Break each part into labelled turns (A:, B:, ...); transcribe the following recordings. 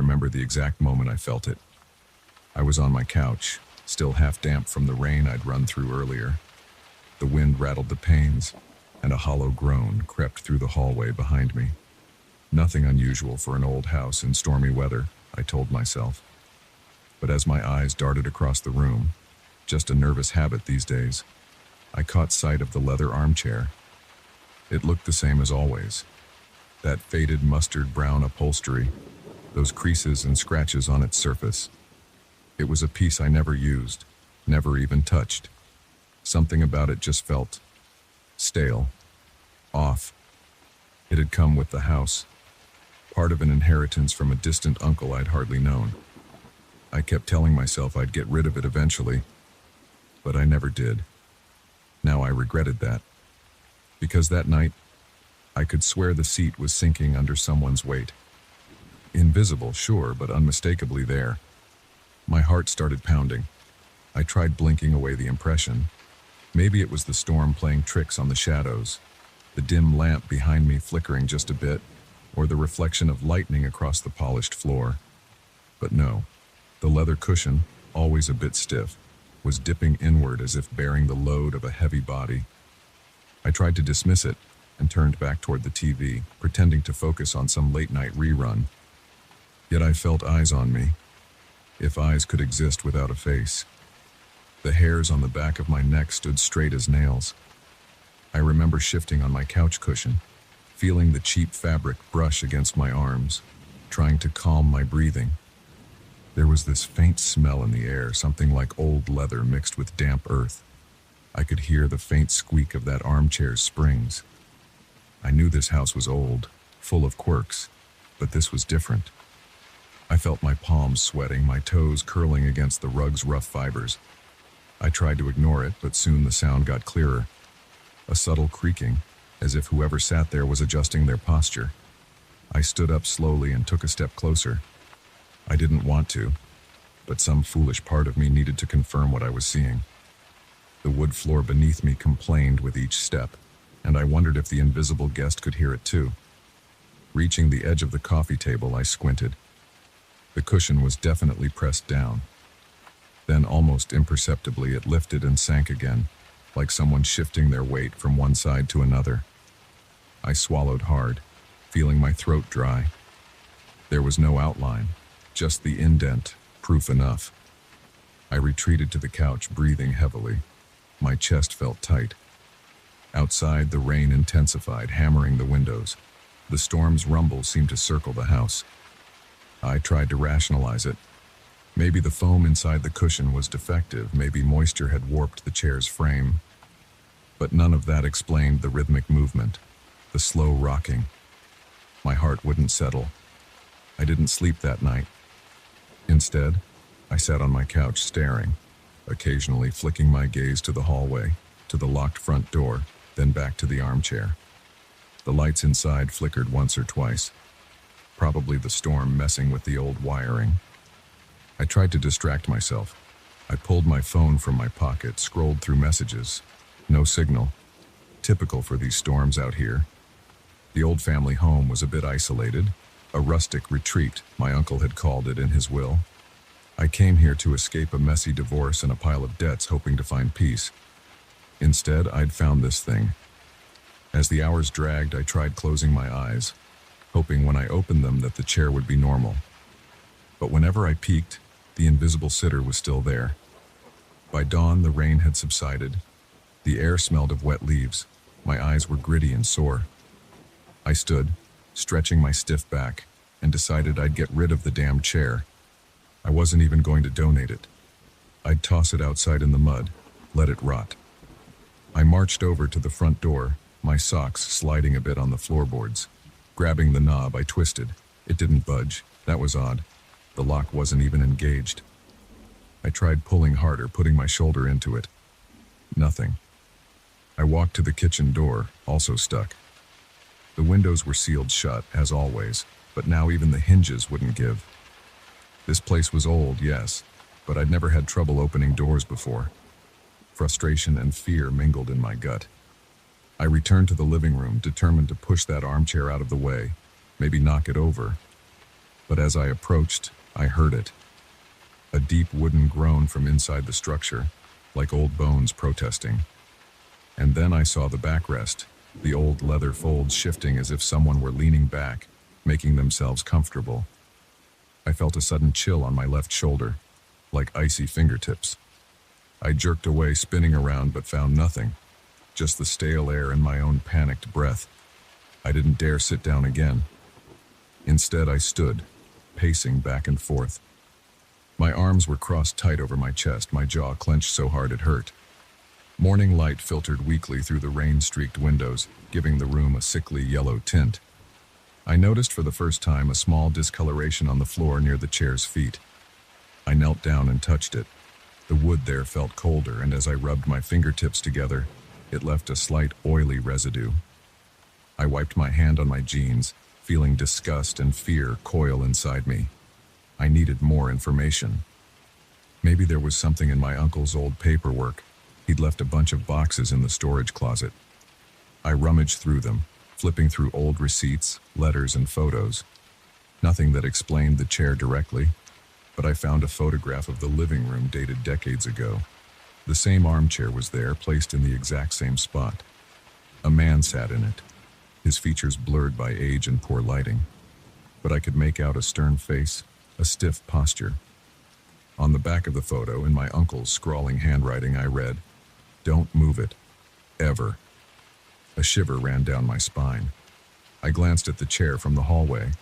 A: remember the exact moment I felt it. I was on my couch, still half damp from the rain I'd run through earlier. The wind rattled the panes, and a hollow groan crept through the hallway behind me. Nothing unusual for an old house in stormy weather, I told myself. But as my eyes darted across the room, just a nervous habit these days, I caught sight of the leather armchair. It looked the same as always. That faded mustard brown upholstery, those creases and scratches on its surface. It was a piece I never used, never even touched. Something about it just felt stale, off. It had come with the house, part of an inheritance from a distant uncle I'd hardly known. I kept telling myself I'd get rid of it eventually, but I never did. Now I regretted that, because that night, I could swear the seat was sinking under someone's weight. Invisible, sure, but unmistakably there. My heart started pounding. I tried blinking away the impression. Maybe it was the storm playing tricks on the shadows, the dim lamp behind me flickering just a bit, or the reflection of lightning across the polished floor. But no, the leather cushion, always a bit stiff, was dipping inward as if bearing the load of a heavy body. I tried to dismiss it and turned back toward the TV, pretending to focus on some late-night rerun. Yet I felt eyes on me, if eyes could exist without a face. The hairs on the back of my neck stood straight as nails. I remember shifting on my couch cushion, feeling the cheap fabric brush against my arms, trying to calm my breathing. There was this faint smell in the air, something like old leather mixed with damp earth. I could hear the faint squeak of that armchair's springs. I knew this house was old, full of quirks, but this was different. I felt my palms sweating, my toes curling against the rug's rough fibers. I tried to ignore it, but soon the sound got clearer. A subtle creaking, as if whoever sat there was adjusting their posture. I stood up slowly and took a step closer. I didn't want to, but some foolish part of me needed to confirm what I was seeing. The wood floor beneath me complained with each step, and I wondered if the invisible guest could hear it too. Reaching the edge of the coffee table, I squinted. The cushion was definitely pressed down. Then, almost imperceptibly, it lifted and sank again, like someone shifting their weight from one side to another. I swallowed hard, feeling my throat dry. There was no outline, just the indent, proof enough. I retreated to the couch, breathing heavily. My chest felt tight. Outside, the rain intensified, hammering the windows. The storm's rumble seemed to circle the house. I tried to rationalize it. Maybe the foam inside the cushion was defective, maybe moisture had warped the chair's frame. But none of that explained the rhythmic movement, the slow rocking. My heart wouldn't settle. I didn't sleep that night. Instead, I sat on my couch staring, occasionally flicking my gaze to the hallway, to the locked front door, then back to the armchair. The lights inside flickered once or twice, probably the storm messing with the old wiring. I tried to distract myself. I pulled my phone from my pocket, scrolled through messages. No signal. Typical for these storms out here. The old family home was a bit isolated, a rustic retreat, my uncle had called it in his will. I came here to escape a messy divorce and a pile of debts, hoping to find peace. Instead, I'd found this thing. As the hours dragged, I tried closing my eyes, hoping when I opened them that the chair would be normal. But whenever I peeked, the invisible sitter was still there. By dawn, the rain had subsided. The air smelled of wet leaves. My eyes were gritty and sore. I stood, stretching my stiff back, and decided I'd get rid of the damn chair. I wasn't even going to donate it. I'd toss it outside in the mud, let it rot. I marched over to the front door, my socks sliding a bit on the floorboards. Grabbing the knob, I twisted. It didn't budge. That was odd. The lock wasn't even engaged. I tried pulling harder, putting my shoulder into it. Nothing. I walked to the kitchen door, also stuck. The windows were sealed shut, as always, but now even the hinges wouldn't give. This place was old, yes, but I'd never had trouble opening doors before. Frustration and fear mingled in my gut. I returned to the living room, determined to push that armchair out of the way, maybe knock it over. But as I approached, I heard it. A deep wooden groan from inside the structure, like old bones protesting. And then I saw the backrest, the old leather folds shifting as if someone were leaning back, making themselves comfortable. I felt a sudden chill on my left shoulder, like icy fingertips. I jerked away, spinning around, but found nothing, just the stale air and my own panicked breath. I didn't dare sit down again. Instead, I stood, pacing back and forth. My arms were crossed tight over my chest, my jaw clenched so hard it hurt. Morning light filtered weakly through the rain-streaked windows, giving the room a sickly yellow tint. I noticed for the first time a small discoloration on the floor near the chair's feet. I knelt down and touched it. The wood there felt colder, and as I rubbed my fingertips together, it left a slight oily residue. I wiped my hand on my jeans, feeling disgust and fear coil inside me. I needed more information. Maybe there was something in my uncle's old paperwork. He'd left a bunch of boxes in the storage closet. I rummaged through them, flipping through old receipts, letters, and photos. Nothing that explained the chair directly, but I found a photograph of the living room dated decades ago. The same armchair was there, placed in the exact same spot. A man sat in it, his features blurred by age and poor lighting, but I could make out a stern face, a stiff posture. On the back of the photo, in my uncle's scrawling handwriting, I read, "Don't move it. Ever." A shiver ran down my spine. I glanced at the chair from the hallway.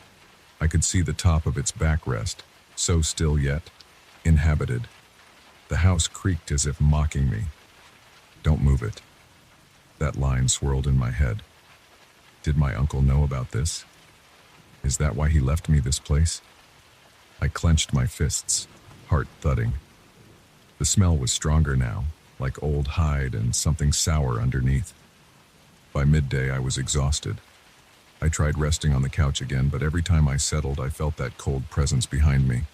A: I could see the top of its backrest, so still yet inhabited. The house creaked as if mocking me. "Don't move it." That line swirled in my head. Did my uncle know about this? Is that why he left me this place? I clenched my fists, heart thudding. The smell was stronger now, like old hide and something sour underneath. By midday, I was exhausted. I tried resting on the couch again, but every time I settled, I felt that cold presence behind me.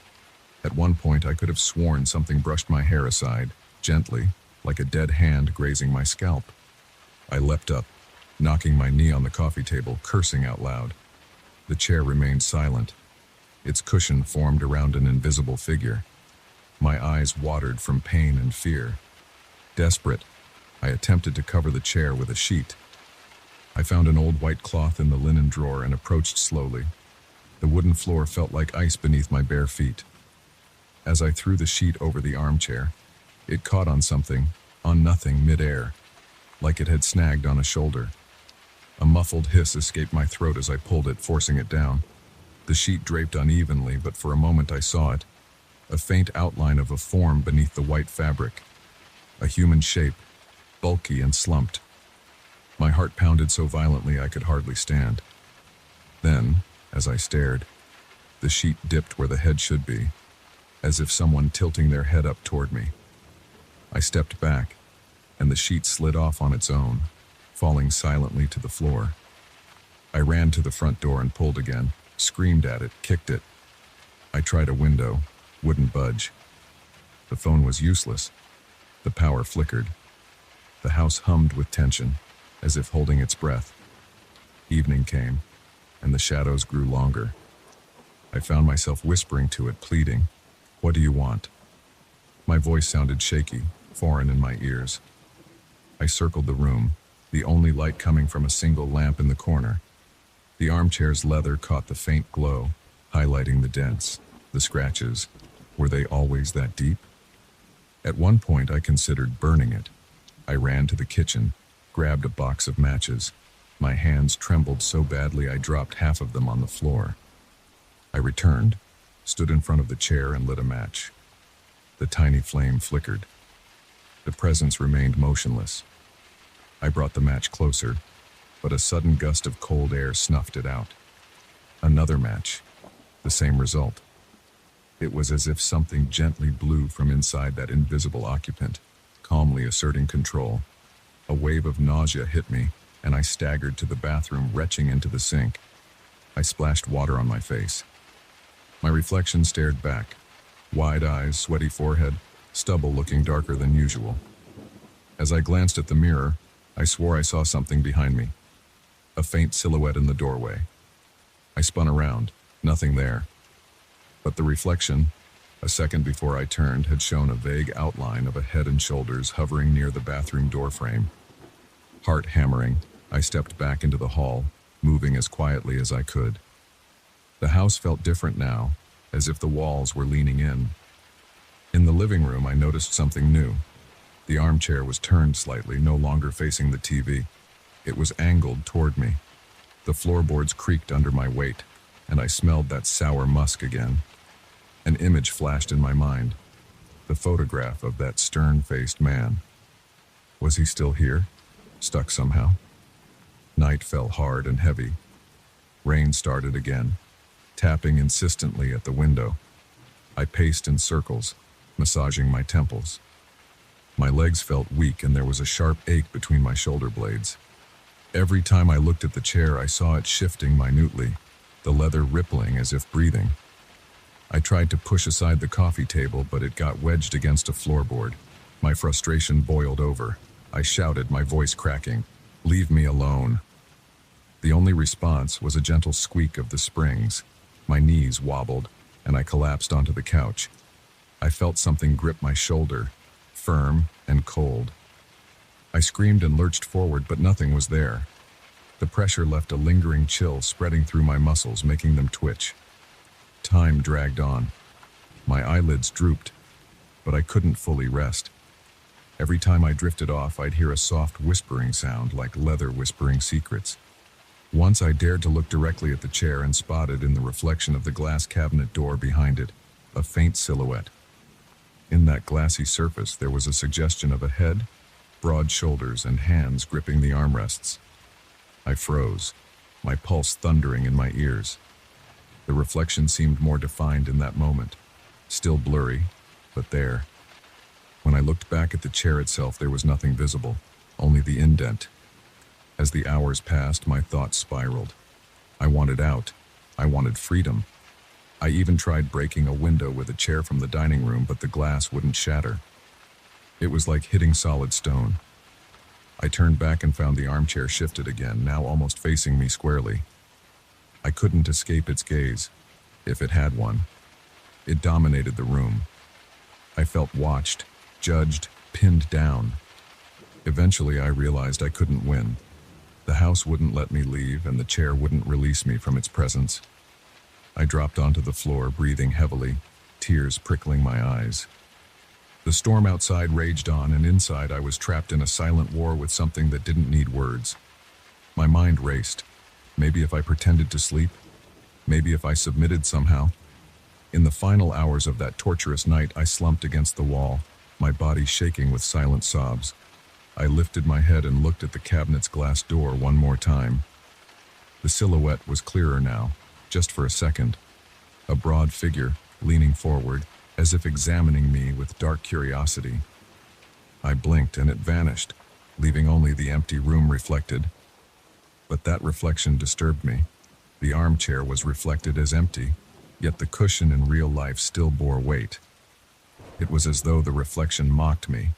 A: At one point, I could have sworn something brushed my hair aside, gently, like a dead hand grazing my scalp. I leapt up, knocking my knee on the coffee table, cursing out loud. The chair remained silent. Its cushion formed around an invisible figure. My eyes watered from pain and fear. Desperate, I attempted to cover the chair with a sheet. I found an old white cloth in the linen drawer and approached slowly. The wooden floor felt like ice beneath my bare feet. As I threw the sheet over the armchair, it caught on something, on nothing, mid-air, like it had snagged on a shoulder. A muffled hiss escaped my throat as I pulled it, forcing it down. The sheet draped unevenly, but for a moment I saw it, a faint outline of a form beneath the white fabric. A human shape, bulky and slumped. My heart pounded so violently I could hardly stand. Then, as I stared, the sheet dipped where the head should be, as if someone tilting their head up toward me. I stepped back, and the sheet slid off on its own, falling silently to the floor. I ran to the front door and pulled again, screamed at it, kicked it. I tried a window, wouldn't budge. The phone was useless. The power flickered. The house hummed with tension, as if holding its breath. Evening came, and the shadows grew longer. I found myself whispering to it, pleading, "What do you want?" My voice sounded shaky, foreign in my ears. I circled the room, the only light coming from a single lamp in the corner. The armchair's leather caught the faint glow, highlighting the dents, the scratches. Were they always that deep? At one point, I considered burning it. I ran to the kitchen, grabbed a box of matches. My hands trembled so badly I dropped half of them on the floor. I returned, stood in front of the chair and lit a match. The tiny flame flickered. The presence remained motionless. I brought the match closer, but a sudden gust of cold air snuffed it out. Another match. The same result. It was as if something gently blew from inside that invisible occupant, calmly asserting control. A wave of nausea hit me, and I staggered to the bathroom, retching into the sink. I splashed water on my face. My reflection stared back. Wide eyes, sweaty forehead, stubble looking darker than usual. As I glanced at the mirror, I swore I saw something behind me. A faint silhouette in the doorway. I spun around, nothing there. But the reflection, a second before I turned, had shown a vague outline of a head and shoulders hovering near the bathroom doorframe. Heart hammering, I stepped back into the hall, moving as quietly as I could. The house felt different now, as if the walls were leaning in. In the living room, I noticed something new. The armchair was turned slightly, no longer facing the TV. It was angled toward me. The floorboards creaked under my weight, and I smelled that sour musk again. An image flashed in my mind. The photograph of that stern-faced man. Was he still here? Stuck somehow? Night fell hard and heavy. Rain started again, tapping insistently at the window. I paced in circles, massaging my temples. My legs felt weak and there was a sharp ache between my shoulder blades. Every time I looked at the chair, I saw it shifting minutely, the leather rippling as if breathing. I tried to push aside the coffee table, but it got wedged against a floorboard. My frustration boiled over. I shouted, my voice cracking, "Leave me alone." The only response was a gentle squeak of the springs. My knees wobbled, and I collapsed onto the couch. I felt something grip my shoulder, firm and cold. I screamed and lurched forward, but nothing was there. The pressure left a lingering chill spreading through my muscles, making them twitch. Time dragged on. My eyelids drooped, but I couldn't fully rest. Every time I drifted off, I'd hear a soft whispering sound, like leather whispering secrets. Once I dared to look directly at the chair and spotted in the reflection of the glass cabinet door behind it a faint silhouette. In that glassy surface, there was a suggestion of a head, broad shoulders, and hands gripping the armrests. I froze, my pulse thundering in my ears. The reflection seemed more defined in that moment, still blurry, but there. When I looked back at the chair itself, there was nothing visible, only the indent. As the hours passed, my thoughts spiraled. I wanted out. I wanted freedom. I even tried breaking a window with a chair from the dining room, but the glass wouldn't shatter. It was like hitting solid stone. I turned back and found the armchair shifted again, now almost facing me squarely. I couldn't escape its gaze, if it had one. It dominated the room. I felt watched, judged, pinned down. Eventually, I realized I couldn't win. The house wouldn't let me leave, and the chair wouldn't release me from its presence. I dropped onto the floor, breathing heavily, tears prickling my eyes. The storm outside raged on, and inside I was trapped in a silent war with something that didn't need words. My mind raced. Maybe if I pretended to sleep? Maybe if I submitted somehow? In the final hours of that torturous night, I slumped against the wall, my body shaking with silent sobs. I lifted my head and looked at the cabinet's glass door one more time. The silhouette was clearer now, just for a second. A broad figure, leaning forward, as if examining me with dark curiosity. I blinked and it vanished, leaving only the empty room reflected. But that reflection disturbed me. The armchair was reflected as empty, yet the cushion in real life still bore weight. It was as though the reflection mocked me,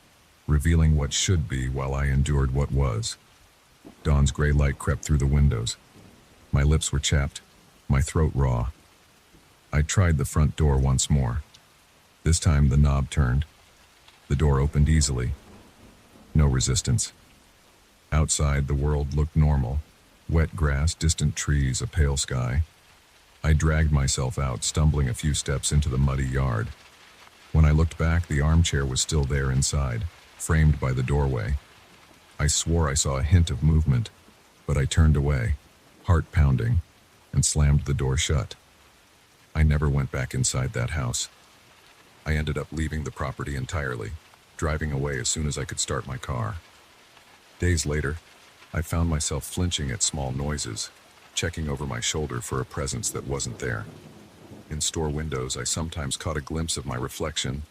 A: revealing what should be while I endured what was. Dawn's gray light crept through the windows. My lips were chapped, my throat raw. I tried the front door once more. This time the knob turned. The door opened easily. No resistance. Outside, the world looked normal. Wet grass, distant trees, a pale sky. I dragged myself out, stumbling a few steps into the muddy yard. When I looked back, the armchair was still there inside, framed by the doorway. I swore I saw a hint of movement, but I turned away, heart pounding, and slammed the door shut. I never went back inside that house. I ended up leaving the property entirely, driving away as soon as I could start my car. Days later, I found myself flinching at small noises, checking over my shoulder for a presence that wasn't there. In store windows, I sometimes caught a glimpse of my reflection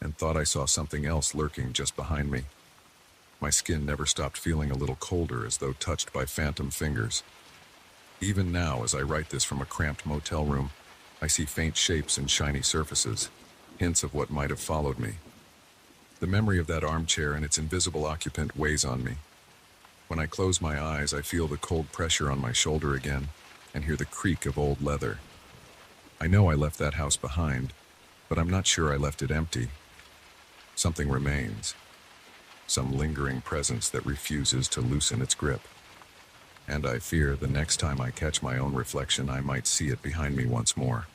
A: and thought I saw something else lurking just behind me. My skin never stopped feeling a little colder, as though touched by phantom fingers. Even now, as I write this from a cramped motel room, I see faint shapes and shiny surfaces, hints of what might have followed me. The memory of that armchair and its invisible occupant weighs on me. When I close my eyes, I feel the cold pressure on my shoulder again and hear the creak of old leather. I know I left that house behind, but I'm not sure I left it empty. Something remains, some lingering presence that refuses to loosen its grip. And I fear the next time I catch my own reflection, I might see it behind me once more.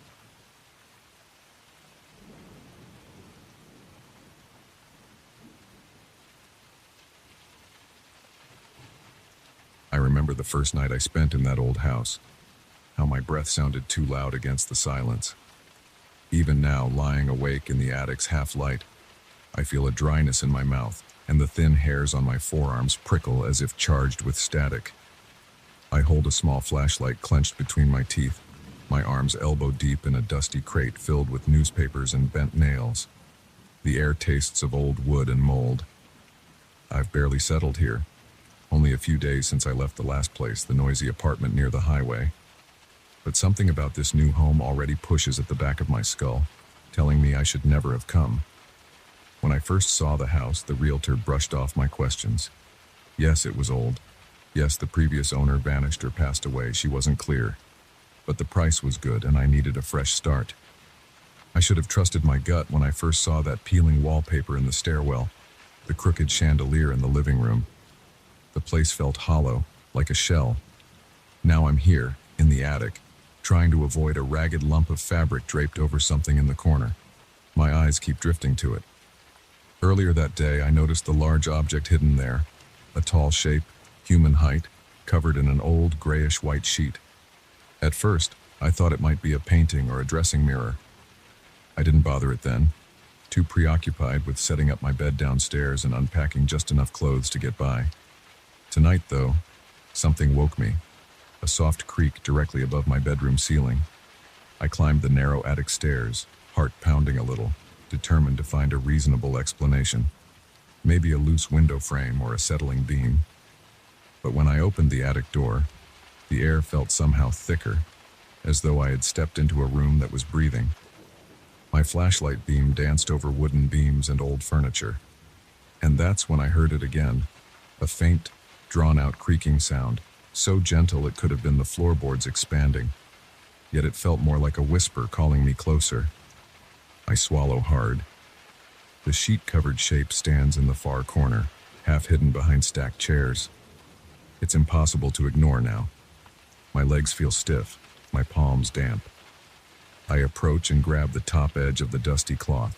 A: I remember the first night I spent in that old house, how my breath sounded too loud against the silence. Even now, lying awake in the attic's half-light, I feel a dryness in my mouth, and the thin hairs on my forearms prickle as if charged with static. I hold a small flashlight clenched between my teeth, my arms elbow-deep in a dusty crate filled with newspapers and bent nails. The air tastes of old wood and mold. I've barely settled here. Only a few days since I left the last place, the noisy apartment near the highway. But something about this new home already pushes at the back of my skull, telling me I should never have come. When I first saw the house, the realtor brushed off my questions. Yes, it was old. Yes, the previous owner vanished or passed away, she wasn't clear. But the price was good and I needed a fresh start. I should have trusted my gut when I first saw that peeling wallpaper in the stairwell, the crooked chandelier in the living room. The place felt hollow, like a shell. Now I'm here, in the attic, trying to avoid a ragged lump of fabric draped over something in the corner. My eyes keep drifting to it. Earlier that day, I noticed the large object hidden there, a tall shape, human height, covered in an old grayish-white sheet. At first, I thought it might be a painting or a dressing mirror. I didn't bother it then, too preoccupied with setting up my bed downstairs and unpacking just enough clothes to get by. Tonight, though, something woke me, a soft creak directly above my bedroom ceiling. I climbed the narrow attic stairs, heart pounding a little, determined to find a reasonable explanation. Maybe a loose window frame or a settling beam. But when I opened the attic door, the air felt somehow thicker, as though I had stepped into a room that was breathing. My flashlight beam danced over wooden beams and old furniture. And that's when I heard it again, a faint, drawn-out creaking sound, so gentle it could have been the floorboards expanding. Yet it felt more like a whisper calling me closer. I swallow hard. The sheet-covered shape stands in the far corner, half hidden behind stacked chairs. It's impossible to ignore now. My legs feel stiff, my palms damp. I approach and grab the top edge of the dusty cloth.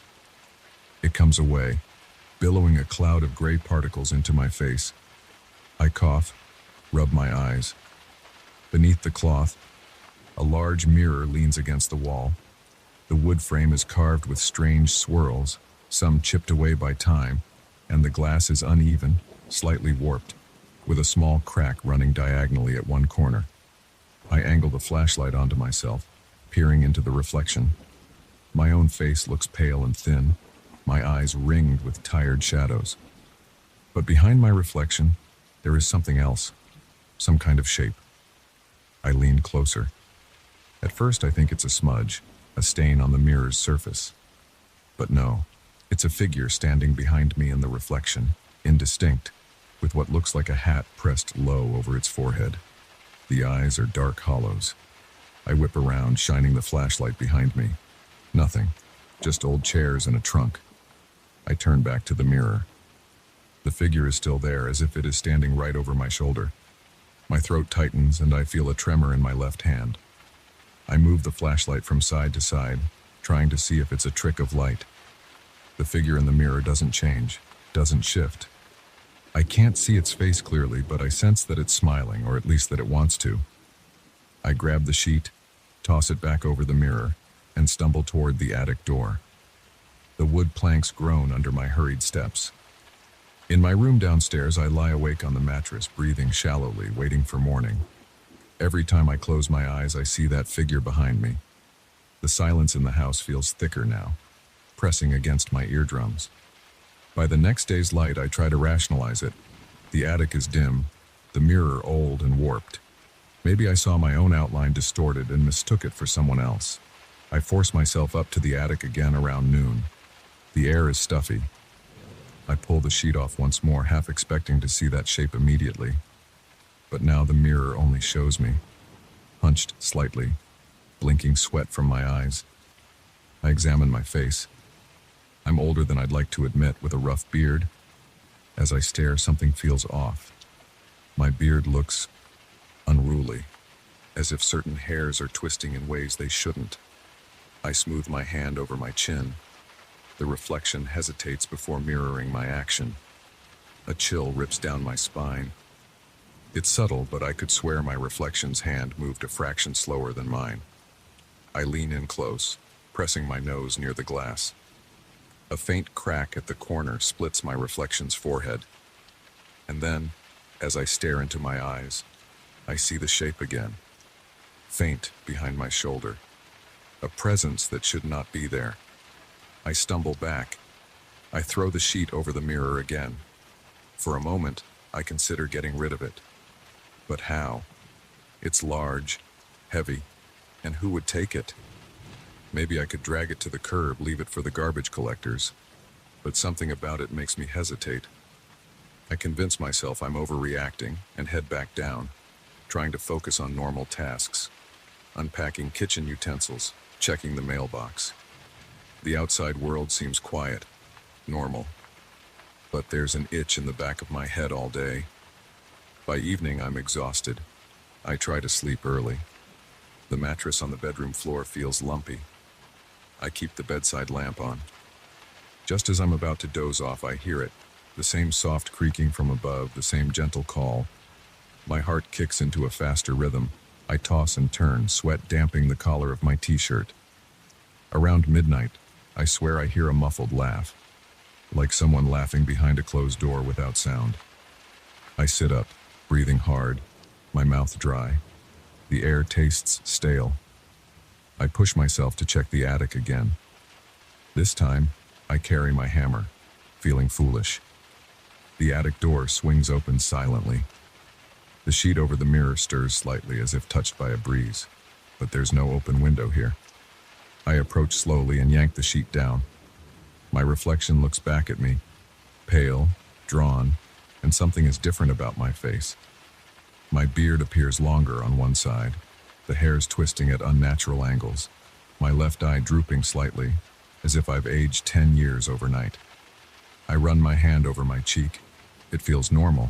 A: It comes away, billowing a cloud of gray particles into my face. I cough, rub my eyes. Beneath the cloth, a large mirror leans against the wall. The wood frame is carved with strange swirls, some chipped away by time, and the glass is uneven, slightly warped, with a small crack running diagonally at one corner. I angle the flashlight onto myself, peering into the reflection. My own face looks pale and thin, my eyes ringed with tired shadows. But behind my reflection, there is something else, some kind of shape. I lean closer. At first, I think it's a smudge, a stain on the mirror's surface. But no, it's a figure standing behind me in the reflection, indistinct, with what looks like a hat pressed low over its forehead. The eyes are dark hollows. I whip around, shining the flashlight behind me. Nothing, just old chairs and a trunk. I turn back to the mirror. The figure is still there, as if it is standing right over my shoulder. My throat tightens and I feel a tremor in my left hand. I move the flashlight from side to side, trying to see if it's a trick of light. The figure in the mirror doesn't change, doesn't shift. I can't see its face clearly, but I sense that it's smiling, or at least that it wants to. I grab the sheet, toss it back over the mirror, and stumble toward the attic door. The wood planks groan under my hurried steps. In my room downstairs, I lie awake on the mattress, breathing shallowly, waiting for morning. Every time I close my eyes, I see that figure behind me. The silence in the house feels thicker now, pressing against my eardrums. By the next day's light, I try to rationalize it. The attic is dim, the mirror old and warped. Maybe I saw my own outline distorted and mistook it for someone else. I force myself up to the attic again around noon. The air is stuffy. I pull the sheet off once more, half expecting to see that shape immediately. But now the mirror only shows me, hunched slightly, blinking sweat from my eyes. I examine my face. I'm older than I'd like to admit, with a rough beard. As I stare, something feels off. My beard looks unruly, as if certain hairs are twisting in ways they shouldn't. I smooth my hand over my chin. The reflection hesitates before mirroring my action. A chill rips down my spine. It's subtle, but I could swear my reflection's hand moved a fraction slower than mine. I lean in close, pressing my nose near the glass. A faint crack at the corner splits my reflection's forehead. And then, as I stare into my eyes, I see the shape again. Faint behind my shoulder. A presence that should not be there. I stumble back. I throw the sheet over the mirror again. For a moment, I consider getting rid of it. But how? It's large, heavy, and who would take it? Maybe I could drag it to the curb, leave it for the garbage collectors. But something about it makes me hesitate. I convince myself I'm overreacting and head back down, trying to focus on normal tasks. Unpacking kitchen utensils, checking the mailbox. The outside world seems quiet, normal. But there's an itch in the back of my head all day. By evening, I'm exhausted. I try to sleep early. The mattress on the bedroom floor feels lumpy. I keep the bedside lamp on. Just as I'm about to doze off, I hear it. The same soft creaking from above, the same gentle call. My heart kicks into a faster rhythm. I toss and turn, sweat damping the collar of my t-shirt. Around midnight, I swear I hear a muffled laugh, like someone laughing behind a closed door without sound. I sit up, breathing hard, my mouth dry. The air tastes stale. I push myself to check the attic again. This time, I carry my hammer, feeling foolish. The attic door swings open silently. The sheet over the mirror stirs slightly as if touched by a breeze, but there's no open window here. I approach slowly and yank the sheet down. My reflection looks back at me, pale, drawn, and something is different about my face. My beard appears longer on one side, the hairs twisting at unnatural angles, my left eye drooping slightly, as if I've aged 10 years overnight. I run my hand over my cheek. It feels normal,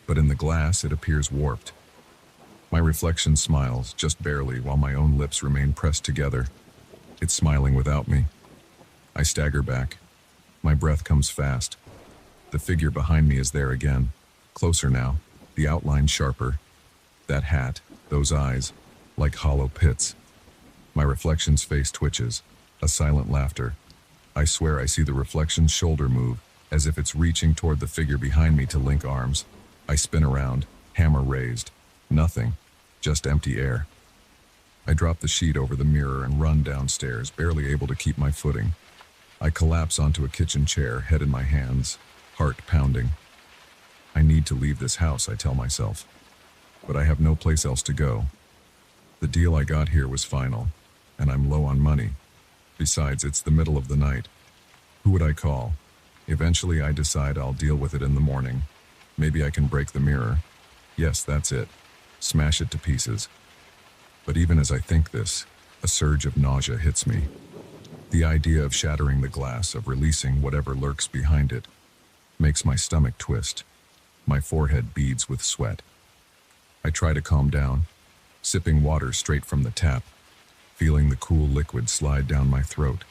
A: but in the glass it appears warped. My reflection smiles, just barely, while my own lips remain pressed together. It's smiling without me. I stagger back. My breath comes fast. The figure behind me is there again, closer now, the outline sharper. That hat, those eyes, like hollow pits. My reflection's face twitches, a silent laughter. I swear I see the reflection's shoulder move, as if it's reaching toward the figure behind me to link arms. I spin around, hammer raised. Nothing, just empty air. I drop the sheet over the mirror and run downstairs, barely able to keep my footing. I collapse onto a kitchen chair, head in my hands, heart pounding. I need to leave this house, I tell myself. But I have no place else to go. The deal I got here was final, and I'm low on money. Besides, it's the middle of the night. Who would I call? Eventually, I decide I'll deal with it in the morning. Maybe I can break the mirror. Yes, that's it. Smash it to pieces. But even as I think this, a surge of nausea hits me. The idea of shattering the glass, of releasing whatever lurks behind it, makes my stomach twist. My forehead beads with sweat. I try to calm down, sipping water straight from the tap, feeling the cool liquid slide down my throat.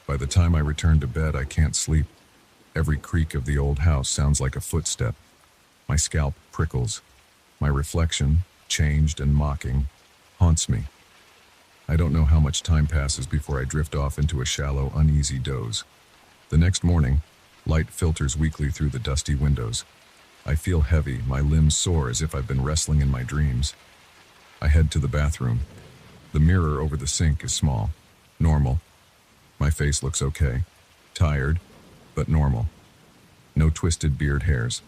A: By the time I return to bed, I can't sleep. Every creak of the old house sounds like a footstep. My scalp prickles. My reflection, changed and mocking, haunts me. I don't know how much time passes before I drift off into a shallow, uneasy doze. The next morning, light filters weakly through the dusty windows. I feel heavy, my limbs sore as if I've been wrestling in my dreams. I head to the bathroom. The mirror over the sink is small, normal. My face looks okay, tired, but normal. No twisted beard hairs.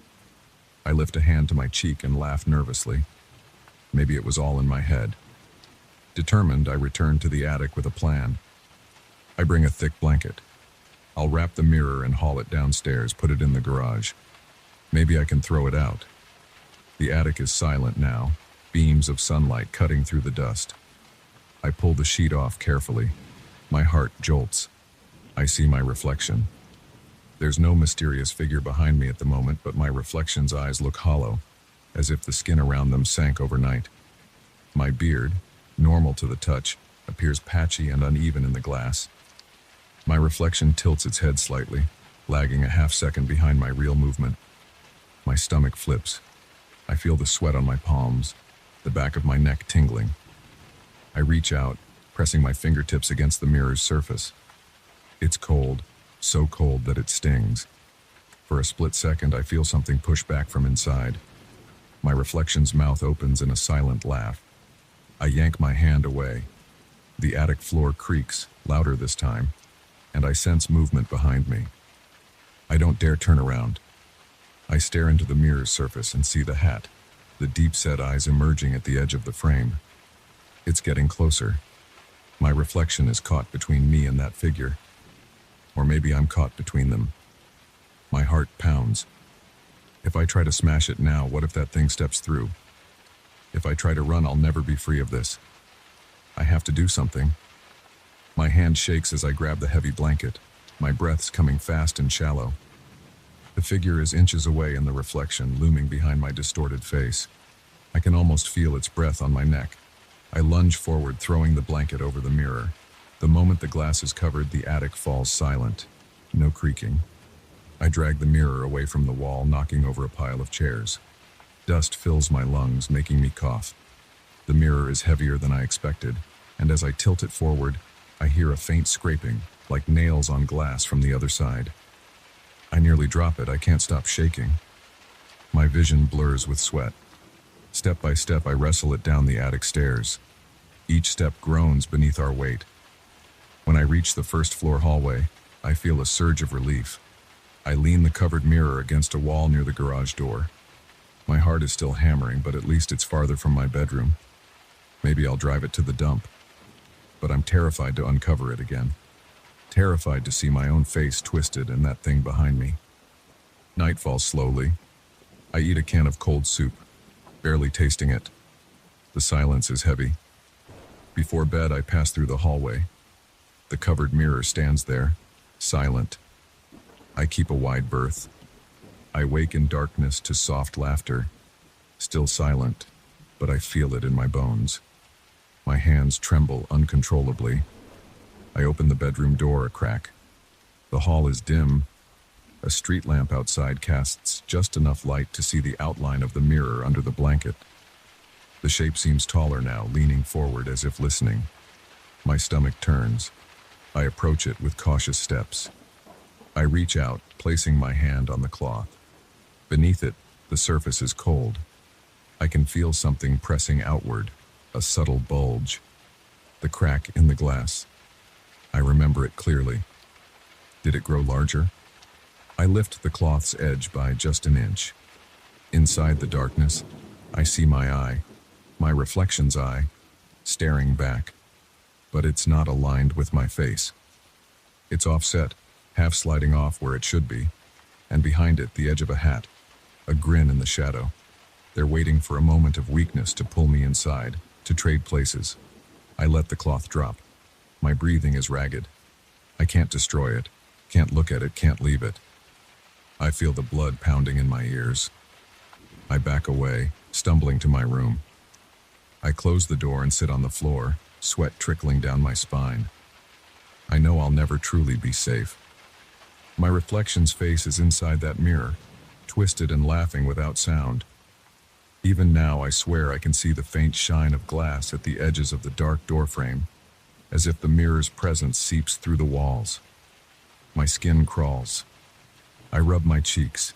A: I lift a hand to my cheek and laugh nervously. Maybe it was all in my head. Determined, I return to the attic with a plan. I bring a thick blanket. I'll wrap the mirror and haul it downstairs, put it in the garage. Maybe I can throw it out. The attic is silent now, beams of sunlight cutting through the dust. I pull the sheet off carefully. My heart jolts. I see my reflection. There's no mysterious figure behind me at the moment, but my reflection's eyes look hollow, as if the skin around them sank overnight. My beard, normal to the touch, appears patchy and uneven in the glass. My reflection tilts its head slightly, lagging a half-second behind my real movement. My stomach flips. I feel the sweat on my palms, the back of my neck tingling. I reach out, pressing my fingertips against the mirror's surface. It's cold, so cold that it stings. For a split second, I feel something push back from inside. My reflection's mouth opens in a silent laugh. I yank my hand away. The attic floor creaks, louder this time, and I sense movement behind me. I don't dare turn around. I stare into the mirror's surface and see the hat, the deep-set eyes emerging at the edge of the frame. It's getting closer. My reflection is caught between me and that figure. Or maybe I'm caught between them. My heart pounds. If I try to smash it now, what if that thing steps through? If I try to run, I'll never be free of this. I have to do something. My hand shakes as I grab the heavy blanket, my breath's coming fast and shallow. The figure is inches away in the reflection, looming behind my distorted face. I can almost feel its breath on my neck. I lunge forward, throwing the blanket over the mirror. The moment the glass is covered, the attic falls silent. No creaking. I drag the mirror away from the wall, knocking over a pile of chairs. Dust fills my lungs, making me cough. The mirror is heavier than I expected, and as I tilt it forward, I hear a faint scraping, like nails on glass from the other side. I nearly drop it. I can't stop shaking. My vision blurs with sweat. Step by step, I wrestle it down the attic stairs. Each step groans beneath our weight. When I reach the first-floor hallway, I feel a surge of relief. I lean the covered mirror against a wall near the garage door. My heart is still hammering, but at least it's farther from my bedroom. Maybe I'll drive it to the dump. But I'm terrified to uncover it again. Terrified to see my own face twisted and that thing behind me. Night falls slowly. I eat a can of cold soup, barely tasting it. The silence is heavy. Before bed, I pass through the hallway. The covered mirror stands there, silent. I keep a wide berth. I wake in darkness to soft laughter. Still silent, but I feel it in my bones. My hands tremble uncontrollably. I open the bedroom door a crack. The hall is dim. A street lamp outside casts just enough light to see the outline of the mirror under the blanket. The shape seems taller now, leaning forward as if listening. My stomach turns. I approach it with cautious steps. I reach out, placing my hand on the cloth. Beneath it, the surface is cold. I can feel something pressing outward, a subtle bulge. The crack in the glass. I remember it clearly. Did it grow larger? I lift the cloth's edge by just an inch. Inside the darkness, I see my eye, my reflection's eye, staring back. But it's not aligned with my face. It's offset, half sliding off where it should be, and behind it, the edge of a hat, a grin in the shadow. They're waiting for a moment of weakness to pull me inside, to trade places. I let the cloth drop. My breathing is ragged. I can't destroy it, can't look at it, can't leave it. I feel the blood pounding in my ears. I back away, stumbling to my room. I close the door and sit on the floor, sweat trickling down my spine. I know I'll never truly be safe. My reflection's face is inside that mirror, twisted and laughing without sound. Even now, I swear I can see the faint shine of glass at the edges of the dark doorframe, as if the mirror's presence seeps through the walls. My skin crawls. I rub my cheeks,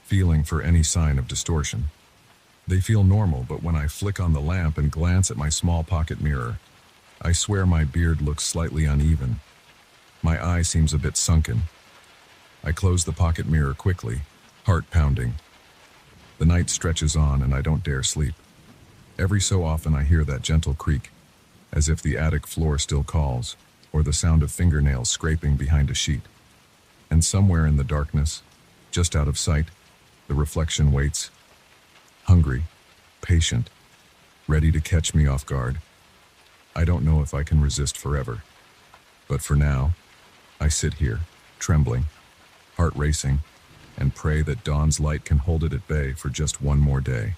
A: feeling for any sign of distortion. They feel normal, but when I flick on the lamp and glance at my small pocket mirror, I swear my beard looks slightly uneven. My eye seems a bit sunken. I close the pocket mirror quickly, heart pounding. The night stretches on and I don't dare sleep. Every so often I hear that gentle creak, as if the attic floor still calls, or the sound of fingernails scraping behind a sheet. And somewhere in the darkness, just out of sight, the reflection waits, hungry, patient, ready to catch me off guard. I don't know if I can resist forever. But for now, I sit here, trembling, heart racing, and pray that dawn's light can hold it at bay for just one more day.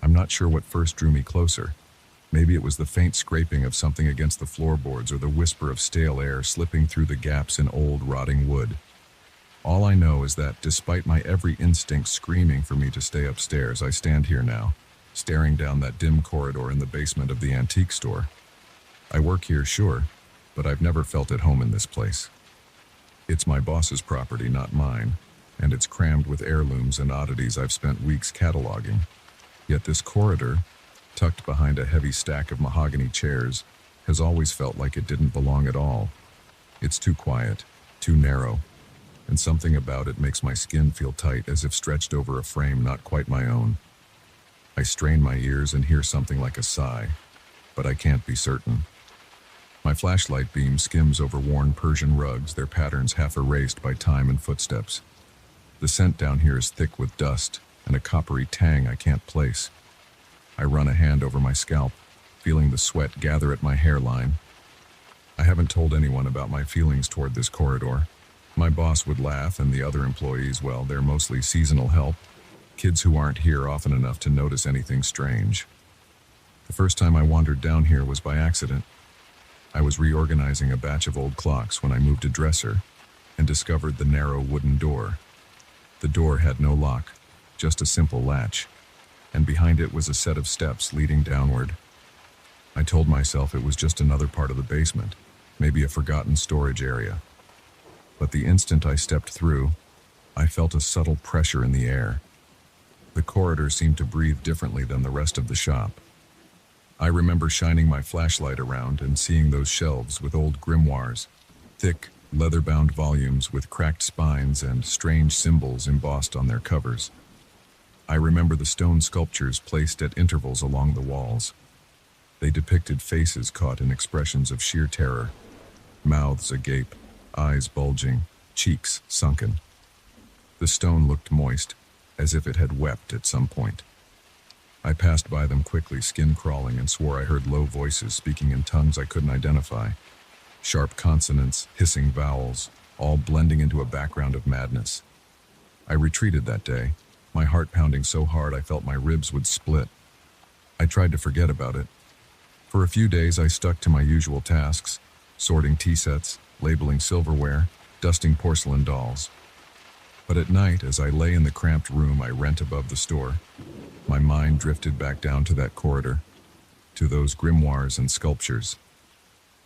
A: I'm not sure what first drew me closer. Maybe it was the faint scraping of something against the floorboards or the whisper of stale air slipping through the gaps in old, rotting wood. All I know is that, despite my every instinct screaming for me to stay upstairs, I stand here now, staring down that dim corridor in the basement of the antique store. I work here, sure, but I've never felt at home in this place. It's my boss's property, not mine, and it's crammed with heirlooms and oddities I've spent weeks cataloging. Yet this corridor, tucked behind a heavy stack of mahogany chairs, has always felt like it didn't belong at all. It's too quiet, too narrow, and something about it makes my skin feel tight, as if stretched over a frame not quite my own. I strain my ears and hear something like a sigh, but I can't be certain. My flashlight beam skims over worn Persian rugs, their patterns half erased by time and footsteps. The scent down here is thick with dust and a coppery tang I can't place. I run a hand over my scalp, feeling the sweat gather at my hairline. I haven't told anyone about my feelings toward this corridor. My boss would laugh, and the other employees, well, they're mostly seasonal help, kids who aren't here often enough to notice anything strange. The first time I wandered down here was by accident. I was reorganizing a batch of old clocks when I moved a dresser and discovered the narrow wooden door. The door had no lock, just a simple latch, and behind it was a set of steps leading downward. I told myself it was just another part of the basement, maybe a forgotten storage area. But the instant I stepped through, I felt a subtle pressure in the air. The corridor seemed to breathe differently than the rest of the shop. I remember shining my flashlight around and seeing those shelves with old grimoires, thick, leather-bound volumes with cracked spines and strange symbols embossed on their covers. I remember the stone sculptures placed at intervals along the walls. They depicted faces caught in expressions of sheer terror, mouths agape, eyes bulging, cheeks sunken. The stone looked moist, as if it had wept at some point. I passed by them quickly, skin crawling, and swore I heard low voices speaking in tongues I couldn't identify. Sharp consonants, hissing vowels, all blending into a background of madness. I retreated that day, my heart pounding so hard I felt my ribs would split. I tried to forget about it. For a few days I stuck to my usual tasks, sorting tea sets, labeling silverware, dusting porcelain dolls. But at night, as I lay in the cramped room I rent above the store, my mind drifted back down to that corridor, to those grimoires and sculptures.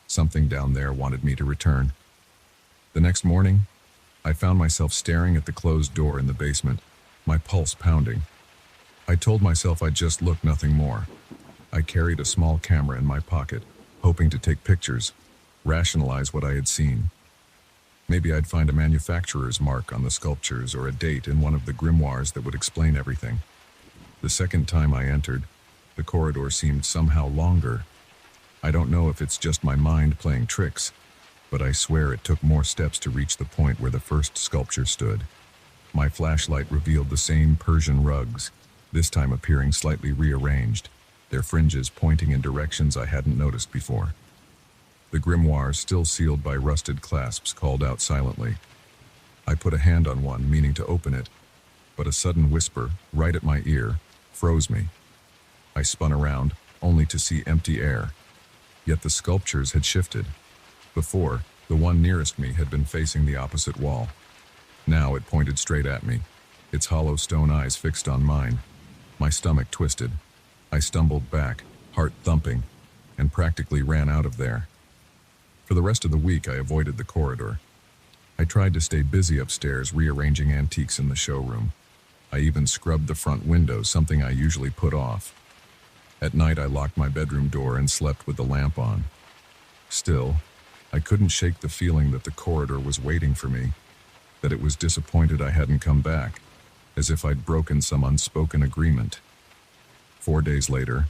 A: Something down there wanted me to return. The next morning, I found myself staring at the closed door in the basement, my pulse pounding. I told myself I'd just look, nothing more. I carried a small camera in my pocket, hoping to take pictures, rationalize what I had seen. Maybe I'd find a manufacturer's mark on the sculptures or a date in one of the grimoires that would explain everything. The second time I entered, the corridor seemed somehow longer. I don't know if it's just my mind playing tricks, but I swear it took more steps to reach the point where the first sculpture stood. My flashlight revealed the same Persian rugs, this time appearing slightly rearranged, their fringes pointing in directions I hadn't noticed before. The grimoires, still sealed by rusted clasps, called out silently. I put a hand on one, meaning to open it, but a sudden whisper, right at my ear, froze me. I spun around, only to see empty air. Yet the sculptures had shifted. Before, the one nearest me had been facing the opposite wall. Now it pointed straight at me, its hollow stone eyes fixed on mine. My stomach twisted. I stumbled back, heart thumping, and practically ran out of there. For the rest of the week, I avoided the corridor. I tried to stay busy upstairs, rearranging antiques in the showroom. I even scrubbed the front windows, something I usually put off. At night, I locked my bedroom door and slept with the lamp on. Still, I couldn't shake the feeling that the corridor was waiting for me, that it was disappointed I hadn't come back, as if I'd broken some unspoken agreement. 4 days later,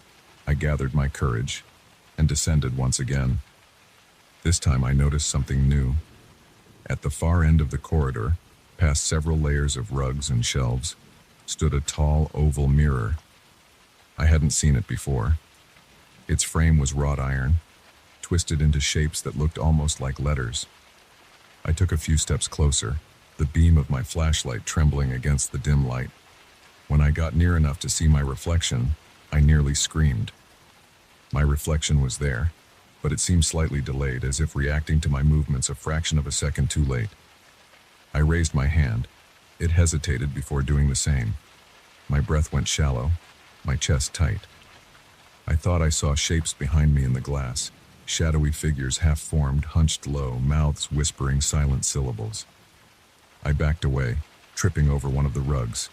A: I gathered my courage and descended once again. This time I noticed something new. At the far end of the corridor, Past several layers of rugs and shelves stood a tall oval mirror. I hadn't seen it before. Its frame was wrought iron, twisted into shapes that looked almost like letters. I took a few steps closer, the beam of my flashlight trembling against the dim light. When I got near enough to see my reflection, I nearly screamed. My reflection was there, but it seemed slightly delayed, as if reacting to my movements a fraction of a second too late. I raised my hand. It hesitated before doing the same. My breath went shallow, my chest tight. I thought I saw shapes behind me in the glass, shadowy figures half-formed, hunched low, mouths whispering silent syllables. I backed away, tripping over one of the rugs.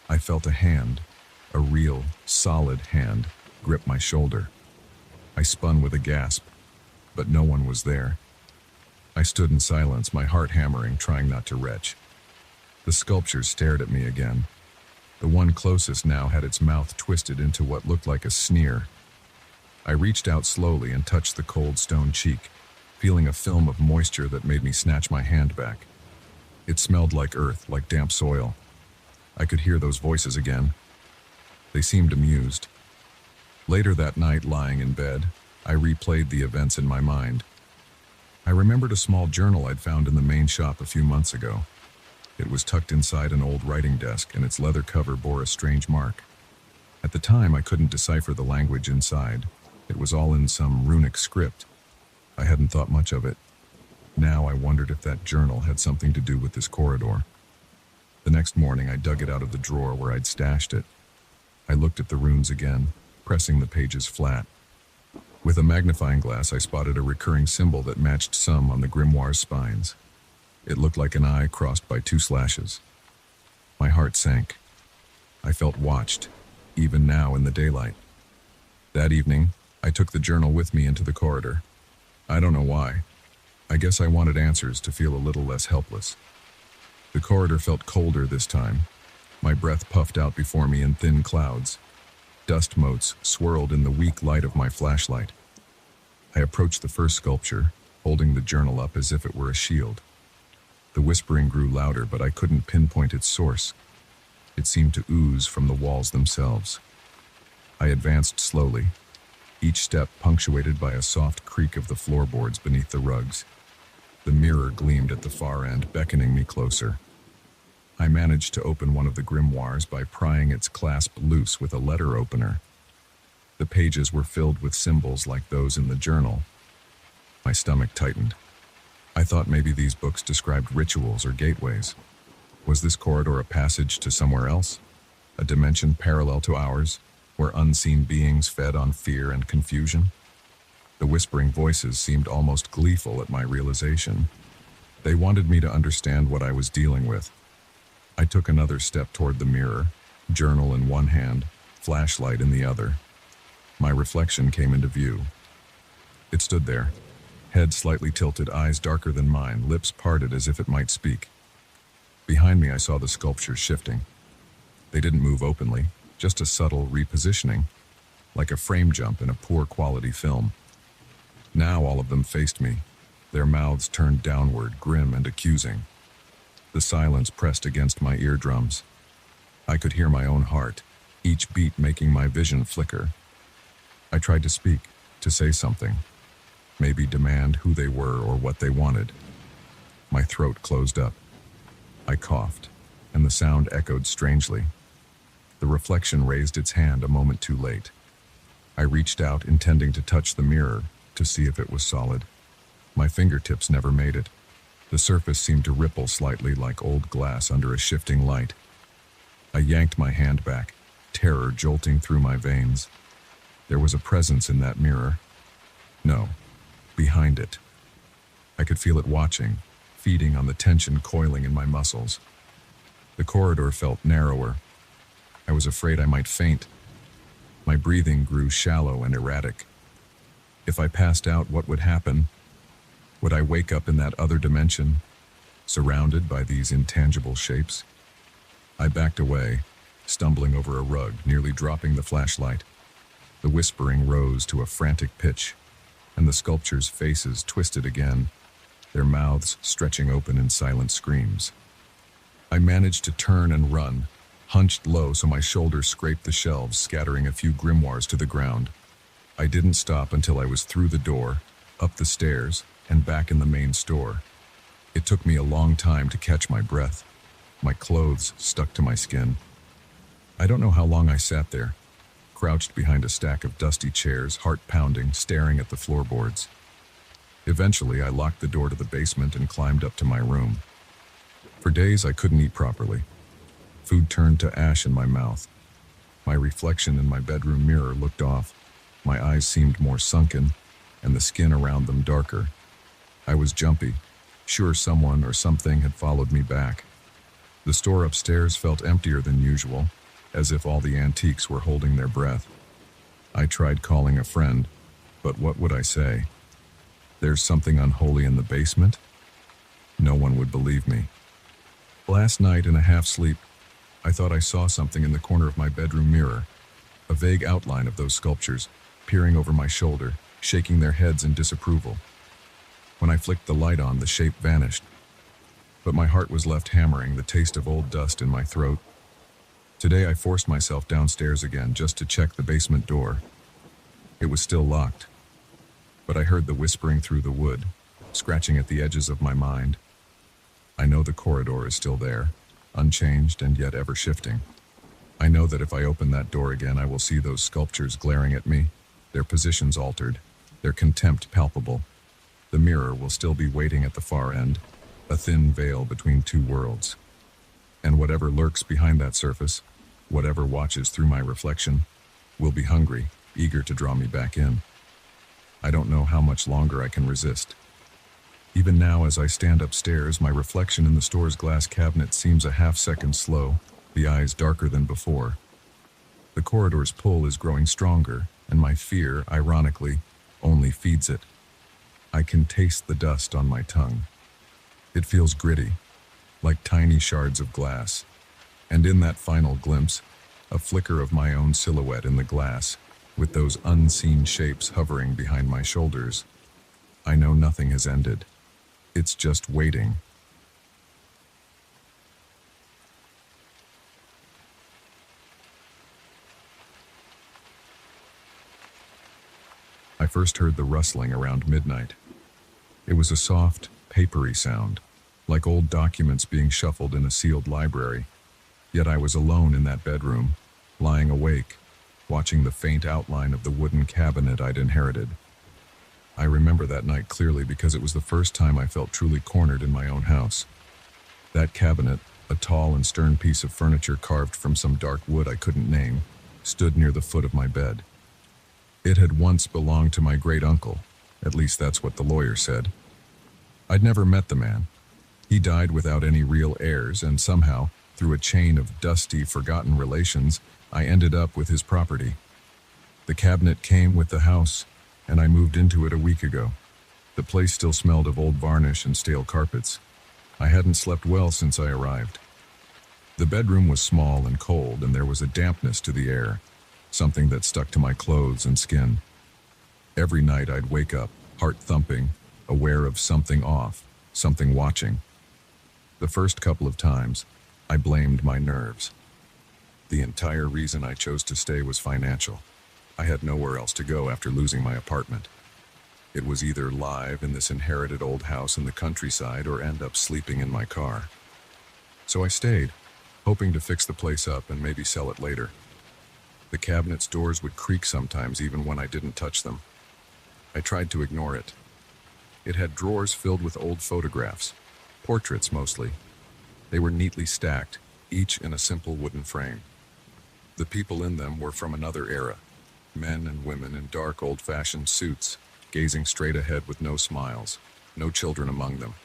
A: I felt a hand, a real, solid hand, grip my shoulder. I spun with a gasp, but no one was there. I stood in silence, my heart hammering, trying not to retch. The sculptures stared at me again. The one closest now had its mouth twisted into what looked like a sneer. I reached out slowly and touched the cold stone cheek, feeling a film of moisture that made me snatch my hand back. It smelled like earth, like damp soil. I could hear those voices again. They seemed amused. Later that night, lying in bed, I replayed the events in my mind. I remembered a small journal I'd found in the main shop a few months ago. It was tucked inside an old writing desk, and its leather cover bore a strange mark. At the time, I couldn't decipher the language inside. It was all in some runic script. I hadn't thought much of it. Now I wondered if that journal had something to do with this corridor. The next morning, I dug it out of the drawer where I'd stashed it. I looked at the runes again, pressing the pages flat. With a magnifying glass, I spotted a recurring symbol that matched some on the grimoire's spines. It looked like an eye crossed by two slashes. My heart sank. I felt watched, even now in the daylight. That evening, I took the journal with me into the corridor. I don't know why. I guess I wanted answers to feel a little less helpless. The corridor felt colder this time. My breath puffed out before me in thin clouds. Dust motes swirled in the weak light of my flashlight. I approached the first sculpture, holding the journal up as if it were a shield. The whispering grew louder, but I couldn't pinpoint its source. It seemed to ooze from the walls themselves. I advanced slowly, each step punctuated by a soft creak of the floorboards beneath the rugs. The mirror gleamed at the far end, beckoning me closer. I managed to open one of the grimoires by prying its clasp loose with a letter opener. The pages were filled with symbols like those in the journal. My stomach tightened. I thought maybe these books described rituals or gateways. Was this corridor a passage to somewhere else? A dimension parallel to ours, where unseen beings fed on fear and confusion? The whispering voices seemed almost gleeful at my realization. They wanted me to understand what I was dealing with. I took another step toward the mirror, journal in one hand, flashlight in the other. My reflection came into view. It stood there, head slightly tilted, eyes darker than mine, lips parted as if it might speak. Behind me, I saw the sculptures shifting. They didn't move openly, just a subtle repositioning, like a frame jump in a poor quality film. Now all of them faced me, their mouths turned downward, grim and accusing. The silence pressed against my eardrums. I could hear my own heart, each beat making my vision flicker. I tried to speak, to say something, maybe demand who they were or what they wanted. My throat closed up. I coughed, and the sound echoed strangely. The reflection raised its hand a moment too late. I reached out, intending to touch the mirror, to see if it was solid. My fingertips never made it. The surface seemed to ripple slightly like old glass under a shifting light. I yanked my hand back, terror jolting through my veins. There was a presence in that mirror. No, behind it. I could feel it watching, feeding on the tension coiling in my muscles. The corridor felt narrower. I was afraid I might faint. My breathing grew shallow and erratic. If I passed out, what would happen? Would I wake up in that other dimension, surrounded by these intangible shapes? I backed away, stumbling over a rug, nearly dropping the flashlight. The whispering rose to a frantic pitch, and the sculptures' faces twisted again, their mouths stretching open in silent screams. I managed to turn and run, hunched low so my shoulders scraped the shelves, scattering a few grimoires to the ground. I didn't stop until I was through the door, up the stairs, and back in the main store. It took me a long time to catch my breath. My clothes stuck to my skin. I don't know how long I sat there, crouched behind a stack of dusty chairs, heart pounding, staring at the floorboards. Eventually, I locked the door to the basement and climbed up to my room. For days, I couldn't eat properly. Food turned to ash in my mouth. My reflection in my bedroom mirror looked off. My eyes seemed more sunken, and the skin around them darker. I was jumpy, sure someone or something had followed me back. The store upstairs felt emptier than usual, as if all the antiques were holding their breath. I tried calling a friend, but what would I say? There's something unholy in the basement? No one would believe me. Last night, in a half-sleep, I thought I saw something in the corner of my bedroom mirror, a vague outline of those sculptures, peering over my shoulder, shaking their heads in disapproval. When I flicked the light on, the shape vanished. But my heart was left hammering, the taste of old dust in my throat. Today I forced myself downstairs again just to check the basement door. It was still locked. But I heard the whispering through the wood, scratching at the edges of my mind. I know the corridor is still there, unchanged and yet ever shifting. I know that if I open that door again, I will see those sculptures glaring at me, their positions altered, their contempt palpable. The mirror will still be waiting at the far end, a thin veil between two worlds. And whatever lurks behind that surface, whatever watches through my reflection, will be hungry, eager to draw me back in. I don't know how much longer I can resist. Even now, as I stand upstairs, my reflection in the store's glass cabinet seems a half-second slow, the eyes darker than before. The corridor's pull is growing stronger, and my fear, ironically, only feeds it. I can taste the dust on my tongue. It feels gritty, like tiny shards of glass. And in that final glimpse, a flicker of my own silhouette in the glass, with those unseen shapes hovering behind my shoulders. I know nothing has ended. It's just waiting. I first heard the rustling around midnight. It was a soft, papery sound, like old documents being shuffled in a sealed library. Yet I was alone in that bedroom, lying awake, watching the faint outline of the wooden cabinet I'd inherited. I remember that night clearly because it was the first time I felt truly cornered in my own house. That cabinet, a tall and stern piece of furniture carved from some dark wood I couldn't name, stood near the foot of my bed. It had once belonged to my great-uncle, at least that's what the lawyer said. I'd never met the man. He died without any real heirs, and somehow, through a chain of dusty, forgotten relations, I ended up with his property. The cabinet came with the house, and I moved into it a week ago. The place still smelled of old varnish and stale carpets. I hadn't slept well since I arrived. The bedroom was small and cold, and there was a dampness to the air, something that stuck to my clothes and skin. Every night I'd wake up, heart thumping, aware of something off, something watching. The first couple of times, I blamed my nerves. The entire reason I chose to stay was financial. I had nowhere else to go after losing my apartment. It was either live in this inherited old house in the countryside or end up sleeping in my car. So I stayed, hoping to fix the place up and maybe sell it later. The cabinet's doors would creak sometimes even when I didn't touch them. I tried to ignore it. It had drawers filled with old photographs, portraits mostly. They were neatly stacked, each in a simple wooden frame. The people in them were from another era, men and women in dark old-fashioned suits, gazing straight ahead with no smiles, no children among them.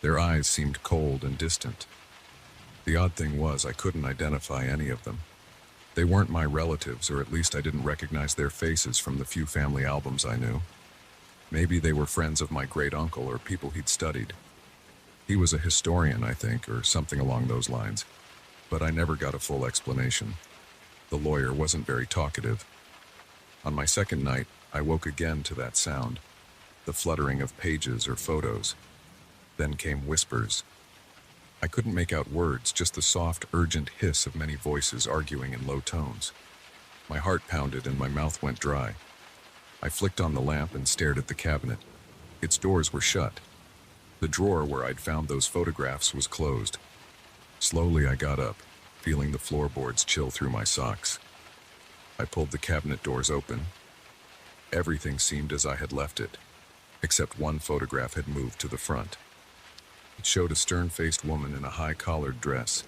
A: Their eyes seemed cold and distant. The odd thing was I couldn't identify any of them. They weren't my relatives, or at least I didn't recognize their faces from the few family albums I knew. Maybe they were friends of my great-uncle or people he'd studied. He was a historian, I think, or something along those lines. But I never got a full explanation. The lawyer wasn't very talkative. On my second night, I woke again to that sound, the fluttering of pages or photos. Then came whispers. I couldn't make out words, just the soft, urgent hiss of many voices arguing in low tones. My heart pounded and my mouth went dry. I flicked on the lamp and stared at the cabinet. Its doors were shut. The drawer where I'd found those photographs was closed. Slowly I got up, feeling the floorboards chill through my socks. I pulled the cabinet doors open. Everything seemed as I had left it, except one photograph had moved to the front. It showed a stern-faced woman in a high-collared dress.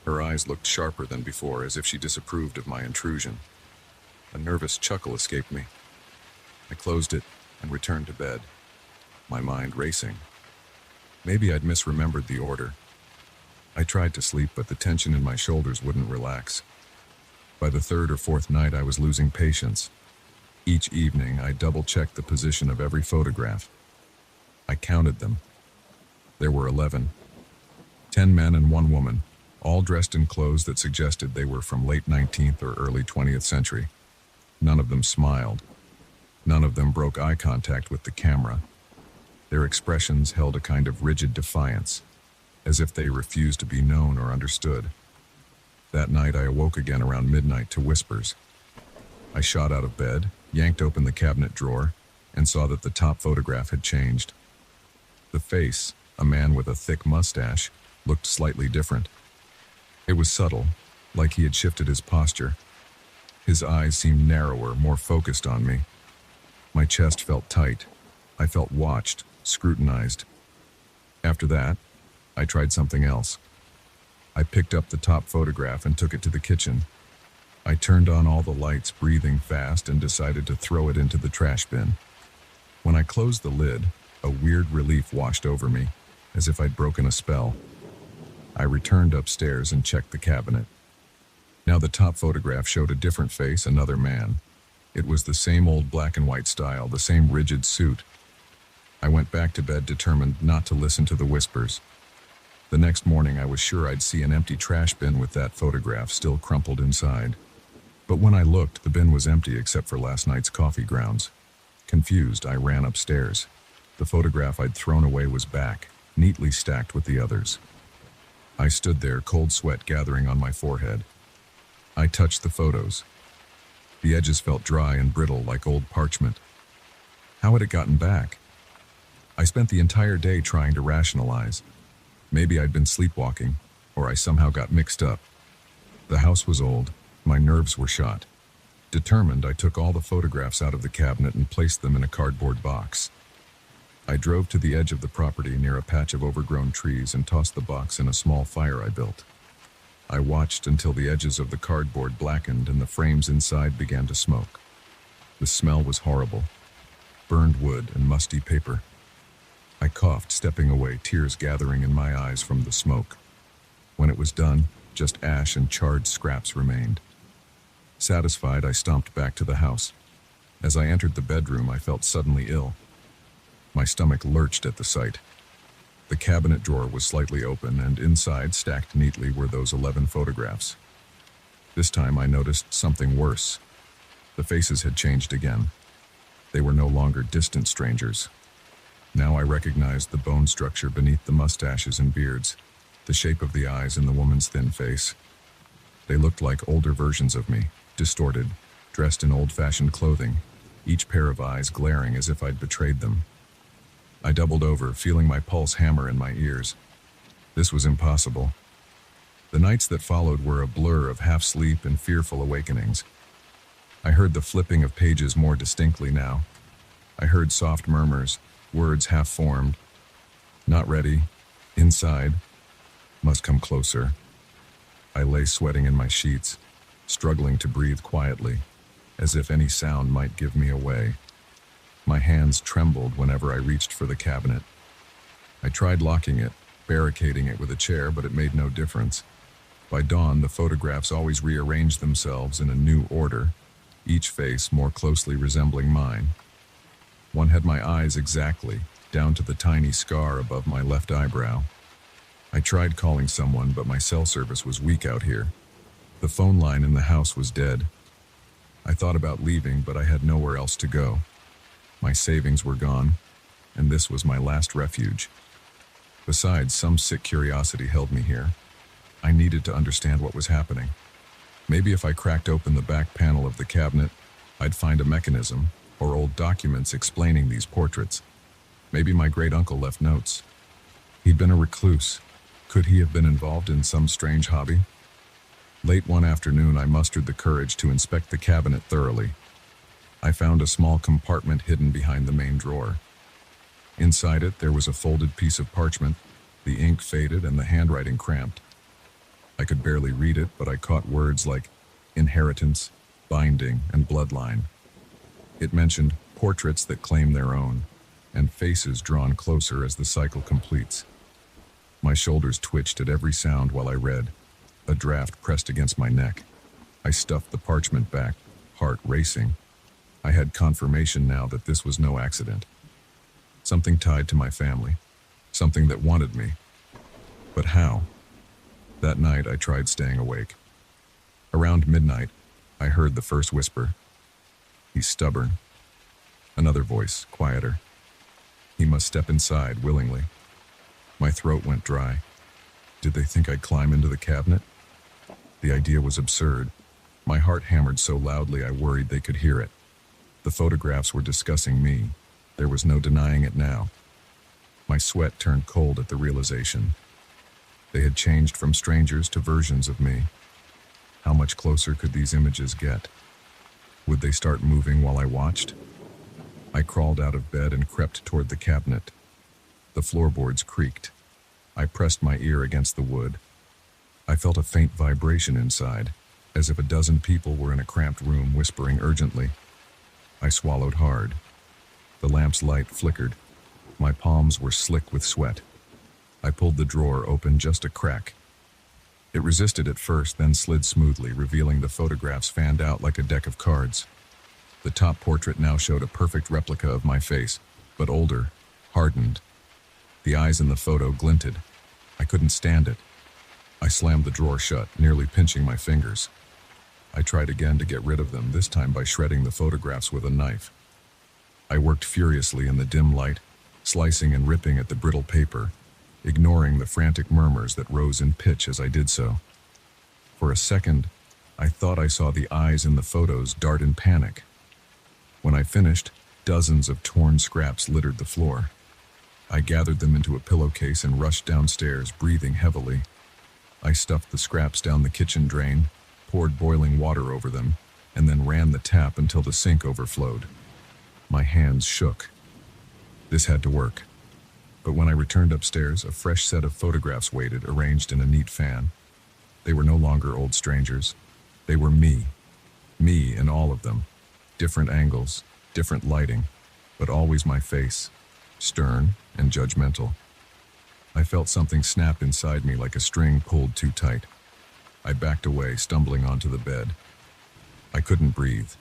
A: Her eyes looked sharper than before, as if she disapproved of my intrusion. A nervous chuckle escaped me. I closed it and returned to bed, my mind racing. Maybe I'd misremembered the order. I tried to sleep, but the tension in my shoulders wouldn't relax. By the third or fourth night, I was losing patience. Each evening, I double-checked the position of every photograph. I counted them. There were 11. 10 men and 1 woman, all dressed in clothes that suggested they were from late 19th or early 20th century. None of them smiled. None of them broke eye contact with the camera. Their expressions held a kind of rigid defiance, as if they refused to be known or understood. That night, I awoke again around midnight to whispers. I shot out of bed, yanked open the cabinet drawer, and saw that the top photograph had changed. The face, a man with a thick mustache, looked slightly different. It was subtle, like he had shifted his posture. His eyes seemed narrower, more focused on me. My chest felt tight. I felt watched, scrutinized. After that, I tried something else. I picked up the top photograph and took it to the kitchen. I turned on all the lights, breathing fast, and decided to throw it into the trash bin. When I closed the lid, a weird relief washed over me, as if I'd broken a spell. I returned upstairs and checked the cabinet. Now the top photograph showed a different face, another man. It was the same old black and white style, the same rigid suit. I went back to bed determined not to listen to the whispers. The next morning I was sure I'd see an empty trash bin with that photograph still crumpled inside. But when I looked, the bin was empty except for last night's coffee grounds. Confused, I ran upstairs. The photograph I'd thrown away was back, neatly stacked with the others. I stood there, cold sweat gathering on my forehead. I touched the photos. The edges felt dry and brittle like old parchment. How had it gotten back? I spent the entire day trying to rationalize. Maybe I'd been sleepwalking, or I somehow got mixed up. The house was old. My nerves were shot. Determined, I took all the photographs out of the cabinet and placed them in a cardboard box. I drove to the edge of the property near a patch of overgrown trees and tossed the box in a small fire I built. I watched until the edges of the cardboard blackened and the frames inside began to smoke. The smell was horrible. Burned wood and musty paper. I coughed, stepping away, tears gathering in my eyes from the smoke. When it was done, just ash and charred scraps remained. Satisfied, I stomped back to the house. As I entered the bedroom, I felt suddenly ill. My stomach lurched at the sight. The cabinet drawer was slightly open, and inside, stacked neatly, were those 11 photographs. This time I noticed something worse. The faces had changed again. They were no longer distant strangers. Now I recognized the bone structure beneath the mustaches and beards, the shape of the eyes in the woman's thin face. They looked like older versions of me, distorted, dressed in old-fashioned clothing, each pair of eyes glaring as if I'd betrayed them. I doubled over, feeling my pulse hammer in my ears. This was impossible. The nights that followed were a blur of half-sleep and fearful awakenings. I heard the flipping of pages more distinctly now. I heard soft murmurs, words half-formed. Not ready. Inside. Must come closer. I lay sweating in my sheets, struggling to breathe quietly, as if any sound might give me away. My hands trembled whenever I reached for the cabinet. I tried locking it, barricading it with a chair, but it made no difference. By dawn, the photographs always rearranged themselves in a new order, each face more closely resembling mine. One had my eyes exactly, down to the tiny scar above my left eyebrow. I tried calling someone, but my cell service was weak out here. The phone line in the house was dead. I thought about leaving, but I had nowhere else to go. My savings were gone, and this was my last refuge. Besides, some sick curiosity held me here. I needed to understand what was happening. Maybe if I cracked open the back panel of the cabinet, I'd find a mechanism or old documents explaining these portraits. Maybe my great-uncle left notes. He'd been a recluse. Could he have been involved in some strange hobby? Late one afternoon, I mustered the courage to inspect the cabinet thoroughly. I found a small compartment hidden behind the main drawer. Inside it, there was a folded piece of parchment, the ink faded and the handwriting cramped. I could barely read it, but I caught words like inheritance, binding, and bloodline. It mentioned portraits that claim their own, and faces drawn closer as the cycle completes. My shoulders twitched at every sound while I read. A draft pressed against my neck. I stuffed the parchment back, heart racing. I had confirmation now that this was no accident. Something tied to my family, something that wanted me. But how? That night, I tried staying awake. Around midnight, I heard the first whisper. He's stubborn. Another voice, quieter. He must step inside willingly. My throat went dry. Did they think I'd climb into the cabinet? The idea was absurd. My heart hammered so loudly I worried they could hear it. The photographs were discussing me. There was no denying it now. My sweat turned cold at the realization. They had changed from strangers to versions of me. How much closer could these images get? Would they start moving while I watched? I crawled out of bed and crept toward the cabinet. The floorboards creaked. I pressed my ear against the wood. I felt a faint vibration inside, as if a dozen people were in a cramped room whispering urgently. I swallowed hard. The lamp's light flickered. My palms were slick with sweat. I pulled the drawer open just a crack. It resisted at first, then slid smoothly, revealing the photographs fanned out like a deck of cards. The top portrait now showed a perfect replica of my face, but older, hardened. The eyes in the photo glinted. I couldn't stand it. I slammed the drawer shut, nearly pinching my fingers. I tried again to get rid of them, this time by shredding the photographs with a knife. I worked furiously in the dim light, slicing and ripping at the brittle paper, ignoring the frantic murmurs that rose in pitch as I did so. For a second, I thought I saw the eyes in the photos dart in panic. When I finished, dozens of torn scraps littered the floor. I gathered them into a pillowcase and rushed downstairs, breathing heavily. I stuffed the scraps down the kitchen drain, poured boiling water over them, and then ran the tap until the sink overflowed. My hands shook. This had to work. But when I returned upstairs, a fresh set of photographs waited, arranged in a neat fan. They were no longer old strangers. They were me. Me in all of them. Different angles, different lighting, but always my face, stern and judgmental. I felt something snap inside me like a string pulled too tight. I backed away, stumbling onto the bed. I couldn't breathe.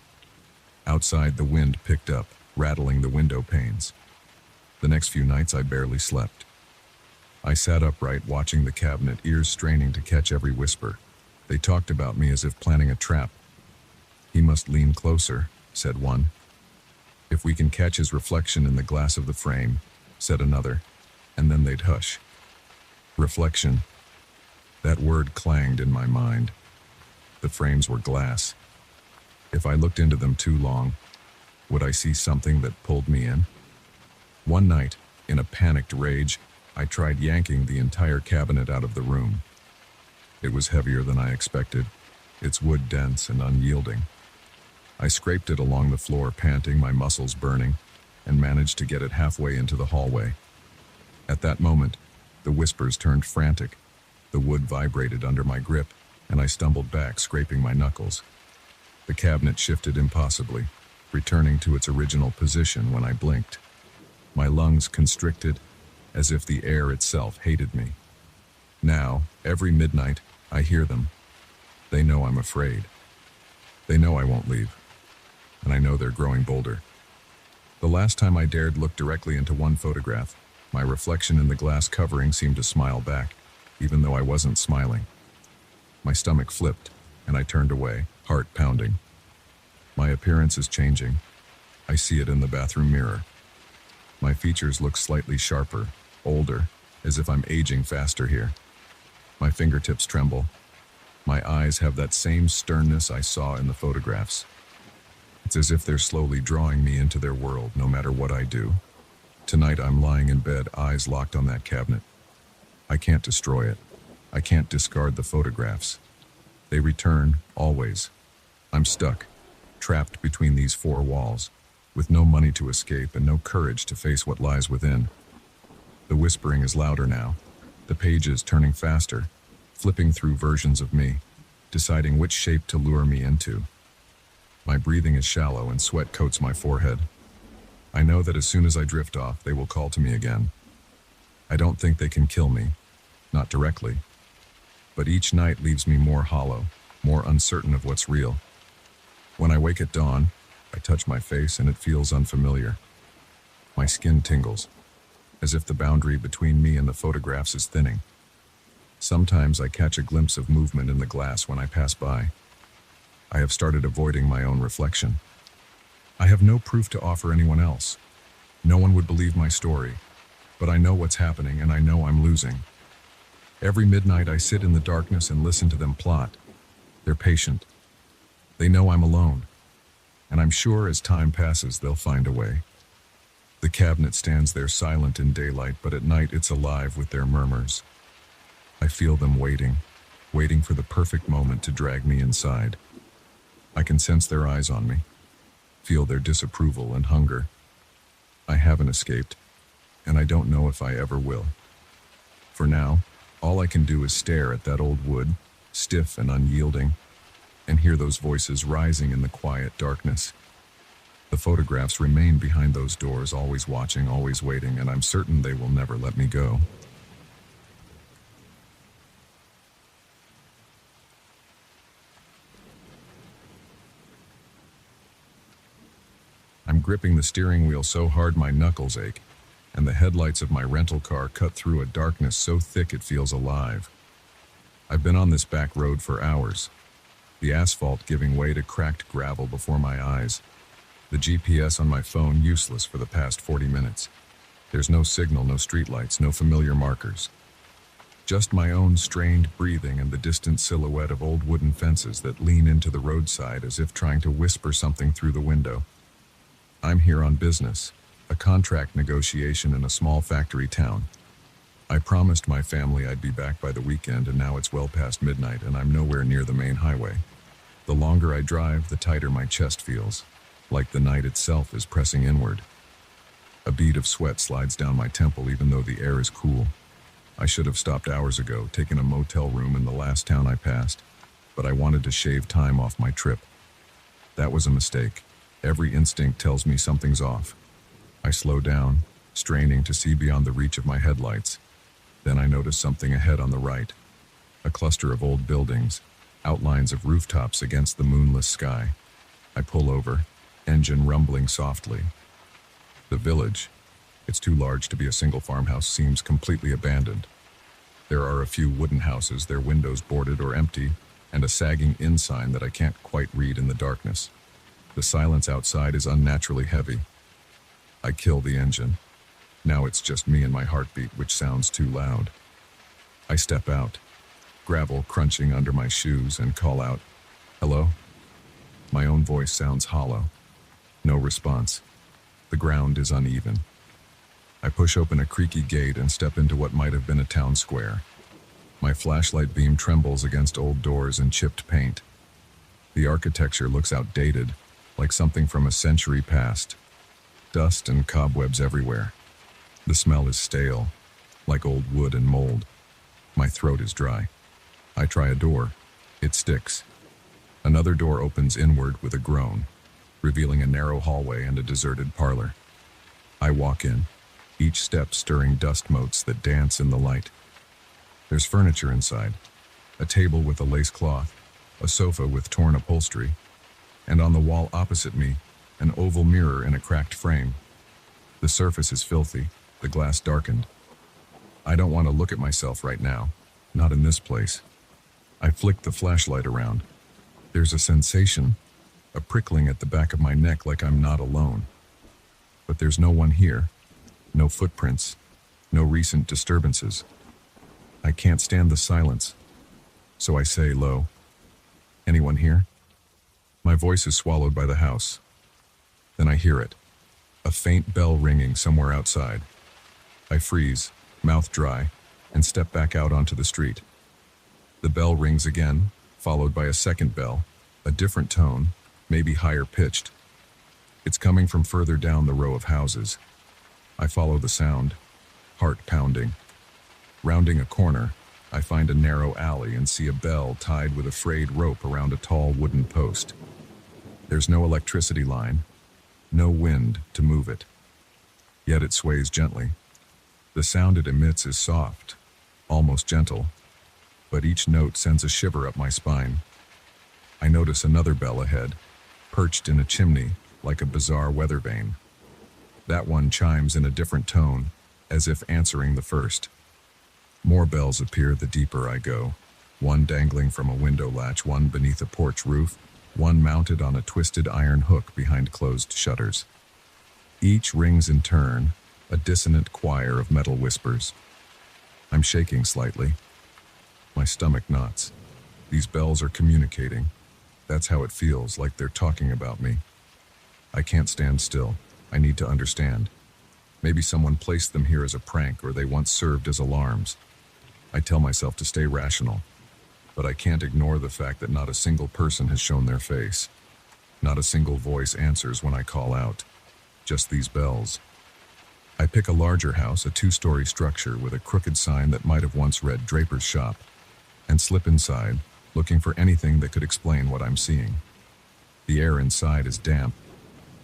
A: Outside, the wind picked up, rattling the window panes. The next few nights, I barely slept. I sat upright, watching the cabinet, ears straining to catch every whisper. They talked about me as if planning a trap. He must lean closer, said one. If we can catch his reflection in the glass of the frame, said another, and then they'd hush. Reflection. That word clanged in my mind. The frames were glass. If I looked into them too long, would I see something that pulled me in? One night, in a panicked rage, I tried yanking the entire cabinet out of the room. It was heavier than I expected, its wood dense and unyielding. I scraped it along the floor, panting, my muscles burning, and managed to get it halfway into the hallway. At that moment, the whispers turned frantic. The wood vibrated under my grip, and I stumbled back, scraping my knuckles. The cabinet shifted impossibly, returning to its original position when I blinked. My lungs constricted, as if the air itself hated me. Now, every midnight, I hear them. They know I'm afraid. They know I won't leave. And I know they're growing bolder. The last time I dared look directly into one photograph, my reflection in the glass covering seemed to smile back, even though I wasn't smiling. My stomach flipped, and I turned away, heart pounding. My appearance is changing. I see it in the bathroom mirror. My features look slightly sharper, older, as if I'm aging faster here. My fingertips tremble. My eyes have that same sternness I saw in the photographs. It's as if they're slowly drawing me into their world, no matter what I do. Tonight I'm lying in bed, eyes locked on that cabinet. I can't destroy it. I can't discard the photographs. They return, always. I'm stuck, trapped between these four walls, with no money to escape and no courage to face what lies within. The whispering is louder now, the pages turning faster, flipping through versions of me, deciding which shape to lure me into. My breathing is shallow and sweat coats my forehead. I know that as soon as I drift off, they will call to me again. I don't think they can kill me, not directly. But each night leaves me more hollow, more uncertain of what's real. When I wake at dawn, I touch my face and it feels unfamiliar. My skin tingles, as if the boundary between me and the photographs is thinning. Sometimes I catch a glimpse of movement in the glass when I pass by. I have started avoiding my own reflection. I have no proof to offer anyone else. No one would believe my story, but I know what's happening and I know I'm losing. Every midnight I sit in the darkness and listen to them plot. They're patient. They know I'm alone, and I'm sure as time passes they'll find a way. The cabinet stands there silent in daylight, but at night it's alive with their murmurs. I feel them waiting for the perfect moment to drag me inside. I can sense their eyes on me, feel their disapproval and hunger. I haven't escaped, and I don't know if I ever will. For now, all I can do is stare at that old wood, stiff and unyielding, and hear those voices rising in the quiet darkness. The photographs remain behind those doors, always watching, always waiting, and I'm certain they will never let me go. I'm gripping the steering wheel so hard my knuckles ache, and the headlights of my rental car cut through a darkness so thick it feels alive. I've been on this back road for hours, the asphalt giving way to cracked gravel before my eyes, the GPS on my phone useless for the past 40 minutes. There's no signal, no streetlights, no familiar markers. Just my own strained breathing and the distant silhouette of old wooden fences that lean into the roadside as if trying to whisper something through the window. I'm here on business, a contract negotiation in a small factory town. I promised my family I'd be back by the weekend, and now it's well past midnight and I'm nowhere near the main highway. The longer I drive, the tighter my chest feels, like the night itself is pressing inward. A bead of sweat slides down my temple even though the air is cool. I should have stopped hours ago, taken a motel room in the last town I passed, but I wanted to shave time off my trip. That was a mistake. Every instinct tells me something's off. I slow down, straining to see beyond the reach of my headlights. Then I notice something ahead on the right. A cluster of old buildings, outlines of rooftops against the moonless sky. I pull over, engine rumbling softly. The village, it's too large to be a single farmhouse, seems completely abandoned. There are a few wooden houses, their windows boarded or empty, and a sagging inn sign that I can't quite read in the darkness. The silence outside is unnaturally heavy. I kill the engine. Now it's just me and my heartbeat, which sounds too loud. I step out, gravel crunching under my shoes, and call out, "Hello?" My own voice sounds hollow. No response. The ground is uneven. I push open a creaky gate and step into what might have been a town square. My flashlight beam trembles against old doors and chipped paint. The architecture looks outdated, like something from a century past. Dust and cobwebs everywhere. The smell is stale, like old wood and mold. My throat is dry. I try a door. It sticks. Another door opens inward with a groan, revealing a narrow hallway and a deserted parlor. I walk in, each step stirring dust motes that dance in the light. There's furniture inside, a table with a lace cloth, a sofa with torn upholstery, and on the wall opposite me, an oval mirror in a cracked frame. The surface is filthy, the glass darkened. I don't want to look at myself right now, not in this place. I flick the flashlight around. There's a sensation, a prickling at the back of my neck like I'm not alone. But there's no one here, no footprints, No recent disturbances. I can't stand the silence, so I say low, "Anyone here?" My voice is swallowed by the house. Then I hear it, a faint bell ringing somewhere outside. I freeze, mouth dry, and step back out onto the street. The bell rings again, followed by a second bell, a different tone, maybe higher pitched. It's coming from further down the row of houses. I follow the sound, heart pounding. Rounding a corner, I find a narrow alley and see a bell tied with a frayed rope around a tall wooden post. There's no electricity line, no wind to move it. Yet it sways gently. The sound it emits is soft, almost gentle, but each note sends a shiver up my spine. I notice another bell ahead, perched in a chimney like a bizarre weather vane. That one chimes in a different tone, as if answering the first. More bells appear the deeper I go, one dangling from a window latch, one beneath a porch roof, one mounted on a twisted iron hook behind closed shutters. Each rings in turn, a dissonant choir of metal whispers. I'm shaking slightly. My stomach knots. These bells are communicating. That's how it feels, like they're talking about me. I can't stand still. I need to understand. Maybe someone placed them here as a prank, or they once served as alarms. I tell myself to stay rational, but I can't ignore the fact that not a single person has shown their face. Not a single voice answers when I call out. Just these bells. I pick a larger house, a 2-story structure with a crooked sign that might have once read Draper's Shop, and slip inside, looking for anything that could explain what I'm seeing. The air inside is damp.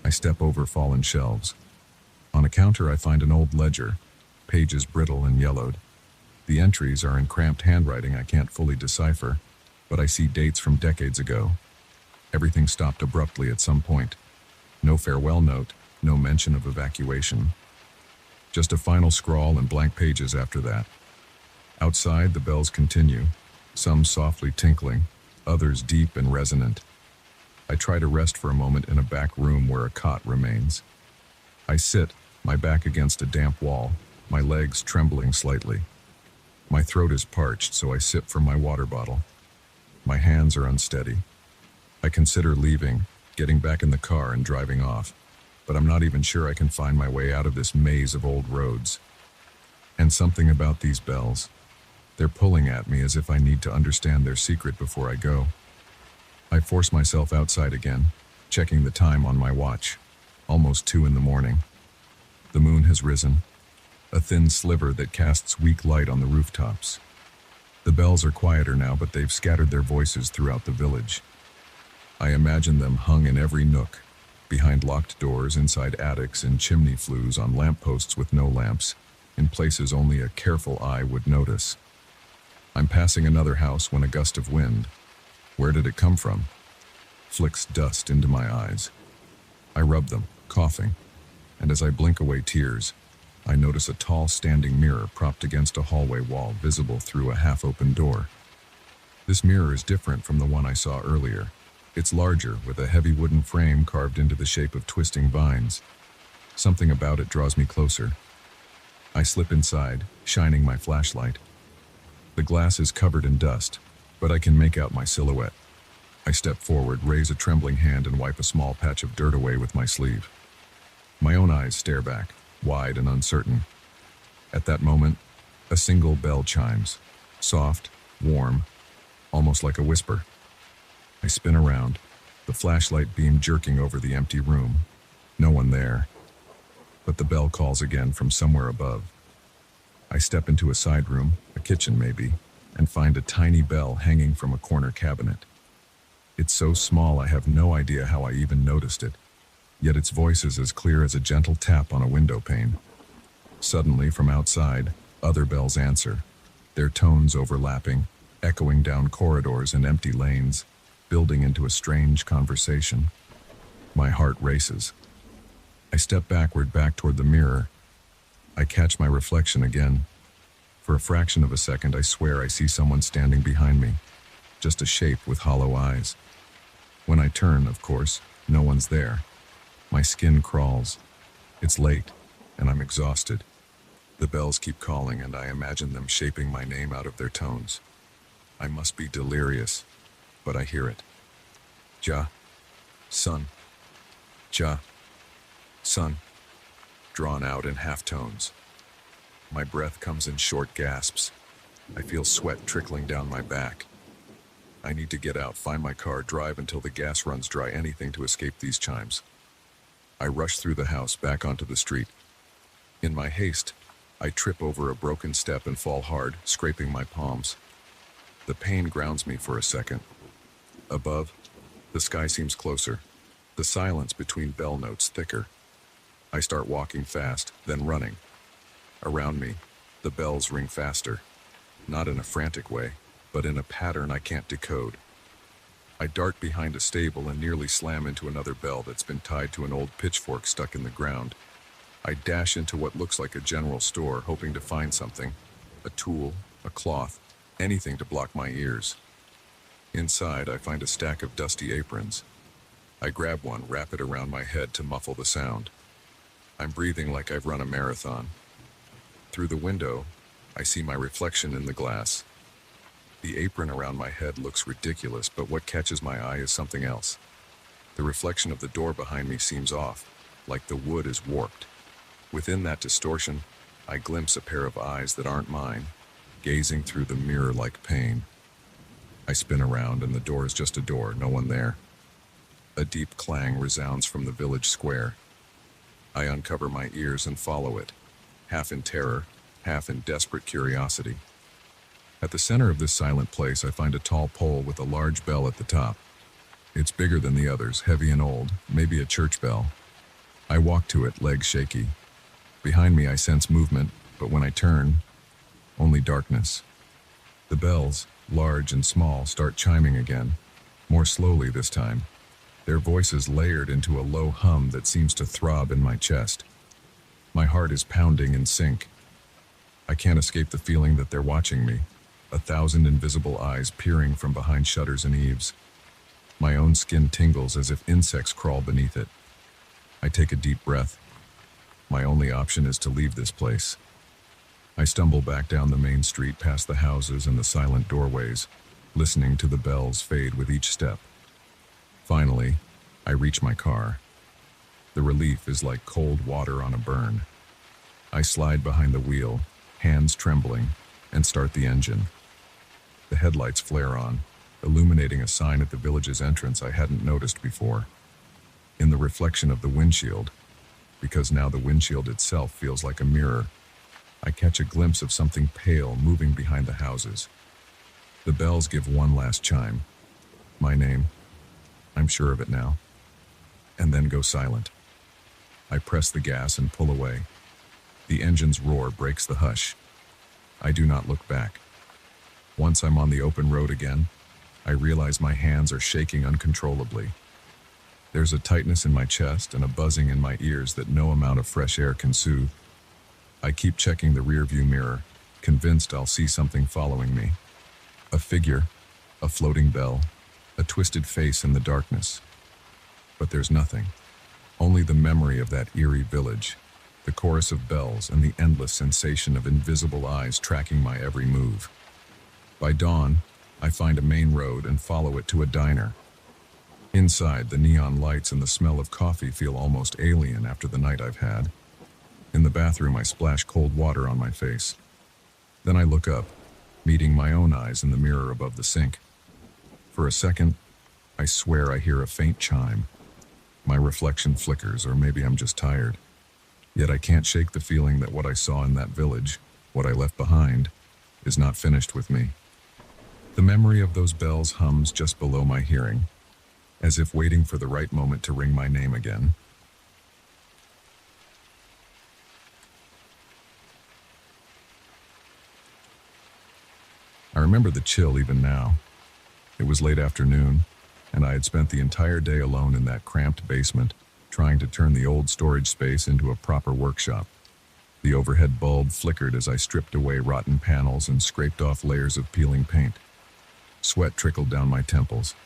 A: I step over fallen shelves. On a counter I find an old ledger, pages brittle and yellowed. The entries are in cramped handwriting I can't fully decipher, but I see dates from decades ago. Everything stopped abruptly at some point. No farewell note, no mention of evacuation. Just a final scrawl and blank pages after that. Outside, the bells continue, some softly tinkling, others deep and resonant. I try to rest for a moment in a back room where a cot remains. I sit, my back against a damp wall, my legs trembling slightly. My throat is parched, so I sip from my water bottle. My hands are unsteady. I consider leaving, getting back in the car and driving off, but I'm not even sure I can find my way out of this maze of old roads. And something about these bells. They're pulling at me as if I need to understand their secret before I go. I force myself outside again, checking the time on my watch. Almost 2 in the morning. The moon has risen, a thin sliver that casts weak light on the rooftops. The bells are quieter now, but they've scattered their voices throughout the village. I imagine them hung in every nook, behind locked doors, inside attics, and chimney flues, on lampposts with no lamps, in places only a careful eye would notice. I'm passing another house when a gust of wind, where did it come from, flicks dust into my eyes. I rub them, coughing, and as I blink away tears, I notice a tall standing mirror propped against a hallway wall visible through a half-open door. This mirror is different from the one I saw earlier. It's larger, with a heavy wooden frame carved into the shape of twisting vines. Something about it draws me closer. I slip inside, shining my flashlight. The glass is covered in dust, but I can make out my silhouette. I step forward, raise a trembling hand, and wipe a small patch of dirt away with my sleeve. My own eyes stare back, wide and uncertain. At that moment, a single bell chimes, soft, warm, almost like a whisper. I spin around, the flashlight beam jerking over the empty room. No one there. But the bell calls again from somewhere above. I step into a side room, a kitchen maybe, and find a tiny bell hanging from a corner cabinet. It's so small I have no idea how I even noticed it, yet its voice is as clear as a gentle tap on a window pane. Suddenly, from outside, other bells answer, their tones overlapping, echoing down corridors and empty lanes, building into a strange conversation. My heart races. I step backward, back toward the mirror. I catch my reflection again. For a fraction of a second, I swear I see someone standing behind me, just a shape with hollow eyes. When I turn, of course, no one's there. My skin crawls. It's late, and I'm exhausted. The bells keep calling, and I imagine them shaping my name out of their tones. I must be delirious, but I hear it. Ja, sun, ja, sun, drawn out in half tones. My breath comes in short gasps. I feel sweat trickling down my back. I need to get out, find my car, drive until the gas runs dry, anything to escape these chimes. I rush through the house, back onto the street. In my haste, I trip over a broken step and fall hard, scraping my palms. The pain grounds me for a second. Above, the sky seems closer, the silence between bell notes thicker. I start walking fast, then running. Around me, the bells ring faster, not in a frantic way, but in a pattern I can't decode. I dart behind a stable and nearly slam into another bell that's been tied to an old pitchfork stuck in the ground. I dash into what looks like a general store, hoping to find something, a tool, a cloth, anything to block my ears. Inside, I find a stack of dusty aprons. I grab one, wrap it around my head to muffle the sound. I'm breathing like I've run a marathon. Through the window, I see my reflection in the glass. The apron around my head looks ridiculous, but what catches my eye is something else. The reflection of the door behind me seems off, like the wood is warped. Within that distortion, I glimpse a pair of eyes that aren't mine, gazing through the mirror like pain. I spin around and the door is just a door, no one there. A deep clang resounds from the village square. I uncover my ears and follow it, half in terror, half in desperate curiosity. At the center of this silent place, I find a tall pole with a large bell at the top. It's bigger than the others, heavy and old, maybe a church bell. I walk to it, legs shaky. Behind me, I sense movement, but when I turn, only darkness. The bells, large and small, start chiming again, more slowly this time, their voices layered into a low hum that seems to throb in my chest. My heart is pounding in sync. I can't escape the feeling that they're watching me, 1,000 invisible eyes peering from behind shutters and eaves. My own skin tingles as if insects crawl beneath it. I take a deep breath. My only option is to leave this place. I stumble back down the main street past the houses and the silent doorways, listening to the bells fade with each step. Finally, I reach my car. The relief is like cold water on a burn. I slide behind the wheel, hands trembling, and start the engine. The headlights flare on, illuminating a sign at the village's entrance I hadn't noticed before. In the reflection of the windshield, because now the windshield itself feels like a mirror, I catch a glimpse of something pale moving behind the houses. The bells give one last chime. My name, I'm sure of it now, and then go silent. I press the gas and pull away. The engine's roar breaks the hush. I do not look back. Once I'm on the open road again, I realize my hands are shaking uncontrollably. There's a tightness in my chest and a buzzing in my ears that no amount of fresh air can soothe. I keep checking the rearview mirror, convinced I'll see something following me. A figure, a floating bell, a twisted face in the darkness. But there's nothing. Only the memory of that eerie village, the chorus of bells, and the endless sensation of invisible eyes tracking my every move. By dawn, I find a main road and follow it to a diner. Inside, the neon lights and the smell of coffee feel almost alien after the night I've had. In the bathroom, I splash cold water on my face. Then I look up, meeting my own eyes in the mirror above the sink. For a second, I swear I hear a faint chime. My reflection flickers, or maybe I'm just tired. Yet I can't shake the feeling that what I saw in that village, what I left behind, is not finished with me. The memory of those bells hums just below my hearing, as if waiting for the right moment to ring my name again. I remember the chill even now. It was late afternoon, and I had spent the entire day alone in that cramped basement, trying to turn the old storage space into a proper workshop. The overhead bulb flickered as I stripped away rotten panels and scraped off layers of peeling paint. Sweat trickled down my temples.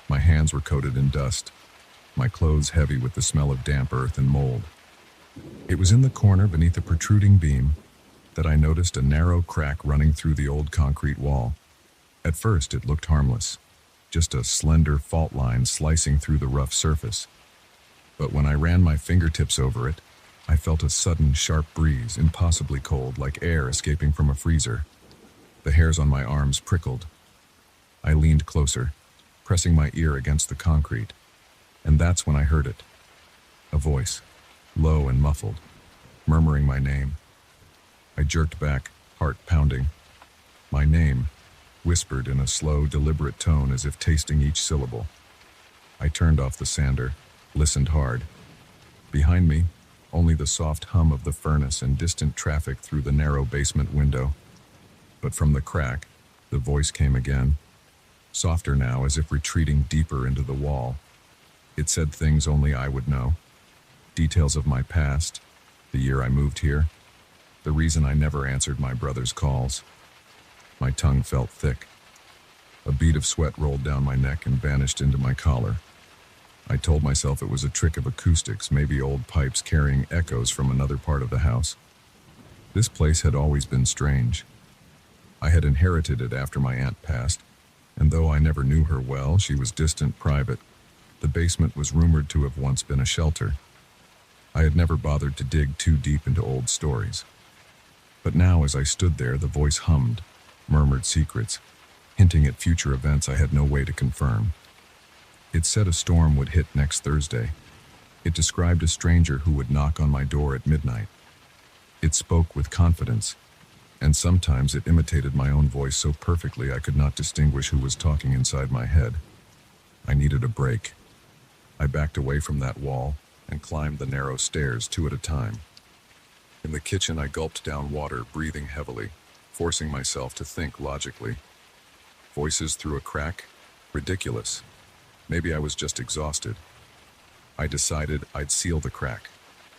A: My hands were coated in dust, my clothes heavy with the smell of damp earth and mold. It was in the corner beneath a protruding beam, that I noticed a narrow crack running through the old concrete wall. At first, it looked harmless, just a slender fault line slicing through the rough surface. But when I ran my fingertips over it, I felt a sudden sharp breeze, impossibly cold, like air escaping from a freezer. The hairs on my arms prickled. I leaned closer, pressing my ear against the concrete, and that's when I heard it. A voice, low and muffled, murmuring my name. I jerked back, heart pounding. My name, whispered in a slow, deliberate tone as if tasting each syllable. I turned off the sander, listened hard. Behind me, only the soft hum of the furnace and distant traffic through the narrow basement window. But from the crack, the voice came again, softer now as if retreating deeper into the wall. It said things only I would know. Details of my past, the year I moved here, the reason I never answered my brother's calls. My tongue felt thick. A bead of sweat rolled down my neck and vanished into my collar. I told myself it was a trick of acoustics, maybe old pipes carrying echoes from another part of the house. This place had always been strange. I had inherited it after my aunt passed, and though I never knew her well, she was distant, private. The basement was rumored to have once been a shelter. I had never bothered to dig too deep into old stories. But now, as I stood there, the voice hummed, murmured secrets, hinting at future events I had no way to confirm. It said a storm would hit next Thursday. It described a stranger who would knock on my door at midnight. It spoke with confidence, and sometimes it imitated my own voice so perfectly I could not distinguish who was talking inside my head. I needed a break. I backed away from that wall and climbed the narrow stairs 2 at a time. In the kitchen, I gulped down water, breathing heavily, forcing myself to think logically. Voices through a crack? Ridiculous. Maybe I was just exhausted. I decided I'd seal the crack.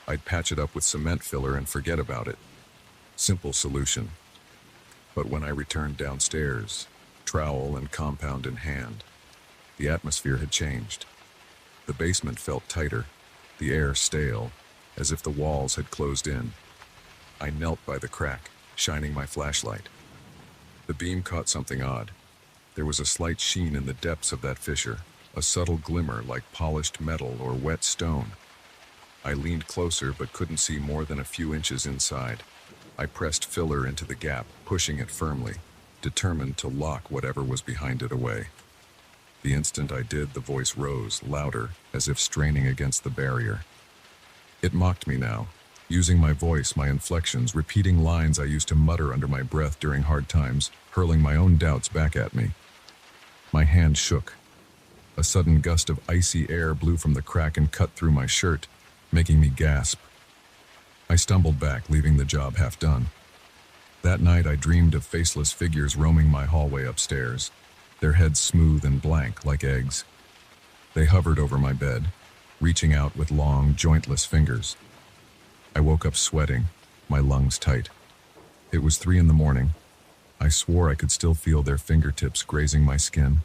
A: I'd patch it up with cement filler and forget about it. Simple solution. But when I returned downstairs, trowel and compound in hand, the atmosphere had changed. The basement felt tighter, the air stale, as if the walls had closed in. I knelt by the crack, shining my flashlight. The beam caught something odd. There was a slight sheen in the depths of that fissure, a subtle glimmer like polished metal or wet stone. I leaned closer but couldn't see more than a few inches inside. I pressed filler into the gap, pushing it firmly, determined to lock whatever was behind it away. The instant I did, the voice rose, louder, as if straining against the barrier. It mocked me now, using my voice, my inflections, repeating lines I used to mutter under my breath during hard times, hurling my own doubts back at me. My hand shook. A sudden gust of icy air blew from the crack and cut through my shirt, making me gasp. I stumbled back, leaving the job half done. That night I dreamed of faceless figures roaming my hallway upstairs, their heads smooth and blank like eggs. They hovered over my bed, reaching out with long, jointless fingers. I woke up sweating, my lungs tight. It was 3 a.m. I swore I could still feel their fingertips grazing my skin.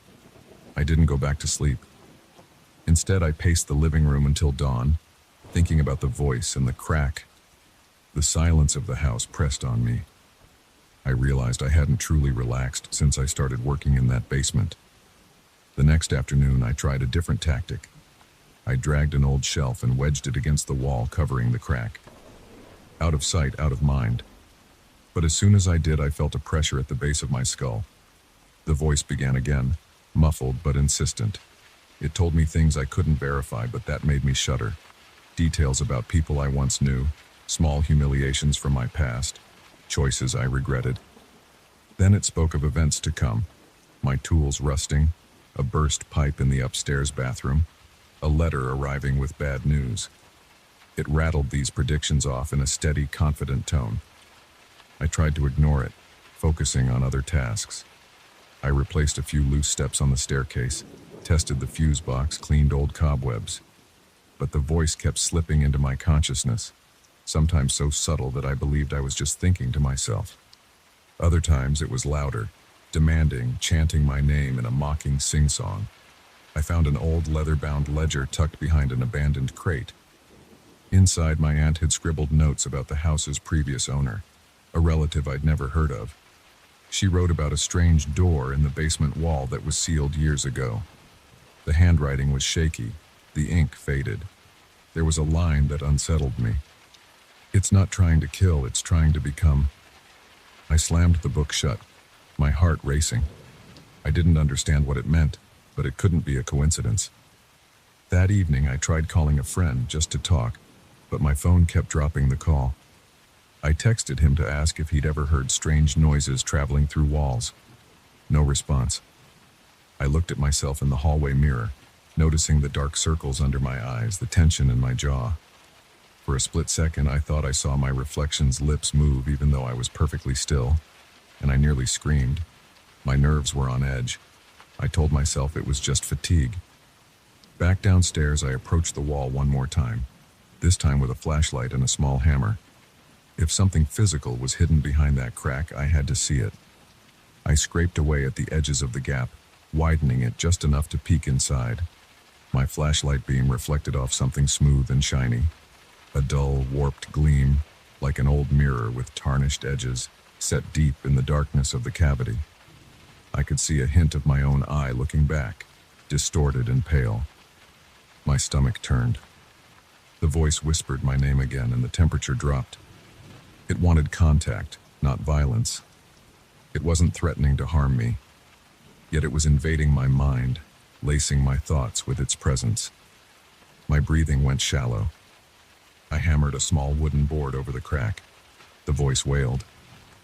A: I didn't go back to sleep. Instead, I paced the living room until dawn, thinking about the voice and the crack. The silence of the house pressed on me. I realized I hadn't truly relaxed since I started working in that basement. The next afternoon, I tried a different tactic. I dragged an old shelf and wedged it against the wall covering the crack. Out of sight, out of mind. But as soon as I did, I felt a pressure at the base of my skull. The voice began again, muffled but insistent. It told me things I couldn't verify, but that made me shudder. Details about people I once knew, small humiliations from my past, choices I regretted. Then it spoke of events to come, my tools rusting, a burst pipe in the upstairs bathroom, a letter arriving with bad news. It rattled these predictions off in a steady, confident tone. I tried to ignore it, focusing on other tasks. I replaced a few loose steps on the staircase, tested the fuse box, cleaned old cobwebs. But the voice kept slipping into my consciousness, sometimes so subtle that I believed I was just thinking to myself. Other times it was louder, demanding, chanting my name in a mocking sing-song. I found an old leather-bound ledger tucked behind an abandoned crate. Inside, my aunt had scribbled notes about the house's previous owner. a relative I'd never heard of. She wrote about a strange door in the basement wall that was sealed years ago. The handwriting was shaky, the ink faded. There was a line that unsettled me. "It's not trying to kill, it's trying to become." I slammed the book shut, my heart racing. I didn't understand what it meant, but it couldn't be a coincidence. That evening, I tried calling a friend just to talk, but my phone kept dropping the call. I texted him to ask if he'd ever heard strange noises traveling through walls. No response. I looked at myself in the hallway mirror, noticing the dark circles under my eyes, the tension in my jaw. For a split second, I thought I saw my reflection's lips move even though I was perfectly still, and I nearly screamed. My nerves were on edge. I told myself it was just fatigue. Back downstairs, I approached the wall one more time, this time with a flashlight and a small hammer. If something physical was hidden behind that crack, I had to see it. I scraped away at the edges of the gap, widening it just enough to peek inside. My flashlight beam reflected off something smooth and shiny, a dull, warped gleam, like an old mirror with tarnished edges, set deep in the darkness of the cavity. I could see a hint of my own eye looking back, distorted and pale. My stomach turned. The voice whispered my name again, and the temperature dropped. It wanted contact, not violence. It wasn't threatening to harm me, yet it was invading my mind, lacing my thoughts with its presence. My breathing went shallow. I hammered a small wooden board over the crack. The voice wailed.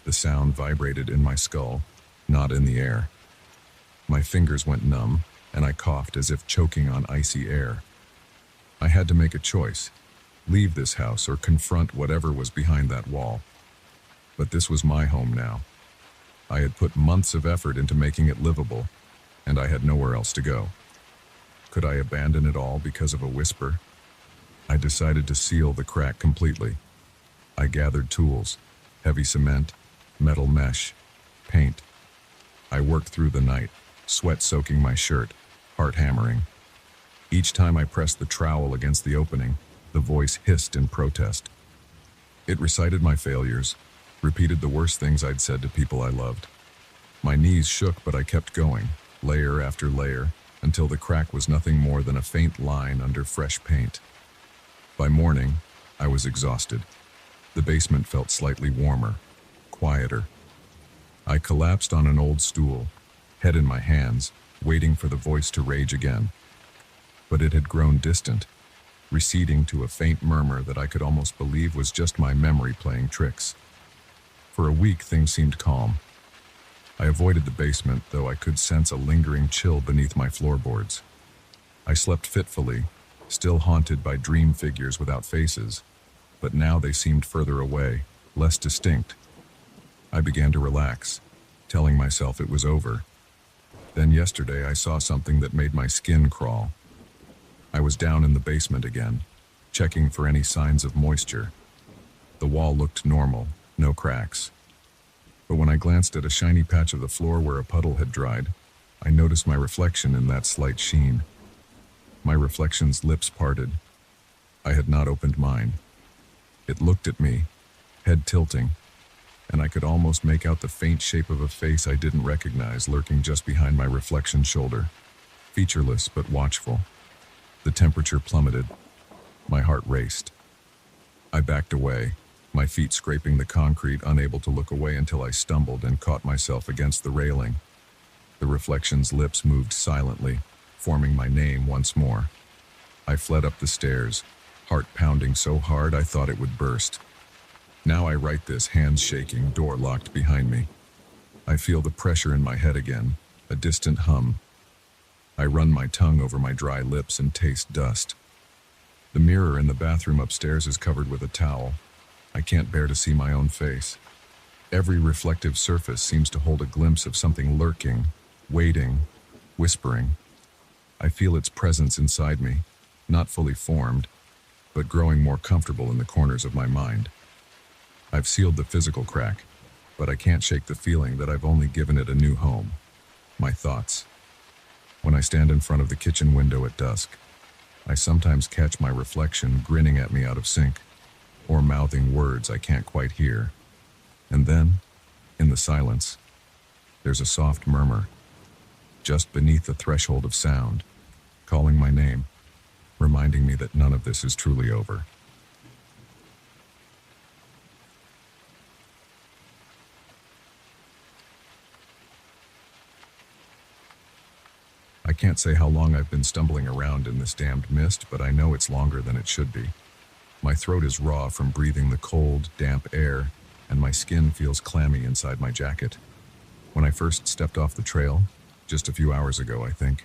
A: The sound vibrated in my skull, not in the air. My fingers went numb, and I coughed as if choking on icy air. I had to make a choice: leave this house or confront whatever was behind that wall. But this was my home now. I had put months of effort into making it livable, and I had nowhere else to go. Could I abandon it all because of a whisper? I decided to seal the crack completely. I gathered tools: heavy cement, metal mesh, paint. I worked through the night, sweat soaking my shirt, heart hammering. Each time I pressed the trowel against the opening, the voice hissed in protest. It recited my failures, repeated the worst things I'd said to people I loved. My knees shook, but I kept going, layer after layer, until the crack was nothing more than a faint line under fresh paint. By morning, I was exhausted. The basement felt slightly warmer, quieter. I collapsed on an old stool, head in my hands, waiting for the voice to rage again. But it had grown distant, receding to a faint murmur that I could almost believe was just my memory playing tricks. For a week, things seemed calm. I avoided the basement, though I could sense a lingering chill beneath my floorboards. I slept fitfully, still haunted by dream figures without faces, but now they seemed further away, less distinct. I began to relax, telling myself it was over. Then yesterday I saw something that made my skin crawl. I was down in the basement again, checking for any signs of moisture. The wall looked normal, no cracks. But when I glanced at a shiny patch of the floor where a puddle had dried, I noticed my reflection in that slight sheen. My reflection's lips parted. I had not opened mine. It looked at me, head tilting, and I could almost make out the faint shape of a face I didn't recognize lurking just behind my reflection's shoulder, featureless but watchful. The temperature plummeted. My heart raced. I backed away, my feet scraping the concrete, unable to look away until I stumbled and caught myself against the railing. The reflection's lips moved silently, forming my name once more. I fled up the stairs, heart pounding so hard I thought it would burst. Now I write this, hands shaking, door locked behind me. I feel the pressure in my head again, a distant hum. I run my tongue over my dry lips and taste dust. The mirror in the bathroom upstairs is covered with a towel. I can't bear to see my own face. Every reflective surface seems to hold a glimpse of something lurking, waiting, whispering. I feel its presence inside me, not fully formed, but growing more comfortable in the corners of my mind. I've sealed the physical crack, but I can't shake the feeling that I've only given it a new home. My thoughts. When I stand in front of the kitchen window at dusk, I sometimes catch my reflection grinning at me out of sync, or mouthing words I can't quite hear. And then, in the silence, there's a soft murmur, just beneath the threshold of sound, calling my name, reminding me that none of this is truly over. I can't say how long I've been stumbling around in this damned mist, but I know it's longer than it should be. My throat is raw from breathing the cold, damp air, and my skin feels clammy inside my jacket. When I first stepped off the trail, just a few hours ago, I think,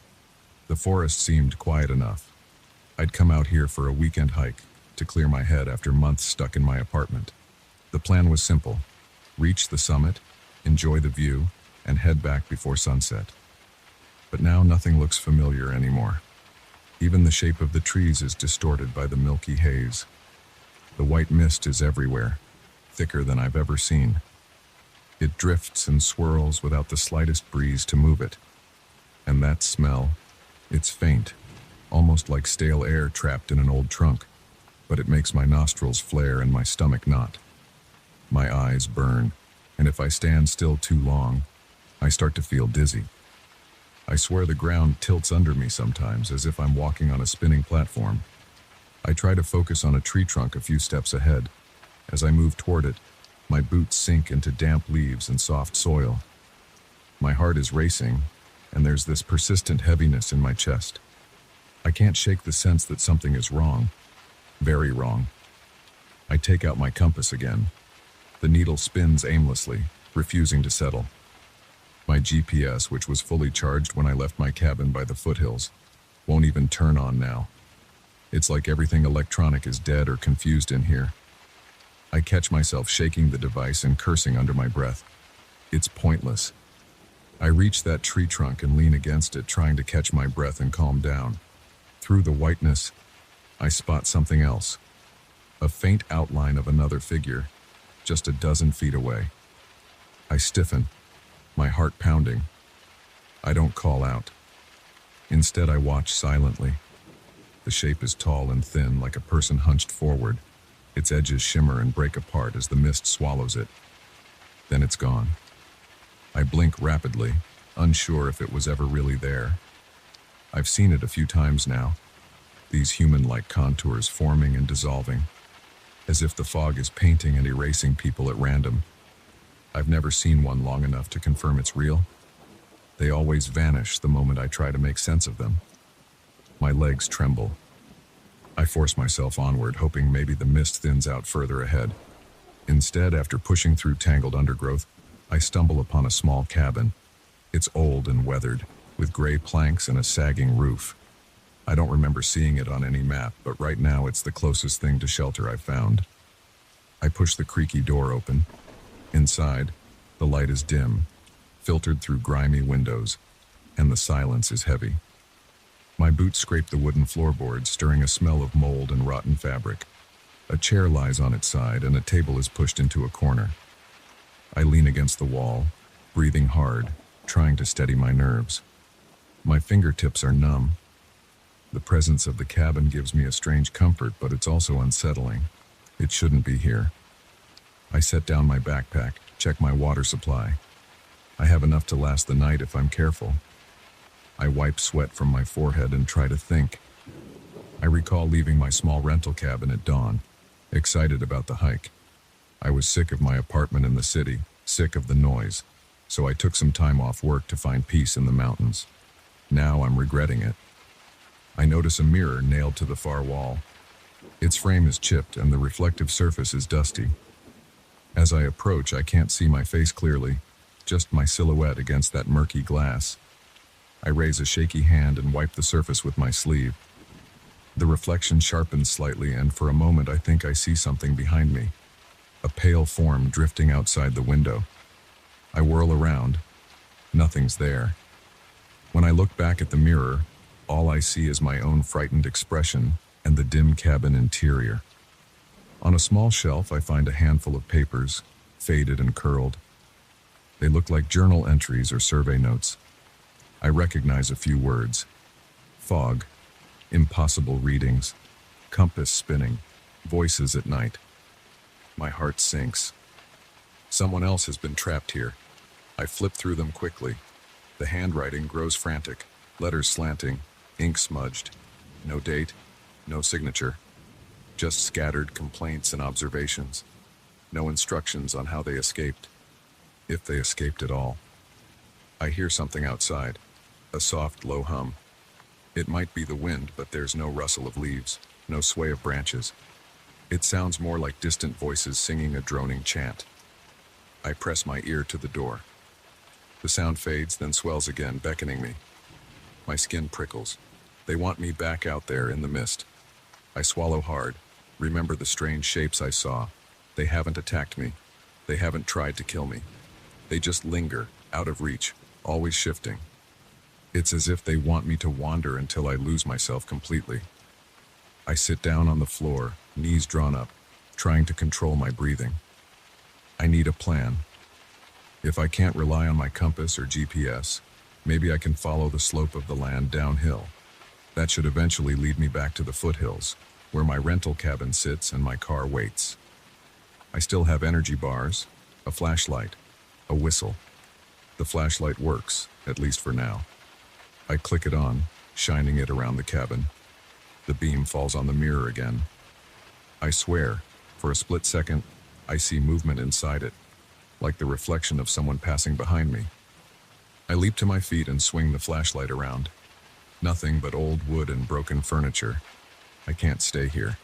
A: the forest seemed quiet enough. I'd come out here for a weekend hike to clear my head after months stuck in my apartment. The plan was simple: reach the summit, enjoy the view, and head back before sunset. But now nothing looks familiar anymore. Even the shape of the trees is distorted by the milky haze. The white mist is everywhere, thicker than I've ever seen. It drifts and swirls without the slightest breeze to move it. And that smell, it's faint, almost like stale air trapped in an old trunk, but it makes my nostrils flare and my stomach knot. My eyes burn, and if I stand still too long, I start to feel dizzy. I swear the ground tilts under me sometimes, as if I'm walking on a spinning platform. I try to focus on a tree trunk a few steps ahead. As I move toward it, my boots sink into damp leaves and soft soil. My heart is racing, and there's this persistent heaviness in my chest. I can't shake the sense that something is wrong. Very wrong. I take out my compass again. The needle spins aimlessly, refusing to settle. My GPS, which was fully charged when I left my cabin by the foothills, won't even turn on now. It's like everything electronic is dead or confused in here. I catch myself shaking the device and cursing under my breath. It's pointless. I reach that tree trunk and lean against it, trying to catch my breath and calm down. Through the whiteness, I spot something else. A faint outline of another figure, just a dozen feet away. I stiffen, my heart pounding. I don't call out. Instead, I watch silently. The shape is tall and thin, like a person hunched forward. Its edges shimmer and break apart as the mist swallows it. Then it's gone. I blink rapidly, unsure if it was ever really there. I've seen it a few times now, these human-like contours forming and dissolving, as if the fog is painting and erasing people at random. I've never seen one long enough to confirm it's real. They always vanish the moment I try to make sense of them. My legs tremble. I force myself onward, hoping maybe the mist thins out further ahead. Instead, after pushing through tangled undergrowth, I stumble upon a small cabin. It's old and weathered, with gray planks and a sagging roof. I don't remember seeing it on any map, but right now it's the closest thing to shelter I've found. I push the creaky door open. Inside, the light is dim, filtered through grimy windows, and the silence is heavy. My boots scrape the wooden floorboards, stirring a smell of mold and rotten fabric. A chair lies on its side, and a table is pushed into a corner. I lean against the wall, breathing hard, trying to steady my nerves. My fingertips are numb. The presence of the cabin gives me a strange comfort, but it's also unsettling. It shouldn't be here. I set down my backpack, check my water supply. I have enough to last the night if I'm careful. I wipe sweat from my forehead and try to think. I recall leaving my small rental cabin at dawn, excited about the hike. I was sick of my apartment in the city, sick of the noise, so I took some time off work to find peace in the mountains. Now I'm regretting it. I notice a mirror nailed to the far wall. Its frame is chipped and the reflective surface is dusty. As I approach, I can't see my face clearly, just my silhouette against that murky glass. I raise a shaky hand and wipe the surface with my sleeve. The reflection sharpens slightly, and for a moment I think I see something behind me. A pale form drifting outside the window. I whirl around. Nothing's there. When I look back at the mirror, all I see is my own frightened expression and the dim cabin interior. On a small shelf, I find a handful of papers, faded and curled. They look like journal entries or survey notes. I recognize a few words. Fog, impossible readings, compass spinning, voices at night. My heart sinks. Someone else has been trapped here. I flip through them quickly. The handwriting grows frantic, letters slanting, ink smudged. No date, no signature. Just scattered complaints and observations. No instructions on how they escaped, if they escaped at all. I hear something outside, a soft, low hum. It might be the wind, but there's no rustle of leaves, no sway of branches. It sounds more like distant voices singing a droning chant. I press my ear to the door. The sound fades, then swells again, beckoning me. My skin prickles. They want me back out there in the mist. I swallow hard, remember the strange shapes I saw. They haven't attacked me. They haven't tried to kill me. They just linger, out of reach, always shifting. It's as if they want me to wander until I lose myself completely. I sit down on the floor, knees drawn up, trying to control my breathing. I need a plan. If I can't rely on my compass or GPS, maybe I can follow the slope of the land downhill. That should eventually lead me back to the foothills, where my rental cabin sits and my car waits. I still have energy bars, a flashlight, a whistle. The flashlight works, at least for now. I click it on, shining it around the cabin. The beam falls on the mirror again. I swear, for a split second, I see movement inside it, like the reflection of someone passing behind me. I leap to my feet and swing the flashlight around. Nothing but old wood and broken furniture. I can't stay here.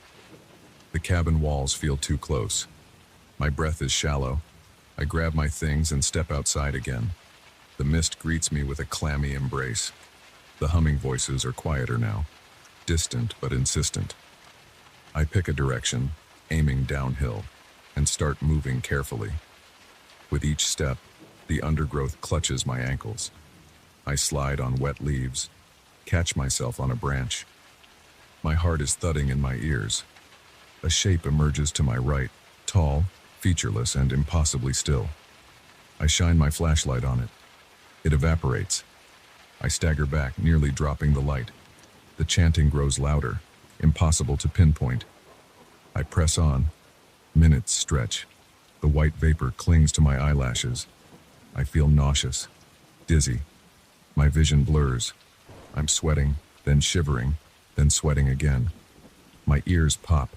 A: The cabin walls feel too close. My breath is shallow. I grab my things and step outside again. The mist greets me with a clammy embrace. The humming voices are quieter now, distant but insistent. I pick a direction, aiming downhill, and start moving carefully. With each step, the undergrowth clutches my ankles. I slide on wet leaves, catch myself on a branch. My heart is thudding in my ears. A shape emerges to my right, tall, featureless, and impossibly still. I shine my flashlight on it. It evaporates. I stagger back, nearly dropping the light. The chanting grows louder, impossible to pinpoint. I press on. Minutes stretch. The white vapor clings to my eyelashes. I feel nauseous, dizzy. My vision blurs. I'm sweating, then shivering, then sweating again. My ears pop,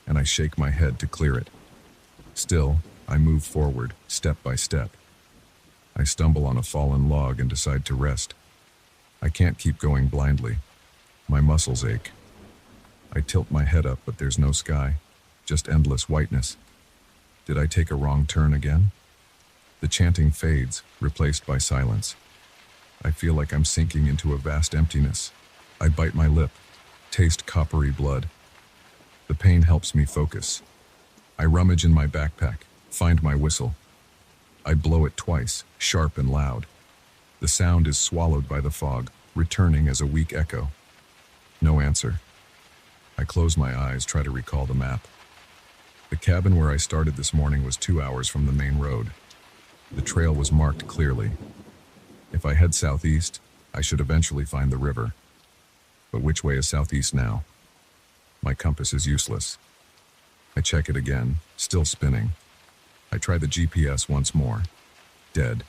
A: and I shake my head to clear it. Still, I move forward, step by step. I stumble on a fallen log and decide to rest. I can't keep going blindly. My muscles ache. I tilt my head up, but there's no sky, just endless whiteness. Did I take a wrong turn again? The chanting fades, replaced by silence. I feel like I'm sinking into a vast emptiness. I bite my lip, taste coppery blood. The pain helps me focus. I rummage in my backpack, find my whistle. I blow it twice, sharp and loud. The sound is swallowed by the fog, returning as a weak echo. No answer. I close my eyes, try to recall the map. The cabin where I started this morning was 2 hours from the main road. The trail was marked clearly. If I head southeast, I should eventually find the river. But which way is southeast now? My compass is useless. I check it again, still spinning. I try the GPS once more. Dead.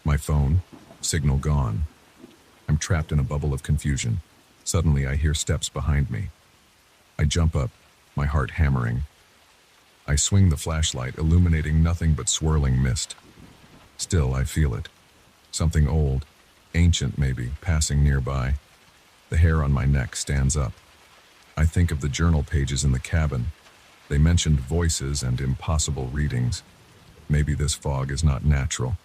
A: My phone, signal gone. I'm trapped in a bubble of confusion. Suddenly I hear steps behind me. I jump up, my heart hammering. I swing the flashlight, illuminating nothing but swirling mist. Still, I feel it. Something old, ancient maybe, passing nearby. The hair on my neck stands up. I think of the journal pages in the cabin. They mentioned voices and impossible readings. Maybe this fog is not natural.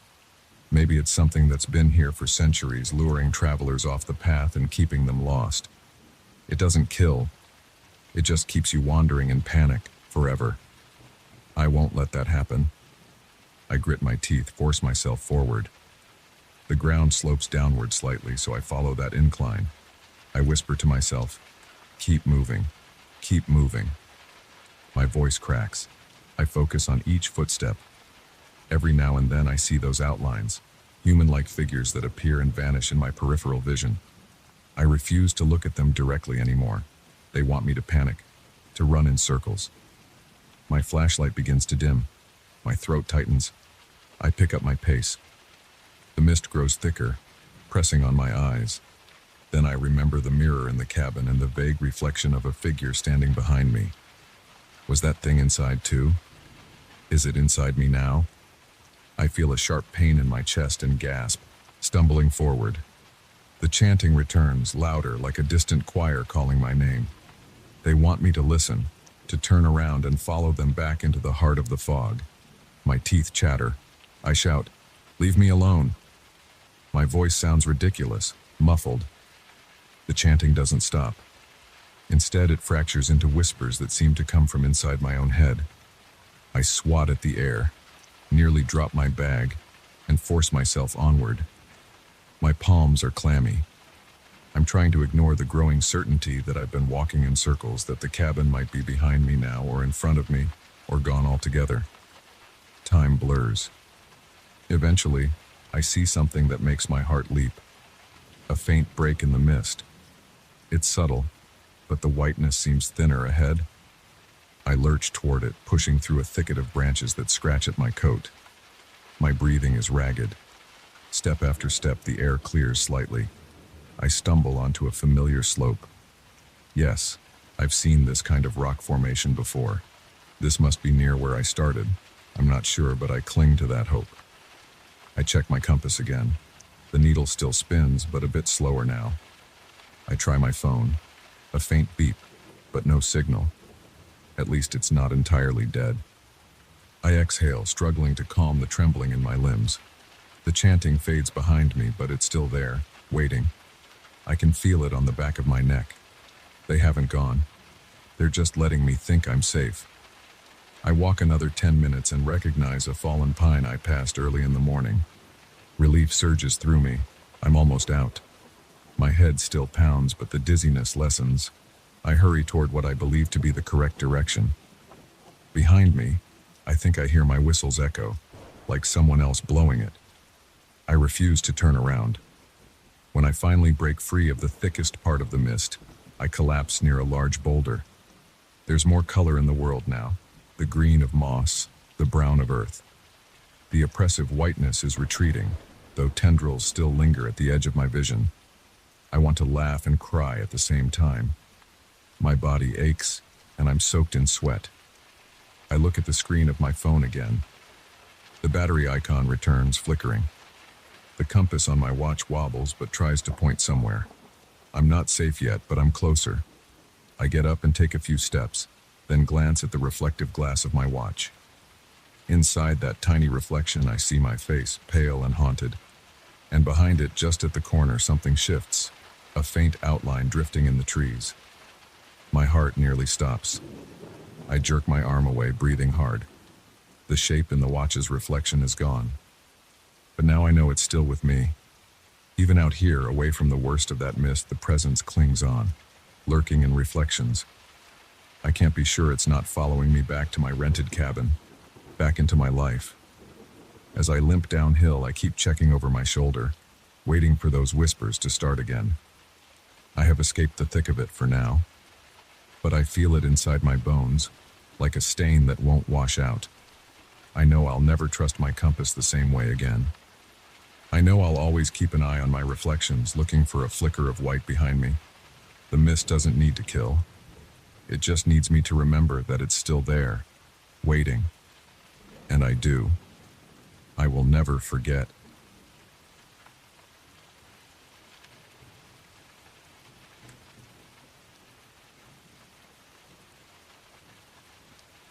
A: Maybe it's something that's been here for centuries, luring travelers off the path and keeping them lost. It doesn't kill. It just keeps you wandering in panic, forever. I won't let that happen. I grit my teeth, force myself forward. The ground slopes downward slightly, so I follow that incline. I whisper to myself, keep moving, keep moving. My voice cracks. I focus on each footstep. Every now and then I see those outlines, human-like figures that appear and vanish in my peripheral vision. I refuse to look at them directly anymore. They want me to panic, to run in circles. My flashlight begins to dim. My throat tightens. I pick up my pace. The mist grows thicker, pressing on my eyes. Then I remember the mirror in the cabin and the vague reflection of a figure standing behind me. Was that thing inside too? Is it inside me now? I feel a sharp pain in my chest and gasp, stumbling forward. The chanting returns, louder, like a distant choir calling my name. They want me to listen, to turn around and follow them back into the heart of the fog. My teeth chatter. I shout, "Leave me alone." My voice sounds ridiculous, muffled. The chanting doesn't stop. Instead, it fractures into whispers that seem to come from inside my own head. I swat at the air, nearly drop my bag, and force myself onward. My palms are clammy. I'm trying to ignore the growing certainty that I've been walking in circles, that the cabin might be behind me now, or in front of me, or gone altogether. Time blurs. Eventually, I see something that makes my heart leap. A faint break in the mist. It's subtle, but the whiteness seems thinner ahead. I lurch toward it, pushing through a thicket of branches that scratch at my coat. My breathing is ragged. Step after step, the air clears slightly. I stumble onto a familiar slope. Yes, I've seen this kind of rock formation before. This must be near where I started. I'm not sure, but I cling to that hope. I check my compass again. The needle still spins, but a bit slower now. I try my phone. A faint beep, but no signal. At least it's not entirely dead. I exhale, struggling to calm the trembling in my limbs. The chanting fades behind me, but it's still there, waiting. I can feel it on the back of my neck. They haven't gone. They're just letting me think I'm safe. I walk another 10 minutes and recognize a fallen pine I passed early in the morning. Relief surges through me. I'm almost out. My head still pounds, but the dizziness lessens. I hurry toward what I believe to be the correct direction. Behind me, I think I hear my whistle's echo, like someone else blowing it. I refuse to turn around. When I finally break free of the thickest part of the mist, I collapse near a large boulder. There's more color in the world now. The green of moss, the brown of earth. The oppressive whiteness is retreating, though tendrils still linger at the edge of my vision. I want to laugh and cry at the same time. My body aches, and I'm soaked in sweat. I look at the screen of my phone again. The battery icon returns, flickering. The compass on my watch wobbles, but tries to point somewhere. I'm not safe yet, but I'm closer. I get up and take a few steps, then glance at the reflective glass of my watch. Inside that tiny reflection, I see my face, pale and haunted. And behind it, just at the corner, something shifts, a faint outline drifting in the trees. My heart nearly stops. I jerk my arm away, breathing hard. The shape in the watch's reflection is gone. But now I know it's still with me. Even out here, away from the worst of that mist, the presence clings on, lurking in reflections. I can't be sure it's not following me back to my rented cabin, back into my life. As I limp downhill, I keep checking over my shoulder, waiting for those whispers to start again. I have escaped the thick of it for now, but I feel it inside my bones, like a stain that won't wash out. I know I'll never trust my compass the same way again. I know I'll always keep an eye on my reflections, looking for a flicker of white behind me. The mist doesn't need to kill. It just needs me to remember that it's still there, waiting. And I do. I will never forget.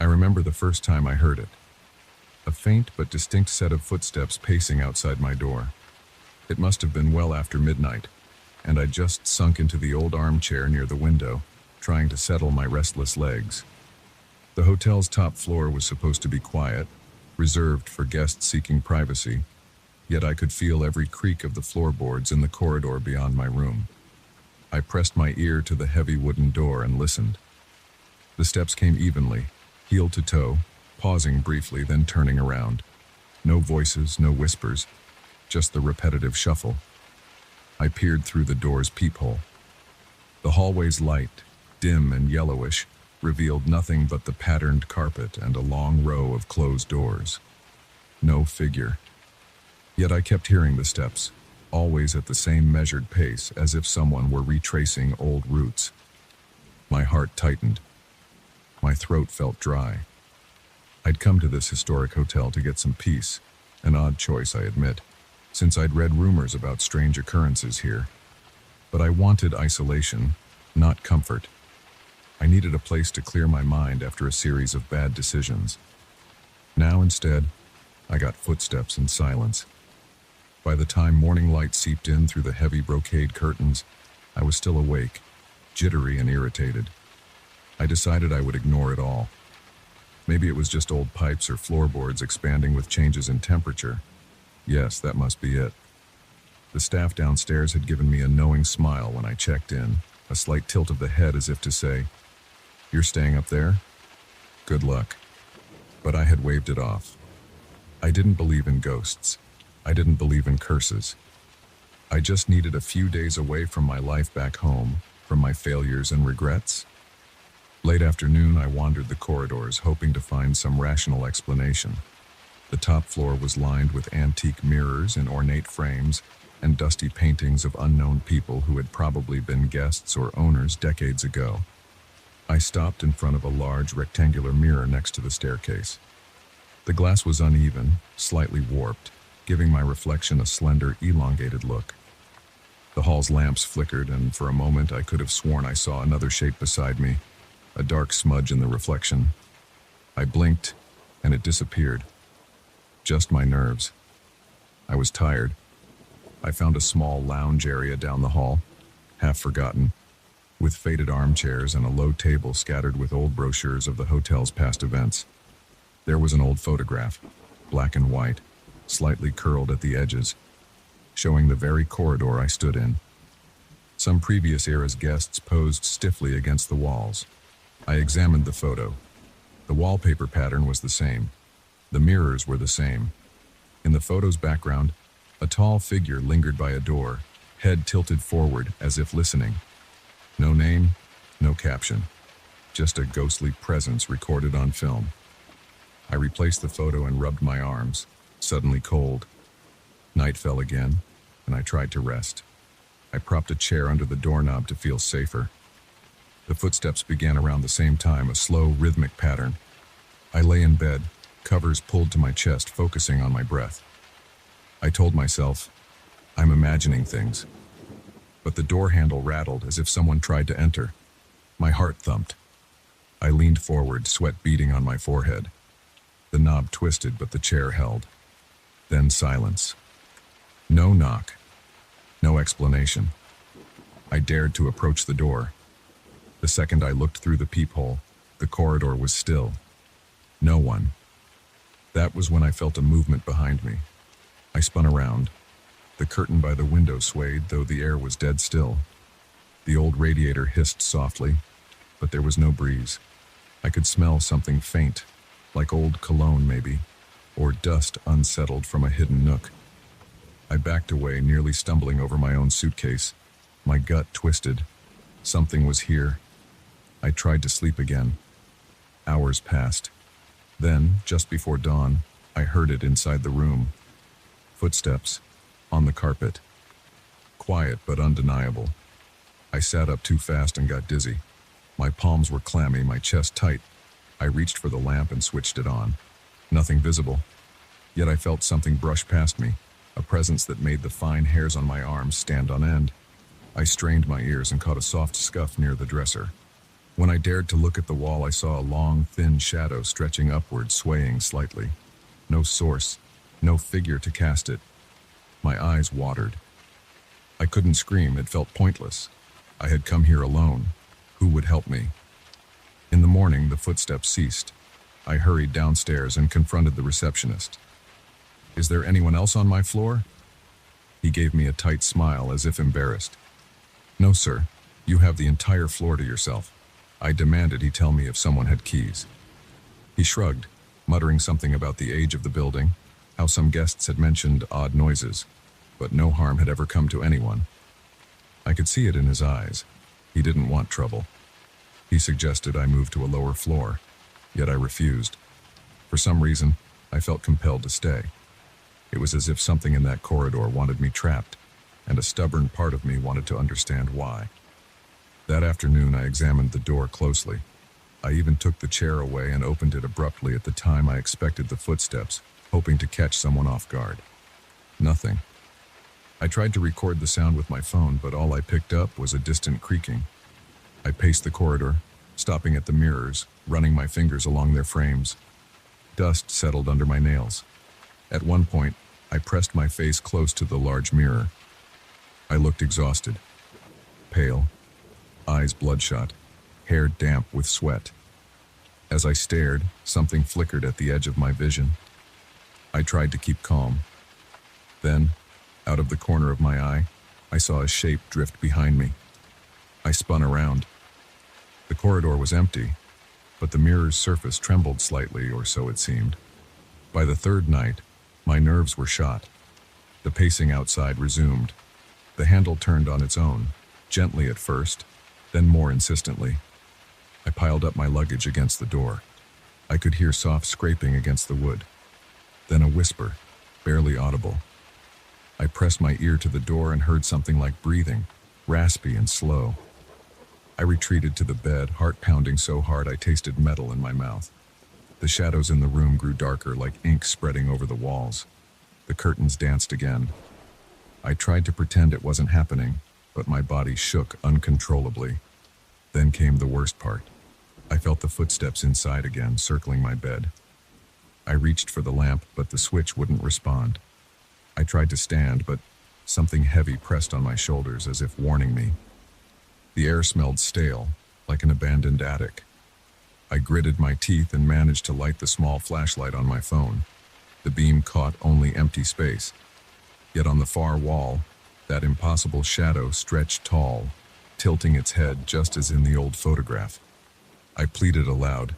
A: I remember the first time I heard it. A faint but distinct set of footsteps pacing outside my door. It must have been well after midnight, and I'd just sunk into the old armchair near the window, trying to settle my restless legs. The hotel's top floor was supposed to be quiet, reserved for guests seeking privacy, yet I could feel every creak of the floorboards in the corridor beyond my room. I pressed my ear to the heavy wooden door and listened. The steps came evenly, heel to toe, pausing briefly, then turning around. No voices, no whispers, just the repetitive shuffle. I peered through the door's peephole. The hallway's light, dim and yellowish, revealed nothing but the patterned carpet and a long row of closed doors. No figure. Yet I kept hearing the steps, always at the same measured pace, as if someone were retracing old routes. My heart tightened. My throat felt dry. I'd come to this historic hotel to get some peace, an odd choice, I admit, since I'd read rumors about strange occurrences here. But I wanted isolation, not comfort. I needed a place to clear my mind after a series of bad decisions. Now instead, I got footsteps and silence. By the time morning light seeped in through the heavy brocade curtains, I was still awake, jittery and irritated. I decided I would ignore it all. Maybe it was just old pipes or floorboards expanding with changes in temperature. Yes, that must be it. The staff downstairs had given me a knowing smile when I checked in, a slight tilt of the head as if to say, "You're staying up there? Good luck." But I had waved it off. I didn't believe in ghosts. I didn't believe in curses. I just needed a few days away from my life back home, from my failures and regrets. Late afternoon, I wandered the corridors, hoping to find some rational explanation. The top floor was lined with antique mirrors in ornate frames and dusty paintings of unknown people who had probably been guests or owners decades ago. I stopped in front of a large rectangular mirror next to the staircase. The glass was uneven, slightly warped, giving my reflection a slender, elongated look. The hall's lamps flickered, and for a moment I could have sworn I saw another shape beside me, a dark smudge in the reflection. I blinked, and it disappeared. Just my nerves. I was tired. I found a small lounge area down the hall, half forgotten, with faded armchairs and a low table scattered with old brochures of the hotel's past events. There was an old photograph, black and white, slightly curled at the edges, showing the very corridor I stood in. Some previous era's guests posed stiffly against the walls. I examined the photo. The wallpaper pattern was the same. The mirrors were the same. In the photo's background, a tall figure lingered by a door, head tilted forward as if listening. No name, no caption. Just a ghostly presence recorded on film. I replaced the photo and rubbed my arms, suddenly cold. Night fell again, and I tried to rest. I propped a chair under the doorknob to feel safer. The footsteps began around the same time, a slow, rhythmic pattern. I lay in bed, covers pulled to my chest, focusing on my breath. I told myself, I'm imagining things. But the door handle rattled as if someone tried to enter. My heart thumped. I leaned forward, sweat beading on my forehead. The knob twisted, but the chair held. Then silence. No knock. No explanation. I dared to approach the door. The second I looked through the peephole, the corridor was still. No one. That was when I felt a movement behind me. I spun around. The curtain by the window swayed, though the air was dead still. The old radiator hissed softly, but there was no breeze. I could smell something faint, like old cologne maybe, or dust unsettled from a hidden nook. I backed away, nearly stumbling over my own suitcase. My gut twisted. Something was here. I tried to sleep again. Hours passed. Then, just before dawn, I heard it inside the room. Footsteps. On the carpet. Quiet but undeniable. I sat up too fast and got dizzy. My palms were clammy, my chest tight. I reached for the lamp and switched it on. Nothing visible. Yet I felt something brush past me, a presence that made the fine hairs on my arms stand on end. I strained my ears and caught a soft scuff near the dresser. When I dared to look at the wall, I saw a long, thin shadow stretching upward, swaying slightly. No source, no figure to cast it. My eyes watered. I couldn't scream, it felt pointless. I had come here alone. Who would help me? In the morning, the footsteps ceased. I hurried downstairs and confronted the receptionist. Is there anyone else on my floor? He gave me a tight smile as if embarrassed. No, sir. You have the entire floor to yourself. I demanded he tell me if someone had keys. He shrugged, muttering something about the age of the building, how some guests had mentioned odd noises, but no harm had ever come to anyone. I could see it in his eyes. He didn't want trouble. He suggested I move to a lower floor, yet I refused. For some reason, I felt compelled to stay. It was as if something in that corridor wanted me trapped, and a stubborn part of me wanted to understand why. That afternoon, I examined the door closely. I even took the chair away and opened it abruptly at the time I expected the footsteps, hoping to catch someone off guard. Nothing. I tried to record the sound with my phone, but all I picked up was a distant creaking. I paced the corridor, stopping at the mirrors, running my fingers along their frames. Dust settled under my nails. At one point, I pressed my face close to the large mirror. I looked exhausted, pale, eyes bloodshot, hair damp with sweat. As I stared, something flickered at the edge of my vision. I tried to keep calm. Then, out of the corner of my eye, I saw a shape drift behind me. I spun around. The corridor was empty, but the mirror's surface trembled slightly, or so it seemed. By the third night, my nerves were shot. The pacing outside resumed. The handle turned on its own, gently at first, then more insistently. I piled up my luggage against the door. I could hear soft scraping against the wood. Then a whisper, barely audible. I pressed my ear to the door and heard something like breathing, raspy and slow. I retreated to the bed, heart pounding so hard I tasted metal in my mouth. The shadows in the room grew darker, like ink spreading over the walls. The curtains danced again. I tried to pretend it wasn't happening, but my body shook uncontrollably. Then came the worst part. I felt the footsteps inside again, circling my bed. I reached for the lamp, but the switch wouldn't respond. I tried to stand, but something heavy pressed on my shoulders as if warning me. The air smelled stale, like an abandoned attic. I gritted my teeth and managed to light the small flashlight on my phone. The beam caught only empty space. Yet on the far wall, that impossible shadow stretched tall, tilting its head just as in the old photograph. I pleaded aloud,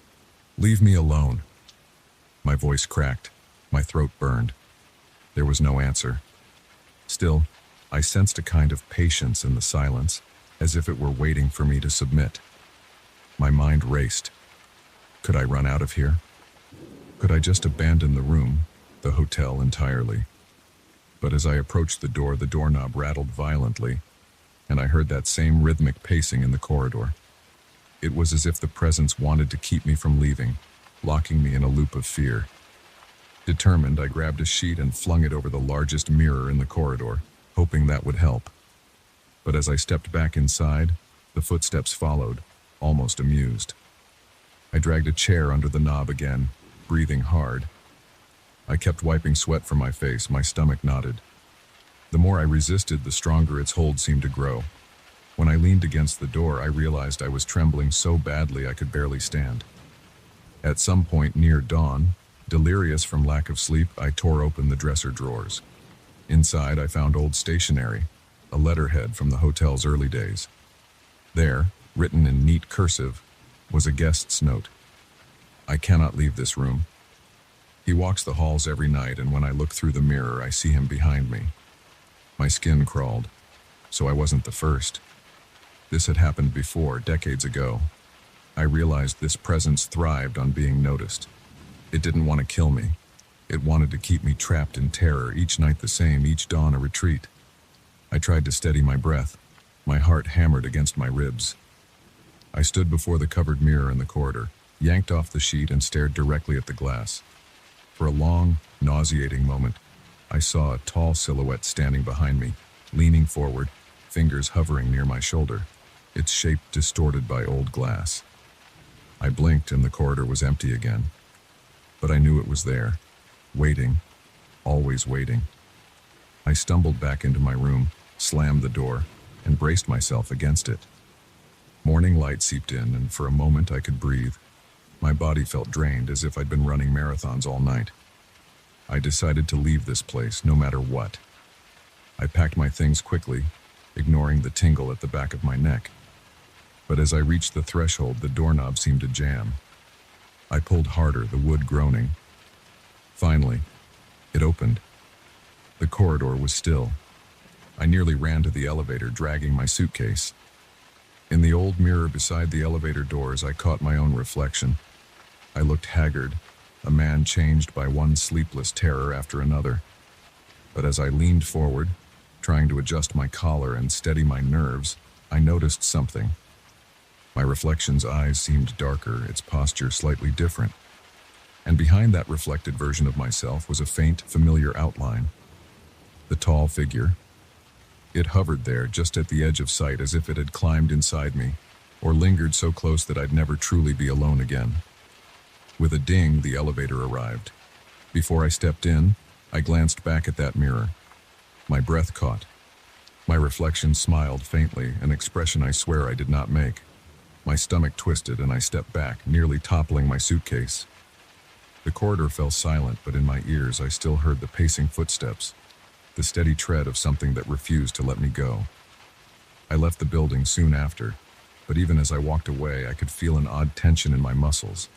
A: "Leave me alone." My voice cracked, my throat burned. There was no answer. Still, I sensed a kind of patience in the silence, as if it were waiting for me to submit. My mind raced. Could I run out of here? Could I just abandon the room, the hotel entirely? But as I approached the doorknob rattled violently, and I heard that same rhythmic pacing in the corridor. It was as if the presence wanted to keep me from leaving, locking me in a loop of fear. Determined, I grabbed a sheet and flung it over the largest mirror in the corridor, hoping that would help. But as I stepped back inside, the footsteps followed, almost amused. I dragged a chair under the knob again, breathing hard. I kept wiping sweat from my face, my stomach knotted. The more I resisted, the stronger its hold seemed to grow. When I leaned against the door, I realized I was trembling so badly I could barely stand. At some point near dawn, delirious from lack of sleep, I tore open the dresser drawers. Inside, I found old stationery, a letterhead from the hotel's early days. There, written in neat cursive, was a guest's note. "I cannot leave this room. He walks the halls every night, and when I look through the mirror, I see him behind me." My skin crawled, so I wasn't the first. This had happened before, decades ago. I realized this presence thrived on being noticed. It didn't want to kill me. It wanted to keep me trapped in terror, each night the same, each dawn a retreat. I tried to steady my breath. My heart hammered against my ribs. I stood before the covered mirror in the corridor, yanked off the sheet and stared directly at the glass. For a long, nauseating moment, I saw a tall silhouette standing behind me, leaning forward, fingers hovering near my shoulder, its shape distorted by old glass. I blinked and the corridor was empty again. But I knew it was there, waiting, always waiting. I stumbled back into my room, slammed the door, and braced myself against it. Morning light seeped in, and for a moment I could breathe. My body felt drained, as if I'd been running marathons all night. I decided to leave this place, no matter what. I packed my things quickly, ignoring the tingle at the back of my neck. But as I reached the threshold, the doorknob seemed to jam. I pulled harder, the wood groaning. Finally, it opened. The corridor was still. I nearly ran to the elevator, dragging my suitcase. In the old mirror beside the elevator doors, I caught my own reflection. I looked haggard, a man changed by one sleepless terror after another. But as I leaned forward, trying to adjust my collar and steady my nerves, I noticed something. My reflection's eyes seemed darker, its posture slightly different. And behind that reflected version of myself was a faint, familiar outline. The tall figure. It hovered there, just at the edge of sight, as if it had climbed inside me, or lingered so close that I'd never truly be alone again. With a ding, the elevator arrived. Before I stepped in, I glanced back at that mirror. My breath caught. My reflection smiled faintly, an expression I swear I did not make. My stomach twisted and I stepped back, nearly toppling my suitcase. The corridor fell silent, but in my ears I still heard the pacing footsteps, the steady tread of something that refused to let me go. I left the building soon after, but even as I walked away, I could feel an odd tension in my muscles,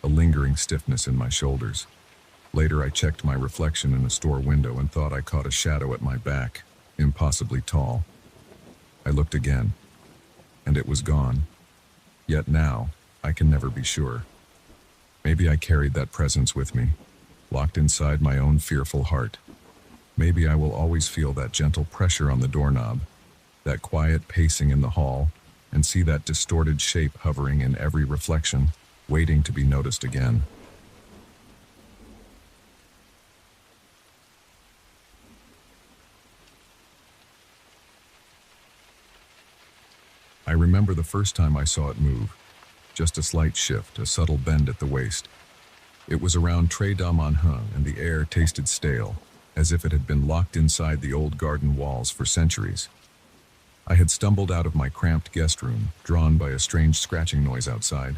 A: a lingering stiffness in my shoulders. Later, I checked my reflection in a store window and thought I caught a shadow at my back, impossibly tall. I looked again, and it was gone. Yet now, I can never be sure. Maybe I carried that presence with me, locked inside my own fearful heart. Maybe I will always feel that gentle pressure on the doorknob, that quiet pacing in the hall, and see that distorted shape hovering in every reflection, waiting to be noticed again. I remember the first time I saw it move. Just a slight shift, a subtle bend at the waist. It was around Tres d'Amanhun, and the air tasted stale, as if it had been locked inside the old garden walls for centuries. I had stumbled out of my cramped guest room, drawn by a strange scratching noise outside.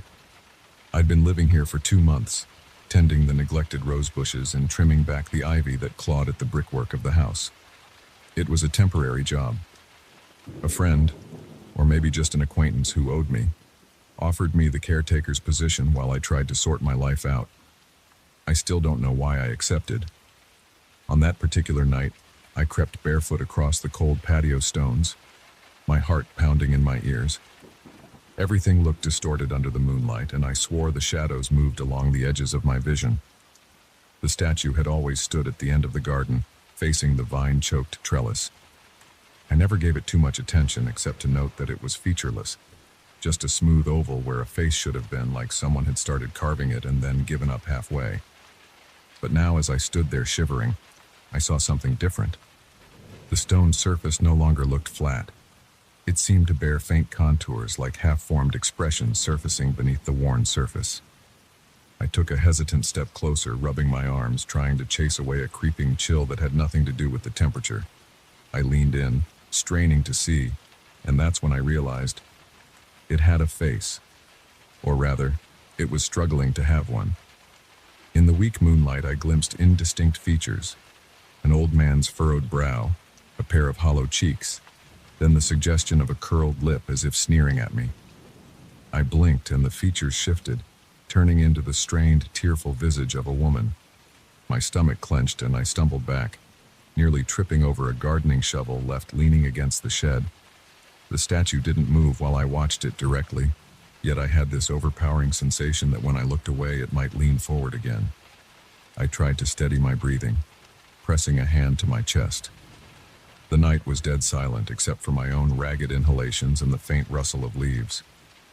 A: I'd been living here for 2 months, tending the neglected rose bushes and trimming back the ivy that clawed at the brickwork of the house. It was a temporary job. A friend, or maybe just an acquaintance who owed me, offered me the caretaker's position while I tried to sort my life out. I still don't know why I accepted. On that particular night, I crept barefoot across the cold patio stones, my heart pounding in my ears. Everything looked distorted under the moonlight, and I swore the shadows moved along the edges of my vision. The statue had always stood at the end of the garden, facing the vine-choked trellis. I never gave it too much attention except to note that it was featureless, just a smooth oval where a face should have been, like someone had started carving it and then given up halfway. But now, as I stood there shivering, I saw something different. The stone surface no longer looked flat. It seemed to bear faint contours, like half-formed expressions surfacing beneath the worn surface. I took a hesitant step closer, rubbing my arms, trying to chase away a creeping chill that had nothing to do with the temperature. I leaned in, straining to see, and that's when I realized it had a face. Or rather, it was struggling to have one. In the weak moonlight, I glimpsed indistinct features: an old man's furrowed brow, a pair of hollow cheeks, then the suggestion of a curled lip as if sneering at me. I blinked and the features shifted, turning into the strained, tearful visage of a woman. My stomach clenched and I stumbled back, nearly tripping over a gardening shovel left leaning against the shed. The statue didn't move while I watched it directly, yet I had this overpowering sensation that when I looked away it might lean forward again. I tried to steady my breathing, pressing a hand to my chest. The night was dead silent except for my own ragged inhalations and the faint rustle of leaves.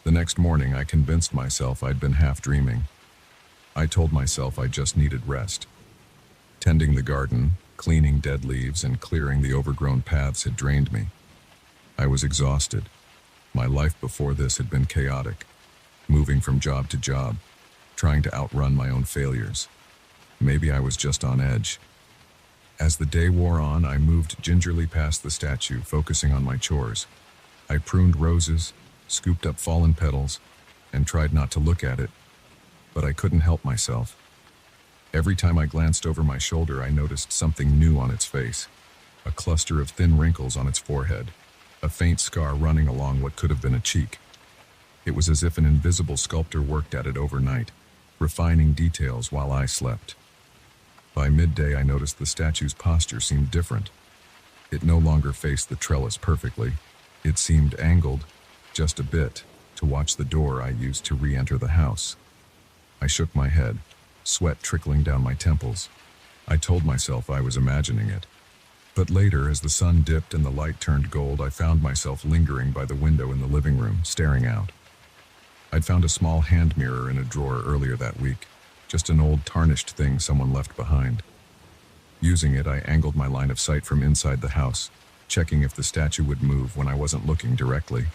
A: The next morning I convinced myself I'd been half dreaming. I told myself I just needed rest. Tending the garden, cleaning dead leaves, and clearing the overgrown paths had drained me. I was exhausted. My life before this had been chaotic, moving from job to job, trying to outrun my own failures. Maybe I was just on edge. As the day wore on, I moved gingerly past the statue, focusing on my chores. I pruned roses, scooped up fallen petals, and tried not to look at it, but I couldn't help myself. Every time I glanced over my shoulder, I noticed something new on its face: a cluster of thin wrinkles on its forehead, a faint scar running along what could have been a cheek. It was as if an invisible sculptor worked at it overnight, refining details while I slept. By midday, I noticed the statue's posture seemed different. It no longer faced the trellis perfectly. It seemed angled, just a bit, to watch the door I used to re-enter the house. I shook my head, sweat trickling down my temples. I told myself I was imagining it. But later, as the sun dipped and the light turned gold, I found myself lingering by the window in the living room, staring out. I'd found a small hand mirror in a drawer earlier that week, just an old tarnished thing someone left behind. Using it, I angled my line of sight from inside the house, checking if the statue would move when I wasn't looking directly.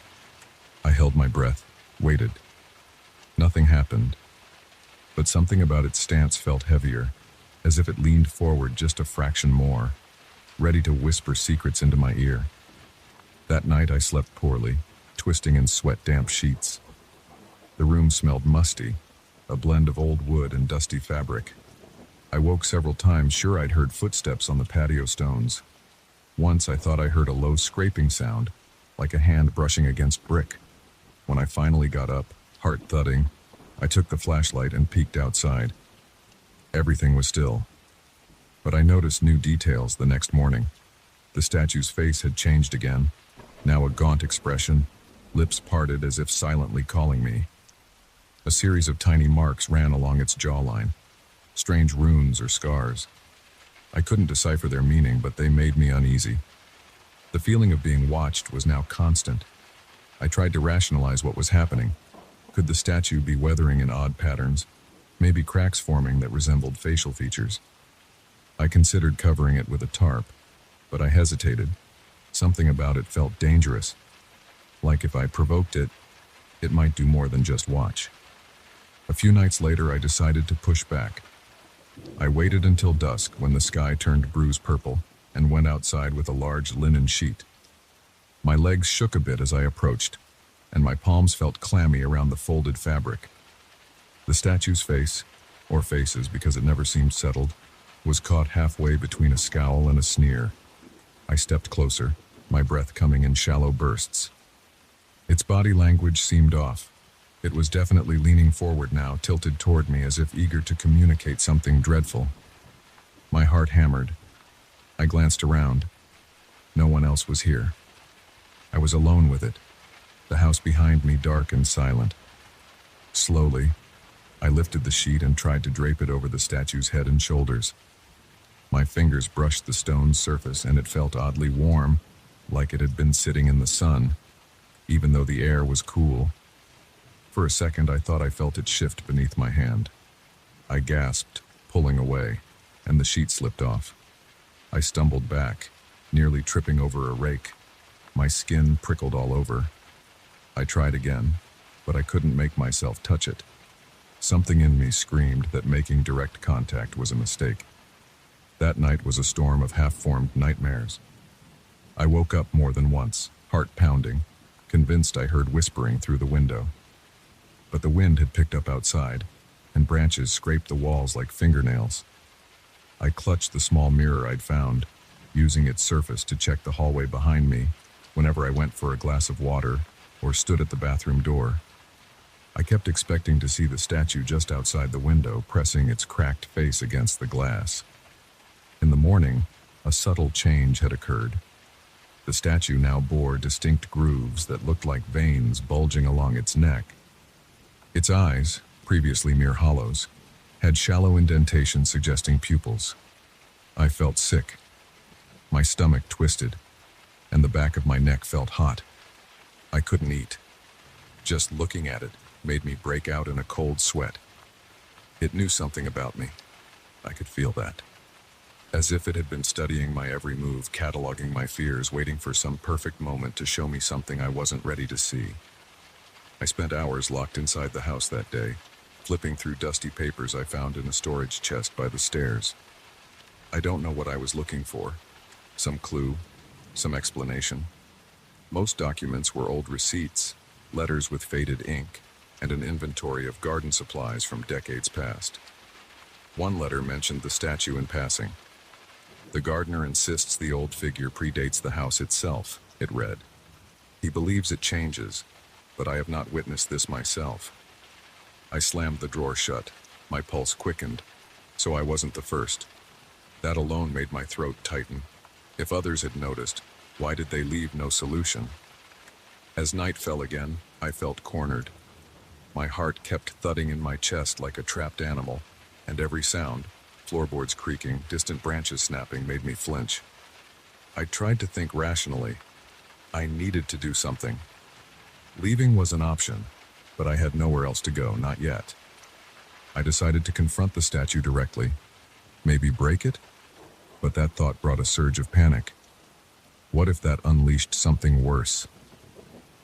A: I held my breath, waited. Nothing happened, but something about its stance felt heavier, as if it leaned forward just a fraction more, ready to whisper secrets into my ear. That night I slept poorly, twisting in sweat-damp sheets. The room smelled musty, a blend of old wood and dusty fabric. I woke several times, sure I'd heard footsteps on the patio stones. Once I thought I heard a low scraping sound, like a hand brushing against brick. When I finally got up, heart thudding, I took the flashlight and peeked outside. Everything was still. But I noticed new details the next morning. The statue's face had changed again, now a gaunt expression, lips parted as if silently calling me. A series of tiny marks ran along its jawline, strange runes or scars. I couldn't decipher their meaning, but they made me uneasy. The feeling of being watched was now constant. I tried to rationalize what was happening. Could the statue be weathering in odd patterns, maybe cracks forming that resembled facial features? I considered covering it with a tarp, but I hesitated. Something about it felt dangerous. Like if I provoked it, it might do more than just watch. A few nights later, I decided to push back. I waited until dusk when the sky turned bruise purple and went outside with a large linen sheet. My legs shook a bit as I approached, and my palms felt clammy around the folded fabric. The statue's face, or faces because it never seemed settled, was caught halfway between a scowl and a sneer. I stepped closer, my breath coming in shallow bursts. Its body language seemed off. It was definitely leaning forward now, tilted toward me as if eager to communicate something dreadful. My heart hammered. I glanced around. No one else was here. I was alone with it, the house behind me dark and silent. Slowly, I lifted the sheet and tried to drape it over the statue's head and shoulders. My fingers brushed the stone's surface and it felt oddly warm, like it had been sitting in the sun, even though the air was cool. For a second, I thought I felt it shift beneath my hand. I gasped, pulling away, and the sheet slipped off. I stumbled back, nearly tripping over a rake. My skin prickled all over. I tried again, but I couldn't make myself touch it. Something in me screamed that making direct contact was a mistake. That night was a storm of half-formed nightmares. I woke up more than once, heart pounding, convinced I heard whispering through the window. But the wind had picked up outside, and branches scraped the walls like fingernails. I clutched the small mirror I'd found, using its surface to check the hallway behind me whenever I went for a glass of water or stood at the bathroom door. I kept expecting to see the statue just outside the window, pressing its cracked face against the glass. In the morning, a subtle change had occurred. The statue now bore distinct grooves that looked like veins bulging along its neck. Its eyes, previously mere hollows, had shallow indentations suggesting pupils. I felt sick. My stomach twisted, and the back of my neck felt hot. I couldn't eat. Just looking at it made me break out in a cold sweat. It knew something about me. I could feel that. As if it had been studying my every move, cataloging my fears, waiting for some perfect moment to show me something I wasn't ready to see. I spent hours locked inside the house that day, flipping through dusty papers I found in a storage chest by the stairs. I don't know what I was looking for. Some clue, some explanation. Most documents were old receipts, letters with faded ink, and an inventory of garden supplies from decades past. One letter mentioned the statue in passing. The gardener insists the old figure predates the house itself, it read. He believes it changes, but I have not witnessed this myself. I slammed the drawer shut. My pulse quickened, so I wasn't the first. That alone made my throat tighten. If others had noticed, why did they leave no solution? As night fell again, I felt cornered. My heart kept thudding in my chest like a trapped animal, and every sound, floorboards creaking, distant branches snapping, made me flinch. I tried to think rationally. I needed to do something. Leaving was an option, but I had nowhere else to go, not yet. I decided to confront the statue directly. Maybe break it? But that thought brought a surge of panic. What if that unleashed something worse?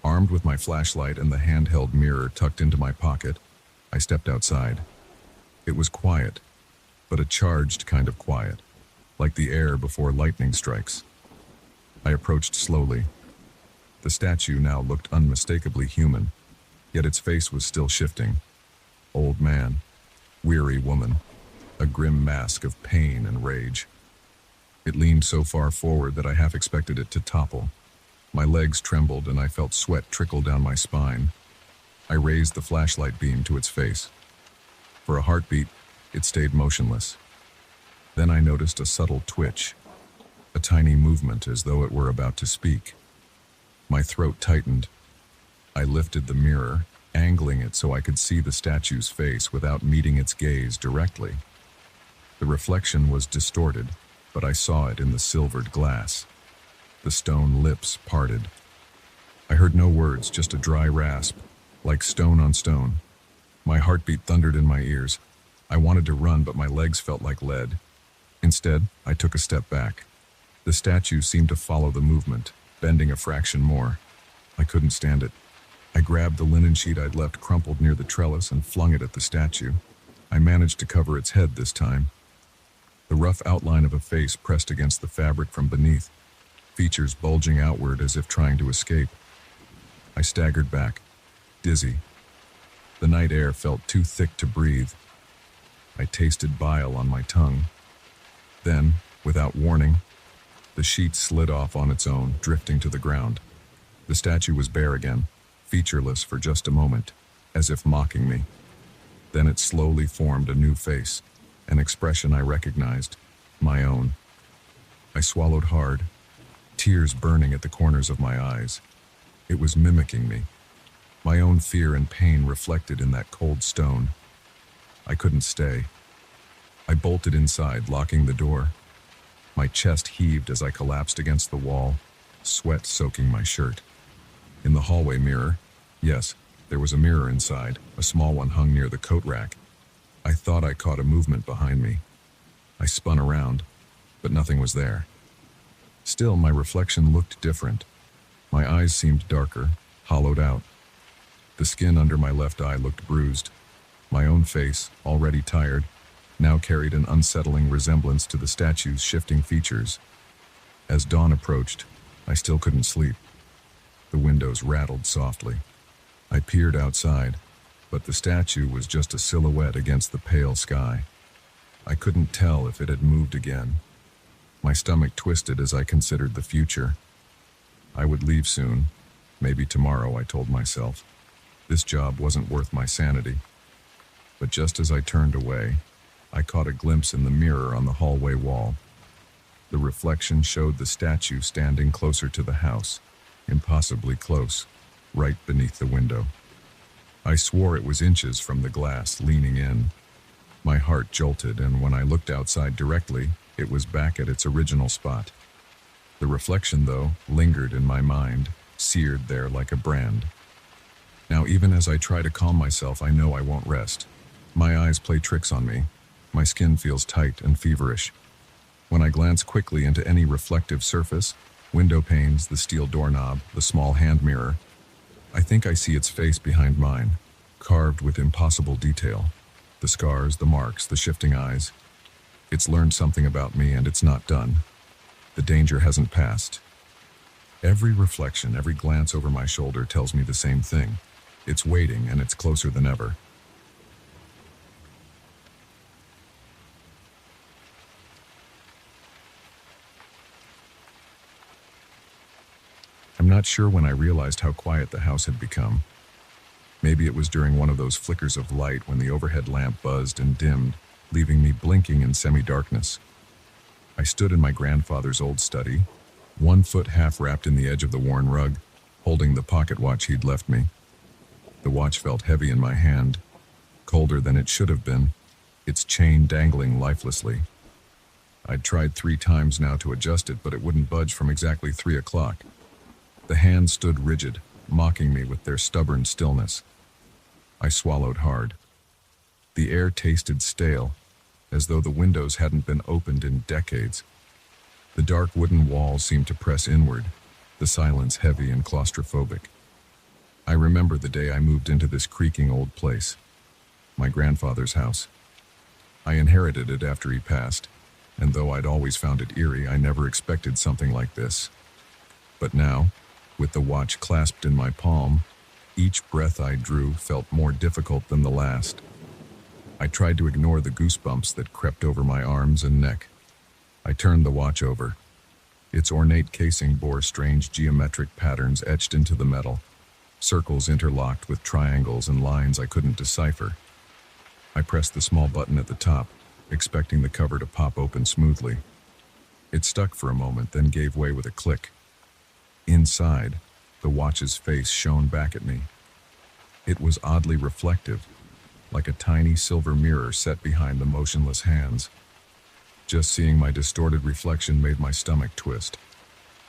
A: Armed with my flashlight and the handheld mirror tucked into my pocket, I stepped outside. It was quiet, but a charged kind of quiet, like the air before lightning strikes. I approached slowly. The statue now looked unmistakably human, yet its face was still shifting. Old man, weary woman, a grim mask of pain and rage. It leaned so far forward that I half expected it to topple. My legs trembled and I felt sweat trickle down my spine. I raised the flashlight beam to its face. For a heartbeat, it stayed motionless. Then I noticed a subtle twitch, a tiny movement as though it were about to speak. My throat tightened. I lifted the mirror, angling it so I could see the statue's face without meeting its gaze directly. The reflection was distorted, but I saw it in the silvered glass. The stone lips parted. I heard no words, just a dry rasp, like stone on stone. My heartbeat thundered in my ears. I wanted to run, but my legs felt like lead. Instead, I took a step back. The statue seemed to follow the movement, bending a fraction more. I couldn't stand it. I grabbed the linen sheet I'd left crumpled near the trellis and flung it at the statue. I managed to cover its head this time. The rough outline of a face pressed against the fabric from beneath, features bulging outward as if trying to escape. I staggered back, dizzy. The night air felt too thick to breathe. I tasted bile on my tongue. Then, without warning, the sheet slid off on its own, drifting to the ground. The statue was bare again, featureless for just a moment, as if mocking me. Then it slowly formed a new face, an expression I recognized, my own. I swallowed hard, tears burning at the corners of my eyes. It was mimicking me, my own fear and pain reflected in that cold stone. I couldn't stay. I bolted inside, locking the door. My chest heaved as I collapsed against the wall, sweat soaking my shirt. In the hallway mirror, yes, there was a mirror inside, a small one hung near the coat rack. I thought I caught a movement behind me. I spun around, but nothing was there. Still, my reflection looked different. My eyes seemed darker, hollowed out. The skin under my left eye looked bruised. My own face, already tired, now carried an unsettling resemblance to the statue's shifting features. As dawn approached, I still couldn't sleep. The windows rattled softly. I peered outside, but the statue was just a silhouette against the pale sky. I couldn't tell if it had moved again. My stomach twisted as I considered the future. I would leave soon, maybe tomorrow, I told myself. This job wasn't worth my sanity. But just as I turned away, I caught a glimpse in the mirror on the hallway wall. The reflection showed the statue standing closer to the house, impossibly close, right beneath the window. I swore it was inches from the glass, leaning in. My heart jolted, and when I looked outside directly, it was back at its original spot. The reflection, though, lingered in my mind, seared there like a brand. Now, even as I try to calm myself, I know I won't rest. My eyes play tricks on me. My skin feels tight and feverish. When I glance quickly into any reflective surface, window panes, the steel doorknob, the small hand mirror, I think I see its face behind mine, carved with impossible detail. The scars, the marks, the shifting eyes. It's learned something about me, and it's not done. The danger hasn't passed. Every reflection, every glance over my shoulder tells me the same thing. It's waiting, and it's closer than ever. I'm not sure when I realized how quiet the house had become. Maybe it was during one of those flickers of light when the overhead lamp buzzed and dimmed, leaving me blinking in semi-darkness. I stood in my grandfather's old study, one foot half wrapped in the edge of the worn rug, holding the pocket watch he'd left me. The watch felt heavy in my hand, colder than it should have been, its chain dangling lifelessly. I'd tried 3 times now to adjust it, but it wouldn't budge from exactly 3 o'clock. The hands stood rigid, mocking me with their stubborn stillness. I swallowed hard. The air tasted stale, as though the windows hadn't been opened in decades. The dark wooden walls seemed to press inward, the silence heavy and claustrophobic. I remember the day I moved into this creaking old place, my grandfather's house. I inherited it after he passed, and though I'd always found it eerie, I never expected something like this. But now, with the watch clasped in my palm, each breath I drew felt more difficult than the last. I tried to ignore the goosebumps that crept over my arms and neck. I turned the watch over. Its ornate casing bore strange geometric patterns etched into the metal, circles interlocked with triangles and lines I couldn't decipher. I pressed the small button at the top, expecting the cover to pop open smoothly. It stuck for a moment, then gave way with a click. Inside, the watch's face shone back at me. It was oddly reflective, like a tiny silver mirror set behind the motionless hands. Just seeing my distorted reflection made my stomach twist.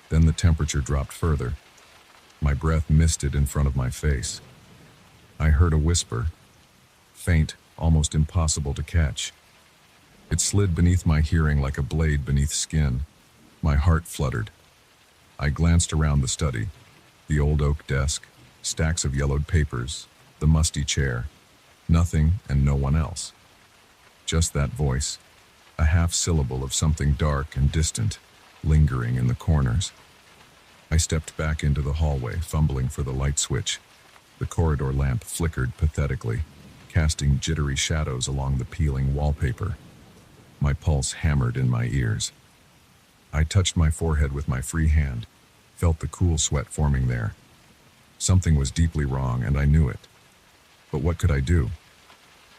A: Then the temperature dropped further. My breath misted in front of my face. I heard a whisper, faint, almost impossible to catch. It slid beneath my hearing like a blade beneath skin. My heart fluttered. I glanced around the study, the old oak desk, stacks of yellowed papers, the musty chair. Nothing and no one else. Just that voice, a half syllable of something dark and distant, lingering in the corners. I stepped back into the hallway, fumbling for the light switch. The corridor lamp flickered pathetically, casting jittery shadows along the peeling wallpaper. My pulse hammered in my ears. I touched my forehead with my free hand, felt the cool sweat forming there. Something was deeply wrong, and I knew it. But what could I do?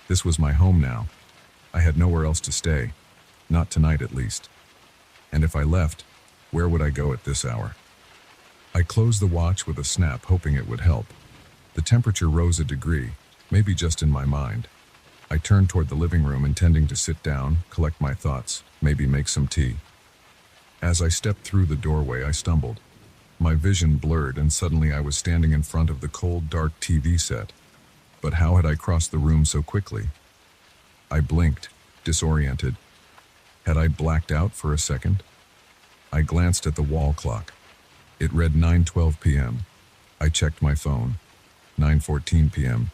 A: This was my home now. I had nowhere else to stay, not tonight at least. And if I left, where would I go at this hour? I closed the watch with a snap, hoping it would help. The temperature rose a degree, maybe just in my mind. I turned toward the living room, intending to sit down, collect my thoughts, maybe make some tea. As I stepped through the doorway, I stumbled. My vision blurred, and suddenly I was standing in front of the cold, dark TV set. But how had I crossed the room so quickly? I blinked, disoriented. Had I blacked out for a second? I glanced at the wall clock. It read 9:12 p.m. I checked my phone. 9:14 p.m.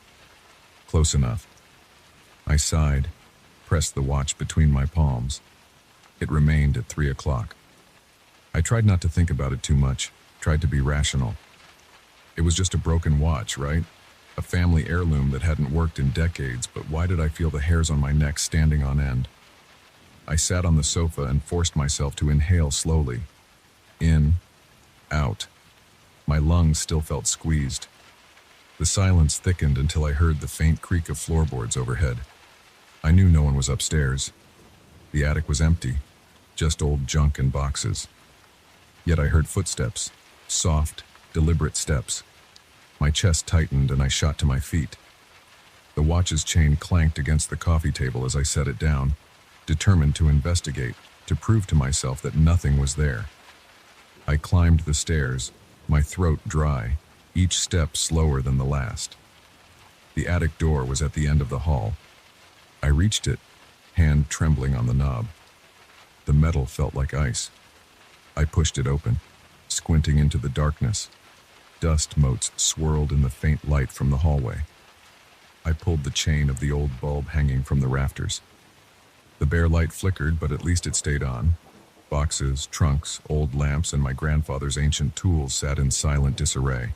A: Close enough. I sighed, pressed the watch between my palms. It remained at 3 o'clock. I tried not to think about it too much, tried to be rational. It was just a broken watch, right? A family heirloom that hadn't worked in decades, but why did I feel the hairs on my neck standing on end? I sat on the sofa and forced myself to inhale slowly. In, out. My lungs still felt squeezed. The silence thickened until I heard the faint creak of floorboards overhead. I knew no one was upstairs. The attic was empty, just old junk and boxes. Yet I heard footsteps, soft, deliberate steps. My chest tightened and I shot to my feet. The watch's chain clanked against the coffee table as I set it down, determined to investigate, to prove to myself that nothing was there. I climbed the stairs, my throat dry, each step slower than the last. The attic door was at the end of the hall. I reached it, hand trembling on the knob. The metal felt like ice. I pushed it open, squinting into the darkness. Dust motes swirled in the faint light from the hallway. I pulled the chain of the old bulb hanging from the rafters. The bare light flickered, but at least it stayed on. Boxes, trunks, old lamps, and my grandfather's ancient tools sat in silent disarray.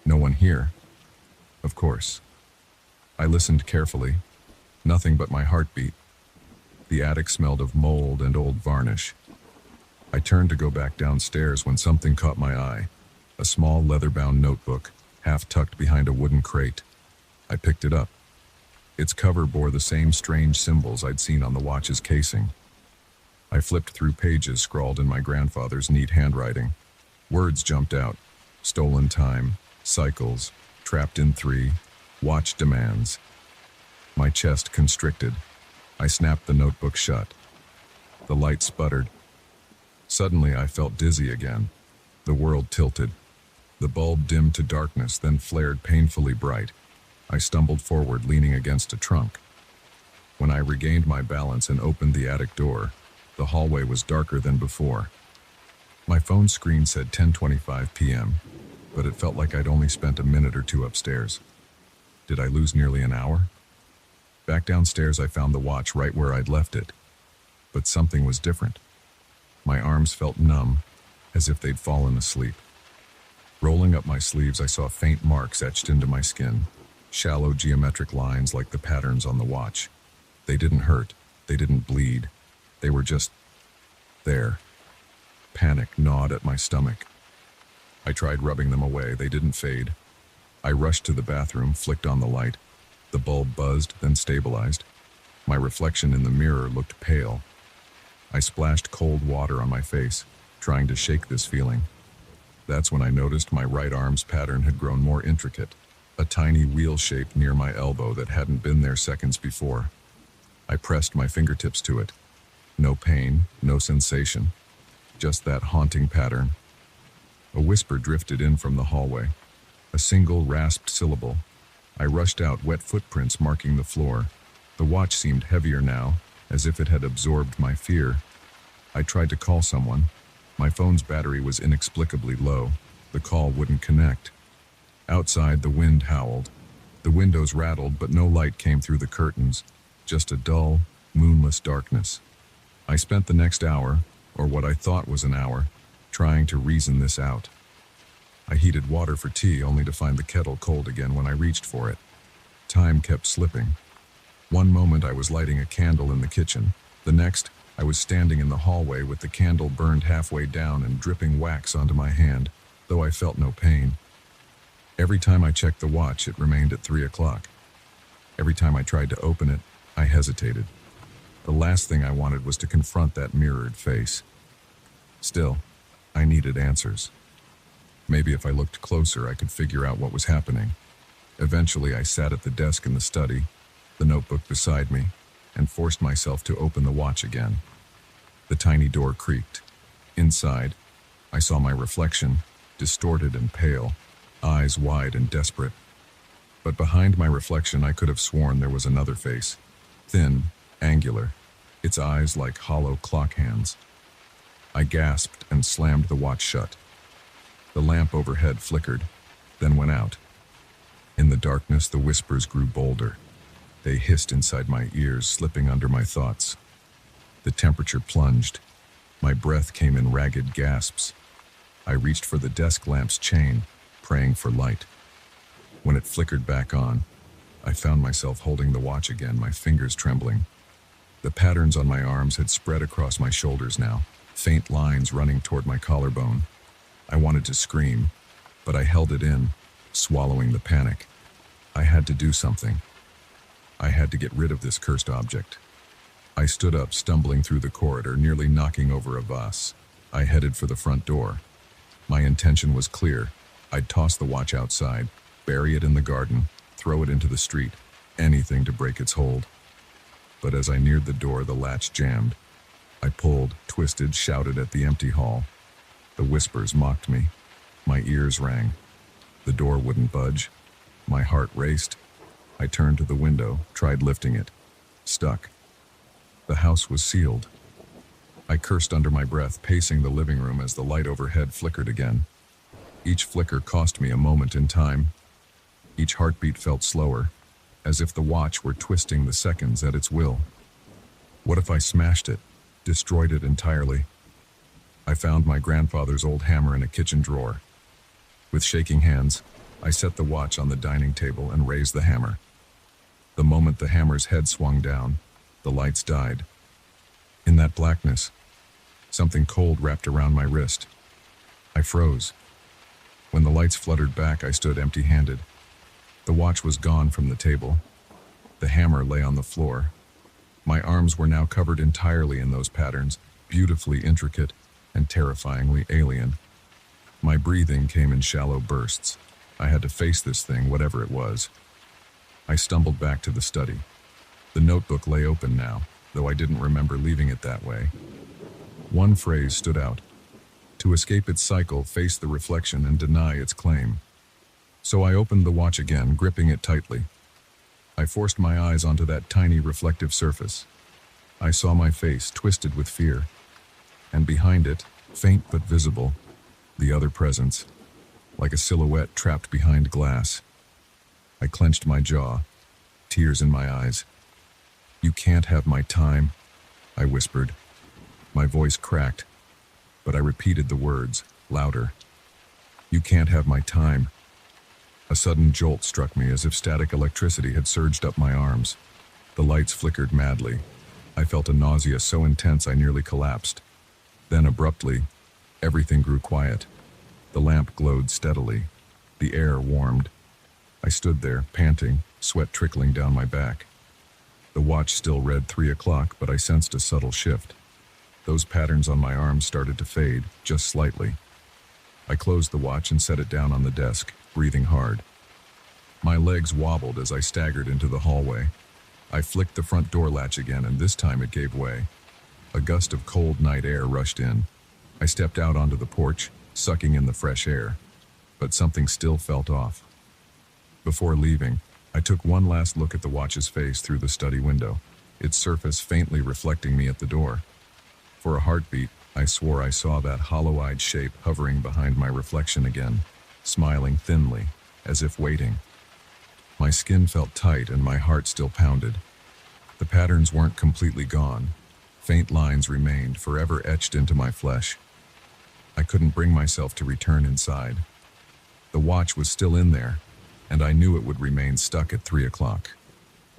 A: No one here. Of course. I listened carefully. Nothing but my heartbeat. The attic smelled of mold and old varnish. I turned to go back downstairs when something caught my eye. A small leather-bound notebook, half tucked behind a wooden crate. I picked it up. Its cover bore the same strange symbols I'd seen on the watch's casing. I flipped through pages scrawled in my grandfather's neat handwriting. Words jumped out. Stolen time, cycles, trapped in 3, watch demands. My chest constricted. I snapped the notebook shut. The light sputtered. Suddenly I felt dizzy again. The world tilted. The bulb dimmed to darkness, then flared painfully bright. I stumbled forward, leaning against a trunk. When I regained my balance and opened the attic door, the hallway was darker than before. My phone screen said 10:25 p.m., but it felt like I'd only spent a minute or two upstairs. Did I lose nearly an hour? Back downstairs, I found the watch right where I'd left it. But something was different. My arms felt numb, as if they'd fallen asleep. Rolling up my sleeves, I saw faint marks etched into my skin, shallow geometric lines like the patterns on the watch. They didn't hurt, they didn't bleed, they were just there. Panic gnawed at my stomach. I tried rubbing them away, they didn't fade. I rushed to the bathroom, flicked on the light. The bulb buzzed, then stabilized. My reflection in the mirror looked pale. I splashed cold water on my face, trying to shake this feeling. That's when I noticed my right arm's pattern had grown more intricate, a tiny wheel shape near my elbow that hadn't been there seconds before. I pressed my fingertips to it. No pain, no sensation, just that haunting pattern. A whisper drifted in from the hallway, a single rasped syllable. I rushed out, wet footprints marking the floor. The watch seemed heavier now, as if it had absorbed my fear. I tried to call someone. My phone's battery was inexplicably low. The call wouldn't connect. Outside, the wind howled. The windows rattled, but no light came through the curtains, just a dull, moonless darkness. I spent the next hour, or what I thought was an hour, trying to reason this out. I heated water for tea, only to find the kettle cold again when I reached for it. Time kept slipping. One moment I was lighting a candle in the kitchen. The next, I was standing in the hallway with the candle burned halfway down and dripping wax onto my hand, though I felt no pain. Every time I checked the watch, it remained at 3 o'clock. Every time I tried to open it, I hesitated. The last thing I wanted was to confront that mirrored face. Still, I needed answers. Maybe if I looked closer, I could figure out what was happening. Eventually, I sat at the desk in the study, the notebook beside me, and forced myself to open the watch again. The tiny door creaked. Inside, I saw my reflection, distorted and pale, eyes wide and desperate. But behind my reflection, I could have sworn there was another face, thin, angular, its eyes like hollow clock hands. I gasped and slammed the watch shut. The lamp overhead flickered, then went out. In the darkness, the whispers grew bolder. They hissed inside my ears, slipping under my thoughts. The temperature plunged. My breath came in ragged gasps. I reached for the desk lamp's chain, praying for light. When it flickered back on, I found myself holding the watch again, my fingers trembling. The patterns on my arms had spread across my shoulders now, faint lines running toward my collarbone. I wanted to scream, but I held it in, swallowing the panic. I had to do something. I had to get rid of this cursed object. I stood up, stumbling through the corridor, nearly knocking over a vase. I headed for the front door. My intention was clear. I'd toss the watch outside, bury it in the garden, throw it into the street, anything to break its hold. But as I neared the door, the latch jammed. I pulled, twisted, shouted at the empty hall. The whispers mocked me. My ears rang. The door wouldn't budge. My heart raced. I turned to the window, tried lifting it. Stuck. The house was sealed. I cursed under my breath, pacing the living room as the light overhead flickered again. Each flicker cost me a moment in time. Each heartbeat felt slower, as if the watch were twisting the seconds at its will. What if I smashed it, destroyed it entirely? I found my grandfather's old hammer in a kitchen drawer. With shaking hands, I set the watch on the dining table and raised the hammer. The moment the hammer's head swung down, the lights died. In that blackness, something cold wrapped around my wrist. I froze. When the lights fluttered back, I stood empty-handed. The watch was gone from the table. The hammer lay on the floor. My arms were now covered entirely in those patterns, beautifully intricate and terrifyingly alien. My breathing came in shallow bursts. I had to face this thing, whatever it was. I stumbled back to the study. The notebook lay open now, though I didn't remember leaving it that way. One phrase stood out. To escape its cycle, face the reflection and deny its claim. So I opened the watch again, gripping it tightly. I forced my eyes onto that tiny reflective surface. I saw my face twisted with fear, and behind it, faint but visible, the other presence, like a silhouette trapped behind glass. I clenched my jaw, tears in my eyes. "You can't have my time," I whispered. My voice cracked, but I repeated the words, louder. "You can't have my time." A sudden jolt struck me as if static electricity had surged up my arms. The lights flickered madly. I felt a nausea so intense I nearly collapsed. Then abruptly, everything grew quiet. The lamp glowed steadily. The air warmed. I stood there, panting, sweat trickling down my back. The watch still read 3 o'clock, but I sensed a subtle shift. Those patterns on my arms started to fade, just slightly. I closed the watch and set it down on the desk, breathing hard. My legs wobbled as I staggered into the hallway. I flicked the front door latch again, and this time it gave way. A gust of cold night air rushed in. I stepped out onto the porch, sucking in the fresh air. But something still felt off. Before leaving, I took one last look at the watch's face through the study window, its surface faintly reflecting me at the door. For a heartbeat, I swore I saw that hollow-eyed shape hovering behind my reflection again, smiling thinly, as if waiting. My skin felt tight and my heart still pounded. The patterns weren't completely gone. Faint lines remained, forever etched into my flesh. I couldn't bring myself to return inside. The watch was still in there, and I knew it would remain stuck at 3 o'clock.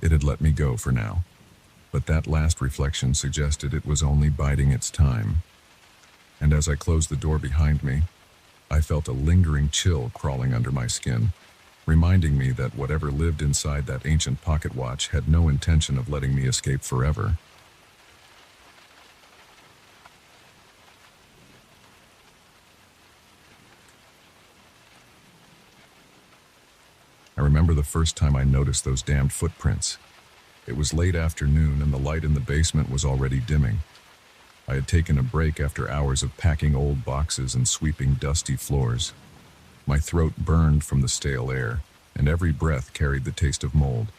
A: It had let me go for now. But that last reflection suggested it was only biding its time. And as I closed the door behind me, I felt a lingering chill crawling under my skin, reminding me that whatever lived inside that ancient pocket watch had no intention of letting me escape forever. I remember the first time I noticed those damned footprints. It was late afternoon and the light in the basement was already dimming. I had taken a break after hours of packing old boxes and sweeping dusty floors. My throat burned from the stale air, and every breath carried the taste of mold.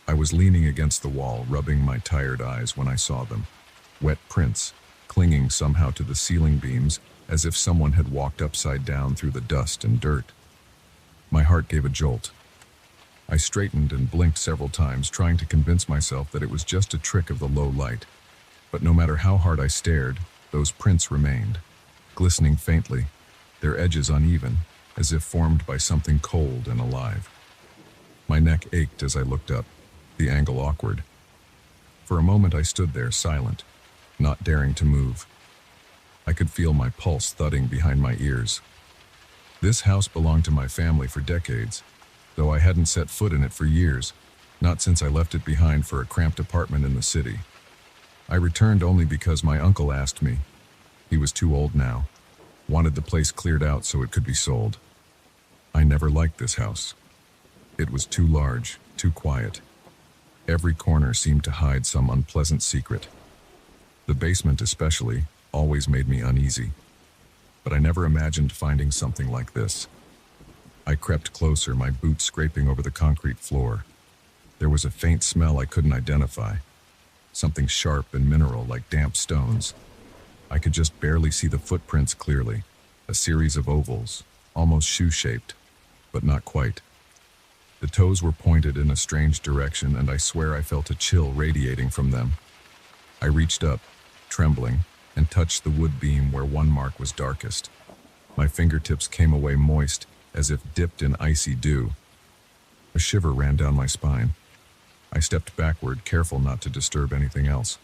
A: I was leaning against the wall, rubbing my tired eyes when I saw them. Wet prints, clinging somehow to the ceiling beams, as if someone had walked upside down through the dust and dirt. My heart gave a jolt. I straightened and blinked several times, trying to convince myself that it was just a trick of the low light. But no matter how hard I stared, those prints remained, glistening faintly, their edges uneven, as if formed by something cold and alive. My neck ached as I looked up, the angle awkward. For a moment I stood there, silent, not daring to move. I could feel my pulse thudding behind my ears. This house belonged to my family for decades, though I hadn't set foot in it for years, not since I left it behind for a cramped apartment in the city. I returned only because my uncle asked me. He was too old now, wanted the place cleared out so it could be sold. I never liked this house. It was too large, too quiet. Every corner seemed to hide some unpleasant secret. The basement especially always made me uneasy. But I never imagined finding something like this. I crept closer, my boots scraping over the concrete floor. There was a faint smell I couldn't identify, something sharp and mineral like damp stones. I could just barely see the footprints clearly, a series of ovals, almost shoe-shaped, but not quite. The toes were pointed in a strange direction, and I swear I felt a chill radiating from them. I reached up, trembling, and touched the wood beam where one mark was darkest. My fingertips came away moist, as if dipped in icy dew. A shiver ran down my spine. I stepped backward, careful not to disturb anything else.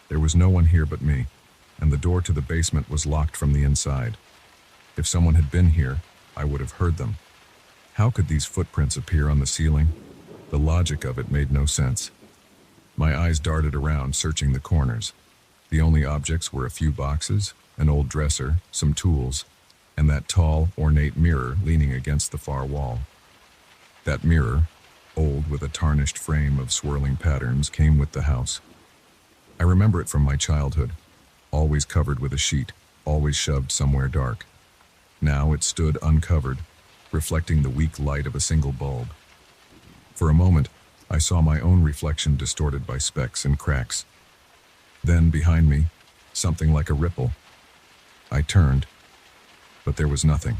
A: There was no one here but me, and the door to the basement was locked from the inside. If someone had been here, I would have heard them. How could these footprints appear on the ceiling? The logic of it made no sense. My eyes darted around, searching the corners. The only objects were a few boxes, an old dresser, some tools. and that tall, ornate mirror leaning against the far wall. That mirror, old with a tarnished frame of swirling patterns, came with the house. I remember it from my childhood, always covered with a sheet, always shoved somewhere dark. Now it stood uncovered, reflecting the weak light of a single bulb. For a moment, I saw my own reflection distorted by specks and cracks. Then, behind me, something like a ripple. I turned, but there was nothing.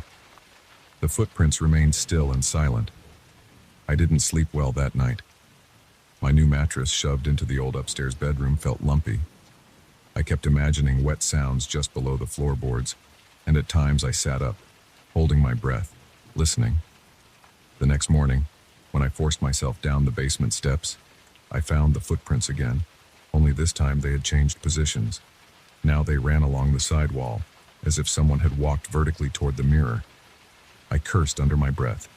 A: The footprints remained still and silent. I didn't sleep well that night. My new mattress shoved into the old upstairs bedroom felt lumpy. I kept imagining wet sounds just below the floorboards, and at times I sat up, holding my breath, listening. The next morning, when I forced myself down the basement steps, I found the footprints again, only this time they had changed positions. Now they ran along the side wall, as if someone had walked vertically toward the mirror. I cursed under my breath,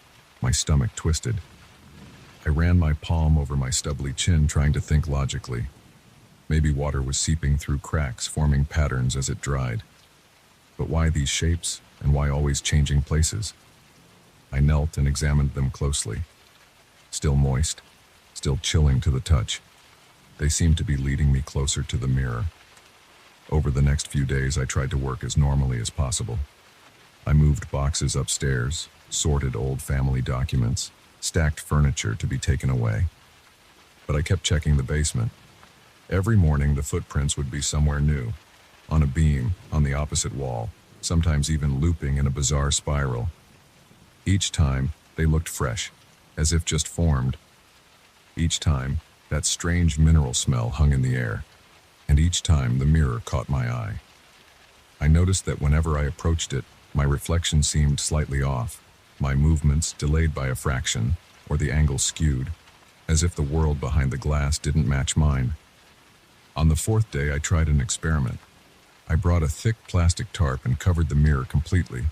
A: my stomach twisted. I ran my palm over my stubbly chin, trying to think logically. Maybe water was seeping through cracks, forming patterns as it dried. But why these shapes, and why always changing places? I knelt and examined them closely. Still moist, still chilling to the touch. They seemed to be leading me closer to the mirror. Over the next few days, I tried to work as normally as possible. I moved boxes upstairs, sorted old family documents, stacked furniture to be taken away. But I kept checking the basement. Every morning, the footprints would be somewhere new, on a beam, on the opposite wall, sometimes even looping in a bizarre spiral. Each time, they looked fresh, as if just formed. Each time, that strange mineral smell hung in the air, and each time the mirror caught my eye. I noticed that whenever I approached it, my reflection seemed slightly off, my movements delayed by a fraction, or the angle skewed, as if the world behind the glass didn't match mine. On the fourth day, I tried an experiment. I brought a thick plastic tarp and covered the mirror completely.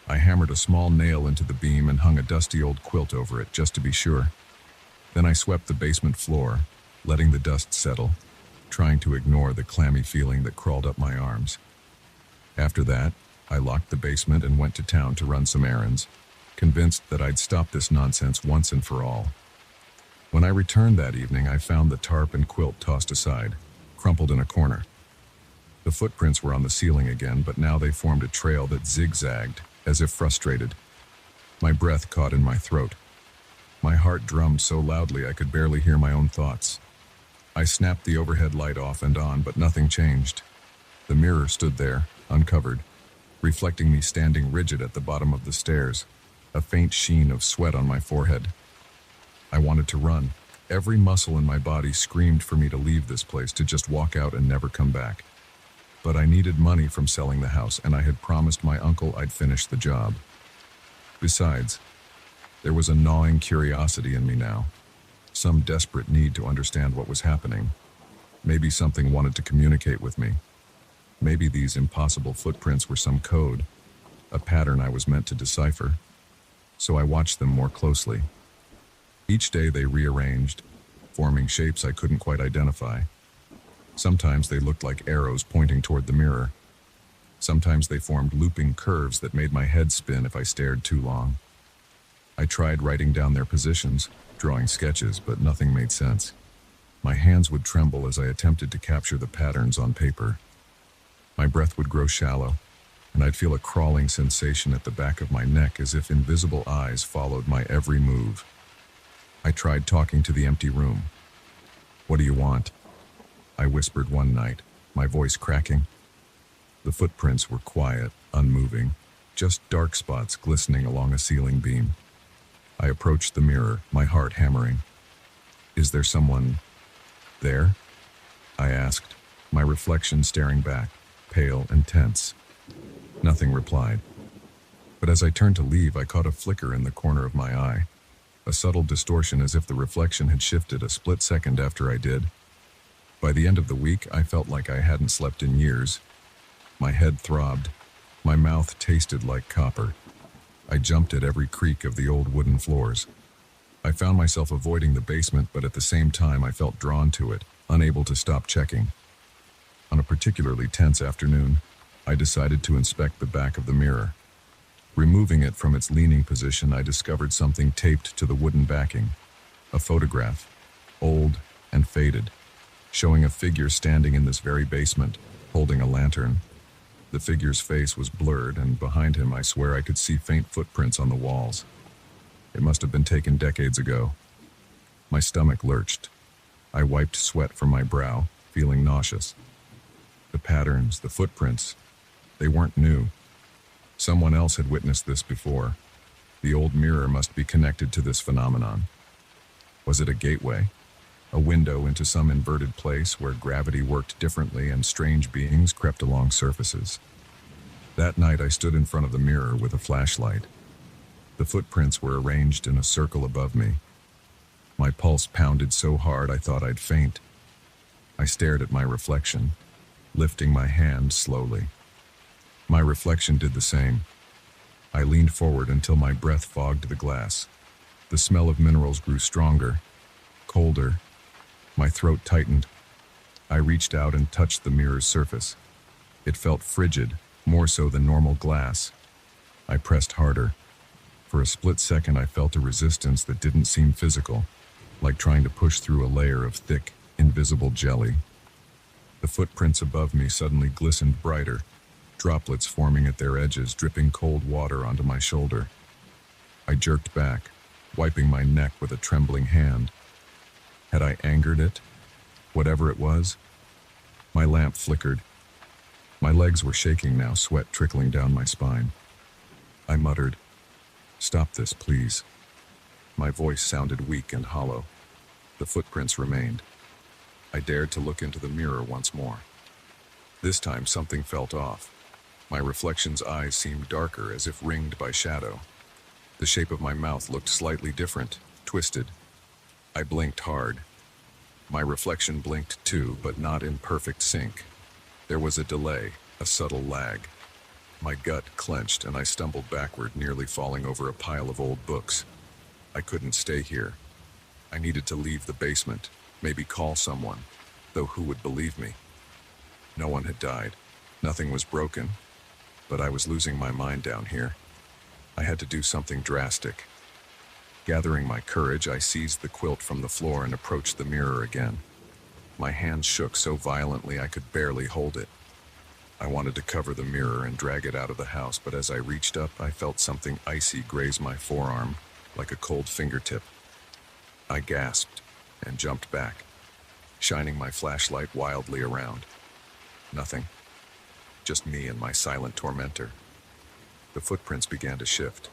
A: I hammered a small nail into the beam and hung a dusty old quilt over it, just to be sure. Then I swept the basement floor, letting the dust settle, trying to ignore the clammy feeling that crawled up my arms. After that, I locked the basement and went to town to run some errands, convinced that I'd stop this nonsense once and for all. When I returned that evening, I found the tarp and quilt tossed aside, crumpled in a corner. The footprints were on the ceiling again, but now they formed a trail that zigzagged, as if frustrated. My breath caught in my throat. My heart drummed so loudly I could barely hear my own thoughts. I snapped the overhead light off and on, but nothing changed. The mirror stood there, uncovered, reflecting me standing rigid at the bottom of the stairs, a faint sheen of sweat on my forehead. I wanted to run. Every muscle in my body screamed for me to leave this place, to just walk out and never come back. But I needed money from selling the house, and I had promised my uncle I'd finish the job. Besides, there was a gnawing curiosity in me now, some desperate need to understand what was happening. Maybe something wanted to communicate with me. Maybe these impossible footprints were some code, a pattern I was meant to decipher. So I watched them more closely. Each day they rearranged, forming shapes I couldn't quite identify. Sometimes they looked like arrows pointing toward the mirror. Sometimes they formed looping curves that made my head spin if I stared too long. I tried writing down their positions, drawing sketches, but nothing made sense. My hands would tremble as I attempted to capture the patterns on paper. My breath would grow shallow, and I'd feel a crawling sensation at the back of my neck, as if invisible eyes followed my every move. I tried talking to the empty room. "What do you want?" I whispered one night, my voice cracking. The footprints were quiet, unmoving, just dark spots glistening along a ceiling beam. I approached the mirror, my heart hammering. "Is there someone there?" I asked, my reflection staring back, pale and tense. Nothing replied. But as I turned to leave, I caught a flicker in the corner of my eye, a subtle distortion, as if the reflection had shifted a split second after I did. By the end of the week, I felt like I hadn't slept in years. My head throbbed. My mouth tasted like copper. I jumped at every creak of the old wooden floors. I found myself avoiding the basement, but at the same time I felt drawn to it, unable to stop checking. On a particularly tense afternoon, I decided to inspect the back of the mirror, Removing it from its leaning position, I discovered something taped to the wooden backing. A photograph, old and faded, showing a figure standing in this very basement, holding a lantern. The figure's face was blurred, and behind him I swear I could see faint footprints on the walls. It must have been taken decades ago. My stomach lurched. I wiped sweat from my brow, feeling nauseous. The patterns, the footprints, they weren't new. Someone else had witnessed this before. The old mirror must be connected to this phenomenon. Was it a gateway? A window into some inverted place where gravity worked differently and strange beings crept along surfaces? That night I stood in front of the mirror with a flashlight. The footprints were arranged in a circle above me. My pulse pounded so hard I thought I'd faint. I stared at my reflection, lifting my hand slowly. My reflection did the same. I leaned forward until my breath fogged the glass. The smell of minerals grew stronger, colder. My throat tightened. I reached out and touched the mirror's surface. It felt frigid, more so than normal glass. I pressed harder. For a split second I felt a resistance that didn't seem physical, like trying to push through a layer of thick, invisible jelly. The footprints above me suddenly glistened brighter, droplets forming at their edges, dripping cold water onto my shoulder. I jerked back, wiping my neck with a trembling hand. Had I angered it? Whatever it was? My lamp flickered. My legs were shaking now, sweat trickling down my spine. I muttered, "Stop this, please." My voice sounded weak and hollow. The footprints remained. I dared to look into the mirror once more. This time something felt off. My reflection's eyes seemed darker, as if ringed by shadow. The shape of my mouth looked slightly different, twisted. I blinked hard. My reflection blinked too, but not in perfect sync. There was a delay, a subtle lag. My gut clenched and I stumbled backward, nearly falling over a pile of old books. I couldn't stay here. I needed to leave the basement, maybe call someone, though who would believe me? No one had died. Nothing was broken, but I was losing my mind down here. I had to do something drastic. Gathering my courage, I seized the quilt from the floor and approached the mirror again. My hands shook so violently I could barely hold it. I wanted to cover the mirror and drag it out of the house, but as I reached up, I felt something icy graze my forearm, like a cold fingertip. I gasped and jumped back, shining my flashlight wildly around. Nothing. Just me and my silent tormentor. The footprints began to shift.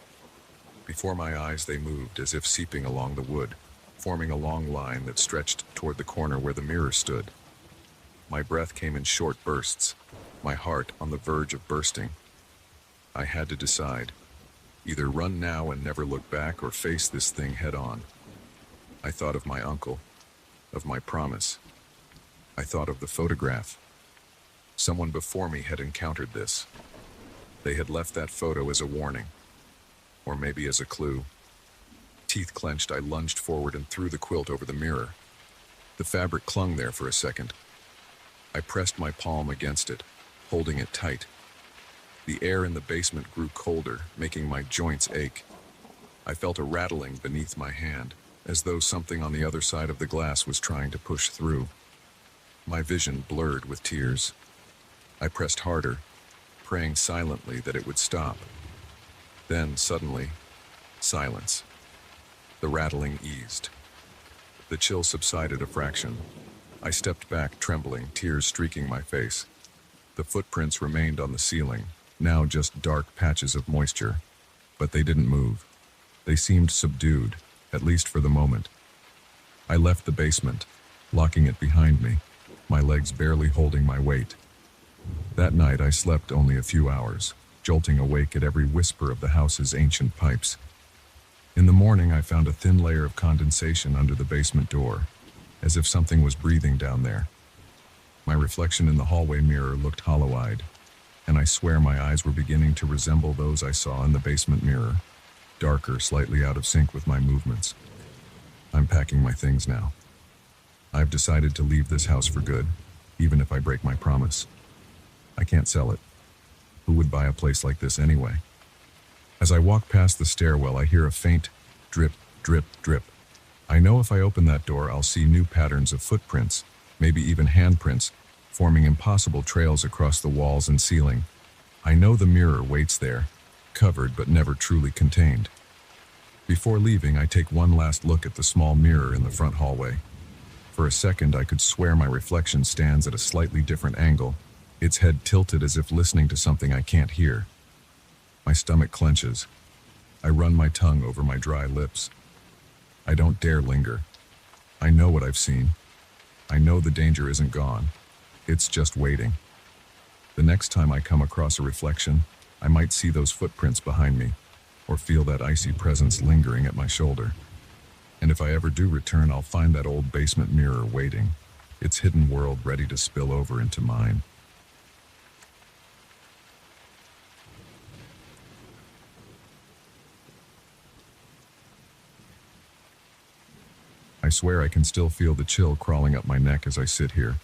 A: Before my eyes they moved, as if seeping along the wood, forming a long line that stretched toward the corner where the mirror stood. My breath came in short bursts, my heart on the verge of bursting. I had to decide. Either run now and never look back, or face this thing head on. I thought of my uncle, of my promise. I thought of the photograph. Someone before me had encountered this. They had left that photo as a warning, or maybe as a clue. Teeth clenched, I lunged forward and threw the quilt over the mirror. The fabric clung there for a second. I pressed my palm against it, holding it tight. The air in the basement grew colder, making my joints ache. I felt a rattling beneath my hand, as though something on the other side of the glass was trying to push through. My vision blurred with tears. I pressed harder, praying silently that it would stop. Then, suddenly, silence. The rattling eased. The chill subsided a fraction. I stepped back, trembling, tears streaking my face. The footprints remained on the ceiling, now just dark patches of moisture. But they didn't move. They seemed subdued, at least for the moment. I left the basement, locking it behind me, my legs barely holding my weight. That night I slept only a few hours, jolting awake at every whisper of the house's ancient pipes. In the morning I found a thin layer of condensation under the basement door, as if something was breathing down there. My reflection in the hallway mirror looked hollow-eyed, and I swear my eyes were beginning to resemble those I saw in the basement mirror, darker, slightly out of sync with my movements. I'm packing my things now. I've decided to leave this house for good, even if I break my promise. I can't sell it. Who would buy a place like this anyway? As I walk past the stairwell, I hear a faint drip, drip, drip. I know if I open that door, I'll see new patterns of footprints, maybe even handprints, forming impossible trails across the walls and ceiling. I know the mirror waits there, covered but never truly contained. Before leaving, I take one last look at the small mirror in the front hallway. For a second, I could swear my reflection stands at a slightly different angle, its head tilted as if listening to something I can't hear. My stomach clenches. I run my tongue over my dry lips. I don't dare linger. I know what I've seen. I know the danger isn't gone. It's just waiting. The next time I come across a reflection, I might see those footprints behind me, or feel that icy presence lingering at my shoulder. And if I ever do return, I'll find that old basement mirror waiting, its hidden world ready to spill over into mine. I swear I can still feel the chill crawling up my neck as I sit here,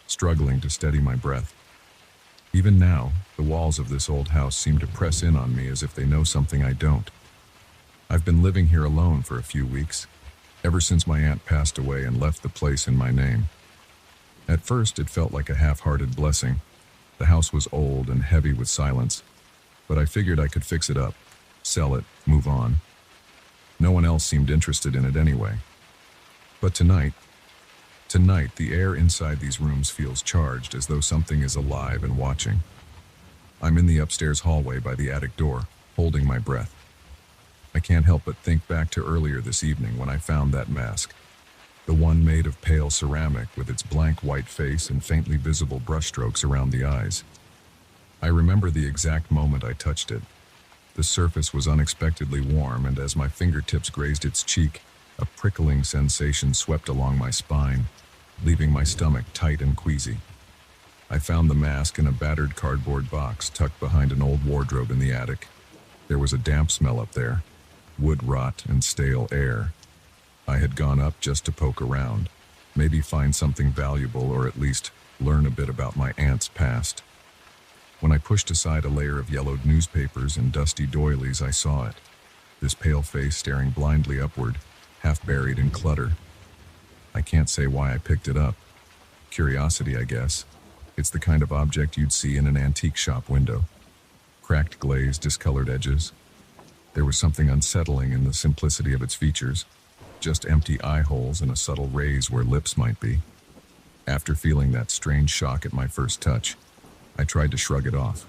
A: struggling to steady my breath. Even now, the walls of this old house seem to press in on me as if they know something I don't. I've been living here alone for a few weeks, ever since my aunt passed away and left the place in my name. At first, it felt like a half-hearted blessing. The house was old and heavy with silence, but I figured I could fix it up, sell it, move on. No one else seemed interested in it anyway. But tonight, the air inside these rooms feels charged, as though something is alive and watching. I'm in the upstairs hallway by the attic door, holding my breath. I can't help but think back to earlier this evening when I found that mask. The one made of pale ceramic with its blank white face and faintly visible brushstrokes around the eyes. I remember the exact moment I touched it. The surface was unexpectedly warm, and as my fingertips grazed its cheek, a prickling sensation swept along my spine, leaving my stomach tight and queasy. I found the mask in a battered cardboard box tucked behind an old wardrobe in the attic. There was a damp smell up there, wood rot and stale air. I had gone up just to poke around, maybe find something valuable, or at least learn a bit about my aunt's past. When I pushed aside a layer of yellowed newspapers and dusty doilies, I saw it. This pale face staring blindly upward, half buried in clutter. I can't say why I picked it up. Curiosity, I guess. It's the kind of object you'd see in an antique shop window. Cracked glaze, discolored edges. There was something unsettling in the simplicity of its features, just empty eye holes and a subtle raise where lips might be. After feeling that strange shock at my first touch, I tried to shrug it off.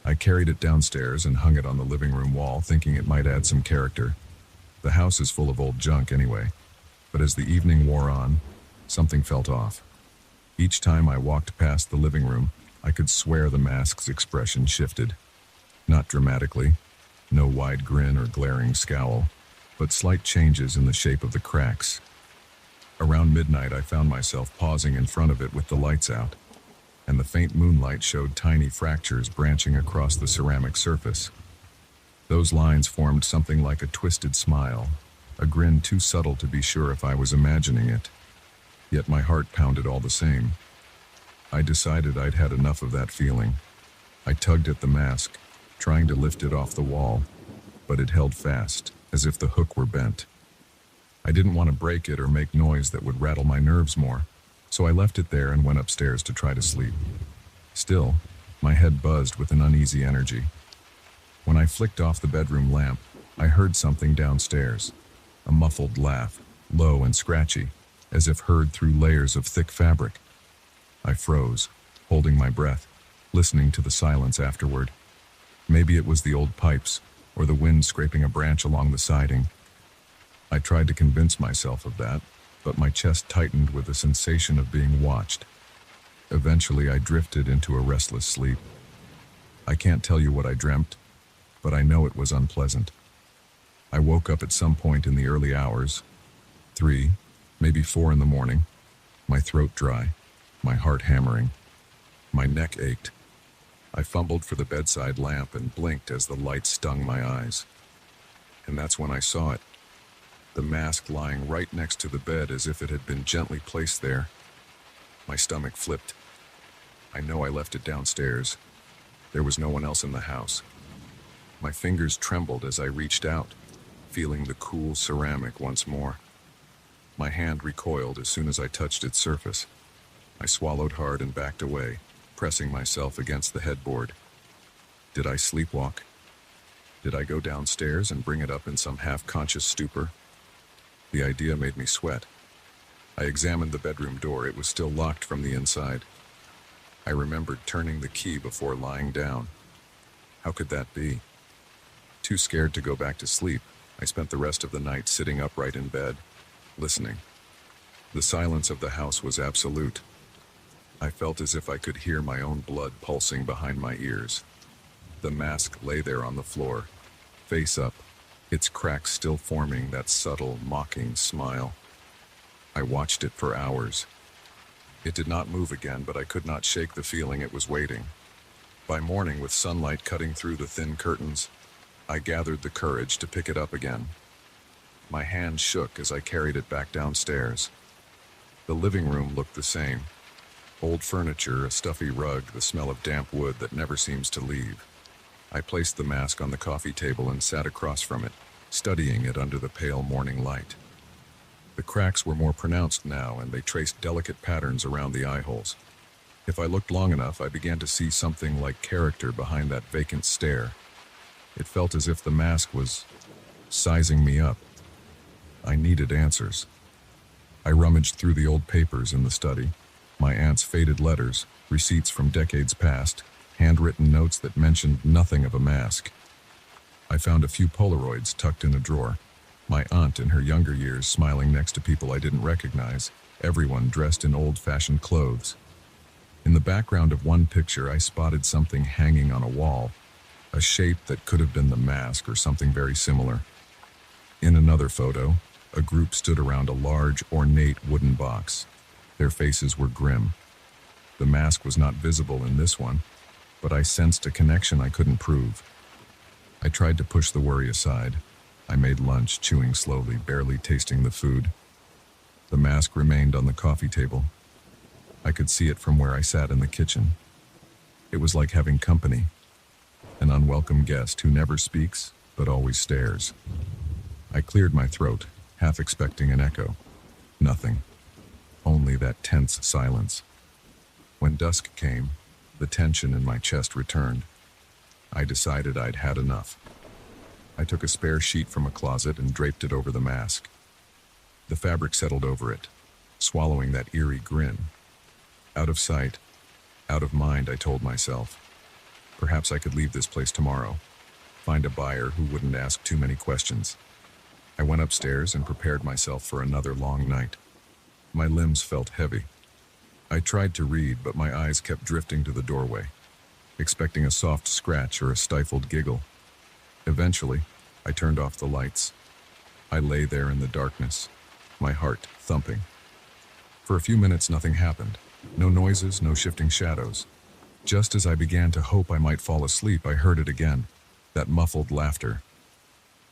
A: I carried it downstairs and hung it on the living room wall, thinking it might add some character. The house is full of old junk anyway, but as the evening wore on, something felt off. Each time I walked past the living room, I could swear the mask's expression shifted. Not dramatically, no wide grin or glaring scowl, but slight changes in the shape of the cracks. Around midnight, I found myself pausing in front of it with the lights out, and the faint moonlight showed tiny fractures branching across the ceramic surface. Those lines formed something like a twisted smile, a grin too subtle to be sure if I was imagining it. Yet my heart pounded all the same. I decided I'd had enough of that feeling. I tugged at the mask, trying to lift it off the wall, but it held fast, as if the hook were bent. I didn't want to break it or make noise that would rattle my nerves more, so I left it there and went upstairs to try to sleep. Still, my head buzzed with an uneasy energy. When I flicked off the bedroom lamp, I heard something downstairs. A muffled laugh, low and scratchy, as if heard through layers of thick fabric. I froze, holding my breath, listening to the silence afterward. Maybe it was the old pipes, or the wind scraping a branch along the siding. I tried to convince myself of that, but my chest tightened with the sensation of being watched. Eventually, I drifted into a restless sleep. I can't tell you what I dreamt, but I know it was unpleasant. I woke up at some point in the early hours, 3, maybe 4 in the morning, my throat dry, my heart hammering. My neck ached. I fumbled for the bedside lamp and blinked as the light stung my eyes. And that's when I saw it. The mask lying right next to the bed as if it had been gently placed there. My stomach flipped. I know I left it downstairs. There was no one else in the house. My fingers trembled as I reached out, feeling the cool ceramic once more. My hand recoiled as soon as I touched its surface. I swallowed hard and backed away, pressing myself against the headboard. Did I sleepwalk? Did I go downstairs and bring it up in some half-conscious stupor? The idea made me sweat. I examined the bedroom door. It was still locked from the inside. I remembered turning the key before lying down. How could that be? Too scared to go back to sleep, I spent the rest of the night sitting upright in bed, listening. The silence of the house was absolute. I felt as if I could hear my own blood pulsing behind my ears. The mask lay there on the floor, face up, its cracks still forming that subtle, mocking smile. I watched it for hours. It did not move again, but I could not shake the feeling it was waiting. By morning, with sunlight cutting through the thin curtains, I gathered the courage to pick it up again. My hand shook as I carried it back downstairs. The living room looked the same. Old furniture, a stuffy rug, the smell of damp wood that never seems to leave. I placed the mask on the coffee table and sat across from it, studying it under the pale morning light. The cracks were more pronounced now, and they traced delicate patterns around the eye holes. If I looked long enough, I began to see something like character behind that vacant stare. It felt as if the mask was sizing me up. I needed answers. I rummaged through the old papers in the study, my aunt's faded letters, receipts from decades past, handwritten notes that mentioned nothing of a mask. I found a few Polaroids tucked in a drawer. My aunt in her younger years smiling next to people I didn't recognize, everyone dressed in old-fashioned clothes. In the background of one picture, I spotted something hanging on a wall, a shape that could have been the mask or something very similar. In another photo, a group stood around a large, ornate wooden box. Their faces were grim. The mask was not visible in this one, but I sensed a connection I couldn't prove. I tried to push the worry aside. I made lunch, chewing slowly, barely tasting the food. The mask remained on the coffee table. I could see it from where I sat in the kitchen. It was like having company, an unwelcome guest who never speaks, but always stares. I cleared my throat, half expecting an echo. Nothing. Only that tense silence. When dusk came, the tension in my chest returned. I decided I'd had enough. I took a spare sheet from a closet and draped it over the mask. The fabric settled over it, swallowing that eerie grin. Out of sight, out of mind, I told myself. Perhaps I could leave this place tomorrow, find a buyer who wouldn't ask too many questions. I went upstairs and prepared myself for another long night. My limbs felt heavy. I tried to read, but my eyes kept drifting to the doorway, expecting a soft scratch or a stifled giggle. Eventually, I turned off the lights. I lay there in the darkness, my heart thumping. For a few minutes, nothing happened. No noises, no shifting shadows. Just as I began to hope I might fall asleep, I heard it again, that muffled laughter.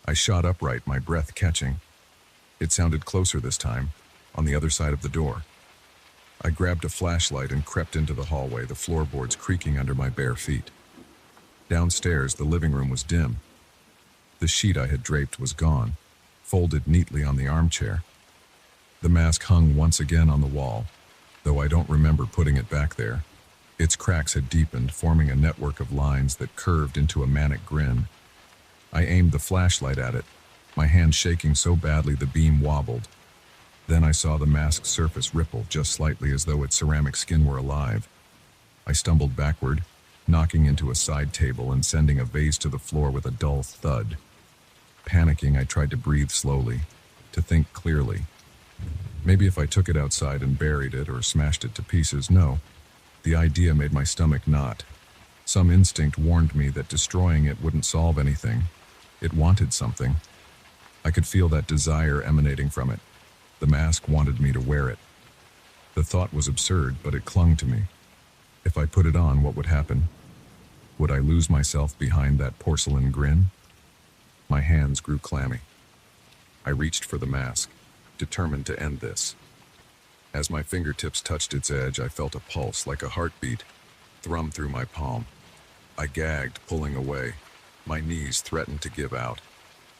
A: I shot upright, my breath catching. It sounded closer this time, on the other side of the door. I grabbed a flashlight and crept into the hallway, the floorboards creaking under my bare feet. Downstairs, the living room was dim. The sheet I had draped was gone, folded neatly on the armchair. The mask hung once again on the wall, though I don't remember putting it back there. Its cracks had deepened, forming a network of lines that curved into a manic grin. I aimed the flashlight at it, my hand shaking so badly the beam wobbled. Then I saw the mask's surface ripple just slightly, as though its ceramic skin were alive. I stumbled backward, knocking into a side table and sending a vase to the floor with a dull thud. Panicking, I tried to breathe slowly, to think clearly. Maybe if I took it outside and buried it or smashed it to pieces. No, the idea made my stomach knot. Some instinct warned me that destroying it wouldn't solve anything. It wanted something. I could feel that desire emanating from it. The mask wanted me to wear it. The thought was absurd, but it clung to me. If I put it on, what would happen? Would I lose myself behind that porcelain grin? My hands grew clammy. I reached for the mask, determined to end this. As my fingertips touched its edge, I felt a pulse, like a heartbeat, thrum through my palm. I gagged, pulling away. My knees threatened to give out.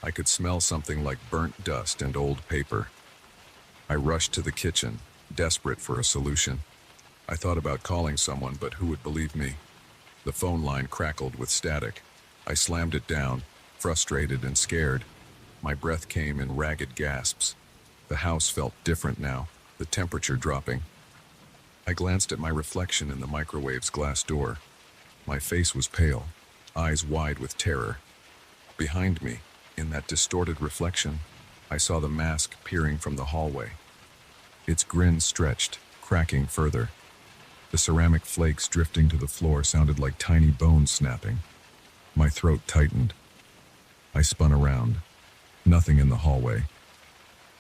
A: I could smell something like burnt dust and old paper. I rushed to the kitchen, desperate for a solution. I thought about calling someone, but who would believe me? The phone line crackled with static. I slammed it down, frustrated and scared. My breath came in ragged gasps. The house felt different now, the temperature dropping. I glanced at my reflection in the microwave's glass door. My face was pale, eyes wide with terror. Behind me, in that distorted reflection, I saw the mask peering from the hallway. Its grin stretched, cracking further. The ceramic flakes drifting to the floor sounded like tiny bones snapping. My throat tightened. I spun around. Nothing in the hallway.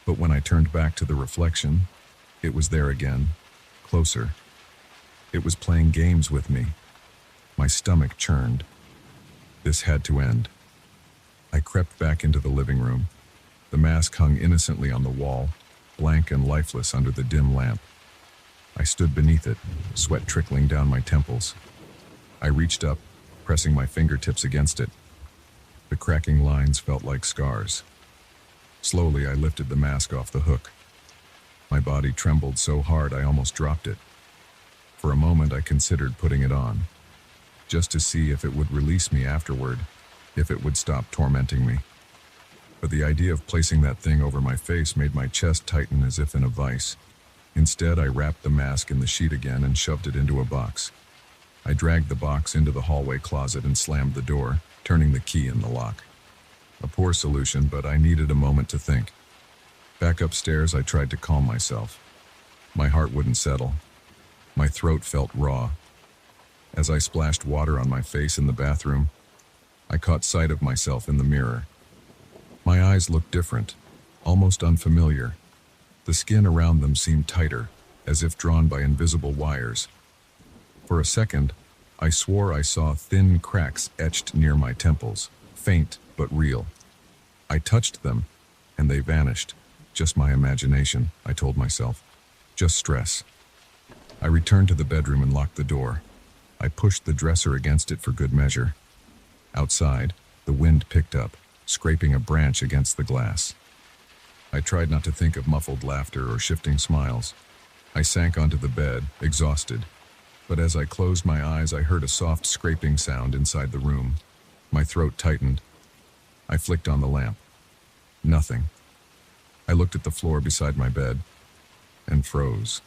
A: But when I turned back to the reflection, it was there again, closer. It was playing games with me. My stomach churned. This had to end. I crept back into the living room. The mask hung innocently on the wall, blank and lifeless under the dim lamp. I stood beneath it, sweat trickling down my temples. I reached up, pressing my fingertips against it. The cracking lines felt like scars. Slowly, I lifted the mask off the hook. My body trembled so hard I almost dropped it. For a moment, I considered putting it on, just to see if it would release me afterward, if it would stop tormenting me. But the idea of placing that thing over my face made my chest tighten as if in a vice. Instead, I wrapped the mask in the sheet again and shoved it into a box. I dragged the box into the hallway closet and slammed the door, turning the key in the lock. A poor solution, but I needed a moment to think. Back upstairs, I tried to calm myself. My heart wouldn't settle. My throat felt raw. As I splashed water on my face in the bathroom, I caught sight of myself in the mirror. My eyes looked different, almost unfamiliar. The skin around them seemed tighter, as if drawn by invisible wires. For a second, I swore I saw thin cracks etched near my temples, faint but real. I touched them, and they vanished. Just my imagination, I told myself. Just stress. I returned to the bedroom and locked the door. I pushed the dresser against it for good measure. Outside, the wind picked up, scraping a branch against the glass. I tried not to think of muffled laughter or shifting smiles. I sank onto the bed, exhausted. But as I closed my eyes, I heard a soft scraping sound inside the room. My throat tightened. I flicked on the lamp. Nothing. I looked at the floor beside my bed and froze.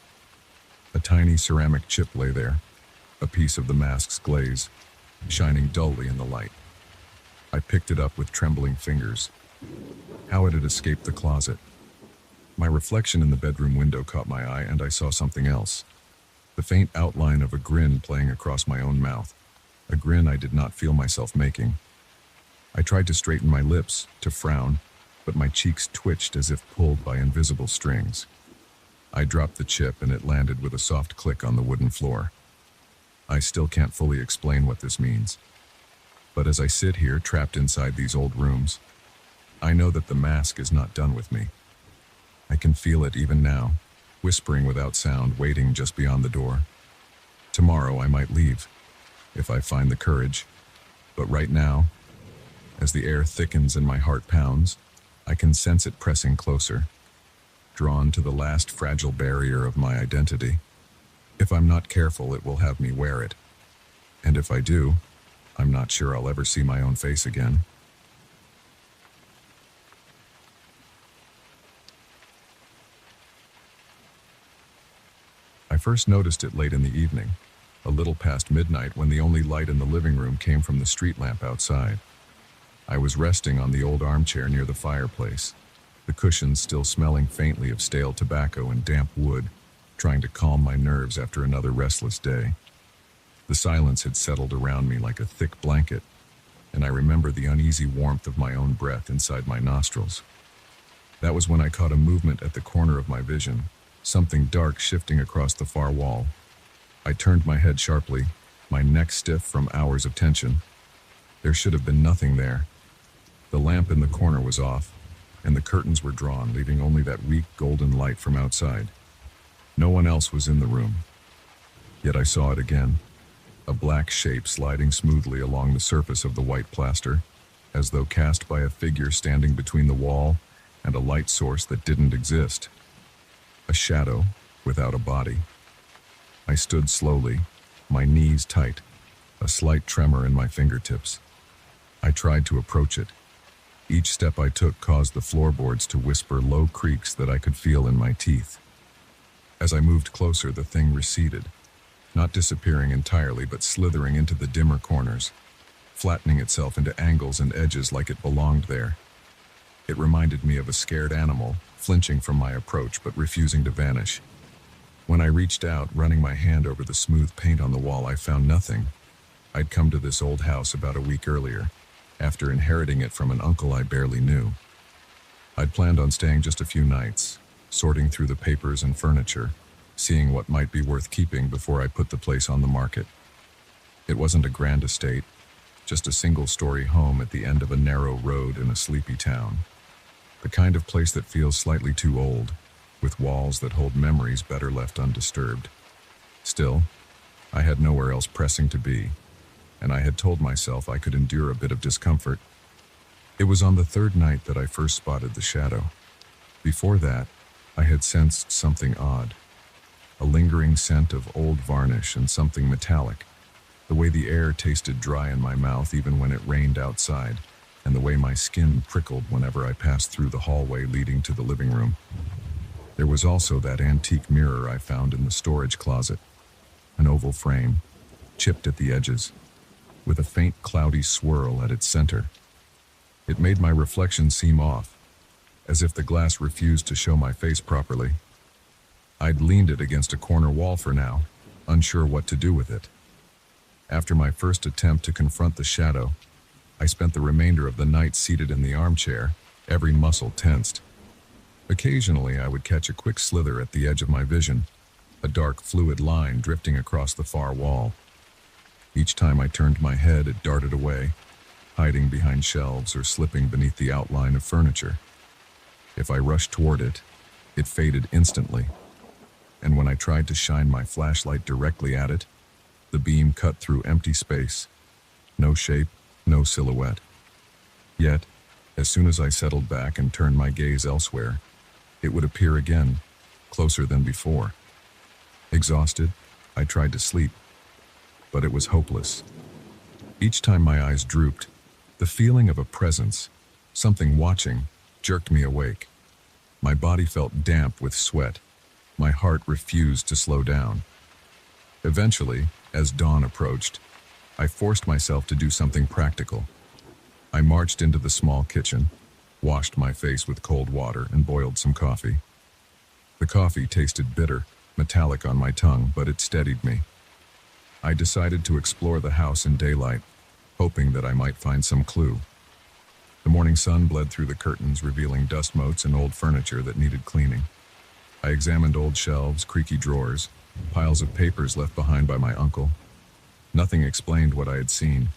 A: A tiny ceramic chip lay there, a piece of the mask's glaze, shining dully in the light. I picked it up with trembling fingers. How had it escaped the closet? My reflection in the bedroom window caught my eye, and I saw something else. The faint outline of a grin playing across my own mouth, a grin I did not feel myself making. I tried to straighten my lips, to frown, but my cheeks twitched as if pulled by invisible strings. I dropped the chip and it landed with a soft click on the wooden floor. I still can't fully explain what this means. But as I sit here trapped inside these old rooms, I know that the mask is not done with me. I can feel it even now, whispering without sound, waiting just beyond the door. Tomorrow I might leave, if I find the courage. But right now, as the air thickens and my heart pounds, I can sense it pressing closer, drawn to the last fragile barrier of my identity. If I'm not careful, it will have me wear it. And if I do, I'm not sure I'll ever see my own face again. I first noticed it late in the evening, a little past midnight, when the only light in the living room came from the street lamp outside. I was resting on the old armchair near the fireplace, the cushions still smelling faintly of stale tobacco and damp wood, trying to calm my nerves after another restless day. The silence had settled around me like a thick blanket, and I remember the uneasy warmth of my own breath inside my nostrils. That was when I caught a movement at the corner of my vision, something dark shifting across the far wall. I turned my head sharply, my neck stiff from hours of tension. There should have been nothing there. The lamp in the corner was off, and the curtains were drawn, leaving only that weak golden light from outside. No one else was in the room. Yet I saw it again. a black shape sliding smoothly along the surface of the white plaster, as though cast by a figure standing between the wall and a light source that didn't exist. A shadow without a body. I stood slowly, my knees tight, a slight tremor in my fingertips. I tried to approach it. Each step I took caused the floorboards to whisper low creaks that I could feel in my teeth. As I moved closer, the thing receded, not disappearing entirely, but slithering into the dimmer corners, flattening itself into angles and edges like it belonged there. It reminded me of a scared animal, flinching from my approach but refusing to vanish. When I reached out, running my hand over the smooth paint on the wall, I found nothing. I'd come to this old house about a week earlier, after inheriting it from an uncle I barely knew. I'd planned on staying just a few nights, sorting through the papers and furniture, seeing what might be worth keeping before I put the place on the market. It wasn't a grand estate, just a single-story home at the end of a narrow road in a sleepy town. The kind of place that feels slightly too old, with walls that hold memories better left undisturbed. Still, I had nowhere else pressing to be, and I had told myself I could endure a bit of discomfort. It was on the third night that I first spotted the shadow. Before that, I had sensed something odd, a lingering scent of old varnish and something metallic, the way the air tasted dry in my mouth even when it rained outside, and the way my skin prickled whenever I passed through the hallway leading to the living room. There was also that antique mirror I found in the storage closet, an oval frame, chipped at the edges, with a faint cloudy swirl at its center. It made my reflection seem off, as if the glass refused to show my face properly. I'd leaned it against a corner wall for now, unsure what to do with it. After my first attempt to confront the shadow, I spent the remainder of the night seated in the armchair, every muscle tensed. Occasionally, I would catch a quick slither at the edge of my vision, a dark fluid line drifting across the far wall. Each time I turned my head, it darted away, hiding behind shelves or slipping beneath the outline of furniture. If I rushed toward it, it faded instantly, and when I tried to shine my flashlight directly at it, the beam cut through empty space. No shape, no silhouette. Yet, as soon as I settled back and turned my gaze elsewhere, it would appear again, closer than before. Exhausted, I tried to sleep, but it was hopeless. Each time my eyes drooped, the feeling of a presence, something watching, jerked me awake. My body felt damp with sweat. My heart refused to slow down. Eventually, as dawn approached, I forced myself to do something practical. I marched into the small kitchen, washed my face with cold water, and boiled some coffee. The coffee tasted bitter, metallic on my tongue, but it steadied me. I decided to explore the house in daylight, hoping that I might find some clue. The morning sun bled through the curtains, revealing dust motes and old furniture that needed cleaning. I examined old shelves, creaky drawers, piles of papers left behind by my uncle. Nothing explained what I had seen.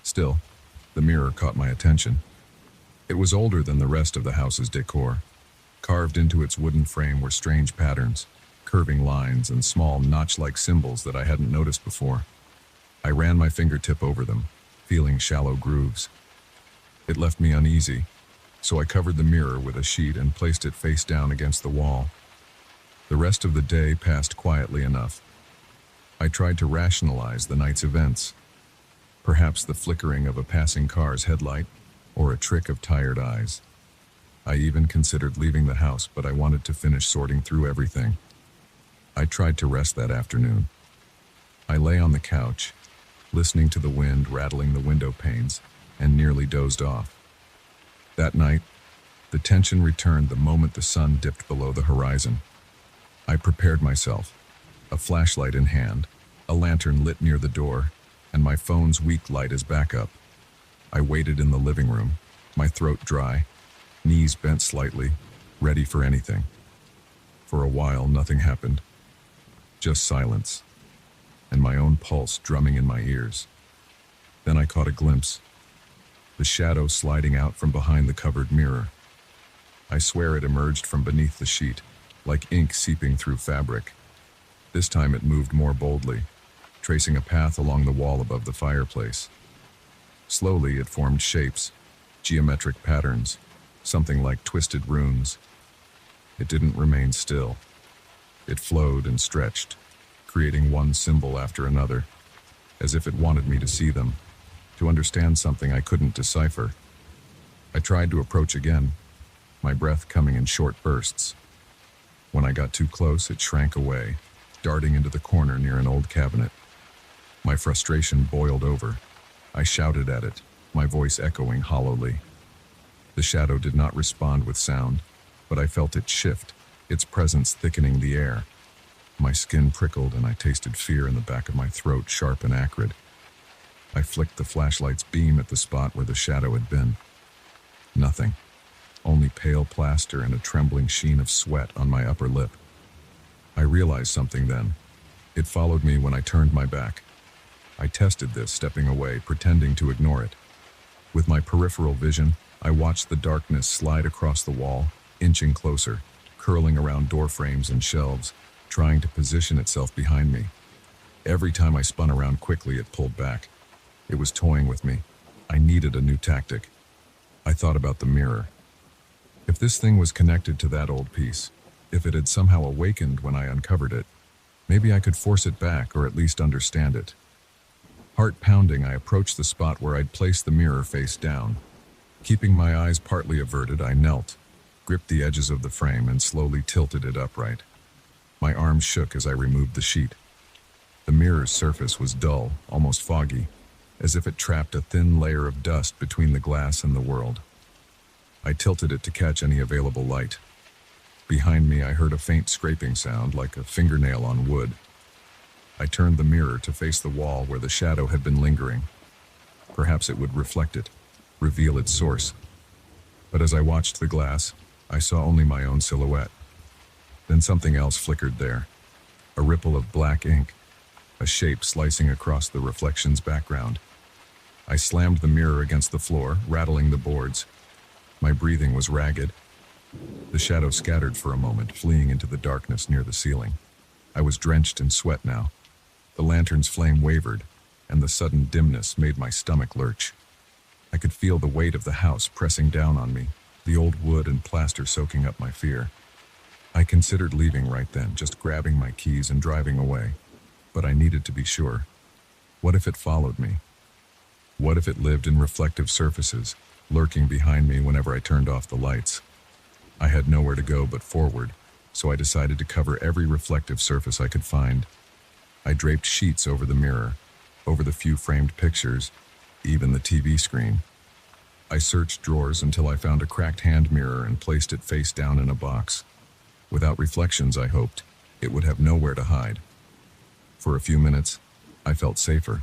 A: Still, the mirror caught my attention. It was older than the rest of the house's decor. Carved into its wooden frame were strange patterns, curving lines, and small notch-like symbols that I hadn't noticed before. I ran my fingertip over them, feeling shallow grooves. It left me uneasy, so I covered the mirror with a sheet and placed it face down against the wall. The rest of the day passed quietly enough. I tried to rationalize the night's events. Perhaps the flickering of a passing car's headlight, or a trick of tired eyes. I even considered leaving the house, but I wanted to finish sorting through everything. I tried to rest that afternoon. I lay on the couch, listening to the wind rattling the window panes, and nearly dozed off. That night, the tension returned the moment the sun dipped below the horizon. I prepared myself, a flashlight in hand, a lantern lit near the door, and my phone's weak light as backup. I waited in the living room, my throat dry, knees bent slightly, ready for anything. For a while, nothing happened. Just silence, and my own pulse drumming in my ears. Then I caught a glimpse, the shadow sliding out from behind the covered mirror. I swear it emerged from beneath the sheet, like ink seeping through fabric. This time it moved more boldly, tracing a path along the wall above the fireplace. Slowly, it formed shapes, geometric patterns, something like twisted runes. It didn't remain still. It flowed and stretched, creating one symbol after another, as if it wanted me to see them, to understand something I couldn't decipher. I tried to approach again, my breath coming in short bursts. When I got too close, it shrank away, darting into the corner near an old cabinet. My frustration boiled over. I shouted at it, my voice echoing hollowly. The shadow did not respond with sound, but I felt it shift, its presence thickening the air. My skin prickled and I tasted fear in the back of my throat, sharp and acrid. I flicked the flashlight's beam at the spot where the shadow had been. Nothing. Only pale plaster and a trembling sheen of sweat on my upper lip. I realized something then. It followed me when I turned my back. I tested this, stepping away, pretending to ignore it. With my peripheral vision, I watched the darkness slide across the wall, inching closer, curling around door frames and shelves, trying to position itself behind me. Every time I spun around quickly, it pulled back. It was toying with me. I needed a new tactic. I thought about the mirror. If this thing was connected to that old piece, if it had somehow awakened when I uncovered it, maybe I could force it back or at least understand it. Heart pounding, I approached the spot where I'd placed the mirror face down. Keeping my eyes partly averted, I knelt, gripped the edges of the frame and slowly tilted it upright. My arms shook as I removed the sheet. The mirror's surface was dull, almost foggy, as if it trapped a thin layer of dust between the glass and the world. I tilted it to catch any available light. Behind me, I heard a faint scraping sound, like a fingernail on wood. I turned the mirror to face the wall where the shadow had been lingering. Perhaps it would reflect it, reveal its source. But as I watched the glass, I saw only my own silhouette. Then something else flickered there. A ripple of black ink, a shape slicing across the reflection's background. I slammed the mirror against the floor, rattling the boards. My breathing was ragged. The shadow scattered for a moment, fleeing into the darkness near the ceiling. I was drenched in sweat now. The lantern's flame wavered, and the sudden dimness made my stomach lurch. I could feel the weight of the house pressing down on me, the old wood and plaster soaking up my fear. I considered leaving right then, just grabbing my keys and driving away. But I needed to be sure. What if it followed me? What if it lived in reflective surfaces, lurking behind me whenever I turned off the lights? I had nowhere to go but forward, so I decided to cover every reflective surface I could find. I draped sheets over the mirror, over the few framed pictures, even the TV screen. I searched drawers until I found a cracked hand mirror and placed it face down in a box. Without reflections, I hoped, it would have nowhere to hide. For a few minutes, I felt safer.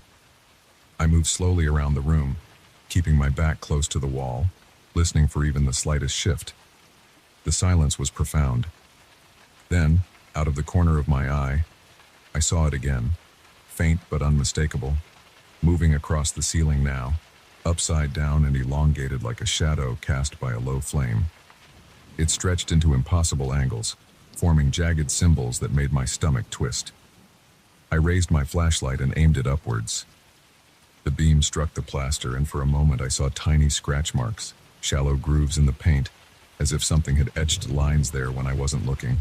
A: I moved slowly around the room, keeping my back close to the wall, listening for even the slightest shift. The silence was profound. Then, out of the corner of my eye, I saw it again, faint but unmistakable, moving across the ceiling now, upside down and elongated like a shadow cast by a low flame. It stretched into impossible angles, forming jagged symbols that made my stomach twist. I raised my flashlight and aimed it upwards. The beam struck the plaster, and for a moment I saw tiny scratch marks, shallow grooves in the paint, as if something had etched lines there when I wasn't looking.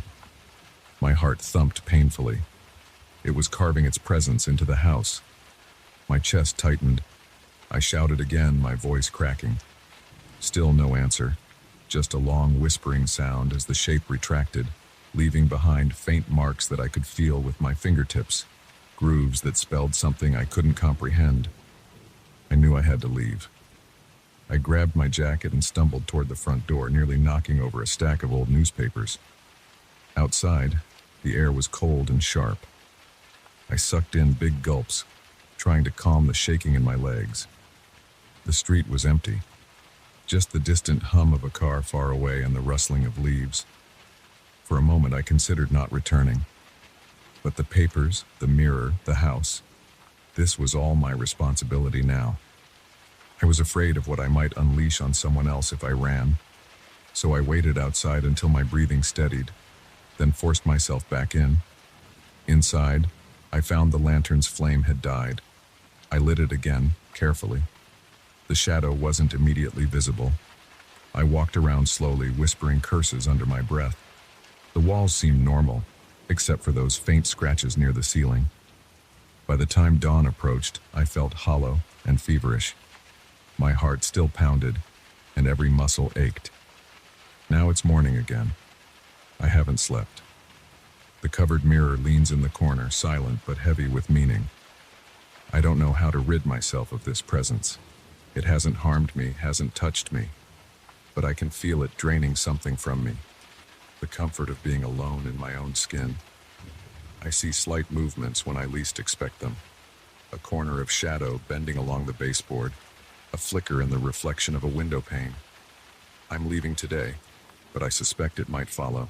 A: My heart thumped painfully. It was carving its presence into the house. My chest tightened. I shouted again, my voice cracking. Still no answer, just a long whispering sound as the shape retracted, leaving behind faint marks that I could feel with my fingertips, grooves that spelled something I couldn't comprehend. I knew I had to leave. I grabbed my jacket and stumbled toward the front door, nearly knocking over a stack of old newspapers. Outside, the air was cold and sharp. I sucked in big gulps, trying to calm the shaking in my legs. The street was empty. Just the distant hum of a car far away and the rustling of leaves. For a moment, I considered not returning. But the papers, the mirror, the house, this was all my responsibility now. I was afraid of what I might unleash on someone else if I ran, so I waited outside until my breathing steadied, then forced myself back in. Inside, I found the lantern's flame had died. I lit it again, carefully. The shadow wasn't immediately visible. I walked around slowly, whispering curses under my breath. The walls seemed normal, except for those faint scratches near the ceiling. By the time dawn approached, I felt hollow and feverish. My heart still pounded, and every muscle ached. Now it's morning again. I haven't slept. The covered mirror leans in the corner, silent but heavy with meaning. I don't know how to rid myself of this presence. It hasn't harmed me, hasn't touched me, but I can feel it draining something from me. The comfort of being alone in my own skin. I see slight movements when I least expect them. A corner of shadow bending along the baseboard, a flicker in the reflection of a window pane. I'm leaving today, but I suspect it might follow.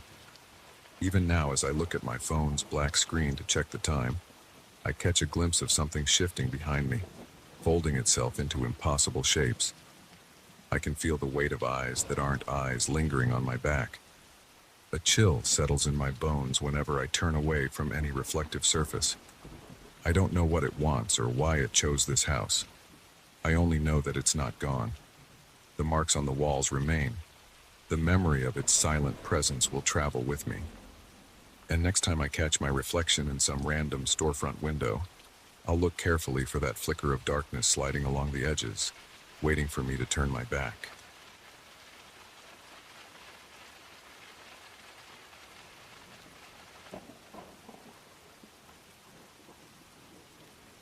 A: Even now, as I look at my phone's black screen to check the time, I catch a glimpse of something shifting behind me, folding itself into impossible shapes. I can feel the weight of eyes that aren't eyes lingering on my back. A chill settles in my bones whenever I turn away from any reflective surface. I don't know what it wants or why it chose this house. I only know that it's not gone. The marks on the walls remain. The memory of its silent presence will travel with me. And next time I catch my reflection in some random storefront window, I'll look carefully for that flicker of darkness sliding along the edges, waiting for me to turn my back.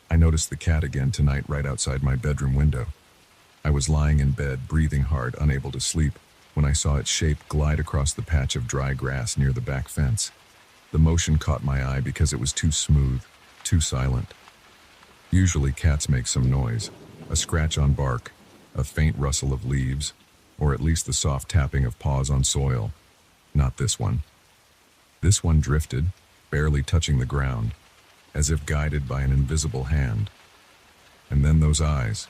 A: I noticed the cat again tonight right outside my bedroom window. I was lying in bed, breathing hard, unable to sleep, when I saw its shape glide across the patch of dry grass near the back fence. The motion caught my eye because it was too smooth, too silent. Usually cats make some noise, a scratch on bark, a faint rustle of leaves, or at least the soft tapping of paws on soil. Not this one. This one drifted, barely touching the ground, as if guided by an invisible hand. And then those eyes,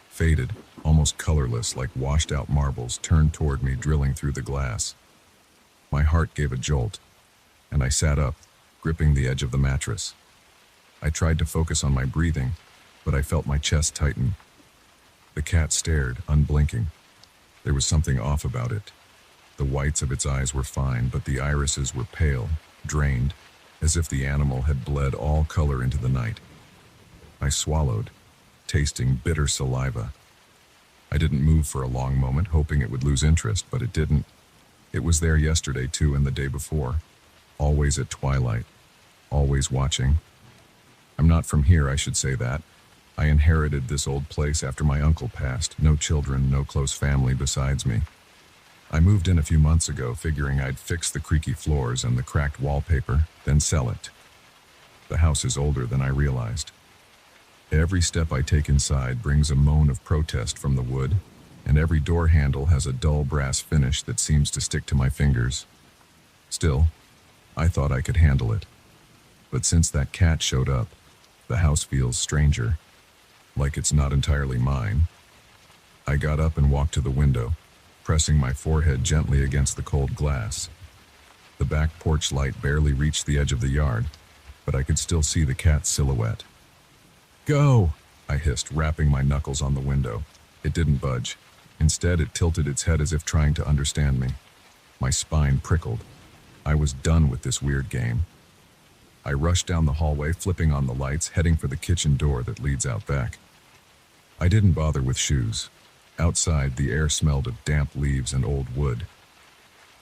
A: faded, almost colorless like washed-out marbles, turned toward me, drilling through the glass. My heart gave a jolt, and I sat up, gripping the edge of the mattress. I tried to focus on my breathing, but I felt my chest tighten. The cat stared, unblinking. There was something off about it. The whites of its eyes were fine, but the irises were pale, drained, as if the animal had bled all color into the night. I swallowed, tasting bitter saliva. I didn't move for a long moment, hoping it would lose interest, but it didn't. It was there yesterday too, and the day before. Always at twilight. Always watching. I'm not from here, I should say that. I inherited this old place after my uncle passed. No children, no close family besides me. I moved in a few months ago, figuring I'd fix the creaky floors and the cracked wallpaper, then sell it. The house is older than I realized. Every step I take inside brings a moan of protest from the wood, and every door handle has a dull brass finish that seems to stick to my fingers. Still, I thought I could handle it. But since that cat showed up, the house feels stranger, like it's not entirely mine. I got up and walked to the window, pressing my forehead gently against the cold glass. The back porch light barely reached the edge of the yard, but I could still see the cat's silhouette. "Go!" I hissed, rapping my knuckles on the window. It didn't budge. Instead, it tilted its head as if trying to understand me. My spine prickled. I was done with this weird game. I rushed down the hallway, flipping on the lights, heading for the kitchen door that leads out back. I didn't bother with shoes. Outside, the air smelled of damp leaves and old wood.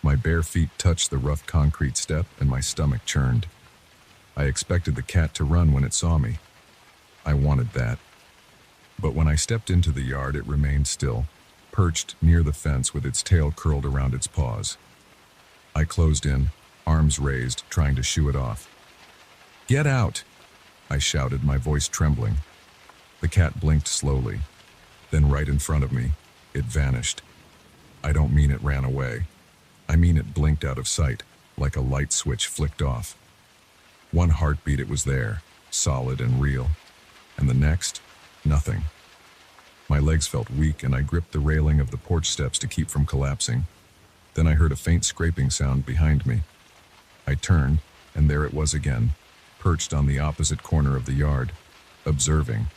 A: My bare feet touched the rough concrete step, and my stomach churned. I expected the cat to run when it saw me. I wanted that. But when I stepped into the yard, it remained still, perched near the fence with its tail curled around its paws. I closed in, arms raised, trying to shoo it off. "Get out!" I shouted, my voice trembling. The cat blinked slowly. Then right in front of me, it vanished. I don't mean it ran away. I mean it blinked out of sight, like a light switch flicked off. One heartbeat, it was there, solid and real. And the next, nothing. My legs felt weak, and I gripped the railing of the porch steps to keep from collapsing. Then I heard a faint scraping sound behind me. I turned, and there it was again, perched on the opposite corner of the yard, observing.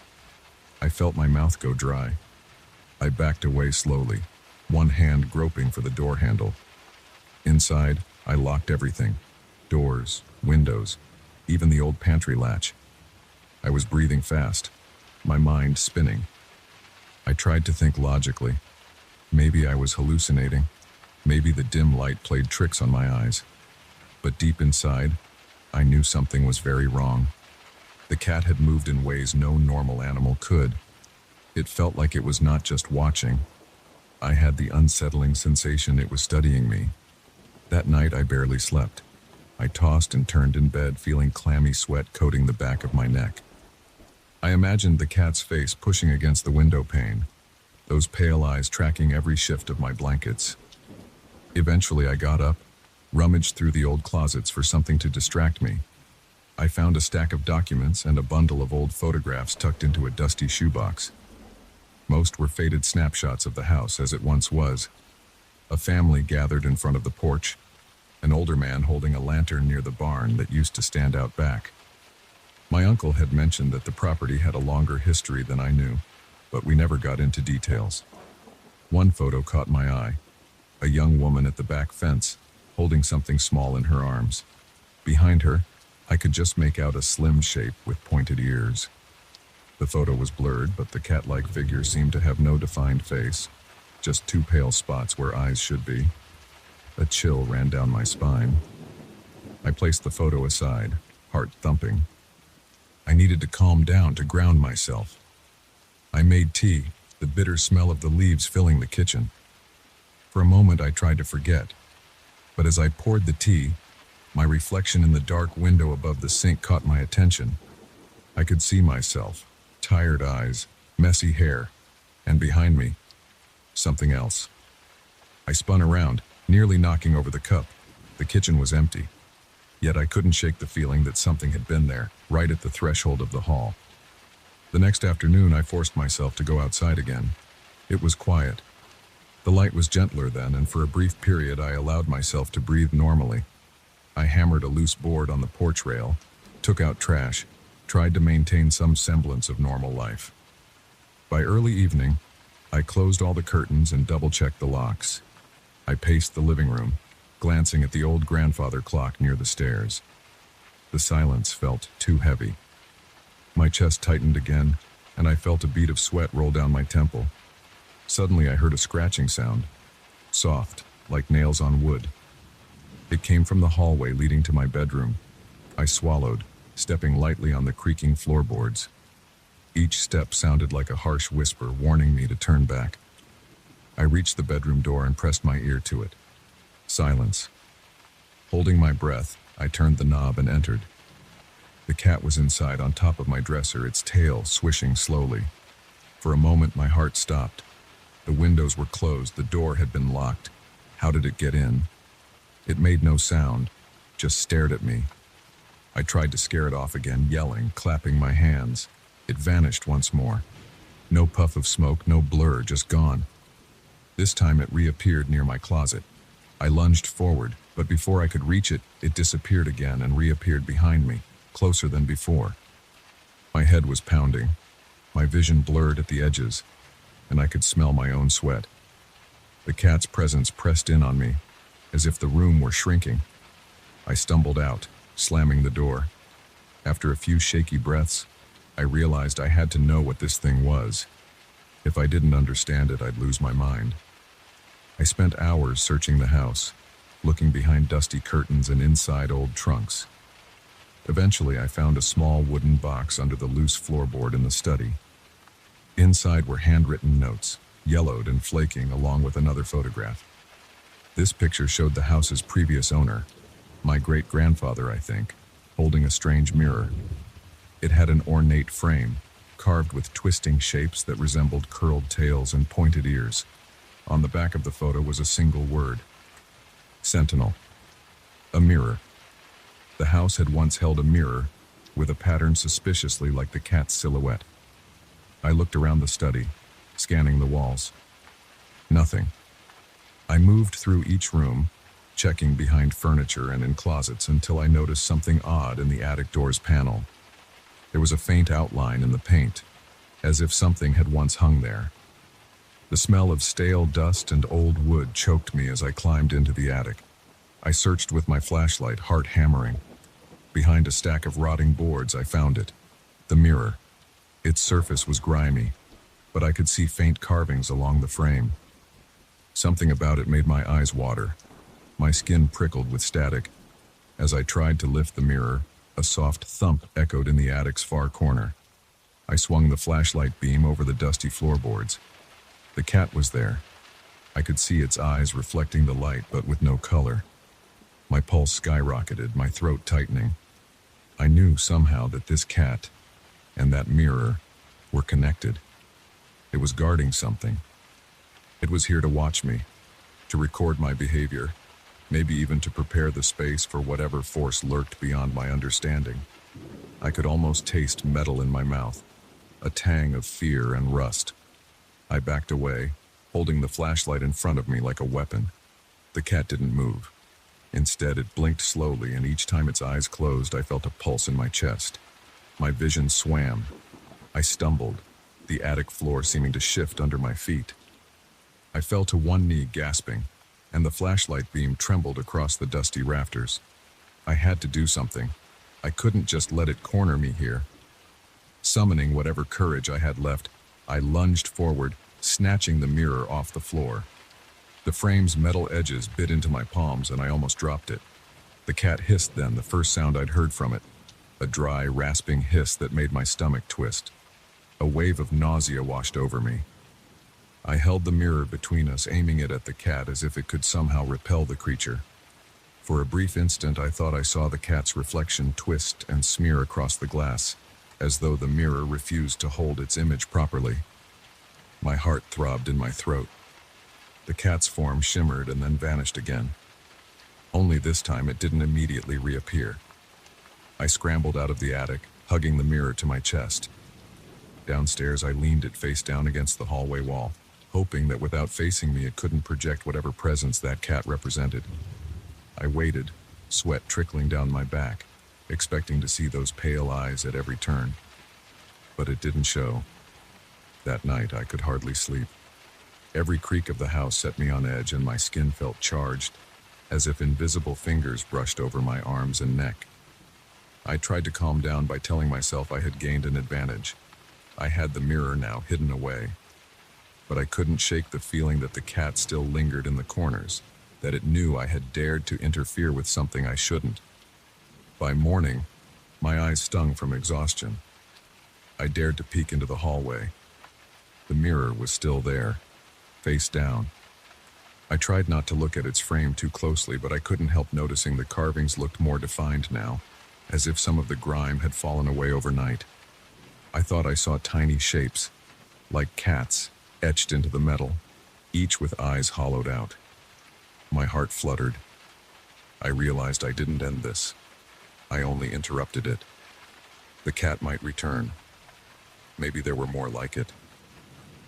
A: I felt my mouth go dry. I backed away slowly, one hand groping for the door handle. Inside, I locked everything. Doors, windows, even the old pantry latch. I was breathing fast, my mind spinning. I tried to think logically. Maybe I was hallucinating. Maybe the dim light played tricks on my eyes. But deep inside, I knew something was very wrong. The cat had moved in ways no normal animal could. It felt like it was not just watching. I had the unsettling sensation it was studying me. That night I barely slept. I tossed and turned in bed, feeling clammy sweat coating the back of my neck. I imagined the cat's face pushing against the window pane, those pale eyes tracking every shift of my blankets. Eventually I got up, rummaged through the old closets for something to distract me. I found a stack of documents and a bundle of old photographs tucked into a dusty shoebox. Most were faded snapshots of the house as it once was. A family gathered in front of the porch, an older man holding a lantern near the barn that used to stand out back. My uncle had mentioned that the property had a longer history than I knew, but we never got into details. One photo caught my eye, a young woman at the back fence, holding something small in her arms. Behind her, I could just make out a slim shape with pointed ears. The photo was blurred, but the cat-like figure seemed to have no defined face, just two pale spots where eyes should be. A chill ran down my spine. I placed the photo aside, heart thumping. I needed to calm down to ground myself. I made tea, the bitter smell of the leaves filling the kitchen. For a moment I tried to forget, but as I poured the tea, my reflection in the dark window above the sink caught my attention. I could see myself, tired eyes, messy hair, and behind me, something else. I spun around, nearly knocking over the cup. The kitchen was empty. Yet I couldn't shake the feeling that something had been there, right at the threshold of the hall. The next afternoon I forced myself to go outside again. It was quiet. The light was gentler then, and for a brief period I allowed myself to breathe normally. I hammered a loose board on the porch rail, took out trash, tried to maintain some semblance of normal life. By early evening, I closed all the curtains and double-checked the locks. I paced the living room, glancing at the old grandfather clock near the stairs. The silence felt too heavy. My chest tightened again, and I felt a bead of sweat roll down my temple. Suddenly I heard a scratching sound, soft, like nails on wood. It came from the hallway leading to my bedroom. I swallowed, stepping lightly on the creaking floorboards. Each step sounded like a harsh whisper warning me to turn back. I reached the bedroom door and pressed my ear to it. Silence. Holding my breath, I turned the knob and entered. The cat was inside on top of my dresser, its tail swishing slowly. For a moment, my heart stopped. The windows were closed, the door had been locked. How did it get in? It made no sound, just stared at me. I tried to scare it off again, yelling, clapping my hands. It vanished once more. No puff of smoke, no blur, just gone. This time it reappeared near my closet. I lunged forward, but before I could reach it, it disappeared again and reappeared behind me, closer than before. My head was pounding. My vision blurred at the edges, and I could smell my own sweat. The cat's presence pressed in on me, as if the room were shrinking. I stumbled out, slamming the door. After a few shaky breaths, I realized I had to know what this thing was. If I didn't understand it, I'd lose my mind. I spent hours searching the house, looking behind dusty curtains and inside old trunks. Eventually, I found a small wooden box under the loose floorboard in the study. Inside were handwritten notes, yellowed and flaking, along with another photograph. This picture showed the house's previous owner, my great-grandfather, I think, holding a strange mirror. It had an ornate frame, carved with twisting shapes that resembled curled tails and pointed ears. On the back of the photo was a single word: Sentinel. A mirror. The house had once held a mirror with a pattern suspiciously like the cat's silhouette. I looked around the study, scanning the walls. Nothing. I moved through each room, checking behind furniture and in closets until I noticed something odd in the attic door's panel. There was a faint outline in the paint, as if something had once hung there. The smell of stale dust and old wood choked me as I climbed into the attic. I searched with my flashlight, heart hammering. Behind a stack of rotting boards, I found it. The mirror. Its surface was grimy, but I could see faint carvings along the frame. Something about it made my eyes water. My skin prickled with static. As I tried to lift the mirror, a soft thump echoed in the attic's far corner. I swung the flashlight beam over the dusty floorboards. The cat was there. I could see its eyes reflecting the light, but with no color. My pulse skyrocketed, my throat tightening. I knew somehow that this cat and that mirror were connected. It was guarding something. It was here to watch me, to record my behavior, maybe even to prepare the space for whatever force lurked beyond my understanding. I could almost taste metal in my mouth, a tang of fear and rust. I backed away, holding the flashlight in front of me like a weapon. The cat didn't move. Instead, it blinked slowly, and each time its eyes closed, I felt a pulse in my chest. My vision swam. I stumbled, the attic floor seeming to shift under my feet. I fell to one knee, gasping, and the flashlight beam trembled across the dusty rafters. I had to do something. I couldn't just let it corner me here. Summoning whatever courage I had left, I lunged forward, snatching the mirror off the floor. The frame's metal edges bit into my palms, and I almost dropped it. The cat hissed then, the first sound I'd heard from it. A dry, rasping hiss that made my stomach twist. A wave of nausea washed over me. I held the mirror between us, aiming it at the cat as if it could somehow repel the creature. For a brief instant, I thought I saw the cat's reflection twist and smear across the glass, as though the mirror refused to hold its image properly. My heart throbbed in my throat. The cat's form shimmered and then vanished again. Only this time it didn't immediately reappear. I scrambled out of the attic, hugging the mirror to my chest. Downstairs, I leaned it face down against the hallway wall, hoping that without facing me it couldn't project whatever presence that cat represented. I waited, sweat trickling down my back, expecting to see those pale eyes at every turn. But it didn't show. That night, I could hardly sleep. Every creak of the house set me on edge, and my skin felt charged, as if invisible fingers brushed over my arms and neck. I tried to calm down by telling myself I had gained an advantage. I had the mirror now hidden away. But I couldn't shake the feeling that the cat still lingered in the corners, that it knew I had dared to interfere with something I shouldn't. By morning, my eyes stung from exhaustion. I dared to peek into the hallway. The mirror was still there, face down. I tried not to look at its frame too closely, but I couldn't help noticing the carvings looked more defined now, as if some of the grime had fallen away overnight. I thought I saw tiny shapes, like cats, etched into the metal, each with eyes hollowed out. My heart fluttered. I realized I didn't end this. I only interrupted it. The cat might return. Maybe there were more like it.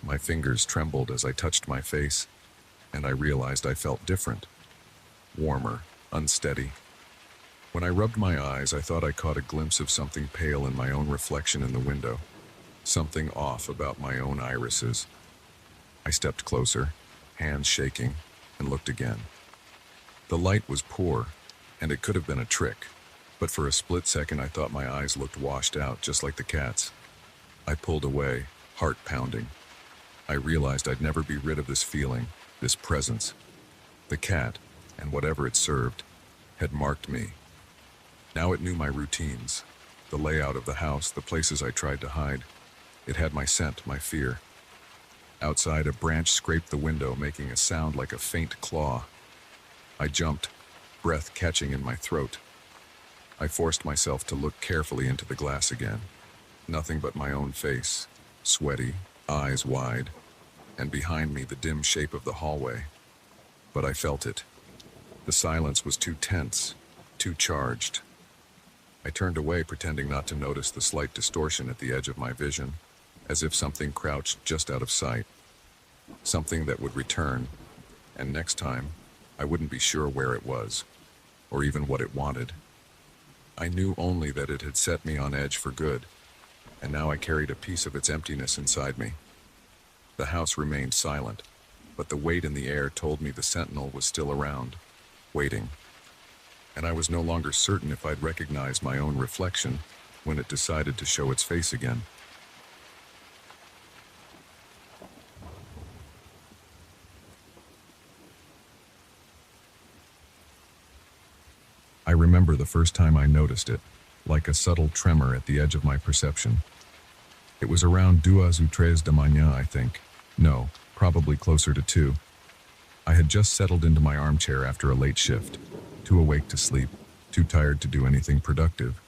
A: My fingers trembled as I touched my face, and I realized I felt different. Warmer, unsteady. When I rubbed my eyes, I thought I caught a glimpse of something pale in my own reflection in the window. Something off about my own irises. I stepped closer, hands shaking, and looked again. The light was poor, and it could have been a trick, but for a split second I thought my eyes looked washed out, just like the cat's. I pulled away, heart pounding. I realized I'd never be rid of this feeling, this presence. The cat, and whatever it served, had marked me. Now it knew my routines, the layout of the house, the places I tried to hide. It had my scent, my fear. Outside, a branch scraped the window, making a sound like a faint claw. I jumped, breath catching in my throat. I forced myself to look carefully into the glass again. Nothing but my own face, sweaty, eyes wide, and behind me the dim shape of the hallway. But I felt it. The silence was too tense, too charged. I turned away, pretending not to notice the slight distortion at the edge of my vision, as if something crouched just out of sight. Something that would return, and next time, I wouldn't be sure where it was, or even what it wanted. I knew only that it had set me on edge for good, and now I carried a piece of its emptiness inside me. The house remained silent, but the weight in the air told me the sentinel was still around, waiting. And I was no longer certain if I'd recognize my own reflection when it decided to show its face again. I remember the first time I noticed it, like a subtle tremor at the edge of my perception. It was around 2:03 de manhã, I think. No, probably closer to 2. I had just settled into my armchair after a late shift, too awake to sleep, too tired to do anything productive.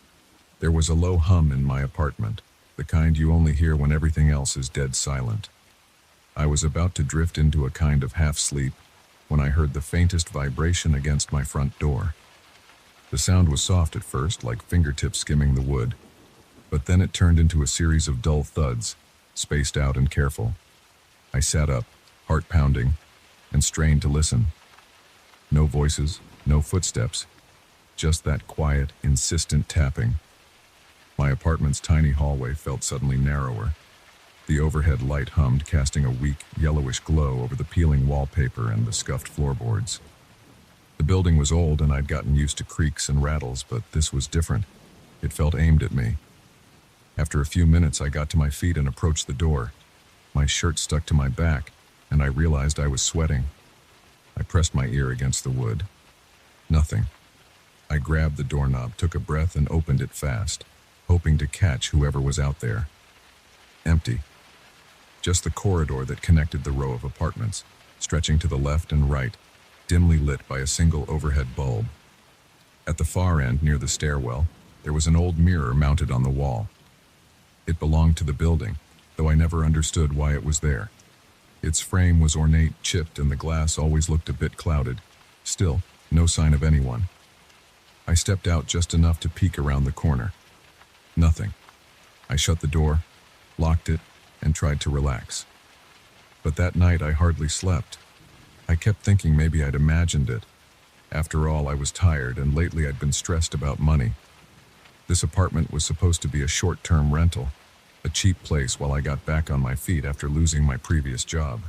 A: There was a low hum in my apartment, the kind you only hear when everything else is dead silent. I was about to drift into a kind of half-sleep when I heard the faintest vibration against my front door. The sound was soft at first, like fingertips skimming the wood, but then it turned into a series of dull thuds, spaced out and careful. I sat up, heart pounding, and strained to listen. No voices, no footsteps, just that quiet, insistent tapping. My apartment's tiny hallway felt suddenly narrower. The overhead light hummed, casting a weak, yellowish glow over the peeling wallpaper and the scuffed floorboards. The building was old and I'd gotten used to creaks and rattles, but this was different. It felt aimed at me. After a few minutes, I got to my feet and approached the door. My shirt stuck to my back, and I realized I was sweating. I pressed my ear against the wood. Nothing. I grabbed the doorknob, took a breath, and opened it fast, hoping to catch whoever was out there. Empty. Just the corridor that connected the row of apartments, stretching to the left and right, dimly lit by a single overhead bulb. At the far end, near the stairwell, there was an old mirror mounted on the wall. It belonged to the building, though I never understood why it was there. Its frame was ornate, chipped, and the glass always looked a bit clouded. Still, no sign of anyone. I stepped out just enough to peek around the corner. Nothing. I shut the door, locked it, and tried to relax. But that night I hardly slept. I kept thinking maybe I'd imagined it. After all, I was tired, and lately I'd been stressed about money. This apartment was supposed to be a short-term rental, a cheap place while I got back on my feet after losing my previous job.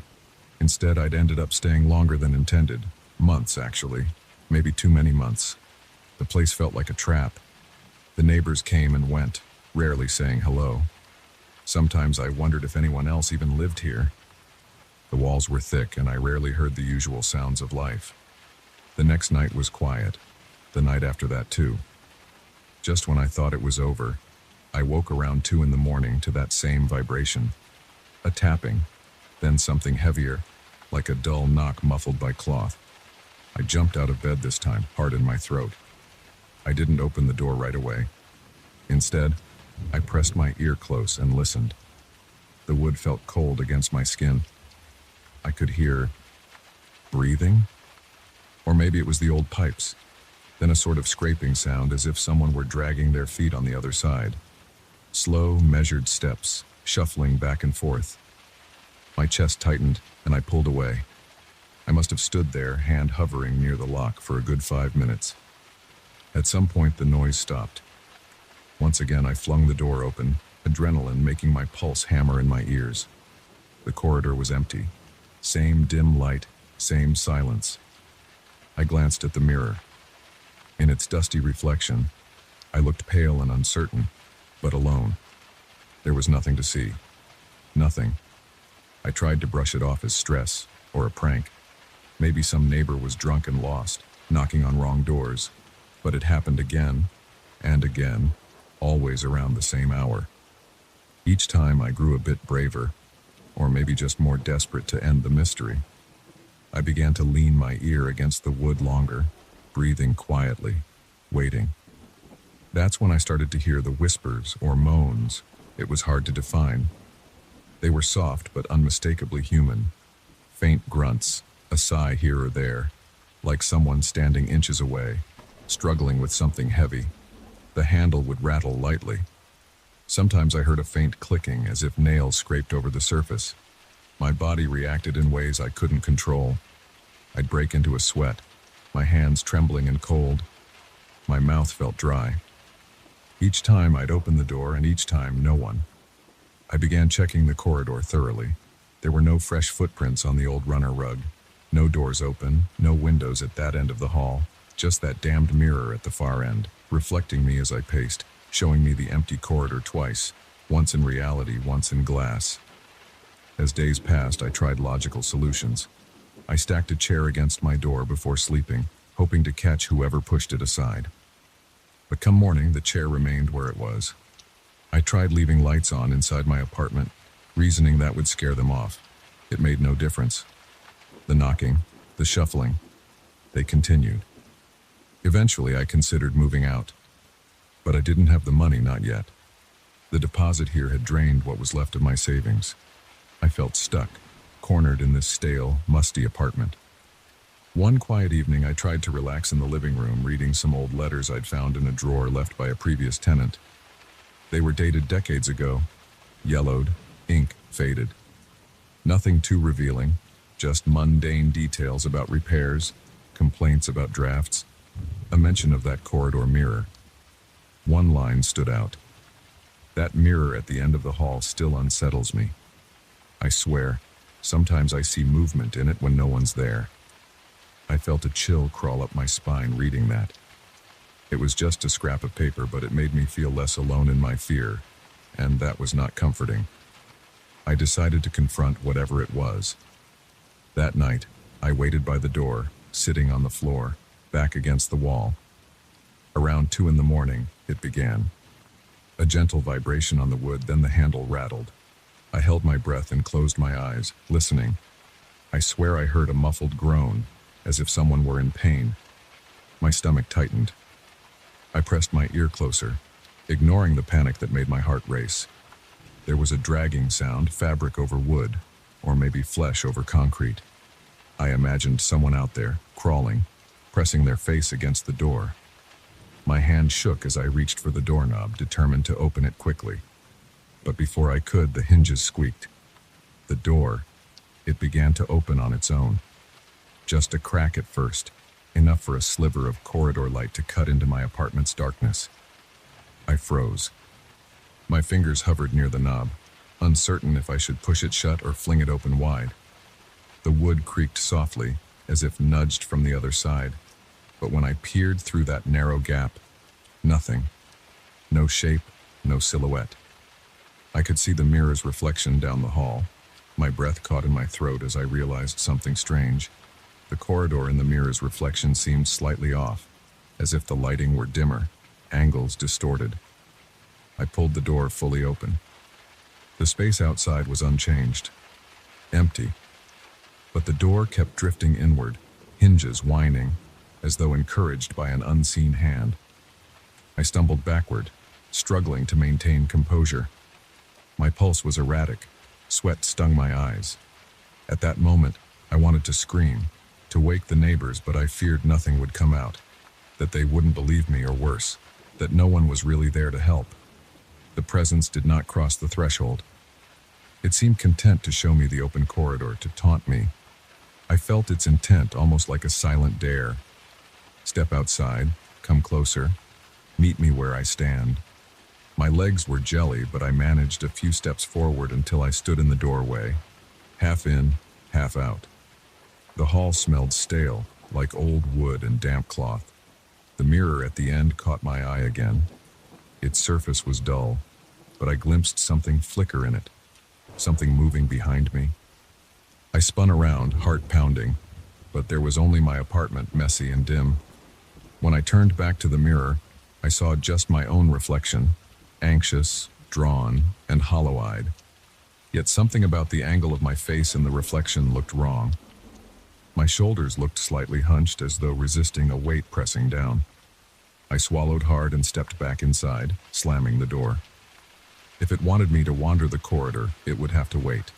A: Instead, I'd ended up staying longer than intended. Months, actually. Maybe too many months. The place felt like a trap. The neighbors came and went, rarely saying hello. Sometimes I wondered if anyone else even lived here. The walls were thick, and I rarely heard the usual sounds of life. The next night was quiet. The night after that, too. Just when I thought it was over, I woke around 2 in the morning to that same vibration. A tapping, then something heavier, like a dull knock muffled by cloth. I jumped out of bed this time, heart in my throat. I didn't open the door right away. Instead, I pressed my ear close and listened. The wood felt cold against my skin. I could hear breathing? Or maybe it was the old pipes. Then a sort of scraping sound as if someone were dragging their feet on the other side. Slow, measured steps, shuffling back and forth. My chest tightened, and I pulled away. I must have stood there, hand hovering near the lock, for a good 5 minutes. At some point, the noise stopped. Once again, I flung the door open, adrenaline making my pulse hammer in my ears. The corridor was empty. Same dim light, same silence. I glanced at the mirror. In its dusty reflection, I looked pale and uncertain, but alone. There was nothing to see. Nothing. I tried to brush it off as stress, or a prank. Maybe some neighbor was drunk and lost, knocking on wrong doors. But it happened again, and again, always around the same hour. Each time I grew a bit braver, or maybe just more desperate to end the mystery. I began to lean my ear against the wood longer, breathing quietly, waiting. That's when I started to hear the whispers or moans. It was hard to define. They were soft but unmistakably human. Faint grunts, a sigh here or there, like someone standing inches away, struggling with something heavy. The handle would rattle lightly. Sometimes I heard a faint clicking as if nails scraped over the surface. My body reacted in ways I couldn't control. I'd break into a sweat, my hands trembling and cold. My mouth felt dry. Each time I'd open the door, and each time no one. I began checking the corridor thoroughly. There were no fresh footprints on the old runner rug. No doors open, no windows at that end of the hall. Just that damned mirror at the far end, reflecting me as I paced, showing me the empty corridor twice, once in reality, once in glass. As days passed, I tried logical solutions. I stacked a chair against my door before sleeping, hoping to catch whoever pushed it aside. But come morning, the chair remained where it was. I tried leaving lights on inside my apartment, reasoning that would scare them off. It made no difference. The knocking, the shuffling, they continued. Eventually, I considered moving out. But I didn't have the money, not yet. The deposit here had drained what was left of my savings. I felt stuck, cornered in this stale, musty apartment. One quiet evening, I tried to relax in the living room, reading some old letters I'd found in a drawer left by a previous tenant. They were dated decades ago, yellowed, ink faded. Nothing too revealing, just mundane details about repairs, complaints about drafts, a mention of that corridor mirror. One line stood out. That mirror at the end of the hall still unsettles me. I swear, sometimes I see movement in it when no one's there. I felt a chill crawl up my spine reading that. It was just a scrap of paper, but it made me feel less alone in my fear, and that was not comforting. I decided to confront whatever it was. That night, I waited by the door, sitting on the floor, back against the wall. Around 2 a.m, it began. A gentle vibration on the wood, then the handle rattled. I held my breath and closed my eyes, listening. I swear I heard a muffled groan, as if someone were in pain. My stomach tightened. I pressed my ear closer, ignoring the panic that made my heart race. There was a dragging sound, fabric over wood, or maybe flesh over concrete. I imagined someone out there, crawling, pressing their face against the door. My hand shook as I reached for the doorknob, determined to open it quickly. But before I could, the hinges squeaked. The door, it began to open on its own. Just a crack at first, enough for a sliver of corridor light to cut into my apartment's darkness. I froze. My fingers hovered near the knob, uncertain if I should push it shut or fling it open wide. The wood creaked softly, as if nudged from the other side. But when I peered through that narrow gap, nothing. No shape, no silhouette. I could see the mirror's reflection down the hall. My breath caught in my throat as I realized something strange. The corridor in the mirror's reflection seemed slightly off, as if the lighting were dimmer, angles distorted. I pulled the door fully open. The space outside was unchanged, empty. But the door kept drifting inward, hinges whining, as though encouraged by an unseen hand. I stumbled backward, struggling to maintain composure. My pulse was erratic, sweat stung my eyes. At that moment, I wanted to scream, to wake the neighbors, but I feared nothing would come out, that they wouldn't believe me, or worse, that no one was really there to help. The presence did not cross the threshold. It seemed content to show me the open corridor, to taunt me. I felt its intent, almost like a silent dare. Step outside, come closer, meet me where I stand. My legs were jelly, but I managed a few steps forward until I stood in the doorway, half in, half out. The hall smelled stale, like old wood and damp cloth. The mirror at the end caught my eye again. Its surface was dull, but I glimpsed something flicker in it, something moving behind me. I spun around, heart pounding, but there was only my apartment, messy and dim. When I turned back to the mirror, I saw just my own reflection, anxious, drawn, and hollow-eyed. Yet something about the angle of my face in the reflection looked wrong. My shoulders looked slightly hunched, as though resisting a weight pressing down. I swallowed hard and stepped back inside, slamming the door. If it wanted me to wander the corridor, it would have to wait.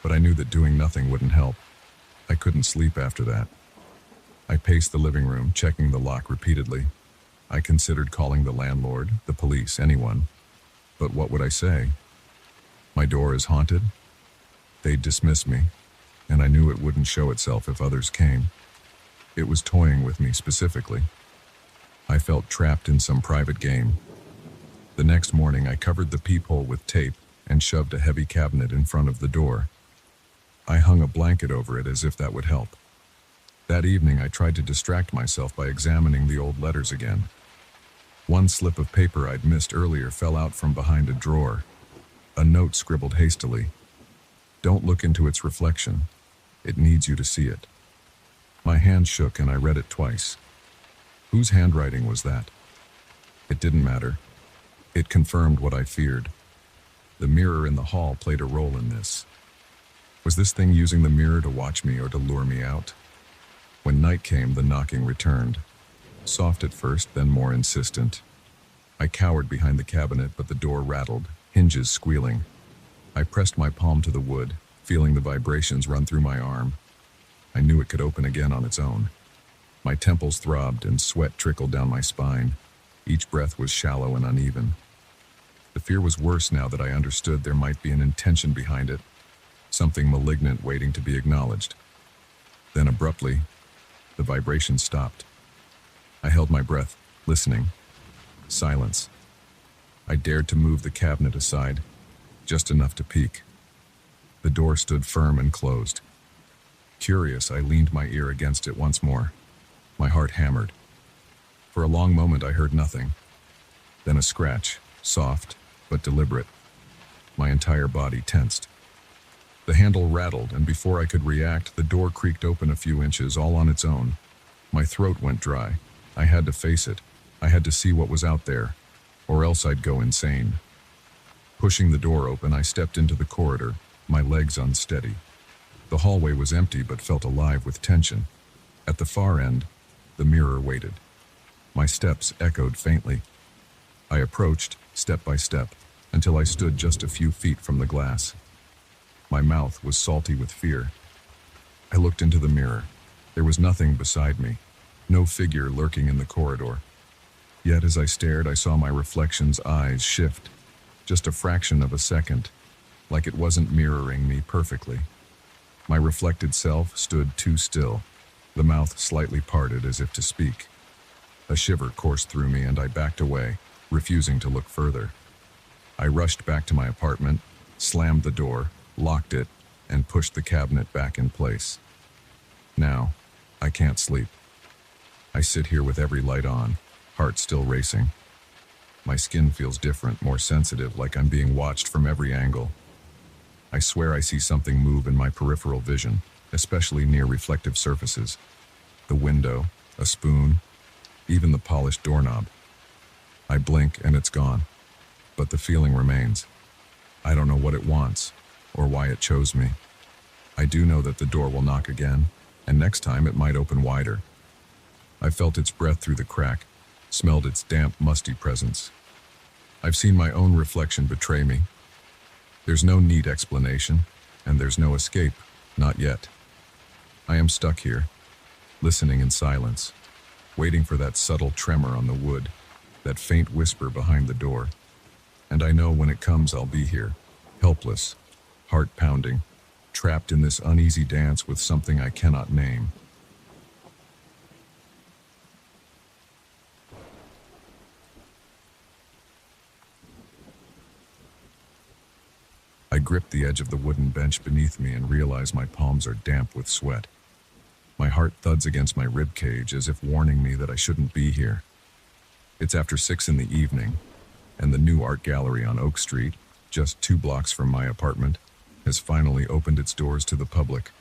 A: But I knew that doing nothing wouldn't help. I couldn't sleep after that. I paced the living room, checking the lock repeatedly. I considered calling the landlord, the police, anyone. But what would I say? My door is haunted? They'd dismiss me, and I knew it wouldn't show itself if others came. It was toying with me specifically. I felt trapped in some private game. The next morning, I covered the peephole with tape and shoved a heavy cabinet in front of the door. I hung a blanket over it as if that would help. That evening, I tried to distract myself by examining the old letters again. One slip of paper I'd missed earlier fell out from behind a drawer. A note scribbled hastily. "Don't look into its reflection. It needs you to see it." My hand shook and I read it twice. Whose handwriting was that? It didn't matter. It confirmed what I feared. The mirror in the hall played a role in this. Was this thing using the mirror to watch me or to lure me out? When night came, the knocking returned. Soft at first, then more insistent. I cowered behind the cabinet, but the door rattled, hinges squealing. I pressed my palm to the wood, feeling the vibrations run through my arm. I knew it could open again on its own. My temples throbbed and sweat trickled down my spine. Each breath was shallow and uneven. The fear was worse now that I understood there might be an intention behind it, something malignant waiting to be acknowledged. Then abruptly, the vibration stopped. I held my breath, listening. Silence. I dared to move the cabinet aside, just enough to peek. The door stood firm and closed. Curious, I leaned my ear against it once more. My heart hammered. For a long moment I heard nothing. Then a scratch, soft but deliberate. My entire body tensed. The handle rattled, and before I could react, the door creaked open a few inches, all on its own. My throat went dry. I had to face it. I had to see what was out there, or else I'd go insane. Pushing the door open, I stepped into the corridor, my legs unsteady. The hallway was empty but felt alive with tension. At the far end, the mirror waited. My steps echoed faintly. I approached, step by step, until I stood just a few feet from the glass. My mouth was salty with fear. I looked into the mirror. There was nothing beside me, no figure lurking in the corridor. Yet as I stared, I saw my reflection's eyes shift, just a fraction of a second, like it wasn't mirroring me perfectly. My reflected self stood too still, the mouth slightly parted as if to speak. A shiver coursed through me and I backed away, refusing to look further. I rushed back to my apartment, slammed the door, locked it, and pushed the cabinet back in place. Now, I can't sleep. I sit here with every light on, heart still racing. My skin feels different, more sensitive, like I'm being watched from every angle. I swear I see something move in my peripheral vision, especially near reflective surfaces. The window, a spoon, even the polished doorknob. I blink and it's gone, but the feeling remains. I don't know what it wants, or why it chose me. I do know that the door will knock again, and next time it might open wider. I felt its breath through the crack, smelled its damp, musty presence. I've seen my own reflection betray me. There's no neat explanation, and there's no escape, not yet. I am stuck here, listening in silence, waiting for that subtle tremor on the wood, that faint whisper behind the door. And I know when it comes I'll be here, helpless, heart pounding, trapped in this uneasy dance with something I cannot name. I grip the edge of the wooden bench beneath me and realize my palms are damp with sweat. My heart thuds against my rib cage as if warning me that I shouldn't be here. It's after 6 in the evening, and the new art gallery on Oak Street, just 2 blocks from my apartment, has finally opened its doors to the public.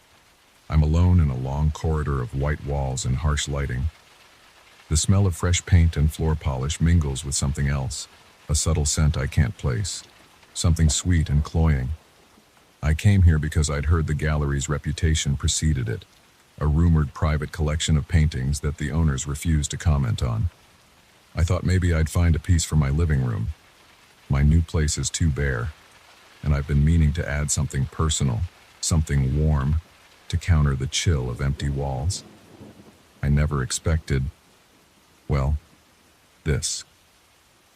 A: I'm alone in a long corridor of white walls and harsh lighting. The smell of fresh paint and floor polish mingles with something else, a subtle scent I can't place, something sweet and cloying. I came here because I'd heard the gallery's reputation preceded it, a rumored private collection of paintings that the owners refused to comment on. I thought maybe I'd find a piece for my living room. My new place is too bare, and I've been meaning to add something personal, something warm, to counter the chill of empty walls. I never expected, well, this.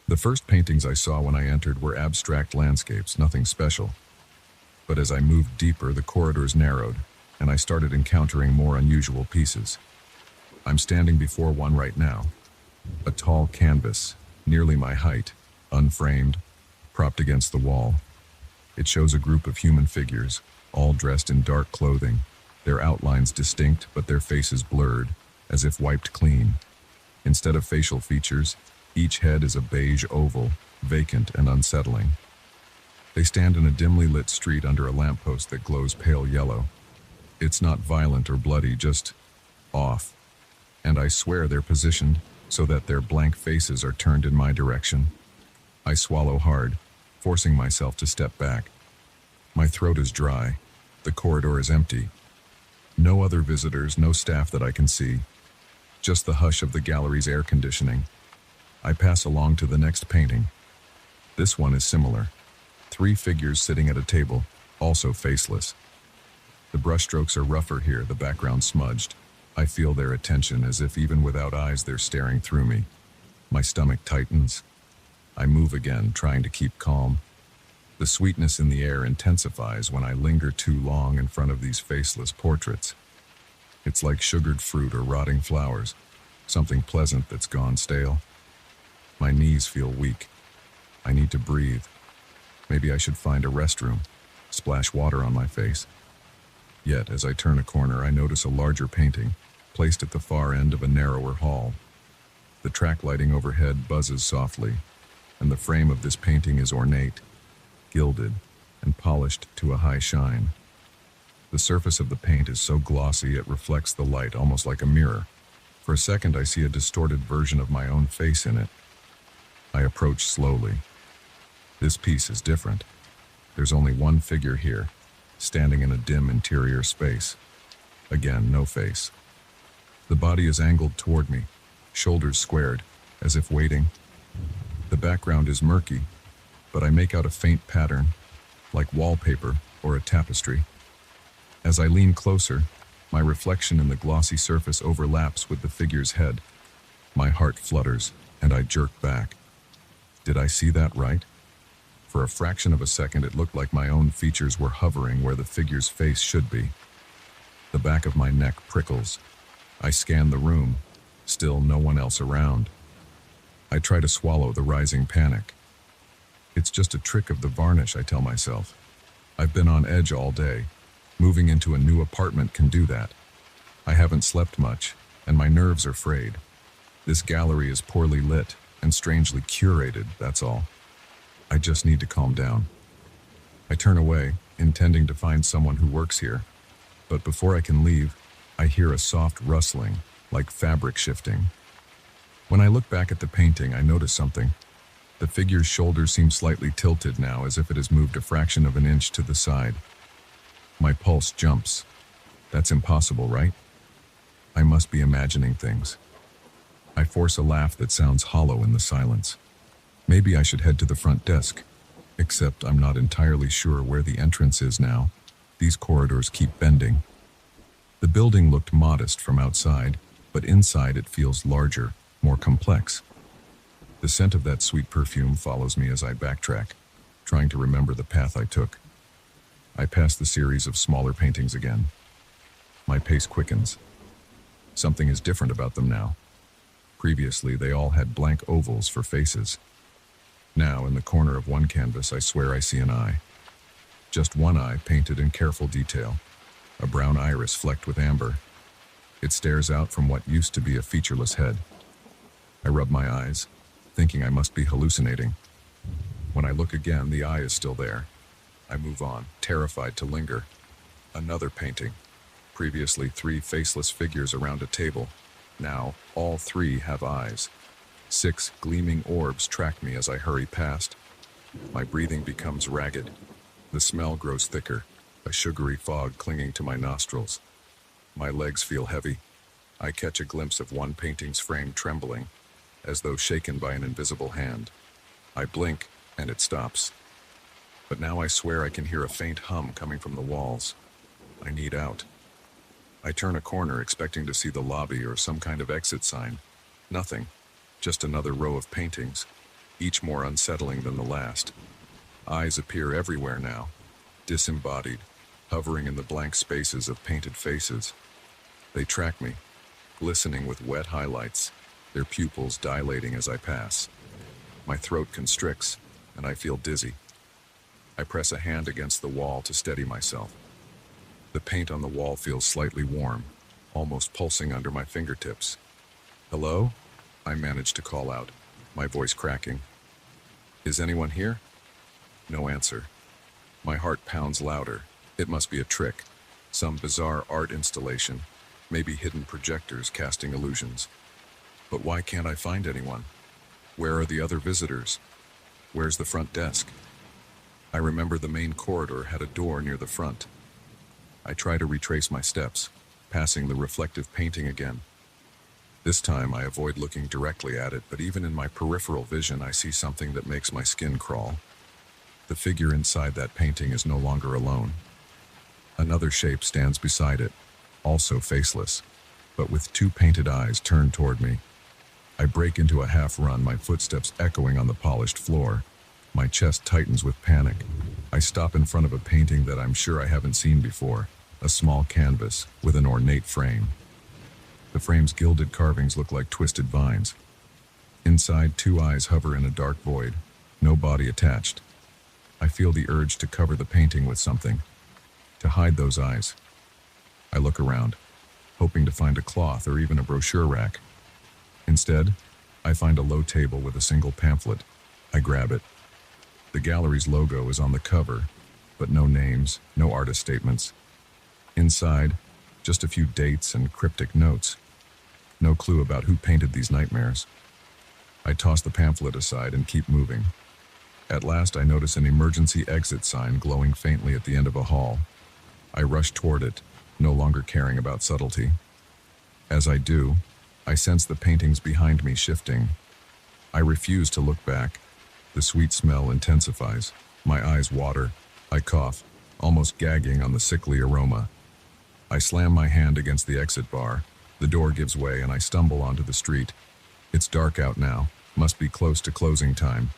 A: The first paintings I saw when I entered were abstract landscapes, nothing special. But as I moved deeper, the corridors narrowed, and I started encountering more unusual pieces. I'm standing before one right now. A tall canvas, nearly my height, unframed, propped against the wall. It shows a group of human figures, all dressed in dark clothing, their outlines distinct but their faces blurred, as if wiped clean. Instead of facial features, each head is a beige oval, vacant and unsettling. They stand in a dimly lit street under a lamppost that glows pale yellow. It's not violent or bloody, just off. And I swear they're positioned so that their blank faces are turned in my direction. I swallow hard, forcing myself to step back. My throat is dry. The corridor is empty. No other visitors, no staff that I can see. Just the hush of the gallery's air conditioning. I pass along to the next painting. This one is similar. 3 figures sitting at a table, also faceless. The brushstrokes are rougher here, the background smudged. I feel their attention as if even without eyes they're staring through me. My stomach tightens. I move again, trying to keep calm. The sweetness in the air intensifies when I linger too long in front of these faceless portraits. It's like sugared fruit or rotting flowers, something pleasant that's gone stale. My knees feel weak. I need to breathe. Maybe I should find a restroom, splash water on my face. Yet, as I turn a corner, I notice a larger painting, placed at the far end of a narrower hall. The track lighting overhead buzzes softly, and the frame of this painting is ornate, gilded, and polished to a high shine. The surface of the paint is so glossy it reflects the light almost like a mirror. For a second, I see a distorted version of my own face in it. I approach slowly. This piece is different. There's only one figure here, standing in a dim interior space. Again, no face. The body is angled toward me, shoulders squared, as if waiting. The background is murky, but I make out a faint pattern, like wallpaper or a tapestry. As I lean closer, my reflection in the glossy surface overlaps with the figure's head. My heart flutters, and I jerk back. Did I see that right? For a fraction of a second, it looked like my own features were hovering where the figure's face should be. The back of my neck prickles. I scan the room. Still no one else around. I try to swallow the rising panic. It's just a trick of the varnish, I tell myself. I've been on edge all day. Moving into a new apartment can do that. I haven't slept much, and my nerves are frayed. This gallery is poorly lit and strangely curated, that's all. I just need to calm down. I turn away, intending to find someone who works here. But before I can leave, I hear a soft rustling, like fabric shifting. When I look back at the painting, I notice something. The figure's shoulders seem slightly tilted now, as if it has moved a fraction of an inch to the side. My pulse jumps. That's impossible, right? I must be imagining things. I force a laugh that sounds hollow in the silence. Maybe I should head to the front desk, except I'm not entirely sure where the entrance is now. These corridors keep bending. The building looked modest from outside, but inside it feels larger, more complex. The scent of that sweet perfume follows me as I backtrack, trying to remember the path I took. I pass the series of smaller paintings again. My pace quickens. Something is different about them now. Previously, they all had blank ovals for faces. Now, in the corner of one canvas, I swear I see an eye. Just one eye painted in careful detail, a brown iris flecked with amber. It stares out from what used to be a featureless head. I rub my eyes, thinking I must be hallucinating. When I look again, the eye is still there. I move on, terrified to linger. Another painting. Previously, 3 faceless figures around a table. Now, all 3 have eyes. 6 gleaming orbs track me as I hurry past. My breathing becomes ragged. The smell grows thicker, a sugary fog clinging to my nostrils. My legs feel heavy. I catch a glimpse of one painting's frame trembling, as though shaken by an invisible hand. I blink, and it stops. But now I swear I can hear a faint hum coming from the walls. I need out. I turn a corner expecting to see the lobby or some kind of exit sign. Nothing. Just another row of paintings, each more unsettling than the last. Eyes appear everywhere now, disembodied, hovering in the blank spaces of painted faces. They track me, glistening with wet highlights, their pupils dilating as I pass. My throat constricts, and I feel dizzy. I press a hand against the wall to steady myself. The paint on the wall feels slightly warm, almost pulsing under my fingertips. "Hello?" I manage to call out, my voice cracking. "Is anyone here?" No answer. My heart pounds louder. It must be a trick. Some bizarre art installation, maybe hidden projectors casting illusions. But why can't I find anyone? Where are the other visitors? Where's the front desk? I remember the main corridor had a door near the front. I try to retrace my steps, passing the reflective painting again. This time I avoid looking directly at it, but even in my peripheral vision I see something that makes my skin crawl. The figure inside that painting is no longer alone. Another shape stands beside it, also faceless, but with two painted eyes turned toward me. I break into a half run, my footsteps echoing on the polished floor. My chest tightens with panic. I stop in front of a painting that I'm sure I haven't seen before, a small canvas with an ornate frame. The frame's gilded carvings look like twisted vines. Inside, two eyes hover in a dark void, no body attached. I feel the urge to cover the painting with something, to hide those eyes. I look around, hoping to find a cloth or even a brochure rack. Instead, I find a low table with a single pamphlet. I grab it. The gallery's logo is on the cover, but no names, no artist statements. Inside, just a few dates and cryptic notes. No clue about who painted these nightmares. I toss the pamphlet aside and keep moving. At last, I notice an emergency exit sign glowing faintly at the end of a hall. I rush toward it, no longer caring about subtlety. As I do, I sense the paintings behind me shifting. I refuse to look back. The sweet smell intensifies. My eyes water. I cough, almost gagging on the sickly aroma. I slam my hand against the exit bar. The door gives way and I stumble onto the street. It's dark out now. Must be close to closing time.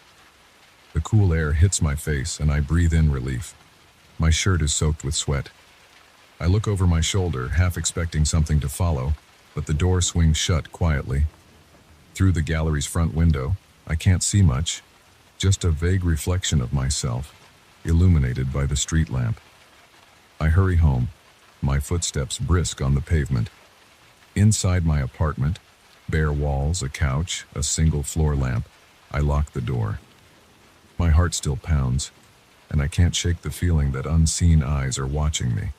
A: The cool air hits my face and I breathe in relief. My shirt is soaked with sweat. I look over my shoulder, half expecting something to follow, but the door swings shut quietly. Through the gallery's front window, I can't see much, just a vague reflection of myself, illuminated by the street lamp. I hurry home, my footsteps brisk on the pavement. Inside my apartment, bare walls, a couch, a single floor lamp, I lock the door. My heart still pounds, and I can't shake the feeling that unseen eyes are watching me.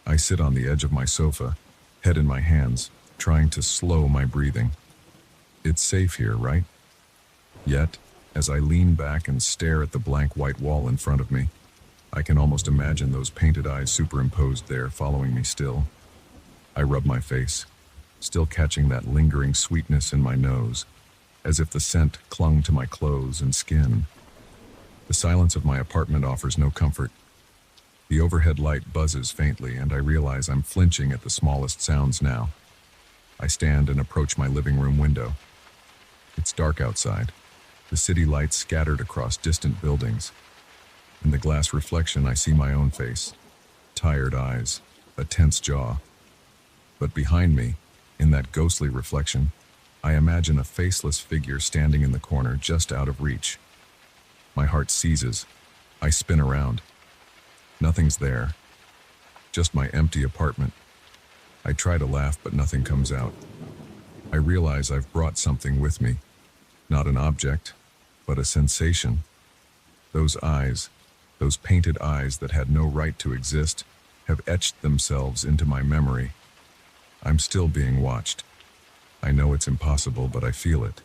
A: I sit on the edge of my sofa, head in my hands, trying to slow my breathing. It's safe here, right? Yet, as I lean back and stare at the blank white wall in front of me, I can almost imagine those painted eyes superimposed there, following me still. I rub my face, still catching that lingering sweetness in my nose, as if the scent clung to my clothes and skin. The silence of my apartment offers no comfort. The overhead light buzzes faintly, and I realize I'm flinching at the smallest sounds now. I stand and approach my living room window. It's dark outside, the city lights scattered across distant buildings. In the glass reflection, I see my own face, tired eyes, a tense jaw. But behind me, in that ghostly reflection, I imagine a faceless figure standing in the corner just out of reach. My heart seizes. I spin around. Nothing's there. Just my empty apartment. I try to laugh, but nothing comes out. I realize I've brought something with me. Not an object, but a sensation. Those eyes, those painted eyes that had no right to exist, have etched themselves into my memory. I'm still being watched. I know it's impossible, but I feel it.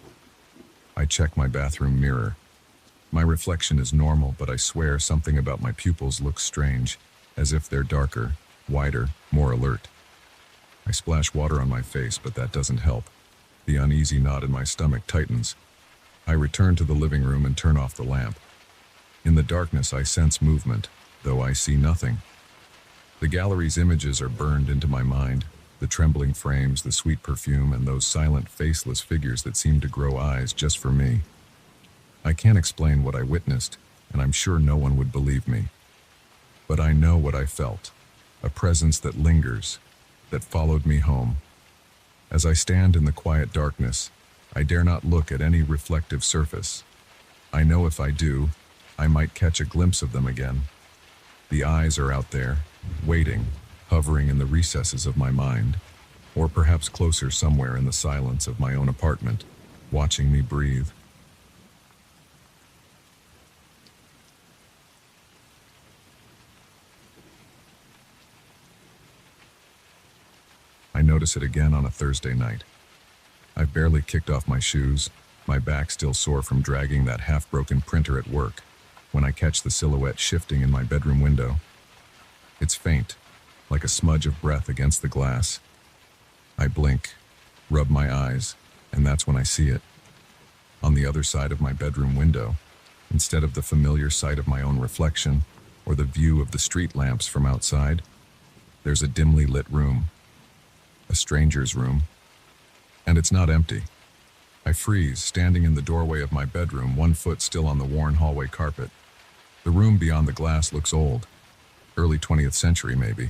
A: I check my bathroom mirror. My reflection is normal, but I swear something about my pupils looks strange, as if they're darker, wider, more alert. I splash water on my face, but that doesn't help. The uneasy knot in my stomach tightens. I return to the living room and turn off the lamp. In the darkness, I sense movement, though I see nothing. The gallery's images are burned into my mind, the trembling frames, the sweet perfume, and those silent, faceless figures that seem to grow eyes just for me. I can't explain what I witnessed, and I'm sure no one would believe me. But I know what I felt, a presence that lingers, that followed me home. As I stand in the quiet darkness, I dare not look at any reflective surface. I know if I do, I might catch a glimpse of them again. The eyes are out there, waiting, hovering in the recesses of my mind, or perhaps closer somewhere in the silence of my own apartment, watching me breathe. I notice it again on a Thursday night. I've barely kicked off my shoes, my back still sore from dragging that half-broken printer at work, when I catch the silhouette shifting in my bedroom window. It's faint, like a smudge of breath against the glass. I blink, rub my eyes, and that's when I see it. On the other side of my bedroom window, instead of the familiar sight of my own reflection, or the view of the street lamps from outside, there's a dimly lit room. A stranger's room. And it's not empty. I freeze, standing in the doorway of my bedroom, one foot still on the worn hallway carpet. The room beyond the glass looks old. Early 20th century, maybe.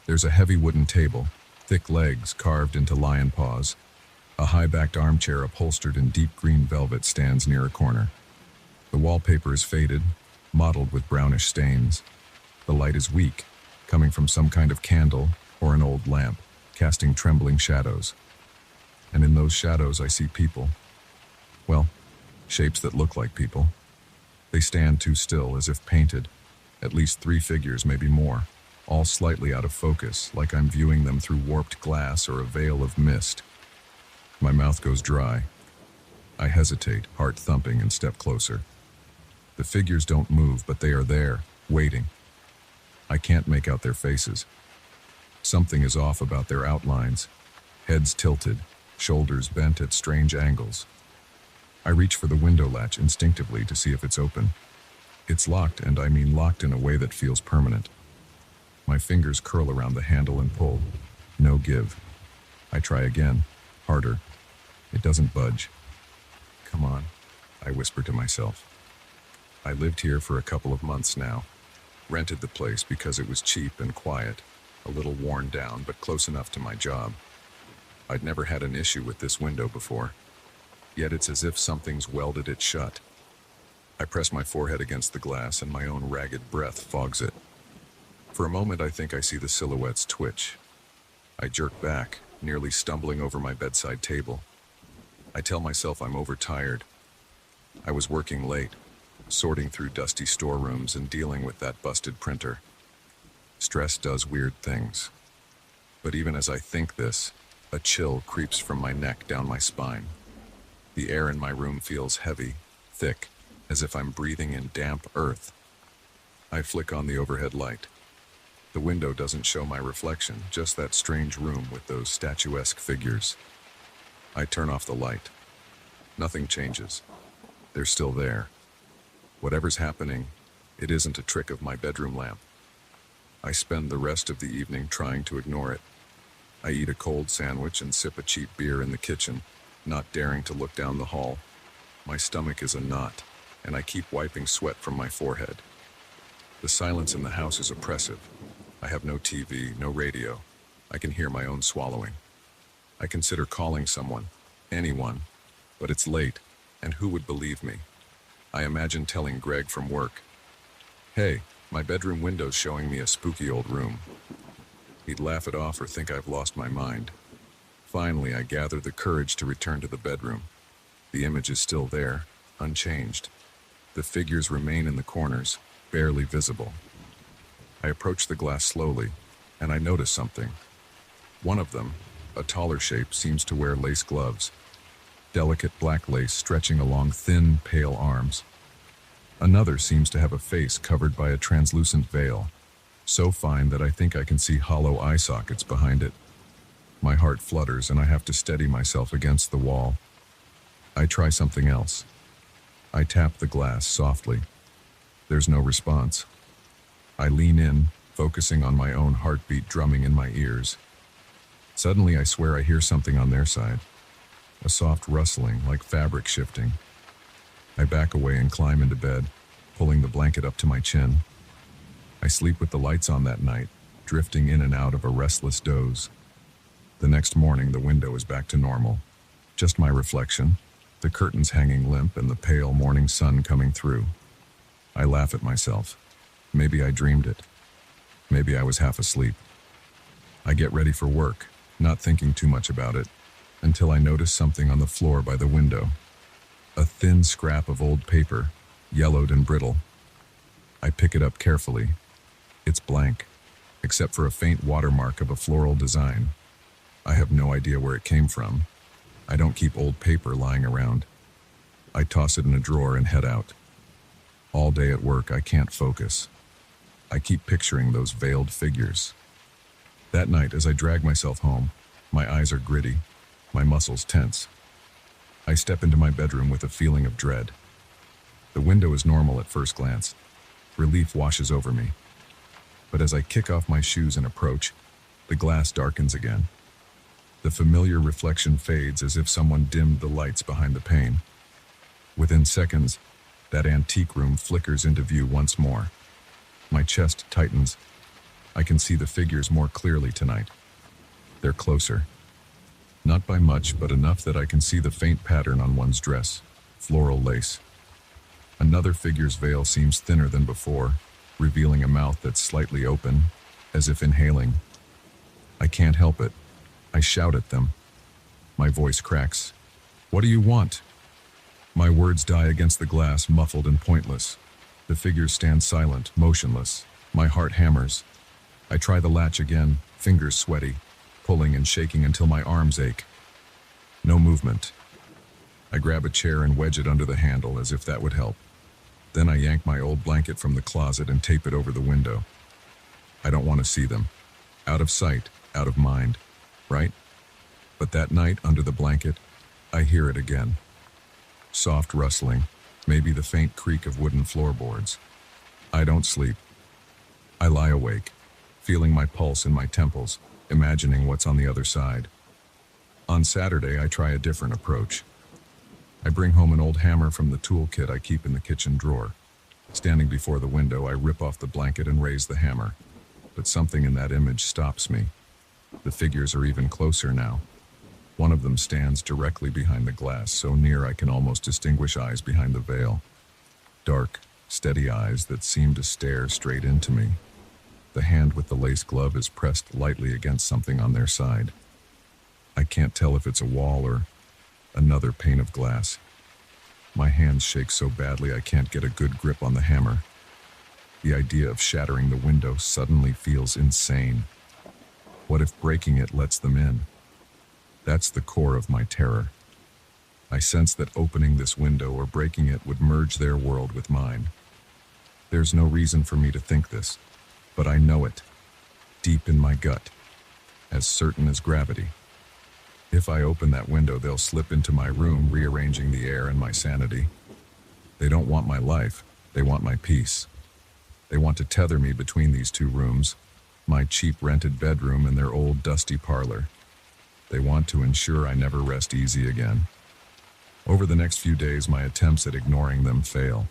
A: There's a heavy wooden table, thick legs carved into lion paws. A high-backed armchair upholstered in deep green velvet stands near a corner. The wallpaper is faded, mottled with brownish stains. The light is weak, coming from some kind of candle or an old lamp, casting trembling shadows. And in those shadows I see people. Well, shapes that look like people. They stand too still, as if painted. At least 3 figures, maybe more, all slightly out of focus, like I'm viewing them through warped glass or a veil of mist. My mouth goes dry. I hesitate, heart thumping, and step closer. The figures don't move, but they are there, waiting. I can't make out their faces. Something is off about their outlines. Heads tilted, shoulders bent at strange angles. I reach for the window latch instinctively to see if it's open. It's locked, and I mean locked in a way that feels permanent. My fingers curl around the handle and pull. No give. I try again, harder. It doesn't budge. Come on, I whisper to myself. I lived here for a couple of months now. Rented the place because it was cheap and quiet. A little worn down, but close enough to my job. I'd never had an issue with this window before. Yet it's as if something's welded it shut. I press my forehead against the glass and my own ragged breath fogs it. For a moment I think I see the silhouettes twitch. I jerk back, nearly stumbling over my bedside table. I tell myself I'm overtired. I was working late, sorting through dusty storerooms and dealing with that busted printer. Stress does weird things. But even as I think this, a chill creeps from my neck down my spine. The air in my room feels heavy, thick, as if I'm breathing in damp earth. I flick on the overhead light. The window doesn't show my reflection, just that strange room with those statuesque figures. I turn off the light. Nothing changes. They're still there. Whatever's happening, it isn't a trick of my bedroom lamp. I spend the rest of the evening trying to ignore it. I eat a cold sandwich and sip a cheap beer in the kitchen, not daring to look down the hall. My stomach is a knot, and I keep wiping sweat from my forehead. The silence in the house is oppressive. I have no TV, no radio. I can hear my own swallowing. I consider calling someone, anyone, but it's late, and who would believe me? I imagine telling Greg from work, "Hey, my bedroom window's showing me a spooky old room." He'd laugh it off or think I've lost my mind. Finally, I gather the courage to return to the bedroom. The image is still there, unchanged. The figures remain in the corners, barely visible. I approach the glass slowly, and I notice something. One of them, a taller shape, seems to wear lace gloves. Delicate black lace stretching along thin, pale arms. Another seems to have a face covered by a translucent veil, so fine that I think I can see hollow eye sockets behind it. My heart flutters and I have to steady myself against the wall. I try something else. I tap the glass softly. There's no response. I lean in, focusing on my own heartbeat drumming in my ears. Suddenly I swear I hear something on their side. A soft rustling, like fabric shifting. I back away and climb into bed, pulling the blanket up to my chin. I sleep with the lights on that night, drifting in and out of a restless doze. The next morning, the window is back to normal. Just my reflection, the curtains hanging limp and the pale morning sun coming through. I laugh at myself. Maybe I dreamed it. Maybe I was half asleep. I get ready for work, not thinking too much about it, until I notice something on the floor by the window. A thin scrap of old paper, yellowed and brittle. I pick it up carefully. It's blank, except for a faint watermark of a floral design. I have no idea where it came from. I don't keep old paper lying around. I toss it in a drawer and head out. All day at work, I can't focus. I keep picturing those veiled figures. That night, as I drag myself home, my eyes are gritty, my muscles tense. I step into my bedroom with a feeling of dread. The window is normal at first glance. Relief washes over me. But as I kick off my shoes and approach, the glass darkens again. The familiar reflection fades as if someone dimmed the lights behind the pane. Within seconds, that antique room flickers into view once more. My chest tightens. I can see the figures more clearly tonight. They're closer. Not by much, but enough that I can see the faint pattern on one's dress, floral lace. Another figure's veil seems thinner than before, revealing a mouth that's slightly open, as if inhaling. I can't help it. I shout at them. My voice cracks. "What do you want?" My words die against the glass, muffled and pointless. The figures stand silent, motionless. My heart hammers. I try the latch again, fingers sweaty, pulling and shaking until my arms ache. No movement. I grab a chair and wedge it under the handle as if that would help. Then I yank my old blanket from the closet and tape it over the window. I don't want to see them. Out of sight, out of mind, right? But that night, under the blanket, I hear it again. Soft rustling, maybe the faint creak of wooden floorboards. I don't sleep. I lie awake, feeling my pulse in my temples, imagining what's on the other side. On Saturday, I try a different approach. I bring home an old hammer from the toolkit I keep in the kitchen drawer. Standing before the window, I rip off the blanket and raise the hammer. But something in that image stops me. The figures are even closer now. One of them stands directly behind the glass, so near I can almost distinguish eyes behind the veil. Dark, steady eyes that seem to stare straight into me. The hand with the lace glove is pressed lightly against something on their side. I can't tell if it's a wall or another pane of glass. My hands shake so badly I can't get a good grip on the hammer. The idea of shattering the window suddenly feels insane. What if breaking it lets them in? That's the core of my terror. I sense that opening this window or breaking it would merge their world with mine. There's no reason for me to think this, but I know it, deep in my gut, as certain as gravity. If I open that window, they'll slip into my room, rearranging the air and my sanity. They don't want my life, they want my peace. They want to tether me between these two rooms, my cheap rented bedroom and their old dusty parlor. They want to ensure I never rest easy again. Over the next few days, my attempts at ignoring them fail.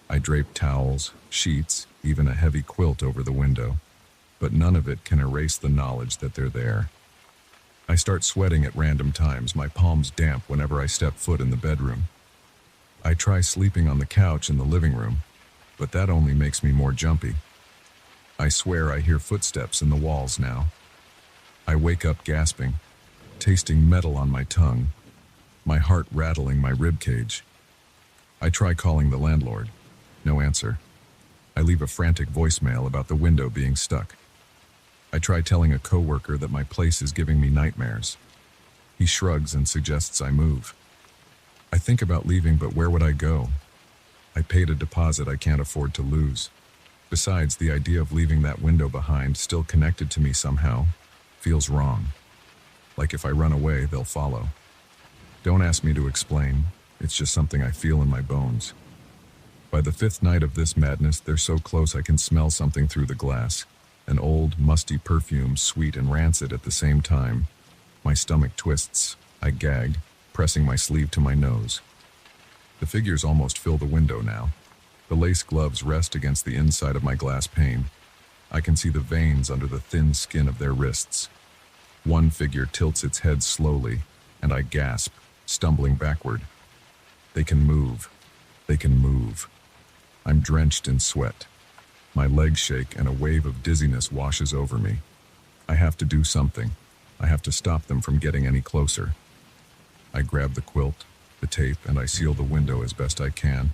A: I drape towels, sheets, even a heavy quilt over the window, but none of it can erase the knowledge that they're there. I start sweating at random times, my palms damp whenever I step foot in the bedroom. I try sleeping on the couch in the living room, but that only makes me more jumpy. I swear I hear footsteps in the walls now. I wake up gasping, tasting metal on my tongue, my heart rattling my ribcage. I try calling the landlord. No answer. I leave a frantic voicemail about the window being stuck. I try telling a coworker that my place is giving me nightmares. He shrugs and suggests I move. I think about leaving, but where would I go? I paid a deposit I can't afford to lose. Besides, the idea of leaving that window behind, still connected to me somehow, feels wrong. Like if I run away, they'll follow. Don't ask me to explain. It's just something I feel in my bones. By the fifth night of this madness, they're so close I can smell something through the glass. An old, musty perfume, sweet and rancid at the same time. My stomach twists. I gag, pressing my sleeve to my nose. The figures almost fill the window now. The lace gloves rest against the inside of my glass pane. I can see the veins under the thin skin of their wrists. One figure tilts its head slowly, and I gasp, stumbling backward. They can move. They can move. I'm drenched in sweat. My legs shake and a wave of dizziness washes over me. I have to do something. I have to stop them from getting any closer. I grab the quilt, the tape, and I seal the window as best I can,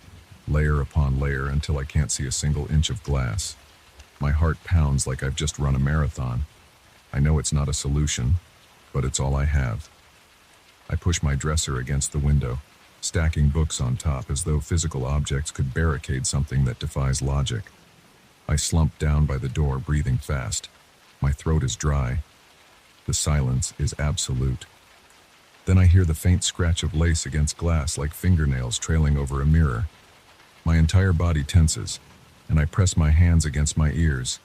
A: layer upon layer until I can't see a single inch of glass. My heart pounds like I've just run a marathon. I know it's not a solution, but it's all I have. I push my dresser against the window, stacking books on top as though physical objects could barricade something that defies logic. I slump down by the door, breathing fast. My throat is dry. The silence is absolute. Then I hear the faint scratch of lace against glass like fingernails trailing over a mirror. My entire body tenses, and I press my hands against my ears.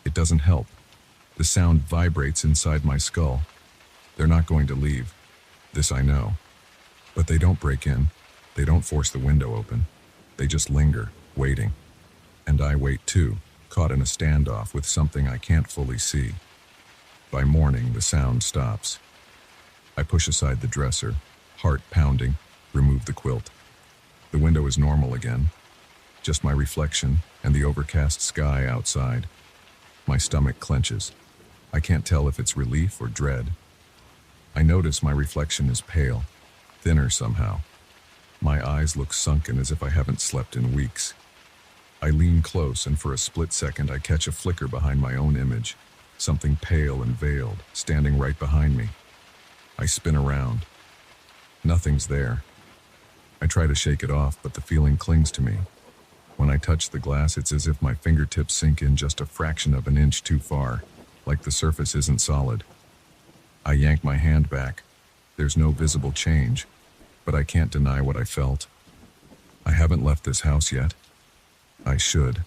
A: It doesn't help. The sound vibrates inside my skull. They're not going to leave. This I know. But they don't break in. They don't force the window open. They just linger, waiting. And I wait too, caught in a standoff with something I can't fully see. By morning, the sound stops. I push aside the dresser, heart pounding, remove the quilt. The window is normal again. Just my reflection and the overcast sky outside. My stomach clenches. I can't tell if it's relief or dread. I notice my reflection is pale, thinner somehow. My eyes look sunken as if I haven't slept in weeks. I lean close, and for a split second I catch a flicker behind my own image, something pale and veiled, standing right behind me. I spin around. Nothing's there. I try to shake it off, but the feeling clings to me. When I touch the glass, it's as if my fingertips sink in just a fraction of an inch too far, like the surface isn't solid. I yank my hand back. There's no visible change, but I can't deny what I felt. I haven't left this house yet. I should.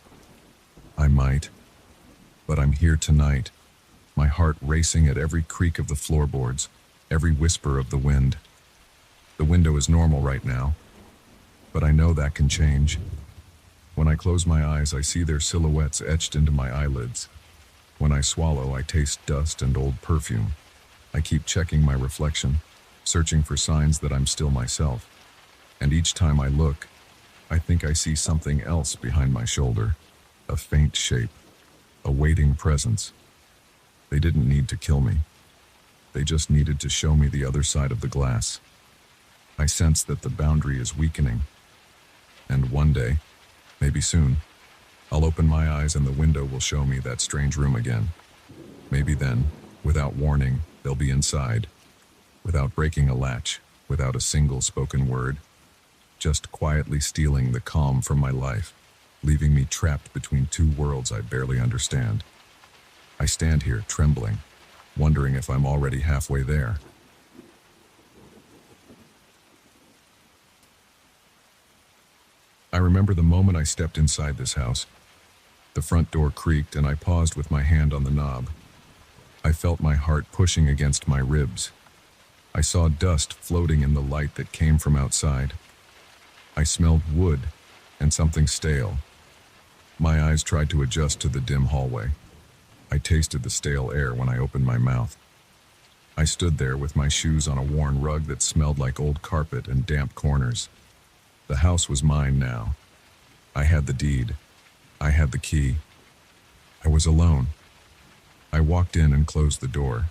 A: I might. But I'm here tonight, my heart racing at every creak of the floorboards, every whisper of the wind. The window is normal right now, but I know that can change. When I close my eyes, I see their silhouettes etched into my eyelids. When I swallow, I taste dust and old perfume. I keep checking my reflection, searching for signs that I'm still myself. And each time I look, I think I see something else behind my shoulder, a faint shape, a waiting presence. They didn't need to kill me. They just needed to show me the other side of the glass. I sense that the boundary is weakening. And one day, maybe soon, I'll open my eyes and the window will show me that strange room again. Maybe then, without warning, they'll be inside, without breaking a latch, without a single spoken word, just quietly stealing the calm from my life, leaving me trapped between two worlds I barely understand. I stand here trembling, wondering if I'm already halfway there. I remember the moment I stepped inside this house. The front door creaked and I paused with my hand on the knob. I felt my heart pushing against my ribs. I saw dust floating in the light that came from outside. I smelled wood and something stale. My eyes tried to adjust to the dim hallway. I tasted the stale air when I opened my mouth. I stood there with my shoes on a worn rug that smelled like old carpet and damp corners. The house was mine now. I had the deed. I had the key. I was alone. I walked in and closed the door.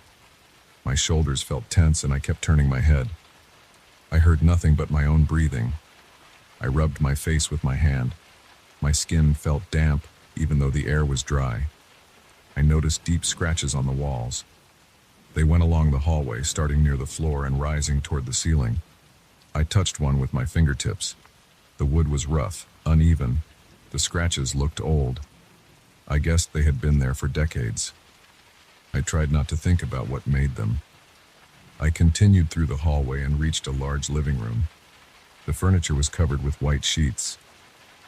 A: My shoulders felt tense and I kept turning my head. I heard nothing but my own breathing. I rubbed my face with my hand. My skin felt damp, even though the air was dry. I noticed deep scratches on the walls. They went along the hallway, starting near the floor and rising toward the ceiling. I touched one with my fingertips. The wood was rough, uneven. The scratches looked old. I guessed they had been there for decades. I tried not to think about what made them. I continued through the hallway and reached a large living room. The furniture was covered with white sheets.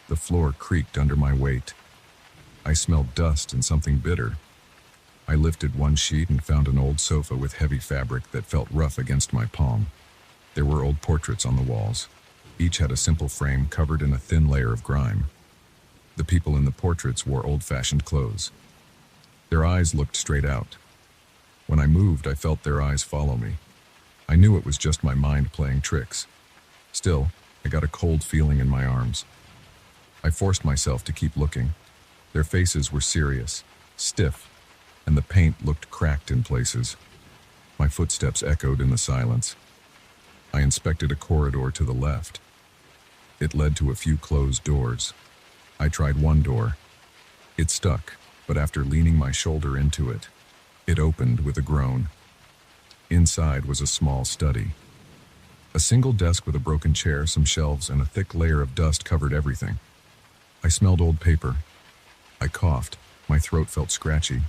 A: The floor creaked under my weight. I smelled dust and something bitter. I lifted one sheet and found an old sofa with heavy fabric that felt rough against my palm. There were old portraits on the walls. Each had a simple frame covered in a thin layer of grime. The people in the portraits wore old-fashioned clothes. Their eyes looked straight out. When I moved, I felt their eyes follow me. I knew it was just my mind playing tricks. Still, I got a cold feeling in my arms. I forced myself to keep looking. Their faces were serious, stiff, and the paint looked cracked in places. My footsteps echoed in the silence. I inspected a corridor to the left. It led to a few closed doors. I tried one door. It stuck, but after leaning my shoulder into it, it opened with a groan. Inside was a small study. A single desk with a broken chair, some shelves, and a thick layer of dust covered everything. I smelled old paper. I coughed. My throat felt scratchy.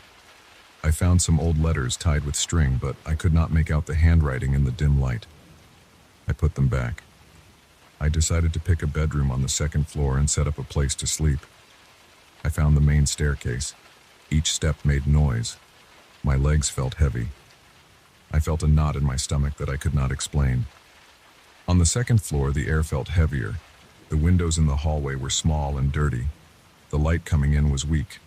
A: I found some old letters tied with string, but I could not make out the handwriting in the dim light. I put them back. I decided to pick a bedroom on the second floor and set up a place to sleep. I found the main staircase. Each step made noise. My legs felt heavy. I felt a knot in my stomach that I could not explain. On the second floor, the air felt heavier. The windows in the hallway were small and dirty. The light coming in was weak.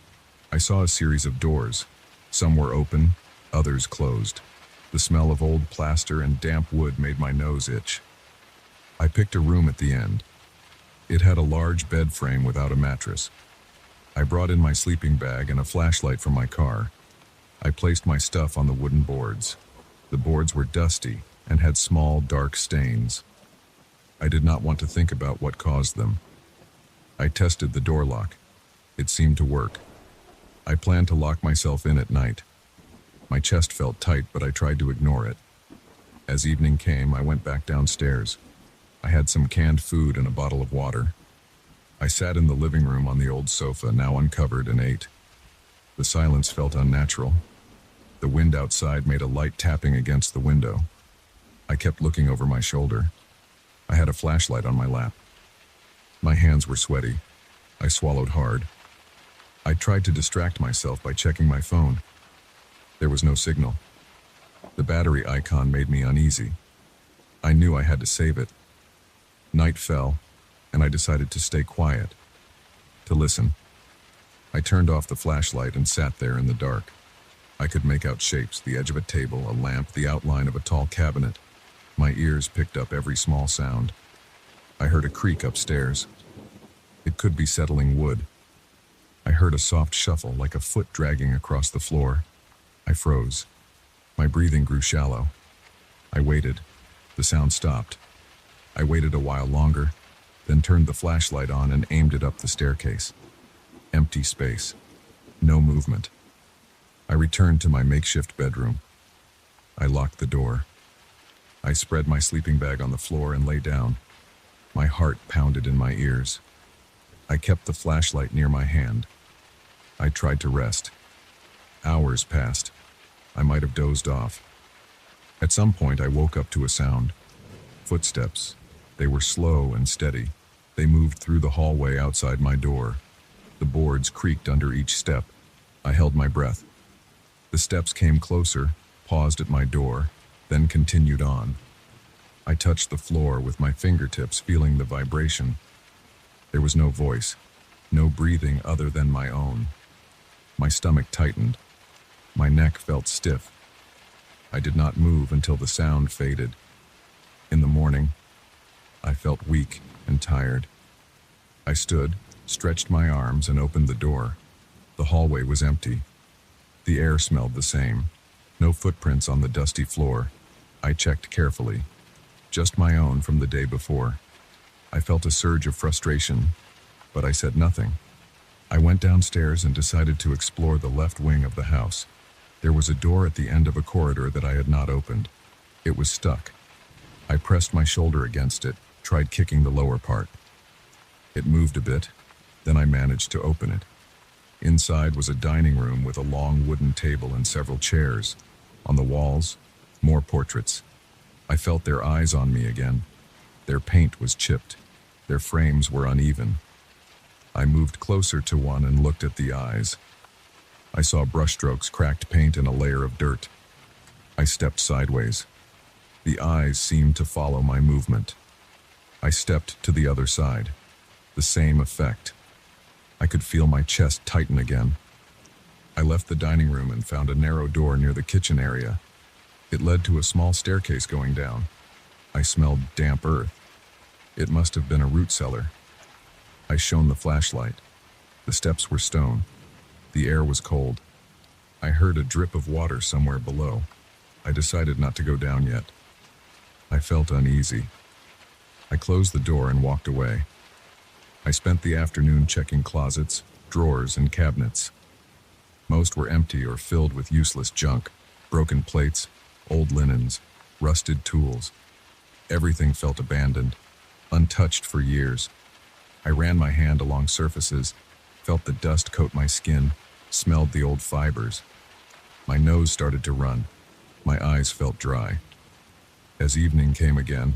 A: I saw a series of doors. Some were open, others closed. The smell of old plaster and damp wood made my nose itch. I picked a room at the end. It had a large bed frame without a mattress. I brought in my sleeping bag and a flashlight from my car. I placed my stuff on the wooden boards. The boards were dusty and had small, dark stains. I did not want to think about what caused them. I tested the door lock. It seemed to work. I planned to lock myself in at night. My chest felt tight, but I tried to ignore it. As evening came, I went back downstairs. I had some canned food and a bottle of water. I sat in the living room on the old sofa, now uncovered, and ate. The silence felt unnatural. The wind outside made a light tapping against the window. I kept looking over my shoulder. I had a flashlight on my lap. My hands were sweaty. I swallowed hard. I tried to distract myself by checking my phone. There was no signal. The battery icon made me uneasy. I knew I had to save it. Night fell, and I decided to stay quiet, to listen. I turned off the flashlight and sat there in the dark. I could make out shapes, the edge of a table, a lamp, the outline of a tall cabinet. My ears picked up every small sound. I heard a creak upstairs. It could be settling wood. I heard a soft shuffle, like a foot dragging across the floor. I froze. My breathing grew shallow. I waited. The sound stopped. I waited a while longer, then turned the flashlight on and aimed it up the staircase. Empty space. No movement. I returned to my makeshift bedroom. I locked the door. I spread my sleeping bag on the floor and lay down. My heart pounded in my ears. I kept the flashlight near my hand. I tried to rest. Hours passed. I might have dozed off. At some point, I woke up to a sound. Footsteps. They were slow and steady. They moved through the hallway outside my door. The boards creaked under each step. I held my breath. The steps came closer, paused at my door, then continued on. I touched the floor with my fingertips, feeling the vibration. There was no voice, no breathing other than my own. My stomach tightened. My neck felt stiff. I did not move until the sound faded. In the morning, I felt weak and tired. I stood, stretched my arms, and opened the door. The hallway was empty. The air smelled the same. No footprints on the dusty floor. I checked carefully. Just my own from the day before. I felt a surge of frustration, but I said nothing. I went downstairs and decided to explore the left wing of the house. There was a door at the end of a corridor that I had not opened. It was stuck. I pressed my shoulder against it, tried kicking the lower part. It moved a bit, then I managed to open it. Inside was a dining room with a long wooden table and several chairs. On the walls, more portraits. I felt their eyes on me again. Their paint was chipped. Their frames were uneven. I moved closer to one and looked at the eyes. I saw brushstrokes, cracked paint, and a layer of dirt. I stepped sideways. The eyes seemed to follow my movement. I stepped to the other side. The same effect. I could feel my chest tighten again. I left the dining room and found a narrow door near the kitchen area. It led to a small staircase going down. I smelled damp earth. It must have been a root cellar. I shone the flashlight. The steps were stone. The air was cold. I heard a drip of water somewhere below. I decided not to go down yet. I felt uneasy. I closed the door and walked away. I spent the afternoon checking closets, drawers, and cabinets. Most were empty or filled with useless junk, broken plates, old linens, rusted tools. Everything felt abandoned, untouched for years. I ran my hand along surfaces, felt the dust coat my skin, smelled the old fibers. My nose started to run. My eyes felt dry. As evening came again,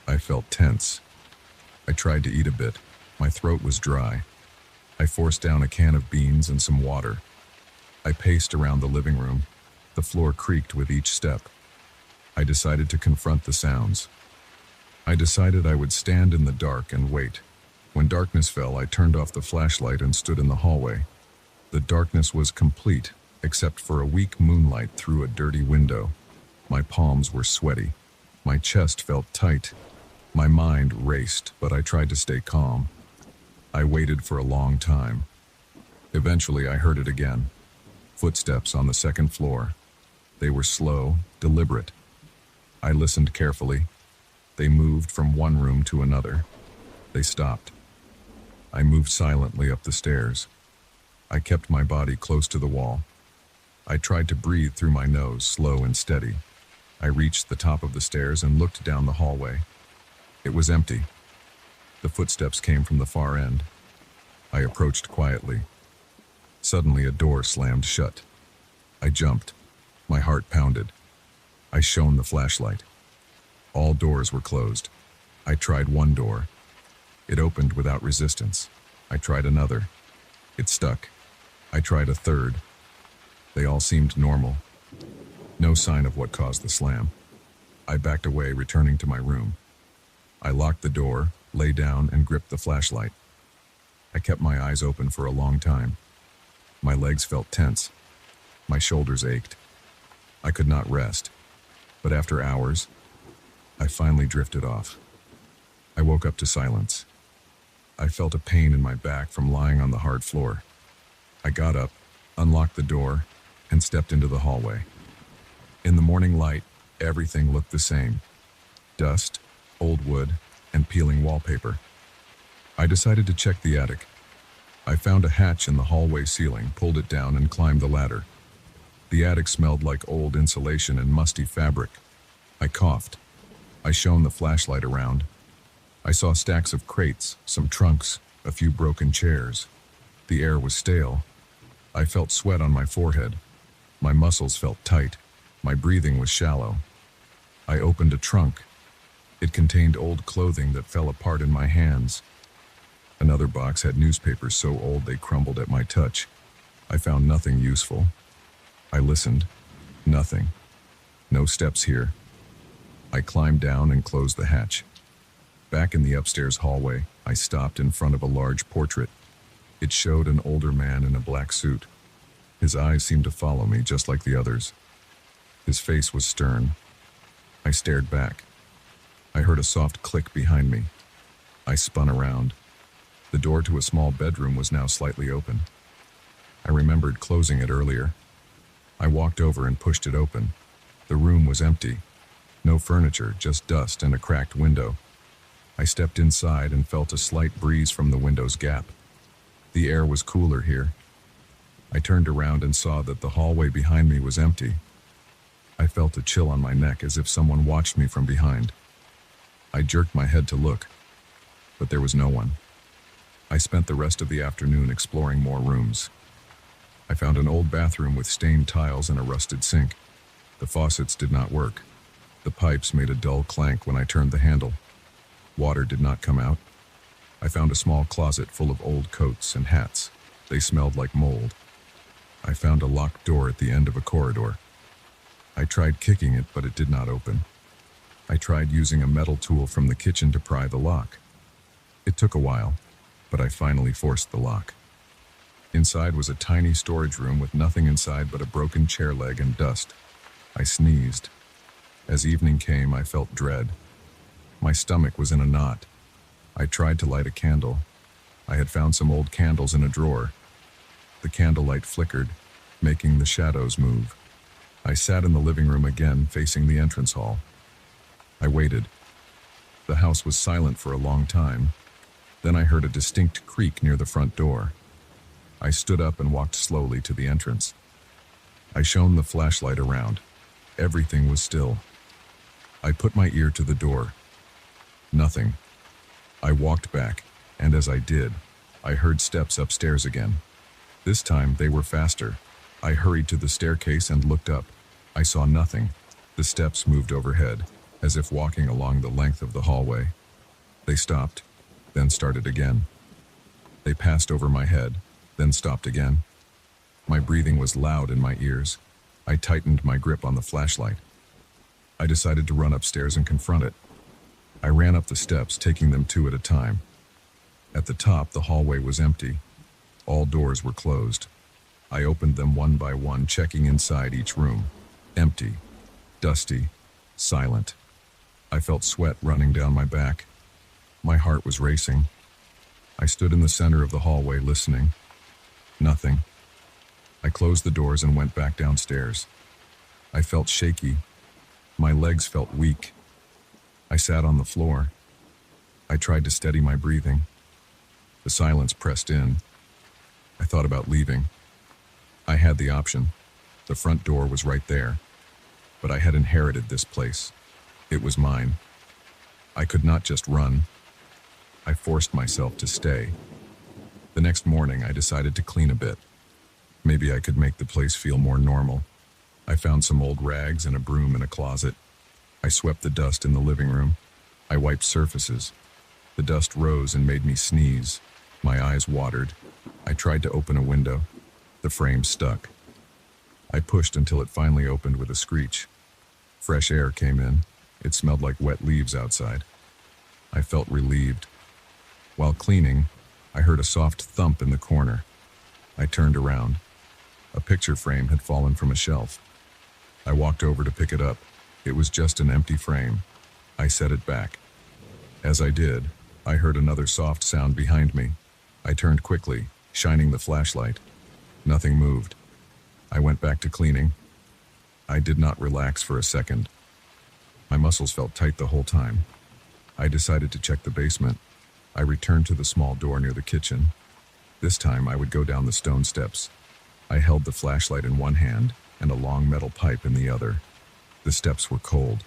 A: I felt tense. I tried to eat a bit. My throat was dry. I forced down a can of beans and some water. I paced around the living room. The floor creaked with each step. I decided to confront the sounds. I decided I would stand in the dark and wait. When darkness fell, I turned off the flashlight and stood in the hallway. The darkness was complete, except for a weak moonlight through a dirty window. My palms were sweaty. My chest felt tight. My mind raced, but I tried to stay calm. I waited for a long time. Eventually, I heard it again. Footsteps on the second floor. They were slow, deliberate. I listened carefully. They moved from one room to another. They stopped. I moved silently up the stairs. I kept my body close to the wall. I tried to breathe through my nose, slow and steady. I reached the top of the stairs and looked down the hallway. It was empty. The footsteps came from the far end. I approached quietly. Suddenly, a door slammed shut. I jumped. My heart pounded. I shone the flashlight. All doors were closed. I tried one door. It opened without resistance. I tried another. It stuck. I tried a third. They all seemed normal. No sign of what caused the slam. I backed away, returning to my room. I locked the door, lay down, and gripped the flashlight. I kept my eyes open for a long time. My legs felt tense. My shoulders ached. I could not rest. But after hours, I finally drifted off. I woke up to silence. I felt a pain in my back from lying on the hard floor. I got up, unlocked the door, and stepped into the hallway. In the morning light, everything looked the same. Dust, old wood, and peeling wallpaper. I decided to check the attic. I found a hatch in the hallway ceiling, pulled it down, and climbed the ladder. The attic smelled like old insulation and musty fabric. I coughed. I shone the flashlight around. I saw stacks of crates, some trunks, a few broken chairs. The air was stale. I felt sweat on my forehead. My muscles felt tight. My breathing was shallow. I opened a trunk. It contained old clothing that fell apart in my hands. Another box had newspapers so old they crumbled at my touch. I found nothing useful. I listened. Nothing. No steps here. I climbed down and closed the hatch. Back in the upstairs hallway, I stopped in front of a large portrait. It showed an older man in a black suit. His eyes seemed to follow me just like the others. His face was stern. I stared back. I heard a soft click behind me. I spun around. The door to a small bedroom was now slightly open. I remembered closing it earlier. I walked over and pushed it open. The room was empty. No furniture, just dust and a cracked window. I stepped inside and felt a slight breeze from the window's gap. The air was cooler here. I turned around and saw that the hallway behind me was empty. I felt a chill on my neck as if someone watched me from behind. I jerked my head to look, but there was no one. I spent the rest of the afternoon exploring more rooms. I found an old bathroom with stained tiles and a rusted sink. The faucets did not work. The pipes made a dull clank when I turned the handle. Water did not come out. I found a small closet full of old coats and hats. They smelled like mold. I found a locked door at the end of a corridor. I tried kicking it, but it did not open. I tried using a metal tool from the kitchen to pry the lock. It took a while, but I finally forced the lock. Inside was a tiny storage room with nothing inside but a broken chair leg and dust. I sneezed. As evening came, I felt dread. My stomach was in a knot. I tried to light a candle. I had found some old candles in a drawer. The candlelight flickered, making the shadows move. I sat in the living room again, facing the entrance hall. I waited. The house was silent for a long time. Then I heard a distinct creak near the front door. I stood up and walked slowly to the entrance. I shone the flashlight around. Everything was still. I put my ear to the door. Nothing. I walked back, and as I did, I heard steps upstairs again. This time they were faster. I hurried to the staircase and looked up. I saw nothing. The steps moved overhead, as if walking along the length of the hallway. They stopped, then started again. They passed over my head, then stopped again. My breathing was loud in my ears. I tightened my grip on the flashlight. I decided to run upstairs and confront it. I ran up the steps, taking them two at a time. At the top, the hallway was empty. All doors were closed. I opened them one by one, checking inside each room. Empty, dusty, silent. I felt sweat running down my back. My heart was racing. I stood in the center of the hallway, listening. Nothing. I closed the doors and went back downstairs. I felt shaky. My legs felt weak. I sat on the floor. I tried to steady my breathing. The silence pressed in. I thought about leaving. I had the option. The front door was right there. But I had inherited this place. It was mine. I could not just run. I forced myself to stay. The next morning, I decided to clean a bit. Maybe I could make the place feel more normal. I found some old rags and a broom in a closet. I swept the dust in the living room. I wiped surfaces. The dust rose and made me sneeze. My eyes watered. I tried to open a window. The frame stuck. I pushed until it finally opened with a screech. Fresh air came in. It smelled like wet leaves outside. I felt relieved. While cleaning, I heard a soft thump in the corner. I turned around. A picture frame had fallen from a shelf. I walked over to pick it up. It was just an empty frame. I set it back. As I did, I heard another soft sound behind me. I turned quickly, shining the flashlight. Nothing moved. I went back to cleaning. I did not relax for a second. My muscles felt tight the whole time. I decided to check the basement. I returned to the small door near the kitchen. This time I would go down the stone steps. I held the flashlight in one hand and a long metal pipe in the other. The steps were cold.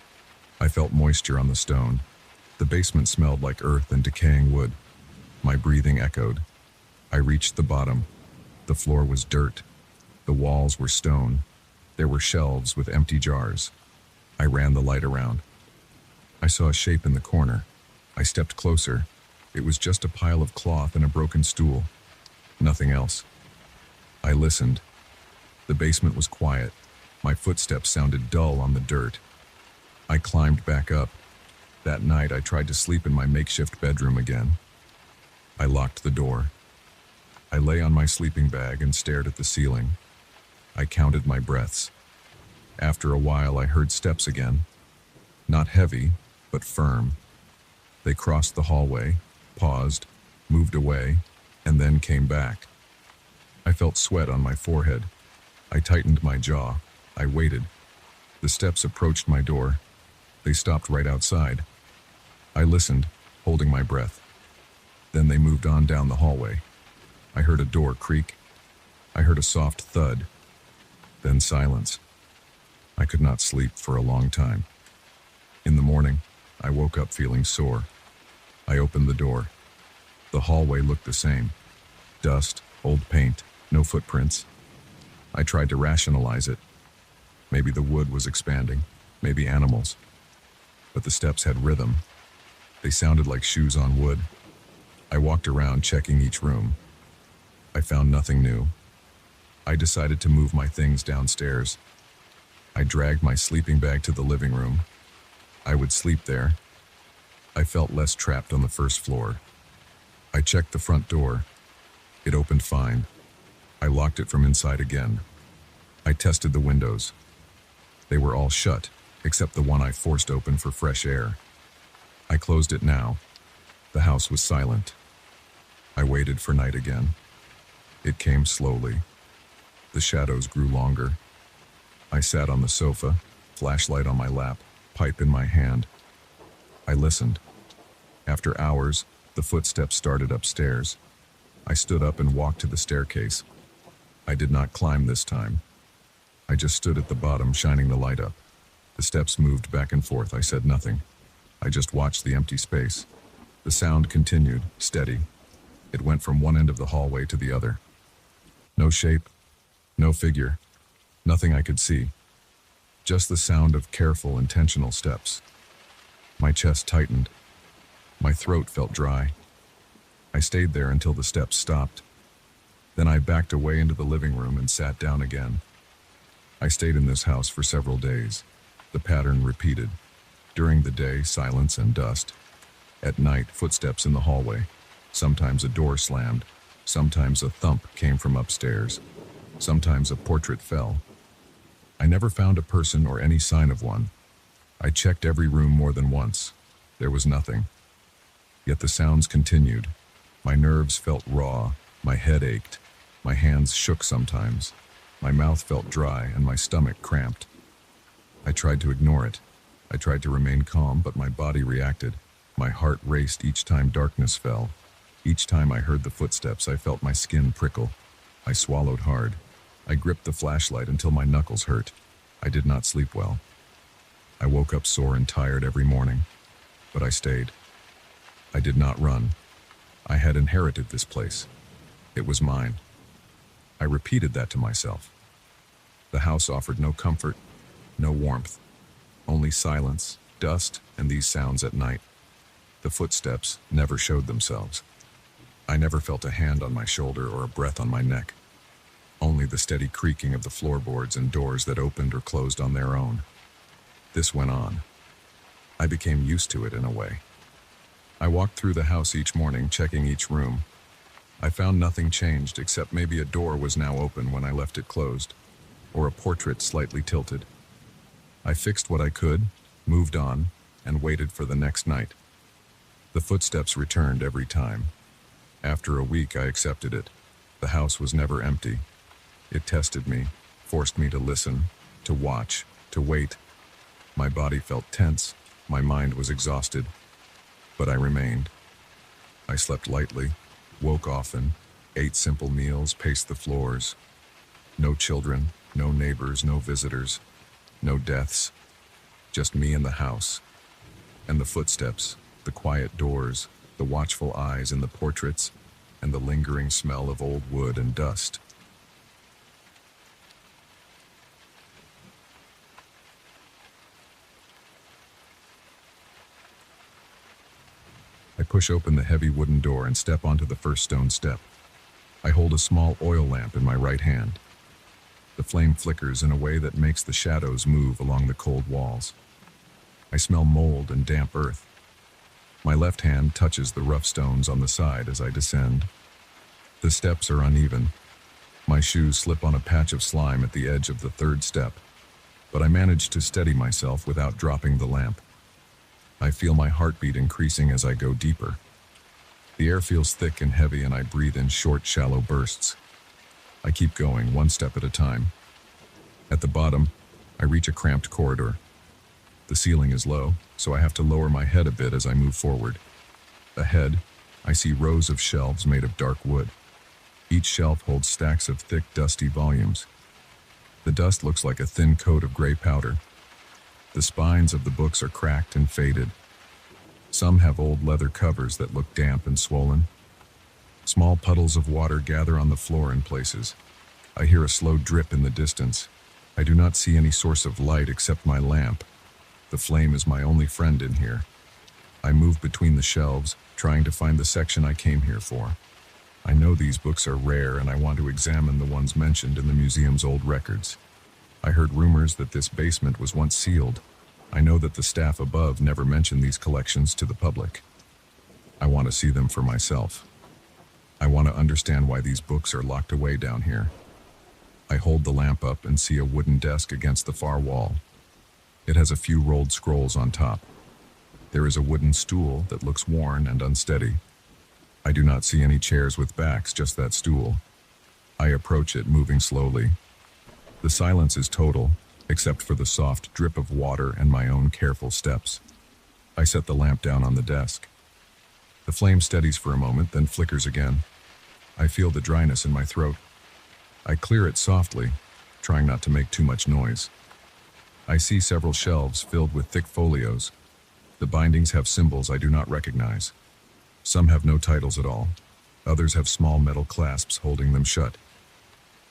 A: I felt moisture on the stone. The basement smelled like earth and decaying wood. My breathing echoed. I reached the bottom. The floor was dirt. The walls were stone. There were shelves with empty jars. I ran the light around. I saw a shape in the corner. I stepped closer. It was just a pile of cloth and a broken stool. Nothing else. I listened. The basement was quiet. My footsteps sounded dull on the dirt. I climbed back up. That night, I tried to sleep in my makeshift bedroom again. I locked the door. I lay on my sleeping bag and stared at the ceiling. I counted my breaths. After a while, I heard steps again. Not heavy, but firm. They crossed the hallway, paused, moved away, and then came back. I felt sweat on my forehead. I tightened my jaw. I waited. The steps approached my door. They stopped right outside. I listened, holding my breath. Then they moved on down the hallway. I heard a door creak. I heard a soft thud. Then silence. I could not sleep for a long time. In the morning, I woke up feeling sore. I opened the door. The hallway looked the same. Dust, old paint, no footprints. I tried to rationalize it. Maybe the wood was expanding, maybe animals. But the steps had rhythm. They sounded like shoes on wood. I walked around checking each room. I found nothing new. I decided to move my things downstairs. I dragged my sleeping bag to the living room. I would sleep there. I felt less trapped on the first floor. I checked the front door. It opened fine. I locked it from inside again. I tested the windows. They were all shut, except the one I forced open for fresh air. I closed it now. The house was silent. I waited for night again. It came slowly. The shadows grew longer. I sat on the sofa, flashlight on my lap, pipe in my hand. I listened. After hours, the footsteps started upstairs. I stood up and walked to the staircase. I did not climb this time. I just stood at the bottom, shining the light up. The steps moved back and forth. I said nothing. I just watched the empty space. The sound continued, steady. It went from one end of the hallway to the other. No shape, no figure, nothing I could see. Just the sound of careful, intentional steps. My chest tightened. My throat felt dry. I stayed there until the steps stopped. Then I backed away into the living room and sat down again. I stayed in this house for several days. The pattern repeated. During the day, silence and dust. At night, footsteps in the hallway. Sometimes a door slammed. Sometimes a thump came from upstairs. Sometimes a portrait fell. I never found a person or any sign of one. I checked every room more than once. There was nothing. Yet the sounds continued. My nerves felt raw. My head ached. My hands shook sometimes. My mouth felt dry and my stomach cramped. I tried to ignore it. I tried to remain calm, but my body reacted. My heart raced each time darkness fell. Each time I heard the footsteps, I felt my skin prickle. I swallowed hard. I gripped the flashlight until my knuckles hurt. I did not sleep well. I woke up sore and tired every morning, but I stayed. I did not run. I had inherited this place. It was mine. I repeated that to myself. The house offered no comfort, no warmth, only silence, dust, and these sounds at night. The footsteps never showed themselves. I never felt a hand on my shoulder or a breath on my neck. Only the steady creaking of the floorboards and doors that opened or closed on their own. This went on. I became used to it in a way. I walked through the house each morning, checking each room. I found nothing changed except maybe a door was now open when I left it closed, or a portrait slightly tilted. I fixed what I could, moved on, and waited for the next night. The footsteps returned every time. After a week, I accepted it. The house was never empty. It tested me, forced me to listen, to watch, to wait. My body felt tense, my mind was exhausted, but I remained. I slept lightly, woke often, ate simple meals, paced the floors. No children, no neighbors, no visitors, no deaths. Just me and the house. And the footsteps, the quiet doors, the watchful eyes in the portraits, and the lingering smell of old wood and dust. I push open the heavy wooden door and step onto the first stone step. I hold a small oil lamp in my right hand. The flame flickers in a way that makes the shadows move along the cold walls. I smell mold and damp earth. My left hand touches the rough stones on the side as I descend. The steps are uneven. My shoes slip on a patch of slime at the edge of the third step, but I manage to steady myself without dropping the lamp. I feel my heartbeat increasing as I go deeper. The air feels thick and heavy and I breathe in short, shallow bursts. I keep going, one step at a time. At the bottom, I reach a cramped corridor. The ceiling is low, so I have to lower my head a bit as I move forward. Ahead, I see rows of shelves made of dark wood. Each shelf holds stacks of thick, dusty volumes. The dust looks like a thin coat of gray powder. The spines of the books are cracked and faded. Some have old leather covers that look damp and swollen. Small puddles of water gather on the floor in places. I hear a slow drip in the distance. I do not see any source of light except my lamp. The flame is my only friend in here. I move between the shelves, trying to find the section I came here for. I know these books are rare and I want to examine the ones mentioned in the museum's old records. I heard rumors that this basement was once sealed. I know that the staff above never mentioned these collections to the public. I want to see them for myself. I want to understand why these books are locked away down here. I hold the lamp up and see a wooden desk against the far wall. It has a few rolled scrolls on top. There is a wooden stool that looks worn and unsteady. I do not see any chairs with backs, just that stool. I approach it, moving slowly. The silence is total, except for the soft drip of water and my own careful steps. I set the lamp down on the desk. The flame steadies for a moment, then flickers again. I feel the dryness in my throat. I clear it softly, trying not to make too much noise. I see several shelves filled with thick folios. The bindings have symbols I do not recognize. Some have no titles at all. Others have small metal clasps holding them shut.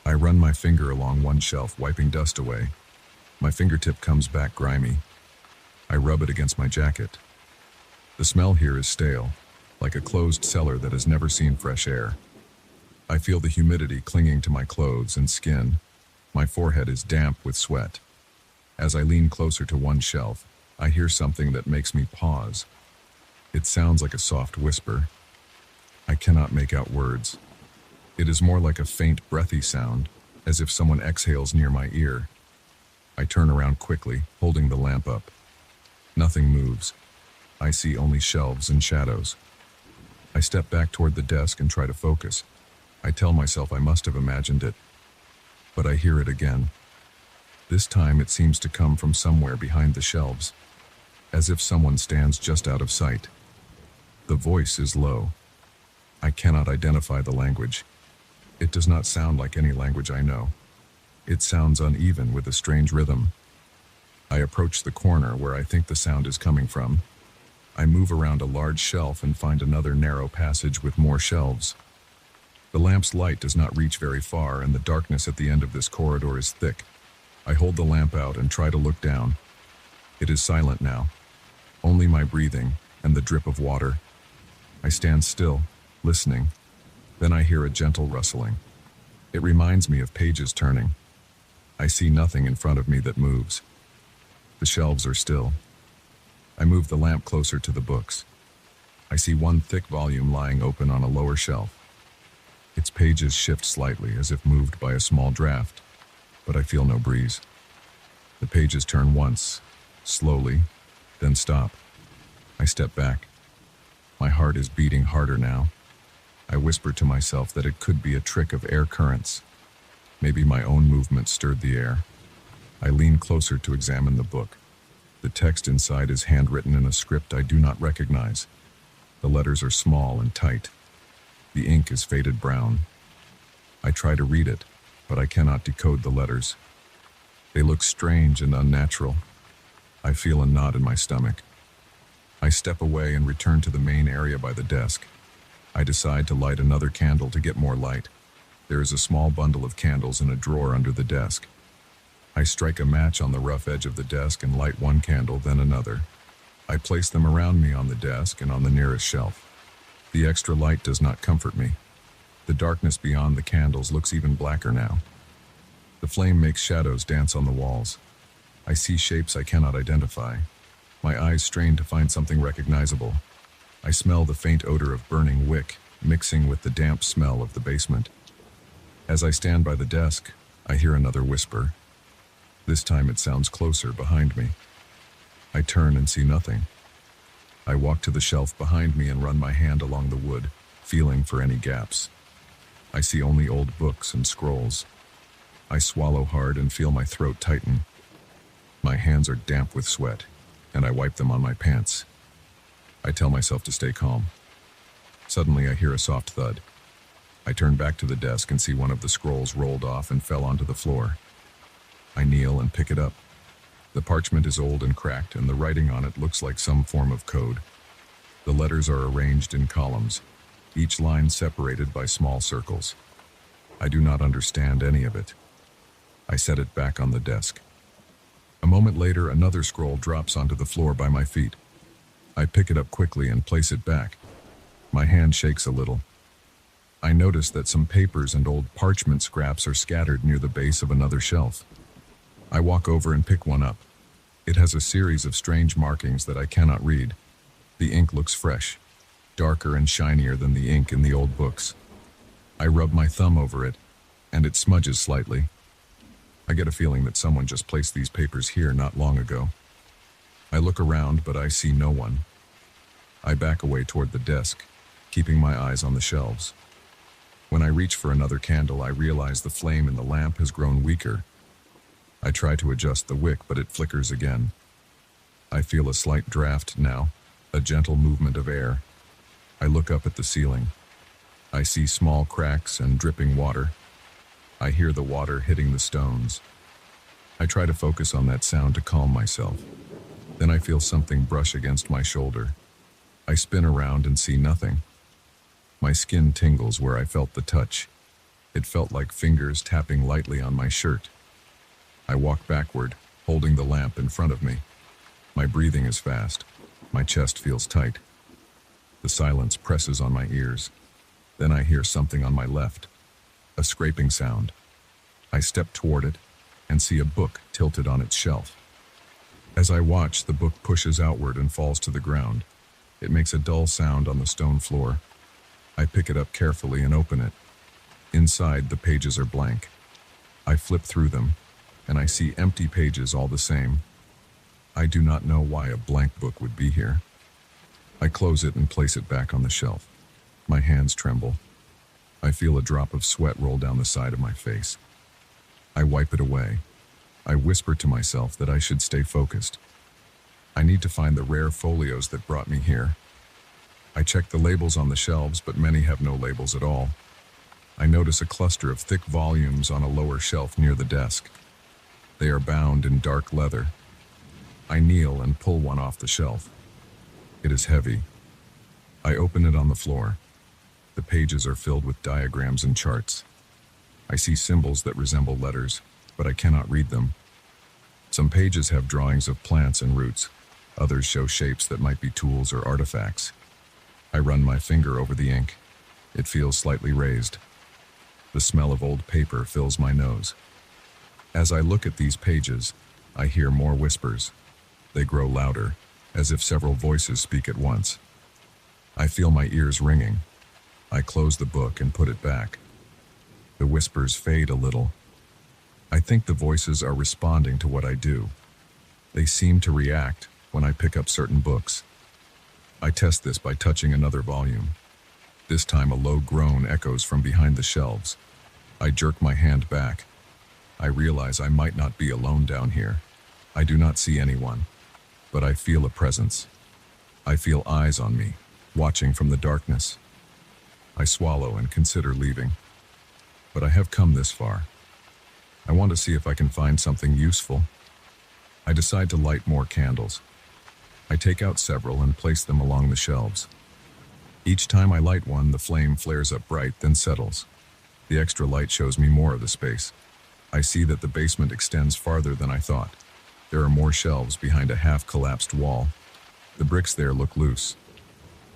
A: I run my finger along one shelf, wiping dust away. My fingertip comes back grimy. I rub it against my jacket. The smell here is stale, like a closed cellar that has never seen fresh air. I feel the humidity clinging to my clothes and skin. My forehead is damp with sweat. As I lean closer to one shelf, I hear something that makes me pause. It sounds like a soft whisper. I cannot make out words. It is more like a faint, breathy sound, as if someone exhales near my ear. I turn around quickly, holding the lamp up. Nothing moves. I see only shelves and shadows. I step back toward the desk and try to focus. I tell myself I must have imagined it. But I hear it again. This time it seems to come from somewhere behind the shelves, as if someone stands just out of sight. The voice is low. I cannot identify the language. It does not sound like any language I know. It sounds uneven with a strange rhythm. I approach the corner where I think the sound is coming from. I move around a large shelf and find another narrow passage with more shelves. The lamp's light does not reach very far, and the darkness at the end of this corridor is thick. I hold the lamp out and try to look down. It is silent now. Only my breathing and the drip of water. I stand still, listening. Then I hear a gentle rustling. It reminds me of pages turning. I see nothing in front of me that moves. The shelves are still. I move the lamp closer to the books. I see one thick volume lying open on a lower shelf. Its pages shift slightly, as if moved by a small draft, but I feel no breeze. The pages turn once, slowly, then stop. I step back. My heart is beating harder now. I whisper to myself that it could be a trick of air currents. Maybe my own movement stirred the air. I lean closer to examine the book. The text inside is handwritten in a script I do not recognize. The letters are small and tight. The ink is faded brown. I try to read it, but I cannot decode the letters. They look strange and unnatural. I feel a knot in my stomach. I step away and return to the main area by the desk. I decide to light another candle to get more light. There is a small bundle of candles in a drawer under the desk. I strike a match on the rough edge of the desk and light one candle, then another. I place them around me on the desk and on the nearest shelf. The extra light does not comfort me. The darkness beyond the candles looks even blacker now. The flame makes shadows dance on the walls. I see shapes I cannot identify. My eyes strain to find something recognizable. I smell the faint odor of burning wick, mixing with the damp smell of the basement. As I stand by the desk, I hear another whisper. This time it sounds closer, behind me. I turn and see nothing. I walk to the shelf behind me and run my hand along the wood, feeling for any gaps. I see only old books and scrolls. I swallow hard and feel my throat tighten. My hands are damp with sweat, and I wipe them on my pants. I tell myself to stay calm. Suddenly I hear a soft thud. I turn back to the desk and see one of the scrolls rolled off and fell onto the floor. I kneel and pick it up. The parchment is old and cracked, and the writing on it looks like some form of code. The letters are arranged in columns, each line separated by small circles. I do not understand any of it. I set it back on the desk. A moment later, another scroll drops onto the floor by my feet. I pick it up quickly and place it back. My hand shakes a little. I notice that some papers and old parchment scraps are scattered near the base of another shelf. I walk over and pick one up. It has a series of strange markings that I cannot read. The ink looks fresh, darker and shinier than the ink in the old books. I rub my thumb over it, and it smudges slightly. I get a feeling that someone just placed these papers here not long ago. I look around, but I see no one. I back away toward the desk, keeping my eyes on the shelves. When I reach for another candle, I realize the flame in the lamp has grown weaker. I try to adjust the wick, but it flickers again. I feel a slight draft now, a gentle movement of air. I look up at the ceiling. I see small cracks and dripping water. I hear the water hitting the stones. I try to focus on that sound to calm myself. Then I feel something brush against my shoulder. I spin around and see nothing. My skin tingles where I felt the touch. It felt like fingers tapping lightly on my shirt. I walk backward, holding the lamp in front of me. My breathing is fast. My chest feels tight. The silence presses on my ears. Then I hear something on my left. A scraping sound. I step toward it and see a book tilted on its shelf. As I watch, the book pushes outward and falls to the ground. It makes a dull sound on the stone floor. I pick it up carefully and open it. Inside, the pages are blank. I flip through them, and I see empty pages all the same. I do not know why a blank book would be here. I close it and place it back on the shelf. My hands tremble. I feel a drop of sweat roll down the side of my face. I wipe it away. I whisper to myself that I should stay focused. I need to find the rare folios that brought me here. I check the labels on the shelves, but many have no labels at all. I notice a cluster of thick volumes on a lower shelf near the desk. They are bound in dark leather. I kneel and pull one off the shelf. It is heavy. I open it on the floor. The pages are filled with diagrams and charts. I see symbols that resemble letters, but I cannot read them. Some pages have drawings of plants and roots. Others show shapes that might be tools or artifacts. I run my finger over the ink. It feels slightly raised. The smell of old paper fills my nose. As I look at these pages, I hear more whispers. They grow louder, as if several voices speak at once. I feel my ears ringing. I close the book and put it back. The whispers fade a little. I think the voices are responding to what I do. They seem to react when I pick up certain books. I test this by touching another volume. This time a low groan echoes from behind the shelves. I jerk my hand back. I realize I might not be alone down here. I do not see anyone, but I feel a presence. I feel eyes on me, watching from the darkness. I swallow and consider leaving. But I have come this far. I want to see if I can find something useful. I decide to light more candles. I take out several and place them along the shelves. Each time I light one, the flame flares up bright, then settles. The extra light shows me more of the space. I see that the basement extends farther than I thought. There are more shelves behind a half-collapsed wall. The bricks there look loose.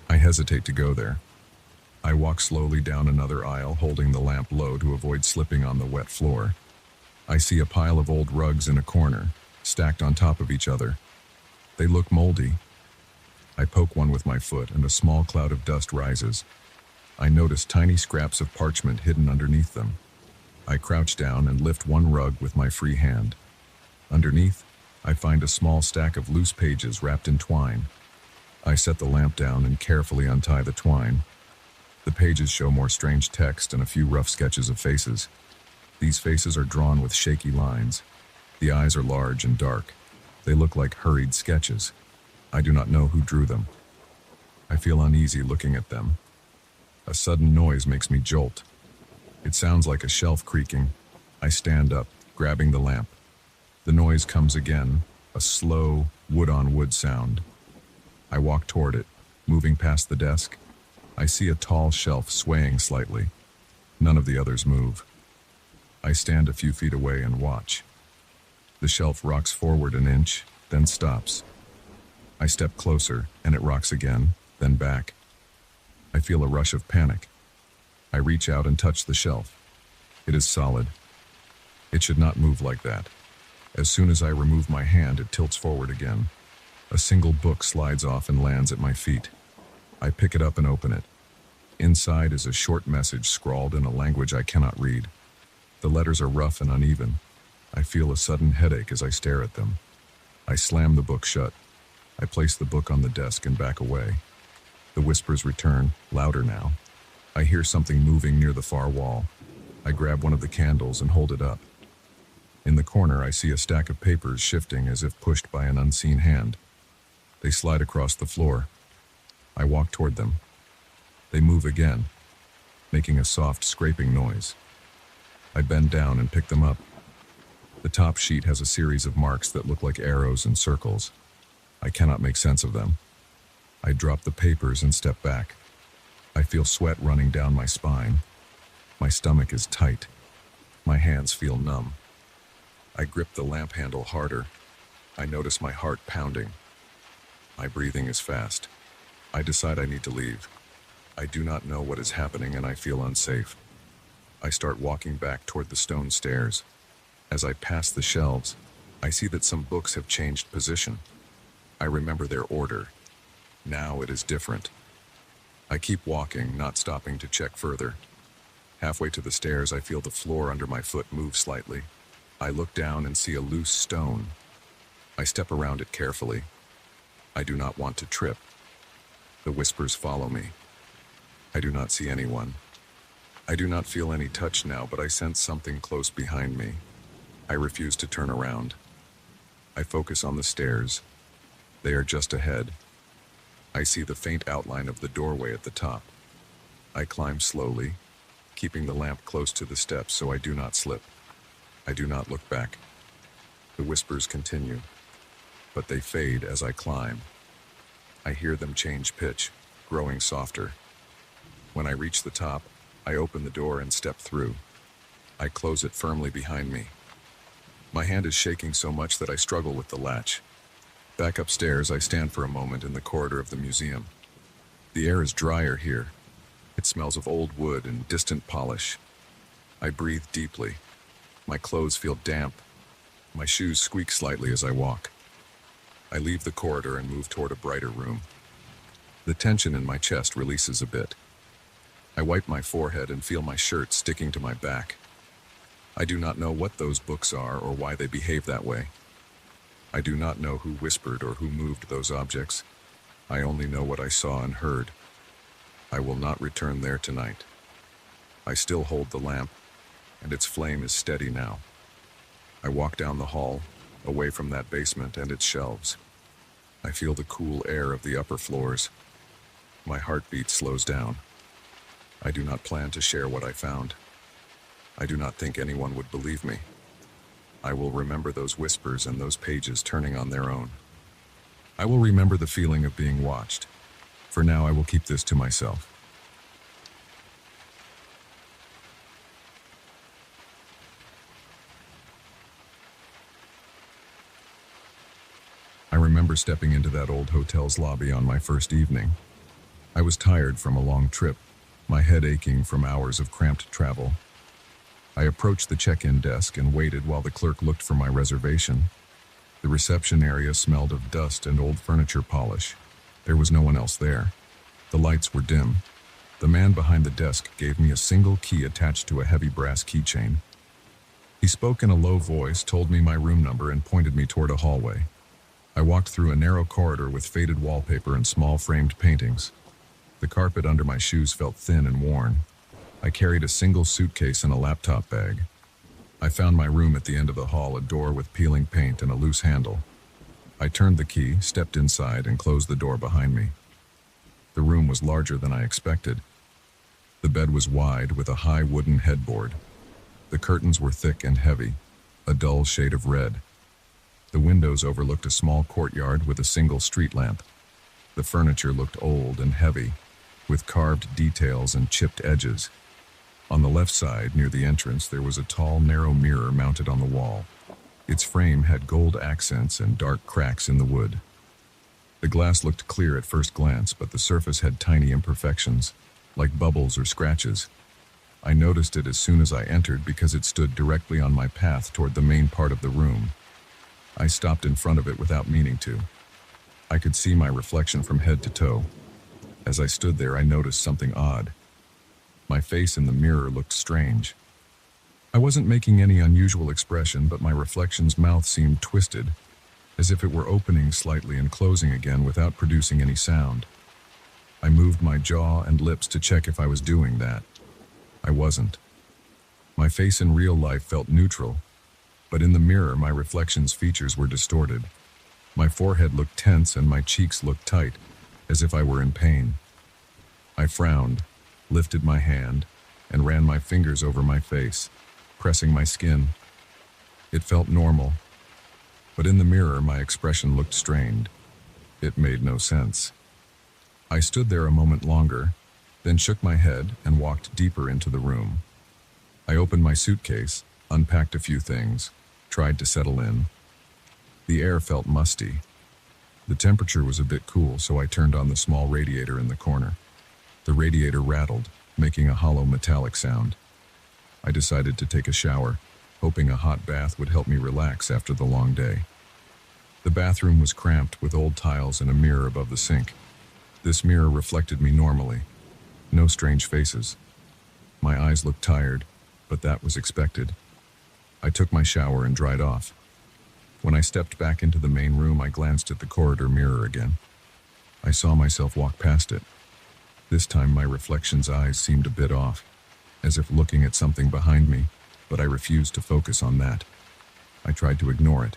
A: I hesitate to go there. I walk slowly down another aisle, holding the lamp low to avoid slipping on the wet floor. I see a pile of old rugs in a corner, stacked on top of each other. They look moldy. I poke one with my foot, and a small cloud of dust rises. I notice tiny scraps of parchment hidden underneath them. I crouch down and lift one rug with my free hand. Underneath, I find a small stack of loose pages wrapped in twine. I set the lamp down and carefully untie the twine. The pages show more strange text and a few rough sketches of faces. These faces are drawn with shaky lines. The eyes are large and dark. They look like hurried sketches. I do not know who drew them. I feel uneasy looking at them. A sudden noise makes me jolt. It sounds like a shelf creaking. I stand up, grabbing the lamp. The noise comes again, a slow, wood-on-wood sound. I walk toward it, moving past the desk. I see a tall shelf swaying slightly. None of the others move. I stand a few feet away and watch. The shelf rocks forward an inch, then stops. I step closer, and it rocks again, then back. I feel a rush of panic. I reach out and touch the shelf. It is solid. It should not move like that. As soon as I remove my hand, it tilts forward again. A single book slides off and lands at my feet. I pick it up and open it. Inside is a short message scrawled in a language I cannot read. The letters are rough and uneven. I feel a sudden headache as I stare at them. I slam the book shut. I place the book on the desk and back away. The whispers return, louder now. I hear something moving near the far wall. I grab one of the candles and hold it up. In the corner, I see a stack of papers shifting as if pushed by an unseen hand. They slide across the floor. I walk toward them. They move again, making a soft scraping noise. I bend down and pick them up. The top sheet has a series of marks that look like arrows and circles. I cannot make sense of them. I drop the papers and step back. I feel sweat running down my spine. My stomach is tight. My hands feel numb. I grip the lamp handle harder. I notice my heart pounding. My breathing is fast. I decide I need to leave. I do not know what is happening and I feel unsafe. I start walking back toward the stone stairs. As I pass the shelves, I see that some books have changed position. I remember their order. Now it is different. I keep walking, not stopping to check further. Halfway to the stairs, I feel the floor under my foot move slightly. I look down and see a loose stone. I step around it carefully. I do not want to trip. The whispers follow me. I do not see anyone. I do not feel any touch now, but I sense something close behind me. I refuse to turn around. I focus on the stairs. They are just ahead. I see the faint outline of the doorway at the top. I climb slowly, keeping the lamp close to the steps so I do not slip. I do not look back. The whispers continue, but they fade as I climb. I hear them change pitch, growing softer. When I reach the top, I open the door and step through. I close it firmly behind me. My hand is shaking so much that I struggle with the latch. Back upstairs, I stand for a moment in the corridor of the museum. The air is drier here. It smells of old wood and distant polish. I breathe deeply. My clothes feel damp. My shoes squeak slightly as I walk. I leave the corridor and move toward a brighter room. The tension in my chest releases a bit. I wipe my forehead and feel my shirt sticking to my back. I do not know what those books are or why they behave that way. I do not know who whispered or who moved those objects. I only know what I saw and heard. I will not return there tonight. I still hold the lamp, and its flame is steady now. I walk down the hall, away from that basement and its shelves. I feel the cool air of the upper floors. My heartbeat slows down. I do not plan to share what I found. I do not think anyone would believe me. I will remember those whispers and those pages turning on their own. I will remember the feeling of being watched. For now, I will keep this to myself. I remember stepping into that old hotel's lobby on my first evening. I was tired from a long trip, my head aching from hours of cramped travel. I approached the check-in desk and waited while the clerk looked for my reservation. The reception area smelled of dust and old furniture polish. There was no one else there. The lights were dim. The man behind the desk gave me a single key attached to a heavy brass keychain. He spoke in a low voice, told me my room number, and pointed me toward a hallway. I walked through a narrow corridor with faded wallpaper and small framed paintings. The carpet under my shoes felt thin and worn. I carried a single suitcase and a laptop bag. I found my room at the end of the hall, a door with peeling paint and a loose handle. I turned the key, stepped inside, and closed the door behind me. The room was larger than I expected. The bed was wide with a high wooden headboard. The curtains were thick and heavy, a dull shade of red. The windows overlooked a small courtyard with a single street lamp. The furniture looked old and heavy, with carved details and chipped edges. On the left side, near the entrance, there was a tall, narrow mirror mounted on the wall. Its frame had gold accents and dark cracks in the wood. The glass looked clear at first glance, but the surface had tiny imperfections, like bubbles or scratches. I noticed it as soon as I entered because it stood directly on my path toward the main part of the room. I stopped in front of it without meaning to. I could see my reflection from head to toe. As I stood there, I noticed something odd. My face in the mirror looked strange. I wasn't making any unusual expression, but my reflection's mouth seemed twisted, as if it were opening slightly and closing again without producing any sound. I moved my jaw and lips to check if I was doing that. I wasn't. My face in real life felt neutral, but in the mirror my reflection's features were distorted. My forehead looked tense and my cheeks looked tight, as if I were in pain. I frowned, lifted my hand, and ran my fingers over my face, pressing my skin. It felt normal, but in the mirror my expression looked strained. It made no sense. I stood there a moment longer, then shook my head and walked deeper into the room. I opened my suitcase, unpacked a few things, tried to settle in. The air felt musty. The temperature was a bit cool, so I turned on the small radiator in the corner. The radiator rattled, making a hollow metallic sound. I decided to take a shower, hoping a hot bath would help me relax after the long day. The bathroom was cramped with old tiles and a mirror above the sink. This mirror reflected me normally. No strange faces. My eyes looked tired, but that was expected. I took my shower and dried off. When I stepped back into the main room, I glanced at the corridor mirror again. I saw myself walk past it. This time my reflection's eyes seemed a bit off, as if looking at something behind me, but I refused to focus on that. I tried to ignore it.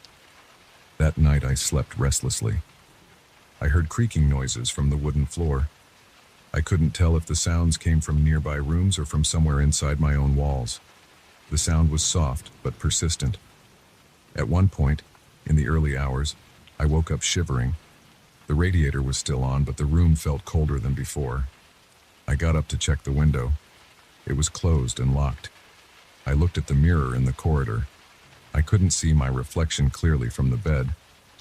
A: That night I slept restlessly. I heard creaking noises from the wooden floor. I couldn't tell if the sounds came from nearby rooms or from somewhere inside my own walls. The sound was soft but persistent. At one point, in the early hours, I woke up shivering. The radiator was still on, but the room felt colder than before. I got up to check the window. It was closed and locked. I looked at the mirror in the corridor. I couldn't see my reflection clearly from the bed,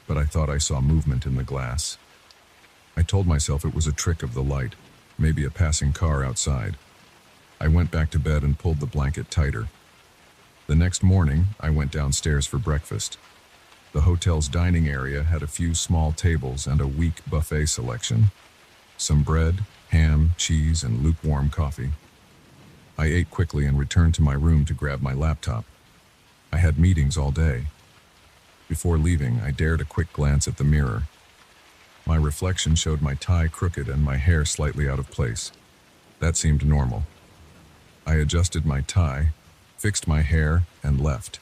A: but I thought I saw movement in the glass. I told myself it was a trick of the light, maybe a passing car outside. I went back to bed and pulled the blanket tighter. The next morning, I went downstairs for breakfast. The hotel's dining area had a few small tables and a weak buffet selection. Some bread, ham, cheese, and lukewarm coffee. I ate quickly and returned to my room to grab my laptop. I had meetings all day. Before leaving, I dared a quick glance at the mirror. My reflection showed my tie crooked and my hair slightly out of place. That seemed normal. I adjusted my tie, fixed my hair, and left,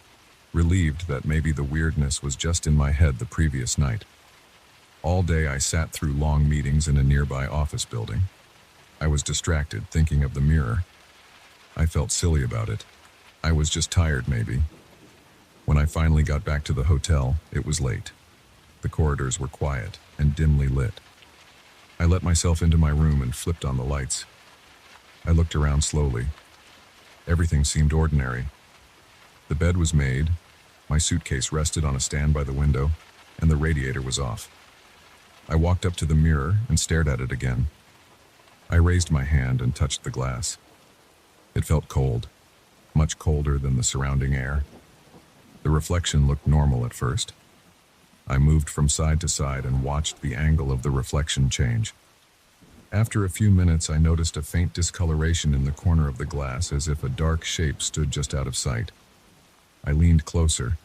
A: relieved that maybe the weirdness was just in my head the previous night. All day I sat through long meetings in a nearby office building. I was distracted, thinking of the mirror. I felt silly about it. I was just tired, maybe. When I finally got back to the hotel, it was late. The corridors were quiet and dimly lit. I let myself into my room and flipped on the lights. I looked around slowly. Everything seemed ordinary. The bed was made, my suitcase rested on a stand by the window, and the radiator was off. I walked up to the mirror and stared at it again. I raised my hand and touched the glass. It felt cold, much colder than the surrounding air. The reflection looked normal at first. I moved from side to side and watched the angle of the reflection change. After a few minutes, I noticed a faint discoloration in the corner of the glass, as if a dark shape stood just out of sight. I leaned closer.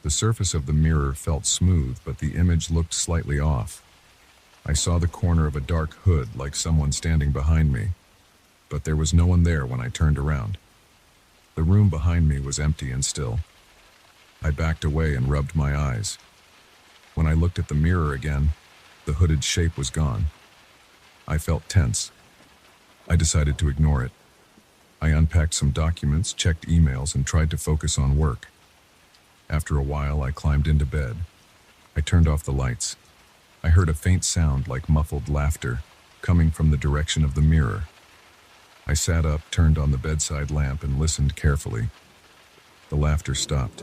A: The surface of the mirror felt smooth, but the image looked slightly off. I saw the corner of a dark hood, like someone standing behind me, but there was no one there when I turned around. The room behind me was empty and still. I backed away and rubbed my eyes. When I looked at the mirror again, the hooded shape was gone. I felt tense. I decided to ignore it. I unpacked some documents, checked emails, and tried to focus on work. After a while, I climbed into bed. I turned off the lights. I heard a faint sound like muffled laughter coming from the direction of the mirror. I sat up, turned on the bedside lamp, and listened carefully. The laughter stopped.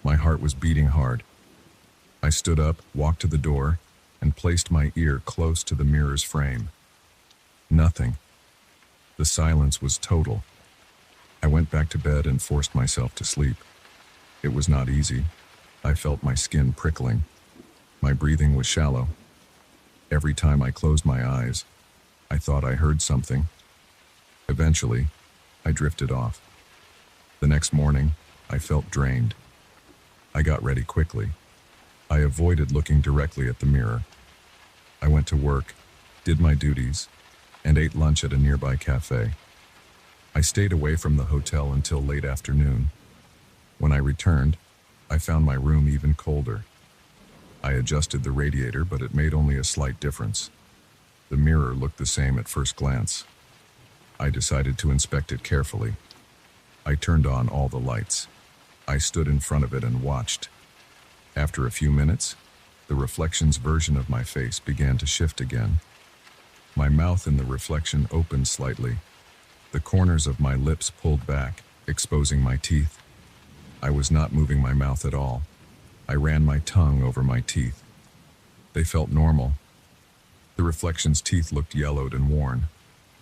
A: My heart was beating hard. I stood up, walked to the door, and placed my ear close to the mirror's frame. Nothing. The silence was total. I went back to bed and forced myself to sleep. It was not easy. I felt my skin prickling. My breathing was shallow. Every time I closed my eyes, I thought I heard something. Eventually, I drifted off. The next morning, I felt drained. I got ready quickly. I avoided looking directly at the mirror. I went to work, did my duties, and ate lunch at a nearby cafe. I stayed away from the hotel until late afternoon. When I returned, I found my room even colder. I adjusted the radiator, but it made only a slight difference. The mirror looked the same at first glance. I decided to inspect it carefully. I turned on all the lights. I stood in front of it and watched. After a few minutes, the reflection's version of my face began to shift again. My mouth in the reflection opened slightly. The corners of my lips pulled back, exposing my teeth. I was not moving my mouth at all. I ran my tongue over my teeth. They felt normal. The reflection's teeth looked yellowed and worn.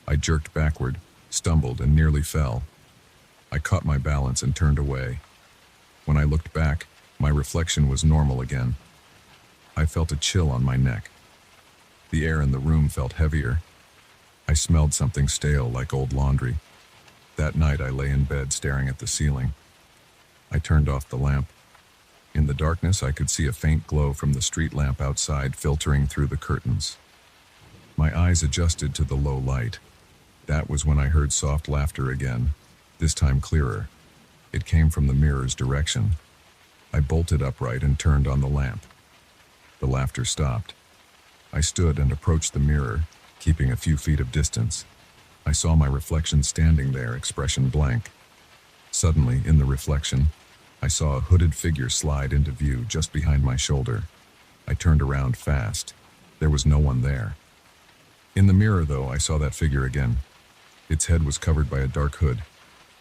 A: I jerked backward, stumbled, and nearly fell. I caught my balance and turned away. When I looked back, my reflection was normal again. I felt a chill on my neck. The air in the room felt heavier. I smelled something stale like old laundry. That night I lay in bed staring at the ceiling. I turned off the lamp. In the darkness I could see a faint glow from the street lamp outside filtering through the curtains. My eyes adjusted to the low light. That was when I heard soft laughter again, this time clearer. It came from the mirror's direction. I bolted upright and turned on the lamp. The laughter stopped. I stood and approached the mirror, keeping a few feet of distance. I saw my reflection standing there, expression blank. Suddenly, in the reflection, I saw a hooded figure slide into view just behind my shoulder. I turned around fast. There was no one there. In the mirror, though, I saw that figure again. Its head was covered by a dark hood.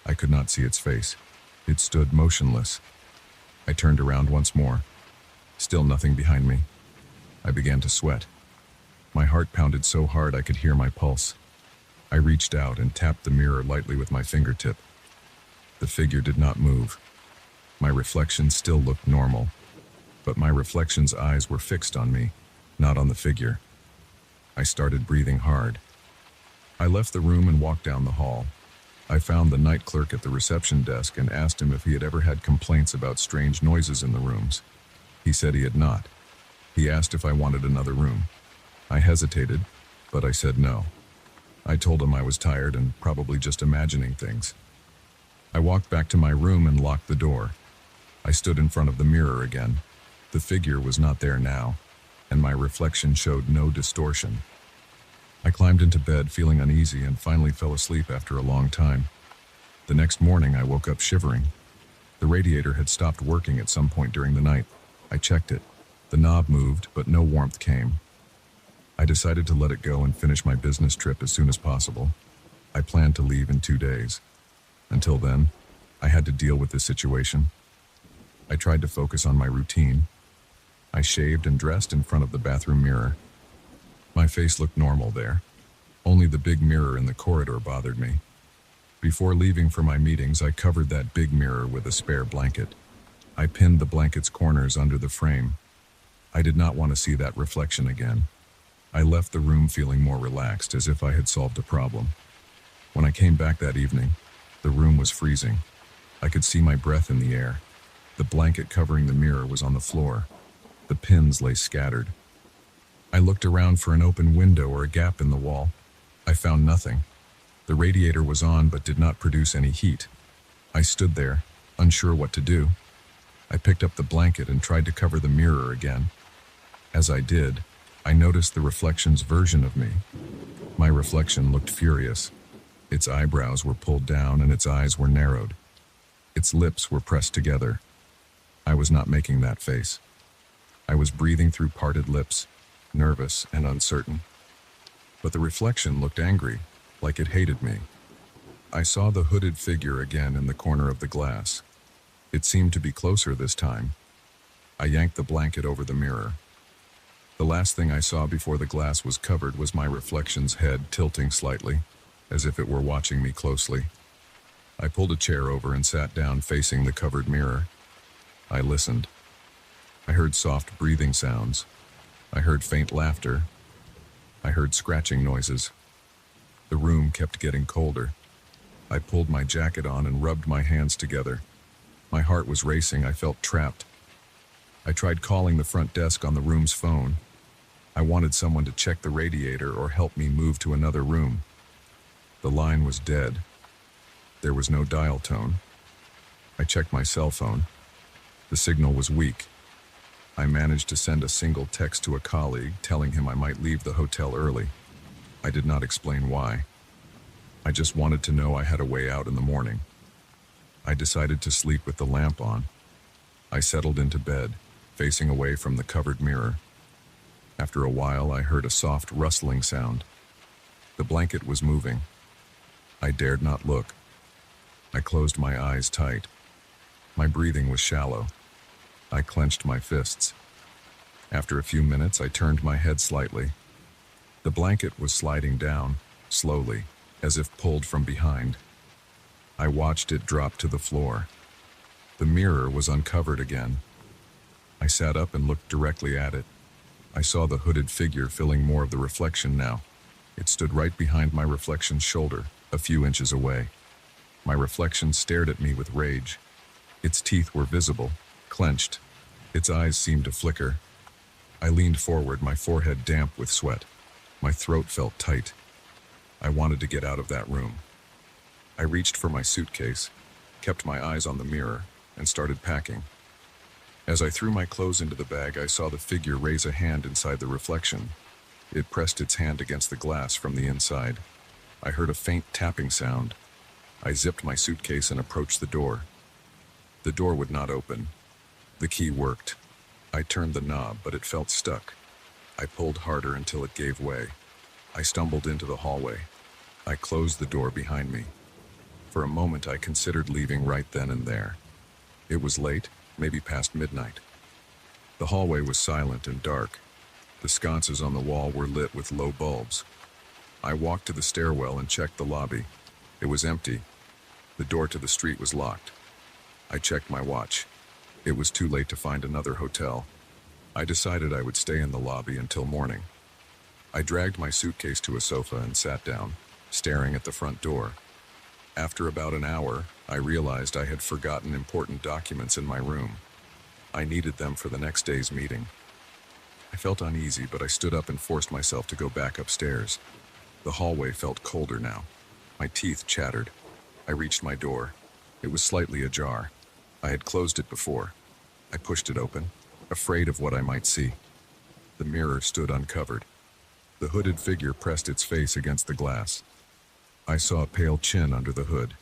A: I could not see its face. It stood motionless. I turned around once more. Still nothing behind me. I began to sweat. My heart pounded so hard I could hear my pulse. I reached out and tapped the mirror lightly with my fingertip. The figure did not move. My reflection still looked normal, but my reflection's eyes were fixed on me, not on the figure. I started breathing hard. I left the room and walked down the hall. I found the night clerk at the reception desk and asked him if he had ever had complaints about strange noises in the rooms. He said he had not. He asked if I wanted another room. I hesitated, but I said no. I told him I was tired and probably just imagining things. I walked back to my room and locked the door. I stood in front of the mirror again. The figure was not there now, and my reflection showed no distortion. I climbed into bed feeling uneasy and finally fell asleep after a long time. The next morning I woke up shivering. The radiator had stopped working at some point during the night. I checked it. The knob moved, but no warmth came. I decided to let it go and finish my business trip as soon as possible. I planned to leave in 2 days. Until then, I had to deal with this situation. I tried to focus on my routine. I shaved and dressed in front of the bathroom mirror. My face looked normal there. Only the big mirror in the corridor bothered me. Before leaving for my meetings, I covered that big mirror with a spare blanket. I pinned the blanket's corners under the frame. I did not want to see that reflection again. I left the room feeling more relaxed, as if I had solved a problem. When I came back that evening, the room was freezing. I could see my breath in the air. The blanket covering the mirror was on the floor. The pins lay scattered. I looked around for an open window or a gap in the wall. I found nothing. The radiator was on but did not produce any heat. I stood there, unsure what to do. I picked up the blanket and tried to cover the mirror again. As I did, I noticed the reflection's version of me. My reflection looked furious. Its eyebrows were pulled down and its eyes were narrowed. Its lips were pressed together. I was not making that face. I was breathing through parted lips, nervous and uncertain. But the reflection looked angry, like it hated me. I saw the hooded figure again in the corner of the glass. It seemed to be closer this time. I yanked the blanket over the mirror. The last thing I saw before the glass was covered was my reflection's head tilting slightly, as if it were watching me closely. I pulled a chair over and sat down facing the covered mirror. I listened. I heard soft breathing sounds. I heard faint laughter. I heard scratching noises. The room kept getting colder. I pulled my jacket on and rubbed my hands together. My heart was racing. I felt trapped. I tried calling the front desk on the room's phone. I wanted someone to check the radiator or help me move to another room. The line was dead. There was no dial tone. I checked my cell phone. The signal was weak. I managed to send a single text to a colleague telling him I might leave the hotel early. I did not explain why. I just wanted to know I had a way out in the morning. I decided to sleep with the lamp on. I settled into bed, facing away from the covered mirror. After a while, I heard a soft rustling sound. The blanket was moving. I dared not look. I closed my eyes tight. My breathing was shallow. I clenched my fists. After a few minutes, I turned my head slightly. The blanket was sliding down, slowly, as if pulled from behind. I watched it drop to the floor. The mirror was uncovered again. I sat up and looked directly at it. I saw the hooded figure filling more of the reflection now. It stood right behind my reflection's shoulder, a few inches away. My reflection stared at me with rage. Its teeth were visible, clenched. Its eyes seemed to flicker. I leaned forward, my forehead damp with sweat. My throat felt tight. I wanted to get out of that room. I reached for my suitcase, kept my eyes on the mirror, and started packing. As I threw my clothes into the bag, I saw the figure raise a hand inside the reflection. It pressed its hand against the glass from the inside. I heard a faint tapping sound. I zipped my suitcase and approached the door. The door would not open. The key worked. I turned the knob, but it felt stuck. I pulled harder until it gave way. I stumbled into the hallway. I closed the door behind me. For a moment, I considered leaving right then and there. It was late, maybe past midnight. The hallway was silent and dark. The sconces on the wall were lit with low bulbs. I walked to the stairwell and checked the lobby. It was empty. The door to the street was locked. I checked my watch. It was too late to find another hotel. I decided I would stay in the lobby until morning. I dragged my suitcase to a sofa and sat down, staring at the front door. After about an hour, I realized I had forgotten important documents in my room. I needed them for the next day's meeting. I felt uneasy, but I stood up and forced myself to go back upstairs. The hallway felt colder now. My teeth chattered. I reached my door. It was slightly ajar. I had closed it before. I pushed it open, afraid of what I might see. The mirror stood uncovered. The hooded figure pressed its face against the glass. I saw a pale chin under the hood.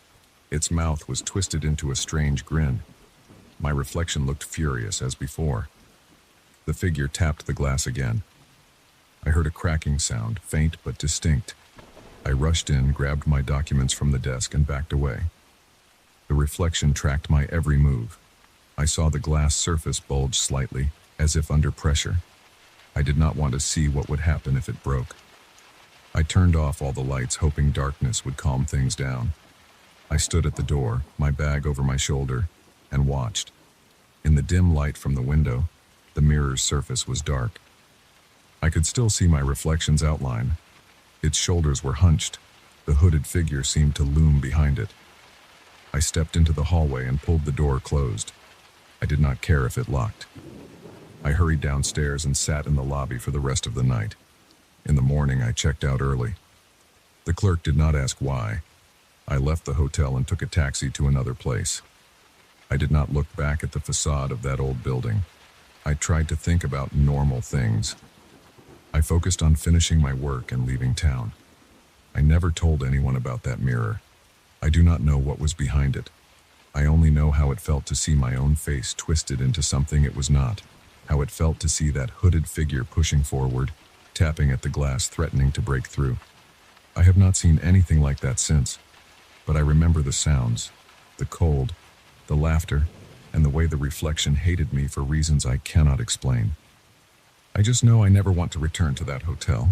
A: Its mouth was twisted into a strange grin. My reflection looked furious as before. The figure tapped the glass again. I heard a cracking sound, faint but distinct. I rushed in, grabbed my documents from the desk, and backed away. The reflection tracked my every move. I saw the glass surface bulge slightly, as if under pressure. I did not want to see what would happen if it broke. I turned off all the lights, hoping darkness would calm things down. I stood at the door, my bag over my shoulder, and watched. In the dim light from the window, the mirror's surface was dark. I could still see my reflection's outline. Its shoulders were hunched. The hooded figure seemed to loom behind it. I stepped into the hallway and pulled the door closed. I did not care if it locked. I hurried downstairs and sat in the lobby for the rest of the night. In the morning, I checked out early. The clerk did not ask why. I left the hotel and took a taxi to another place. I did not look back at the facade of that old building. I tried to think about normal things. I focused on finishing my work and leaving town. I never told anyone about that mirror. I do not know what was behind it. I only know how it felt to see my own face twisted into something it was not, how it felt to see that hooded figure pushing forward, tapping at the glass, threatening to break through. I have not seen anything like that since, but I remember the sounds, the cold, the laughter, and the way the reflection hated me for reasons I cannot explain. I just know I never want to return to that hotel.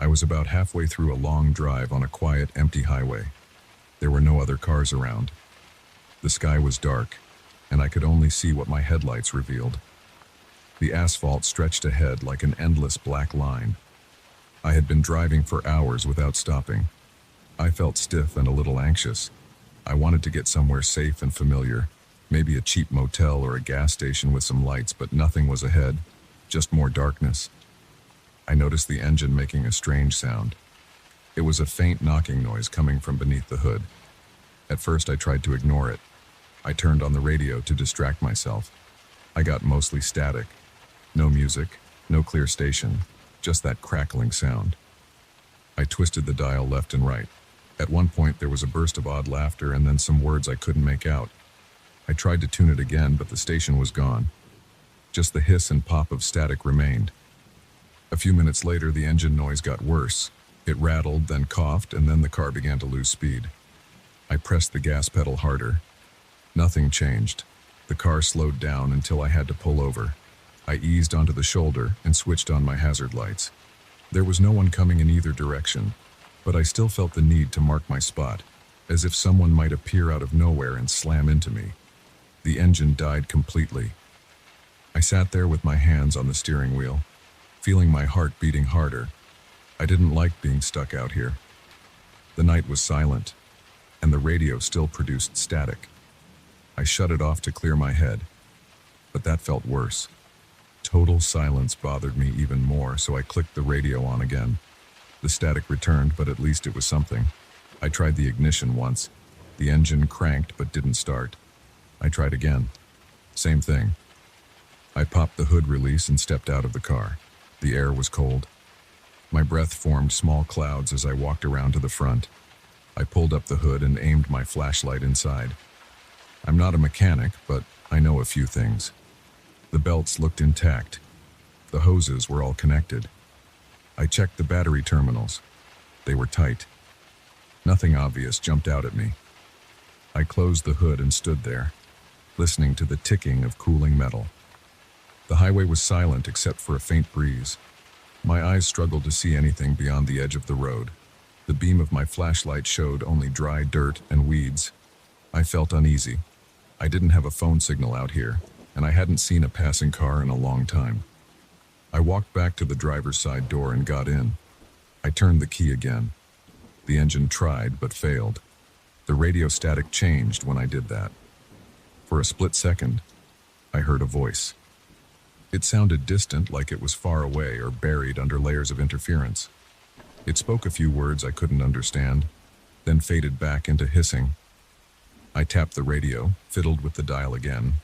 A: I was about halfway through a long drive on a quiet, empty highway. There were no other cars around. The sky was dark, and I could only see what my headlights revealed. The asphalt stretched ahead like an endless black line. I had been driving for hours without stopping. I felt stiff and a little anxious. I wanted to get somewhere safe and familiar, maybe a cheap motel or a gas station with some lights, but nothing was ahead, just more darkness. I noticed the engine making a strange sound. It was a faint knocking noise coming from beneath the hood. At first I tried to ignore it. I turned on the radio to distract myself. I got mostly static. No music, no clear station, just that crackling sound. I twisted the dial left and right. At one point there was a burst of odd laughter and then some words I couldn't make out. I tried to tune it again, but the station was gone. Just the hiss and pop of static remained. A few minutes later, the engine noise got worse. It rattled, then coughed, and then the car began to lose speed. I pressed the gas pedal harder. Nothing changed. The car slowed down until I had to pull over. I eased onto the shoulder and switched on my hazard lights. There was no one coming in either direction, but I still felt the need to mark my spot, as if someone might appear out of nowhere and slam into me. The engine died completely. I sat there with my hands on the steering wheel, feeling my heart beating harder. I didn't like being stuck out here. The night was silent, and the radio still produced static. I shut it off to clear my head, but that felt worse. Total silence bothered me even more, so I clicked the radio on again. The static returned, but at least it was something. I tried the ignition once. The engine cranked but didn't start. I tried again. Same thing. I popped the hood release and stepped out of the car. The air was cold. My breath formed small clouds as I walked around to the front. I pulled up the hood and aimed my flashlight inside. I'm not a mechanic, but I know a few things. The belts looked intact. The hoses were all connected. I checked the battery terminals. They were tight. Nothing obvious jumped out at me. I closed the hood and stood there, listening to the ticking of cooling metal. The highway was silent except for a faint breeze. My eyes struggled to see anything beyond the edge of the road. The beam of my flashlight showed only dry dirt and weeds. I felt uneasy. I didn't have a phone signal out here, and I hadn't seen a passing car in a long time. I walked back to the driver's side door and got in. I turned the key again. The engine tried but failed. The radio static changed when I did that. For a split second, I heard a voice. It sounded distant, like it was far away or buried under layers of interference. It spoke a few words I couldn't understand, then faded back into hissing. I tapped the radio, fiddled with the dial again.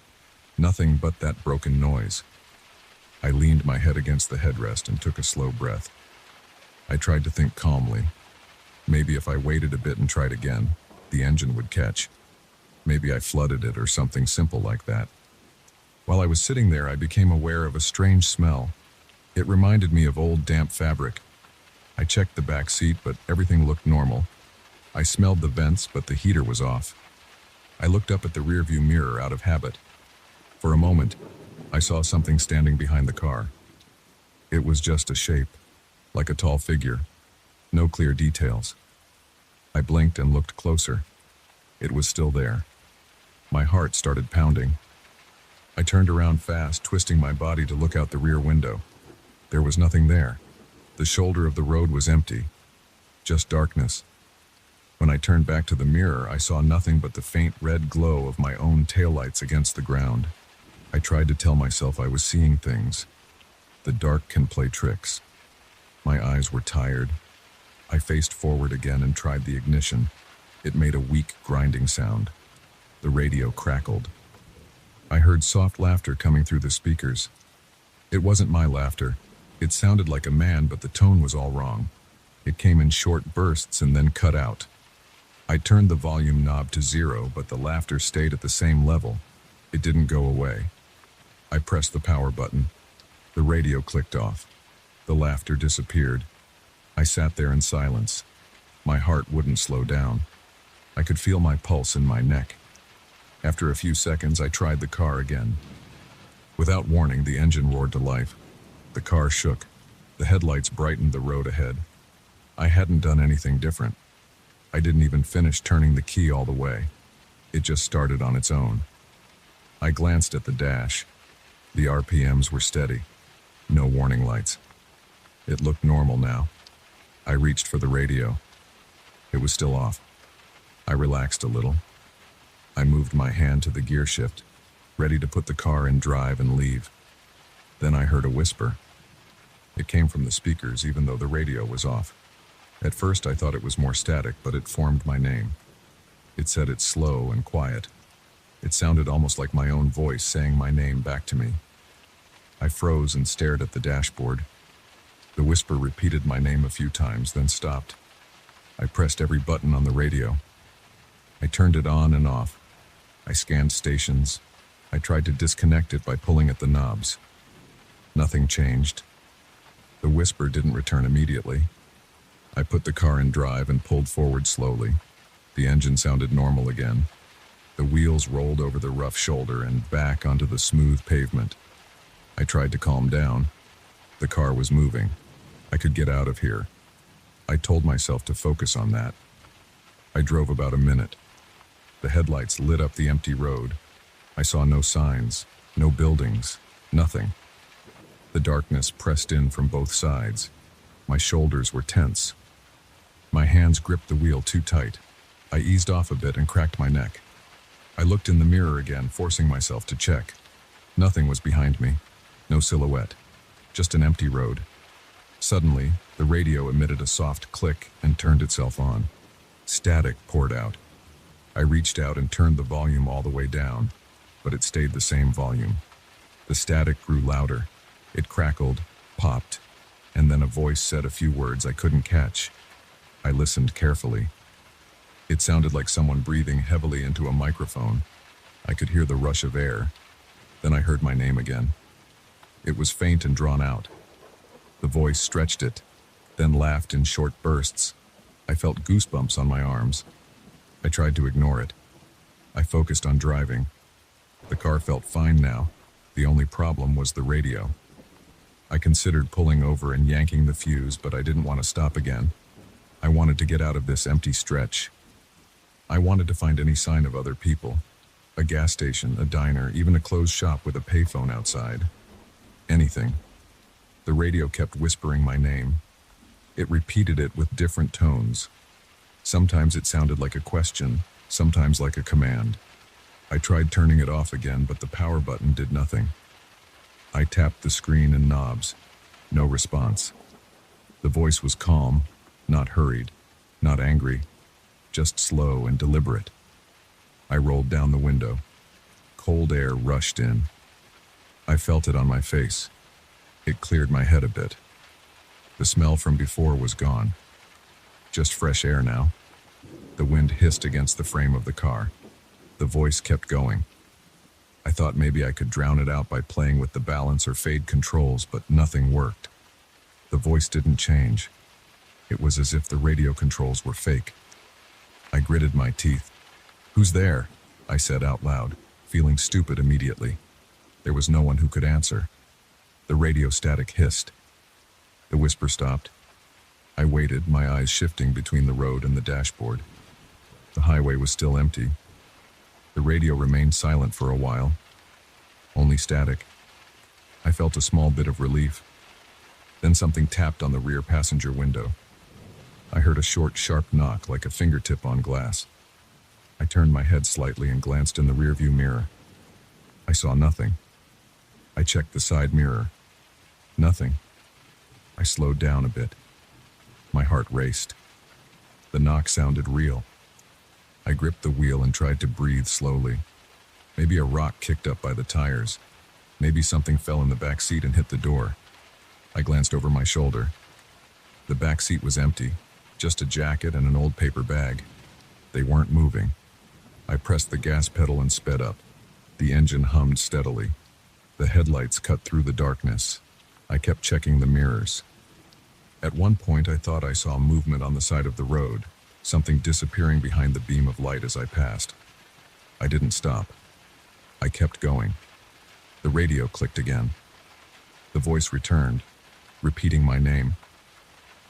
A: Nothing but that broken noise. I leaned my head against the headrest and took a slow breath. I tried to think calmly. Maybe if I waited a bit and tried again, the engine would catch. Maybe I flooded it or something simple like that. While I was sitting there, I became aware of a strange smell. It reminded me of old damp fabric. I checked the back seat, but everything looked normal. I smelled the vents, but the heater was off. I looked up at the rearview mirror out of habit. For a moment, I saw something standing behind the car. It was just a shape, like a tall figure. No clear details. I blinked and looked closer. It was still there. My heart started pounding. I turned around fast, twisting my body to look out the rear window. There was nothing there. The shoulder of the road was empty. Just darkness. When I turned back to the mirror, I saw nothing but the faint red glow of my own taillights against the ground. I tried to tell myself I was seeing things. The dark can play tricks. My eyes were tired. I faced forward again and tried the ignition. It made a weak, grinding sound. The radio crackled. I heard soft laughter coming through the speakers. It wasn't my laughter. It sounded like a man, but the tone was all wrong. It came in short bursts and then cut out. I turned the volume knob to 0, but the laughter stayed at the same level. It didn't go away. I pressed the power button. The radio clicked off. The laughter disappeared. I sat there in silence. My heart wouldn't slow down. I could feel my pulse in my neck. After a few seconds, I tried the car again. Without warning, the engine roared to life. The car shook. The headlights brightened the road ahead. I hadn't done anything different. I didn't even finish turning the key all the way. It just started on its own. I glanced at the dash. The RPMs were steady, no warning lights. It looked normal now. I reached for the radio. It was still off. I relaxed a little. I moved my hand to the gear shift, ready to put the car in drive and leave. Then I heard a whisper. It came from the speakers, even though the radio was off. At first I thought it was more static, but it formed my name. It said it slow and quiet. It sounded almost like my own voice saying my name back to me. I froze and stared at the dashboard. The whisper repeated my name a few times, then stopped. I pressed every button on the radio. I turned it on and off. I scanned stations. I tried to disconnect it by pulling at the knobs. Nothing changed. The whisper didn't return immediately. I put the car in drive and pulled forward slowly. The engine sounded normal again. The wheels rolled over the rough shoulder and back onto the smooth pavement. I tried to calm down. The car was moving. I could get out of here. I told myself to focus on that. I drove about a minute. The headlights lit up the empty road. I saw no signs, no buildings, nothing. The darkness pressed in from both sides. My shoulders were tense. My hands gripped the wheel too tight. I eased off a bit and cracked my neck. I looked in the mirror again, forcing myself to check. Nothing was behind me. No silhouette. Just an empty road. Suddenly, the radio emitted a soft click and turned itself on. Static poured out. I reached out and turned the volume all the way down, but it stayed the same volume. The static grew louder. It crackled, popped, and then a voice said a few words I couldn't catch. I listened carefully. It sounded like someone breathing heavily into a microphone. I could hear the rush of air. Then I heard my name again. It was faint and drawn out. The voice stretched it, then laughed in short bursts. I felt goosebumps on my arms. I tried to ignore it. I focused on driving. The car felt fine now. The only problem was the radio. I considered pulling over and yanking the fuse, but I didn't want to stop again. I wanted to get out of this empty stretch. I wanted to find any sign of other people. A gas station, a diner, even a closed shop with a payphone outside. Anything. The radio kept whispering my name. It repeated it with different tones. Sometimes it sounded like a question, sometimes like a command. I tried turning it off again, but the power button did nothing. I tapped the screen and knobs. No response. The voice was calm, not hurried, not angry, just slow and deliberate. I rolled down the window. Cold air rushed in. I felt it on my face. It cleared my head a bit. The smell from before was gone. Just fresh air now. The wind hissed against the frame of the car. The voice kept going. I thought maybe I could drown it out by playing with the balance or fade controls, but nothing worked. The voice didn't change. It was as if the radio controls were fake. I gritted my teeth. "Who's there?" I said out loud, feeling stupid immediately. There was no one who could answer. The radio static hissed. The whisper stopped. I waited, my eyes shifting between the road and the dashboard. The highway was still empty. The radio remained silent for a while. Only static. I felt a small bit of relief. Then something tapped on the rear passenger window. I heard a short, sharp knock like a fingertip on glass. I turned my head slightly and glanced in the rearview mirror. I saw nothing. I checked the side mirror. Nothing. I slowed down a bit. My heart raced. The knock sounded real. I gripped the wheel and tried to breathe slowly. Maybe a rock kicked up by the tires. Maybe something fell in the back seat and hit the door. I glanced over my shoulder. The back seat was empty, just a jacket and an old paper bag. They weren't moving. I pressed the gas pedal and sped up. The engine hummed steadily. The headlights cut through the darkness. I kept checking the mirrors. At one point, I thought I saw movement on the side of the road, something disappearing behind the beam of light as I passed. I didn't stop. I kept going. The radio clicked again. The voice returned, repeating my name.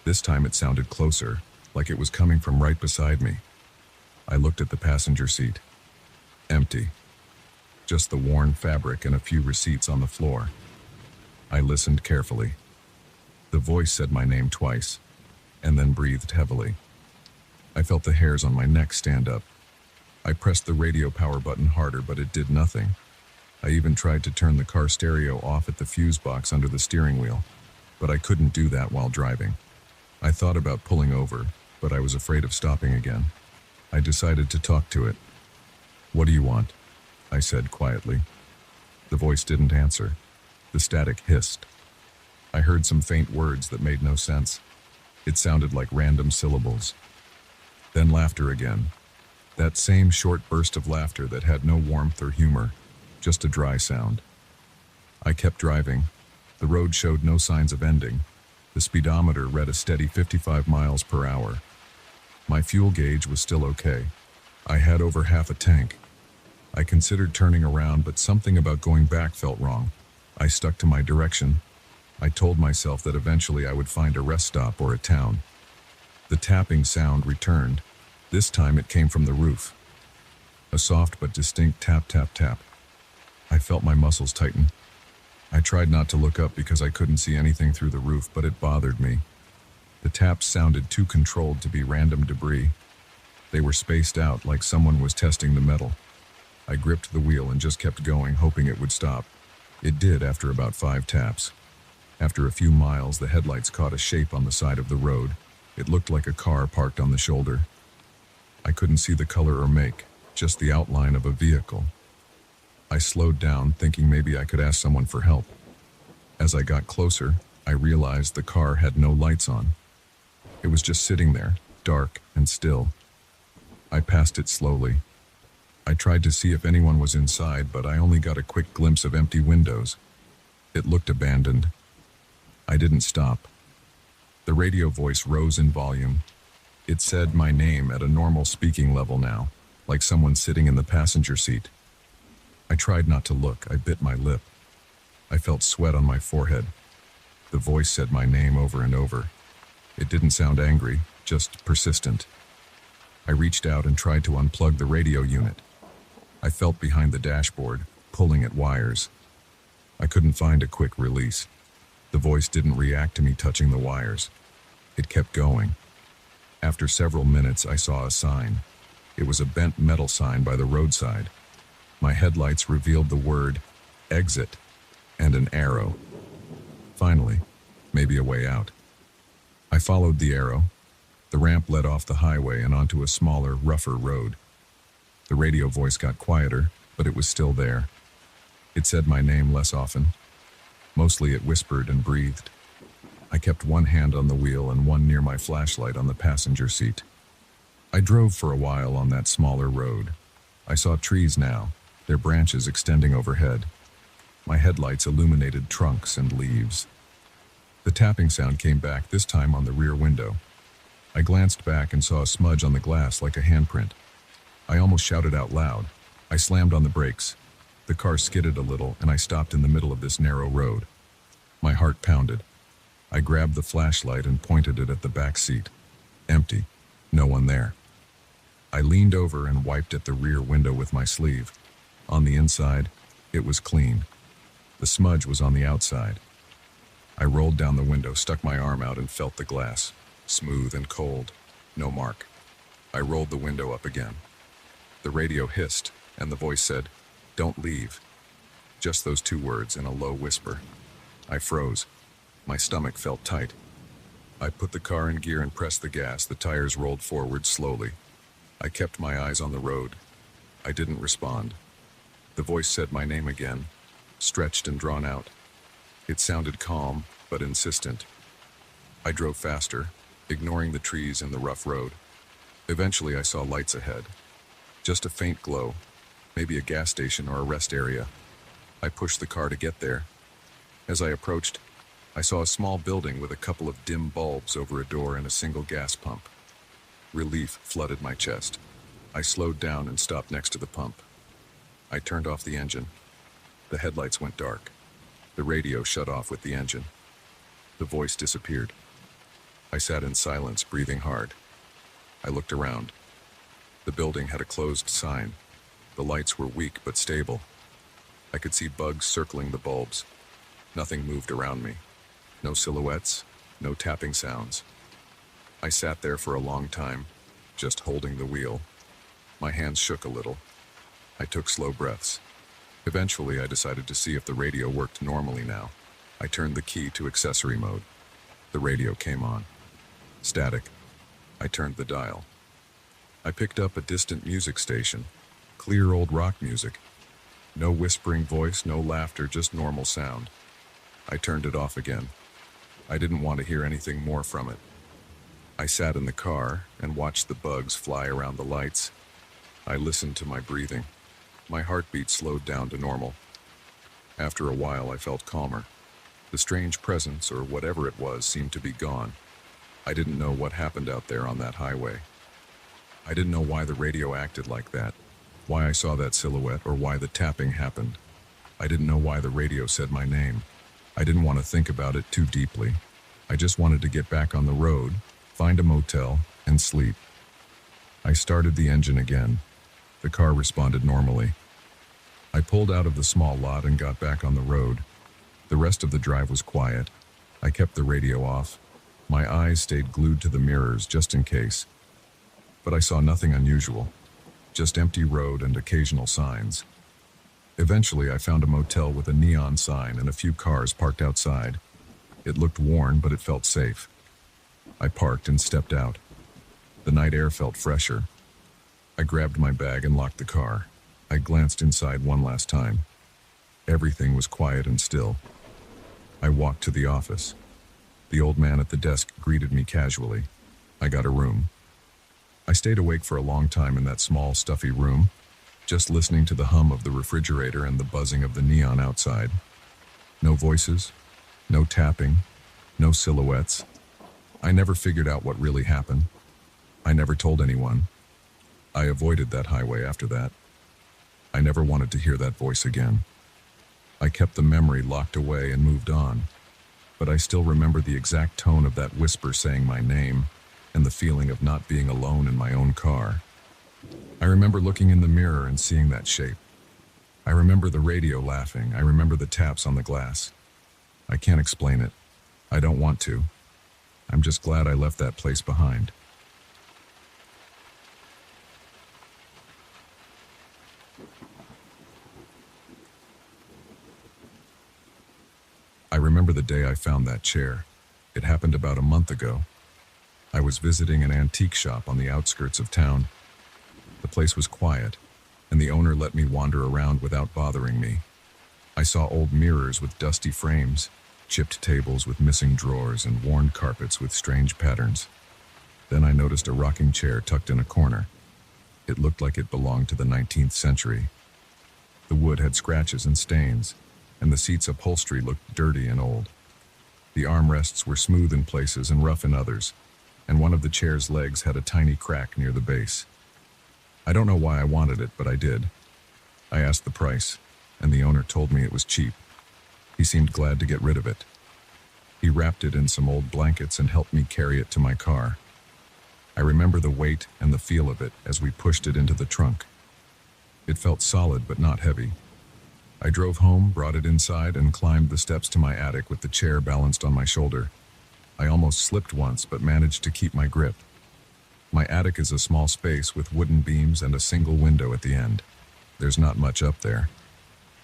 A: This time it sounded closer, like it was coming from right beside me. I looked at the passenger seat. Empty. just the worn fabric and a few receipts on the floor. I listened carefully. The voice said my name twice, and then breathed heavily. I felt the hairs on my neck stand up. I pressed the radio power button harder, but it did nothing. I even tried to turn the car stereo off at the fuse box under the steering wheel, but I couldn't do that while driving. I thought about pulling over, but I was afraid of stopping again. I decided to talk to it. "What do you want?" I said quietly. The voice didn't answer. The static hissed. I heard some faint words that made no sense. It sounded like random syllables. Then laughter again. That same short burst of laughter that had no warmth or humor, just a dry sound. I kept driving. The road showed no signs of ending. The speedometer read a steady 55 miles per hour. My fuel gauge was still okay. I had over half a tank. I considered turning around, but something about going back felt wrong. I stuck to my direction. I told myself that eventually I would find a rest stop or a town. The tapping sound returned. This time it came from the roof. A soft but distinct tap, tap, tap. I felt my muscles tighten. I tried not to look up because I couldn't see anything through the roof, but it bothered me. The taps sounded too controlled to be random debris. They were spaced out like someone was testing the metal. I gripped the wheel and just kept going, hoping it would stop. It did after about 5 taps. After a few miles, the headlights caught a shape on the side of the road. It looked like a car parked on the shoulder. I couldn't see the color or make, just the outline of a vehicle. I slowed down, thinking maybe I could ask someone for help. As I got closer, I realized the car had no lights on. It was just sitting there, dark and still. I passed it slowly. I tried to see if anyone was inside, but I only got a quick glimpse of empty windows. It looked abandoned. I didn't stop. The radio voice rose in volume. It said my name at a normal speaking level now, like someone sitting in the passenger seat. I tried not to look. I bit my lip. I felt sweat on my forehead. The voice said my name over and over. It didn't sound angry, just persistent. I reached out and tried to unplug the radio unit. I felt behind the dashboard, pulling at wires. I couldn't find a quick release. The voice didn't react to me touching the wires. It kept going. After several minutes, I saw a sign. It was a bent metal sign by the roadside. My headlights revealed the word exit and an arrow. Finally, maybe a way out. I followed the arrow. The ramp led off the highway and onto a smaller, rougher road. The radio voice got quieter, but it was still there. It said my name less often. Mostly it whispered and breathed. I kept one hand on the wheel and one near my flashlight on the passenger seat. I drove for a while on that smaller road. I saw trees now, their branches extending overhead. My headlights illuminated trunks and leaves. The tapping sound came back, this time on the rear window. I glanced back and saw a smudge on the glass like a handprint. I almost shouted out loud. I slammed on the brakes. The car skidded a little, and I stopped in the middle of this narrow road. My heart pounded. I grabbed the flashlight and pointed it at the back seat. Empty. No one there. I leaned over and wiped at the rear window with my sleeve. On the inside, it was clean. The smudge was on the outside. I rolled down the window, stuck my arm out, and felt the glass. Smooth and cold. No mark. I rolled the window up again. The radio hissed, and the voice said, "Don't leave." Just those 2 words in a low whisper. I froze. My stomach felt tight. I put the car in gear and pressed the gas. The tires rolled forward slowly. I kept my eyes on the road. I didn't respond. The voice said my name again, stretched and drawn out. It sounded calm, but insistent. I drove faster, ignoring the trees and the rough road. Eventually I saw lights ahead. Just a faint glow, maybe a gas station or a rest area. I pushed the car to get there. As I approached, I saw a small building with a couple of dim bulbs over a door and a single gas pump. Relief flooded my chest. I slowed down and stopped next to the pump. I turned off the engine. The headlights went dark. The radio shut off with the engine. The voice disappeared. I sat in silence, breathing hard. I looked around. The building had a closed sign. The lights were weak but stable. I could see bugs circling the bulbs. Nothing moved around me. No silhouettes, no tapping sounds. I sat there for a long time, just holding the wheel. My hands shook a little. I took slow breaths. Eventually, I decided to see if the radio worked normally now. I turned the key to accessory mode. The radio came on. Static. I turned the dial. I picked up a distant music station. Clear old rock music. No whispering voice, no laughter, just normal sound. I turned it off again. I didn't want to hear anything more from it. I sat in the car and watched the bugs fly around the lights. I listened to my breathing. My heartbeat slowed down to normal. After a while, I felt calmer. The strange presence, or whatever it was, seemed to be gone. I didn't know what happened out there on that highway. I didn't know why the radio acted like that, why I saw that silhouette, or why the tapping happened. I didn't know why the radio said my name. I didn't want to think about it too deeply. I just wanted to get back on the road, find a motel, and sleep. I started the engine again. The car responded normally. I pulled out of the small lot and got back on the road. The rest of the drive was quiet. I kept the radio off. My eyes stayed glued to the mirrors just in case. But I saw nothing unusual, just empty road and occasional signs. Eventually, I found a motel with a neon sign and a few cars parked outside. It looked worn, but it felt safe. I parked and stepped out. The night air felt fresher. I grabbed my bag and locked the car. I glanced inside one last time. Everything was quiet and still. I walked to the office. The old man at the desk greeted me casually. I got a room. I stayed awake for a long time in that small, stuffy room, just listening to the hum of the refrigerator and the buzzing of the neon outside. No voices, no tapping, no silhouettes. I never figured out what really happened. I never told anyone. I avoided that highway after that. I never wanted to hear that voice again. I kept the memory locked away and moved on. But I still remember the exact tone of that whisper saying my name and the feeling of not being alone in my own car. I remember looking in the mirror and seeing that shape. I remember the radio laughing. I remember the taps on the glass. I can't explain it. I don't want to. I'm just glad I left that place behind. I remember the day I found that chair. It happened about a month ago. I was visiting an antique shop on the outskirts of town. The place was quiet, and the owner let me wander around without bothering me. I saw old mirrors with dusty frames, chipped tables with missing drawers, and worn carpets with strange patterns. Then I noticed a rocking chair tucked in a corner. It looked like it belonged to the 19th century. The wood had scratches and stains, and the seat's upholstery looked dirty and old. The armrests were smooth in places and rough in others, and one of the chair's legs had a tiny crack near the base. I don't know why I wanted it, but I did. I asked the price, and the owner told me it was cheap. He seemed glad to get rid of it. He wrapped it in some old blankets and helped me carry it to my car. I remember the weight and the feel of it as we pushed it into the trunk. It felt solid but not heavy. I drove home, brought it inside, and climbed the steps to my attic with the chair balanced on my shoulder. I almost slipped once, but managed to keep my grip. My attic is a small space with wooden beams and a single window at the end. There's not much up there.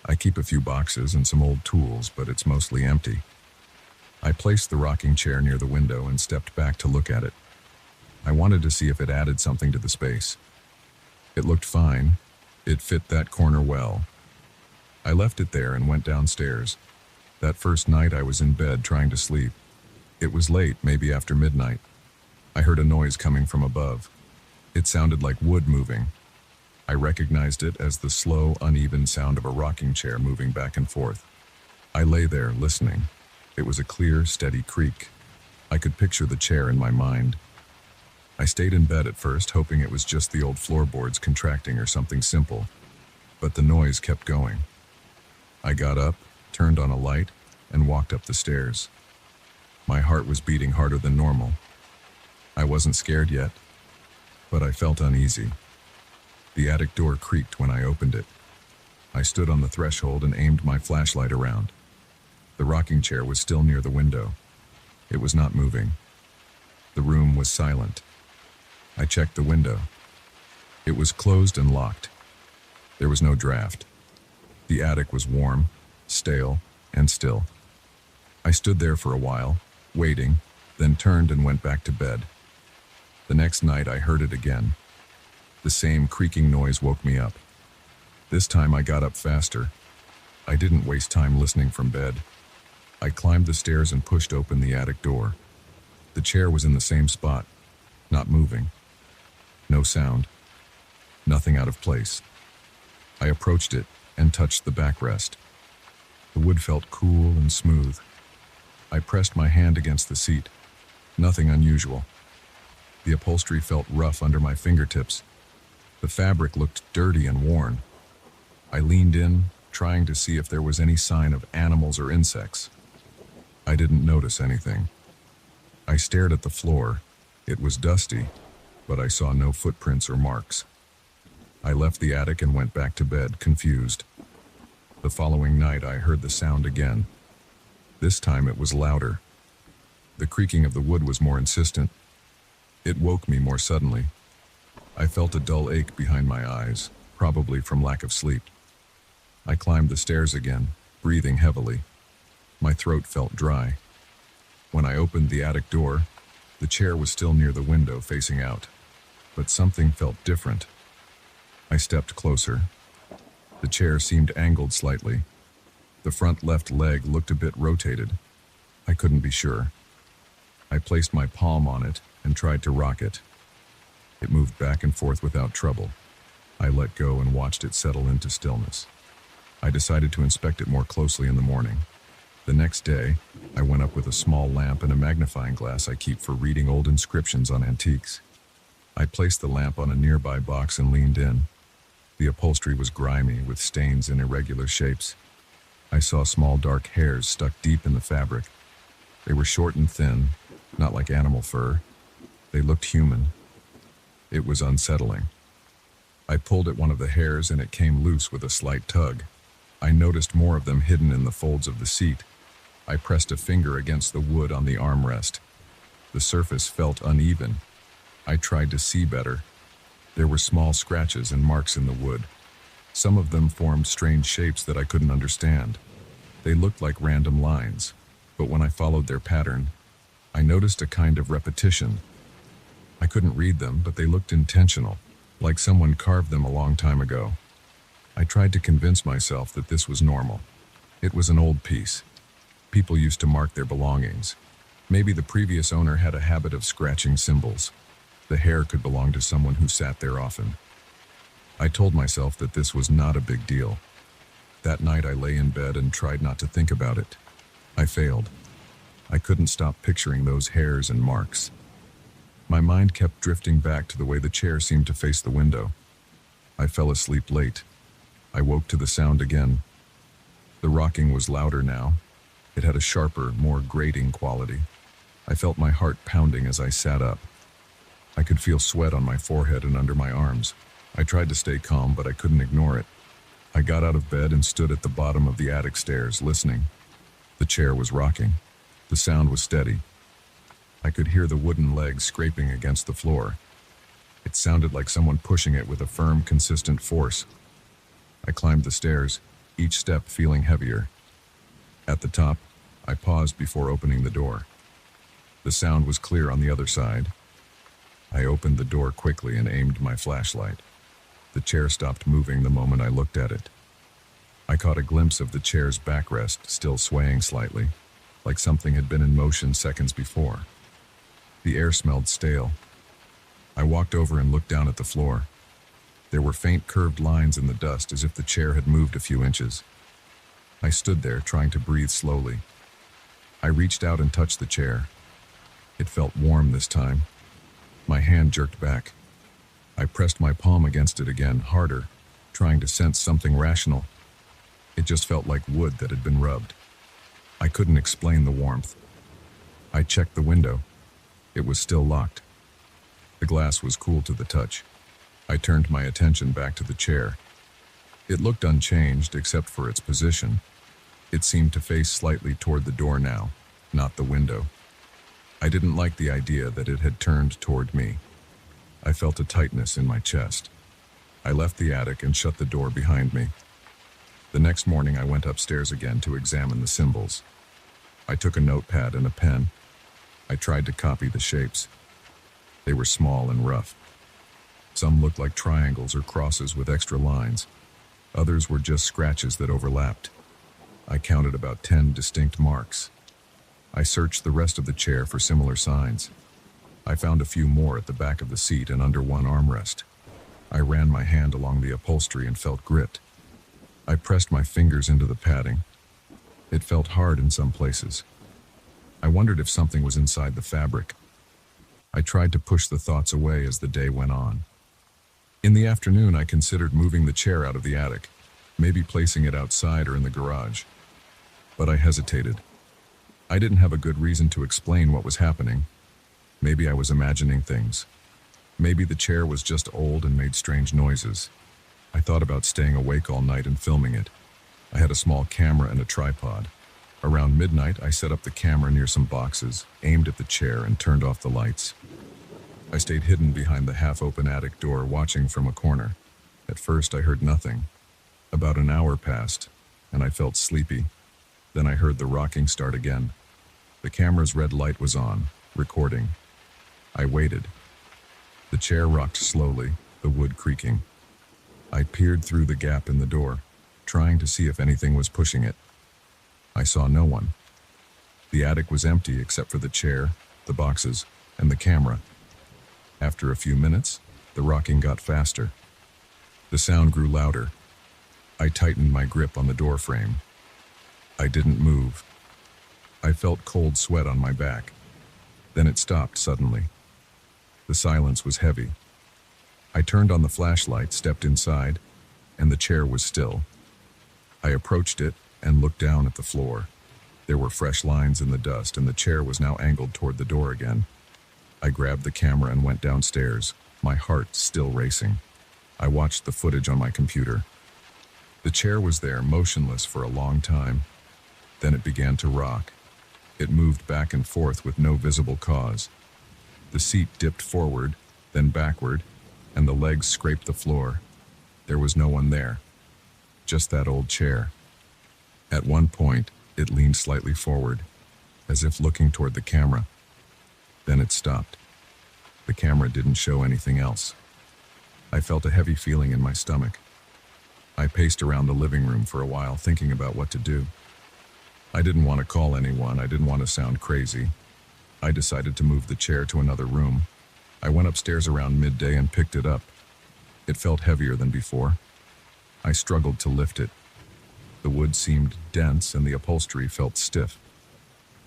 A: I keep a few boxes and some old tools, but it's mostly empty. I placed the rocking chair near the window and stepped back to look at it. I wanted to see if it added something to the space. It looked fine. It fit that corner well. I left it there and went downstairs. That first night I was in bed trying to sleep. It was late, maybe after midnight. I heard a noise coming from above. It sounded like wood moving. I recognized it as the slow, uneven sound of a rocking chair moving back and forth. I lay there, listening. It was a clear, steady creak. I could picture the chair in my mind. I stayed in bed at first, hoping it was just the old floorboards contracting or something simple. But the noise kept going. I got up, turned on a light, and walked up the stairs. My heart was beating harder than normal. I wasn't scared yet, but I felt uneasy. The attic door creaked when I opened it. I stood on the threshold and aimed my flashlight around. The rocking chair was still near the window. It was not moving. The room was silent. I checked the window. It was closed and locked. There was no draft. The attic was warm, stale, and still. I stood there for a while, waiting, then turned and went back to bed. The next night I heard it again. The same creaking noise woke me up. This time I got up faster. I didn't waste time listening from bed. I climbed the stairs and pushed open the attic door. The chair was in the same spot, not moving. No sound. Nothing out of place. I approached it and touched the backrest. The wood felt cool and smooth. I pressed my hand against the seat. Nothing unusual. The upholstery felt rough under my fingertips. The fabric looked dirty and worn. I leaned in, trying to see if there was any sign of animals or insects. I didn't notice anything. I stared at the floor. It was dusty, but I saw no footprints or marks. I left the attic and went back to bed, confused. The following night I heard the sound again. This time it was louder. The creaking of the wood was more insistent. It woke me more suddenly. I felt a dull ache behind my eyes, probably from lack of sleep. I climbed the stairs again, breathing heavily. My throat felt dry. When I opened the attic door, the chair was still near the window facing out, but something felt different. I stepped closer. The chair seemed angled slightly. The front left leg looked a bit rotated. I couldn't be sure. I placed my palm on it and tried to rock it. It moved back and forth without trouble. I let go and watched it settle into stillness. I decided to inspect it more closely in the morning. The next day, I went up with a small lamp and a magnifying glass I keep for reading old inscriptions on antiques. I placed the lamp on a nearby box and leaned in. The upholstery was grimy, with stains in irregular shapes. I saw small dark hairs stuck deep in the fabric. They were short and thin, not like animal fur. They looked human. It was unsettling. I pulled at one of the hairs and it came loose with a slight tug. I noticed more of them hidden in the folds of the seat. I pressed a finger against the wood on the armrest. The surface felt uneven. I tried to see better. There were small scratches and marks in the wood. Some of them formed strange shapes that I couldn't understand. They looked like random lines, but when I followed their pattern, I noticed a kind of repetition. I couldn't read them, but they looked intentional, like someone carved them a long time ago. I tried to convince myself that this was normal. It was an old piece. People used to mark their belongings. Maybe the previous owner had a habit of scratching symbols. The hair could belong to someone who sat there often. I told myself that this was not a big deal. That night I lay in bed and tried not to think about it. I failed. I couldn't stop picturing those hairs and marks. My mind kept drifting back to the way the chair seemed to face the window. I fell asleep late. I woke to the sound again. The rocking was louder now. It had a sharper, more grating quality. I felt my heart pounding as I sat up. I could feel sweat on my forehead and under my arms. I tried to stay calm, but I couldn't ignore it. I got out of bed and stood at the bottom of the attic stairs, listening. The chair was rocking. The sound was steady. I could hear the wooden legs scraping against the floor. It sounded like someone pushing it with a firm, consistent force. I climbed the stairs, each step feeling heavier. At the top, I paused before opening the door. The sound was clear on the other side. I opened the door quickly and aimed my flashlight. The chair stopped moving the moment I looked at it. I caught a glimpse of the chair's backrest still swaying slightly, like something had been in motion seconds before. The air smelled stale. I walked over and looked down at the floor. There were faint curved lines in the dust as if the chair had moved a few inches. I stood there trying to breathe slowly. I reached out and touched the chair. It felt warm this time. My hand jerked back. I pressed my palm against it again, harder, trying to sense something rational. It just felt like wood that had been rubbed. I couldn't explain the warmth. I checked the window. It was still locked. The glass was cool to the touch. I turned my attention back to the chair. It looked unchanged except for its position. It seemed to face slightly toward the door now, not the window. I didn't like the idea that it had turned toward me. I felt a tightness in my chest. I left the attic and shut the door behind me. The next morning I went upstairs again to examine the symbols. I took a notepad and a pen. I tried to copy the shapes. They were small and rough. Some looked like triangles or crosses with extra lines. Others were just scratches that overlapped. I counted about 10 distinct marks. I searched the rest of the chair for similar signs. I found a few more at the back of the seat and under one armrest. I ran my hand along the upholstery and felt grit. I pressed my fingers into the padding. It felt hard in some places. I wondered if something was inside the fabric. I tried to push the thoughts away as the day went on. In the afternoon, I considered moving the chair out of the attic, maybe placing it outside or in the garage. But I hesitated. I didn't have a good reason to explain what was happening. Maybe I was imagining things. Maybe the chair was just old and made strange noises. I thought about staying awake all night and filming it. I had a small camera and a tripod. Around midnight, I set up the camera near some boxes, aimed at the chair, and turned off the lights. I stayed hidden behind the half-open attic door, watching from a corner. At first, I heard nothing. About an hour passed, and I felt sleepy. Then I heard the rocking start again. The camera's red light was on, recording. I waited. The chair rocked slowly, the wood creaking. I peered through the gap in the door, trying to see if anything was pushing it. I saw no one. The attic was empty except for the chair, the boxes, and the camera. After a few minutes, the rocking got faster. The sound grew louder. I tightened my grip on the door frame. I didn't move. I felt cold sweat on my back. Then it stopped suddenly. The silence was heavy. I turned on the flashlight, stepped inside, and the chair was still. I approached it and looked down at the floor. There were fresh lines in the dust, and the chair was now angled toward the door again. I grabbed the camera and went downstairs, my heart still racing. I watched the footage on my computer. The chair was there, motionless for a long time. Then it began to rock. It moved back and forth with no visible cause. The seat dipped forward, then backward, and the legs scraped the floor. There was no one there. Just that old chair. At one point, it leaned slightly forward, as if looking toward the camera. Then it stopped. The camera didn't show anything else. I felt a heavy feeling in my stomach. I paced around the living room for a while, thinking about what to do. I didn't want to call anyone. I didn't want to sound crazy. I decided to move the chair to another room. I went upstairs around midday and picked it up. It felt heavier than before. I struggled to lift it. The wood seemed dense and the upholstery felt stiff.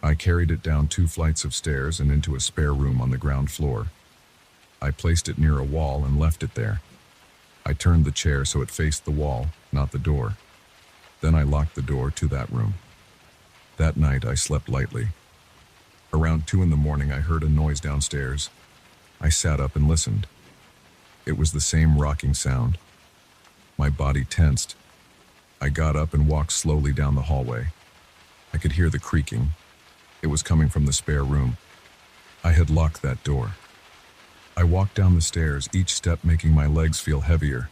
A: I carried it down 2 flights of stairs and into a spare room on the ground floor. I placed it near a wall and left it there. I turned the chair so it faced the wall, not the door. Then I locked the door to that room. That night I slept lightly. Around 2 in the morning I heard a noise downstairs. I sat up and listened. It was the same rocking sound. My body tensed. I got up and walked slowly down the hallway. I could hear the creaking. It was coming from the spare room. I had locked that door. I walked down the stairs, each step making my legs feel heavier.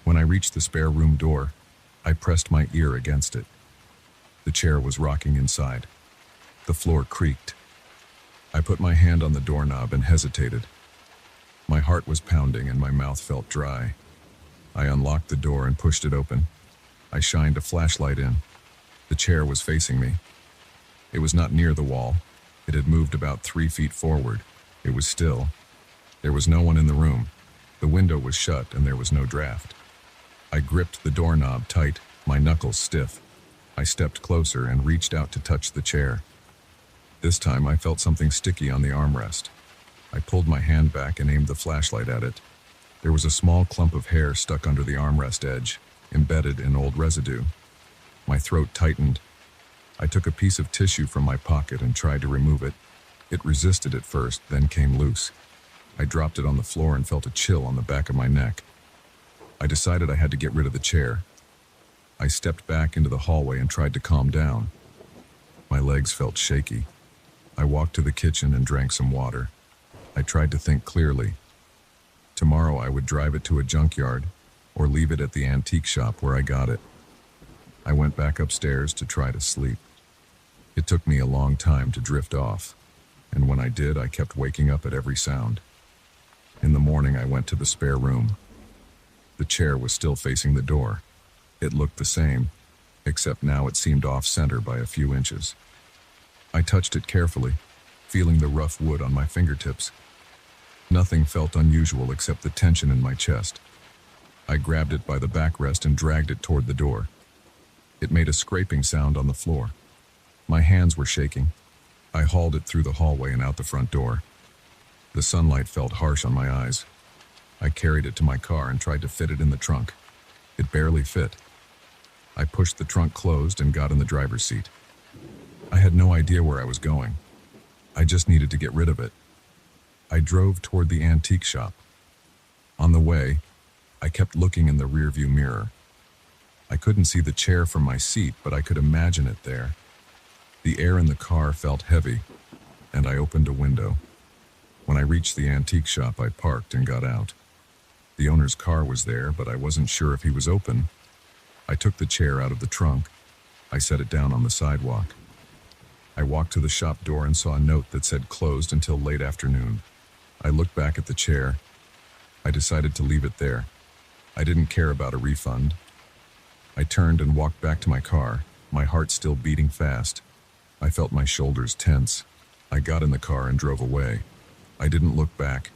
A: When I reached the spare room door, I pressed my ear against it. The chair was rocking inside. The floor creaked. I put my hand on the doorknob and hesitated. My heart was pounding and my mouth felt dry. I unlocked the door and pushed it open. I shined a flashlight in. The chair was facing me. It was not near the wall. It had moved about 3 feet forward. It was still. There was no one in the room. The window was shut and there was no draft. I gripped the doorknob tight, my knuckles stiff. I stepped closer and reached out to touch the chair. This time I felt something sticky on the armrest. I pulled my hand back and aimed the flashlight at it. There was a small clump of hair stuck under the armrest edge, embedded in old residue. My throat tightened. I took a piece of tissue from my pocket and tried to remove it. It resisted at first, then came loose. I dropped it on the floor and felt a chill on the back of my neck. I decided I had to get rid of the chair. I stepped back into the hallway and tried to calm down. My legs felt shaky. I walked to the kitchen and drank some water. I tried to think clearly. Tomorrow I would drive it to a junkyard or leave it at the antique shop where I got it. I went back upstairs to try to sleep. It took me a long time to drift off, and when I did, I kept waking up at every sound. In the morning, I went to the spare room. The chair was still facing the door. It looked the same, except now it seemed off-center by a few inches. I touched it carefully, feeling the rough wood on my fingertips. Nothing felt unusual except the tension in my chest. I grabbed it by the backrest and dragged it toward the door. It made a scraping sound on the floor. My hands were shaking. I hauled it through the hallway and out the front door. The sunlight felt harsh on my eyes. I carried it to my car and tried to fit it in the trunk. It barely fit. I pushed the trunk closed and got in the driver's seat. I had no idea where I was going. I just needed to get rid of it. I drove toward the antique shop. On the way, I kept looking in the rearview mirror. I couldn't see the chair from my seat, but I could imagine it there. The air in the car felt heavy, and I opened a window. When I reached the antique shop, I parked and got out. The owner's car was there, but I wasn't sure if he was open. I took the chair out of the trunk. I set it down on the sidewalk. I walked to the shop door and saw a note that said closed until late afternoon. I looked back at the chair. I decided to leave it there. I didn't care about a refund. I turned and walked back to my car, my heart still beating fast. I felt my shoulders tense. I got in the car and drove away. I didn't look back.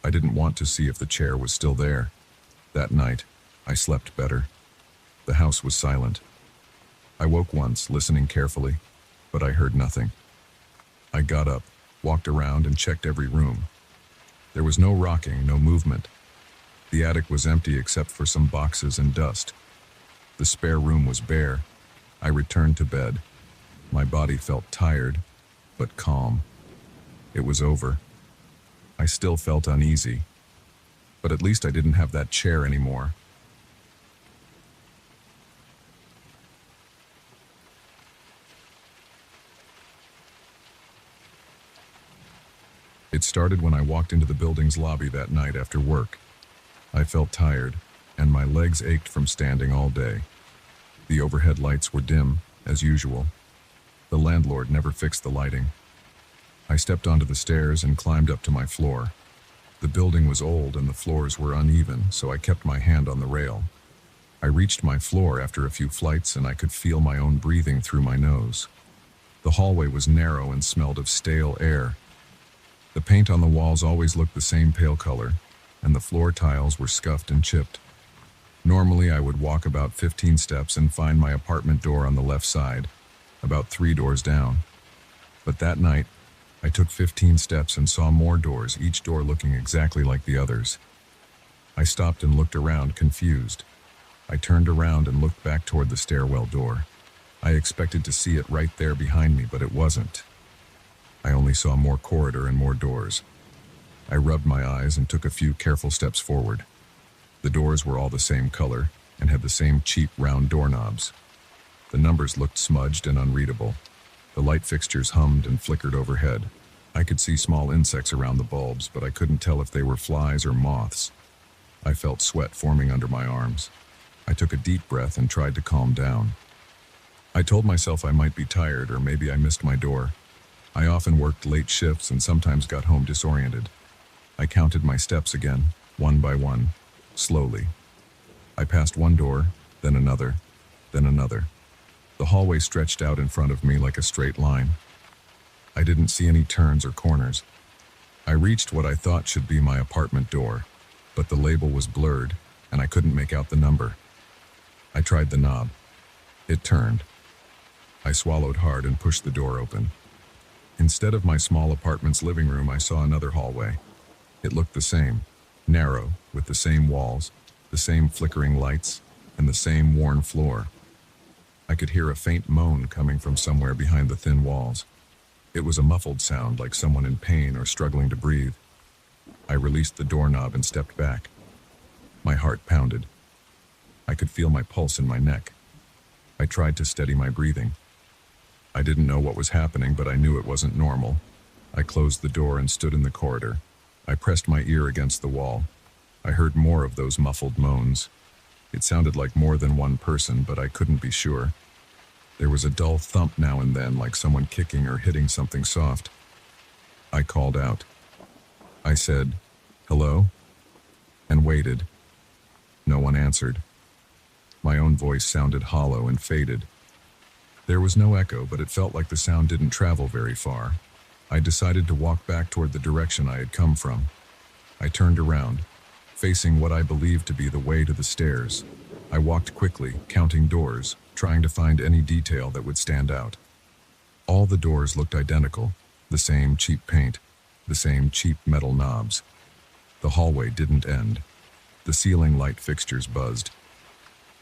A: I didn't want to see if the chair was still there. That night, I slept better. The house was silent. I woke once, listening carefully, but I heard nothing. I got up, walked around, and checked every room. There was no rocking, no movement. The attic was empty except for some boxes and dust. The spare room was bare. I returned to bed. My body felt tired, but calm. It was over. I still felt uneasy, but at least I didn't have that chair anymore. It started when I walked into the building's lobby that night after work. I felt tired, and my legs ached from standing all day. The overhead lights were dim, as usual. The landlord never fixed the lighting. I stepped onto the stairs and climbed up to my floor. The building was old and the floors were uneven, so I kept my hand on the rail. I reached my floor after a few flights and I could feel my own breathing through my nose. The hallway was narrow and smelled of stale air. The paint on the walls always looked the same pale color, and the floor tiles were scuffed and chipped. Normally, I would walk about 15 steps and find my apartment door on the left side, about 3 doors down. But that night, I took 15 steps and saw more doors, each door looking exactly like the others. I stopped and looked around, confused. I turned around and looked back toward the stairwell door. I expected to see it right there behind me, but it wasn't. I only saw more corridor and more doors. I rubbed my eyes and took a few careful steps forward. The doors were all the same color and had the same cheap round doorknobs. The numbers looked smudged and unreadable. The light fixtures hummed and flickered overhead. I could see small insects around the bulbs, but I couldn't tell if they were flies or moths. I felt sweat forming under my arms. I took a deep breath and tried to calm down. I told myself I might be tired or maybe I missed my door. I often worked late shifts and sometimes got home disoriented. I counted my steps again, one by one, slowly. I passed one door, then another, then another. The hallway stretched out in front of me like a straight line. I didn't see any turns or corners. I reached what I thought should be my apartment door, but the label was blurred and I couldn't make out the number. I tried the knob. It turned. I swallowed hard and pushed the door open. Instead of my small apartment's living room, I saw another hallway. It looked the same, narrow, with the same walls, the same flickering lights, and the same worn floor. I could hear a faint moan coming from somewhere behind the thin walls. It was a muffled sound like someone in pain or struggling to breathe. I released the doorknob and stepped back. My heart pounded. I could feel my pulse in my neck. I tried to steady my breathing. I didn't know what was happening, but I knew it wasn't normal. I closed the door and stood in the corridor. I pressed my ear against the wall. I heard more of those muffled moans. It sounded like more than one person, but I couldn't be sure. There was a dull thump now and then, like someone kicking or hitting something soft. I called out. I said, "Hello?" and waited. No one answered. My own voice sounded hollow and faded. There was no echo, but it felt like the sound didn't travel very far. I decided to walk back toward the direction I had come from. I turned around, facing what I believed to be the way to the stairs. I walked quickly, counting doors, trying to find any detail that would stand out. All the doors looked identical, the same cheap paint, the same cheap metal knobs. The hallway didn't end. The ceiling light fixtures buzzed.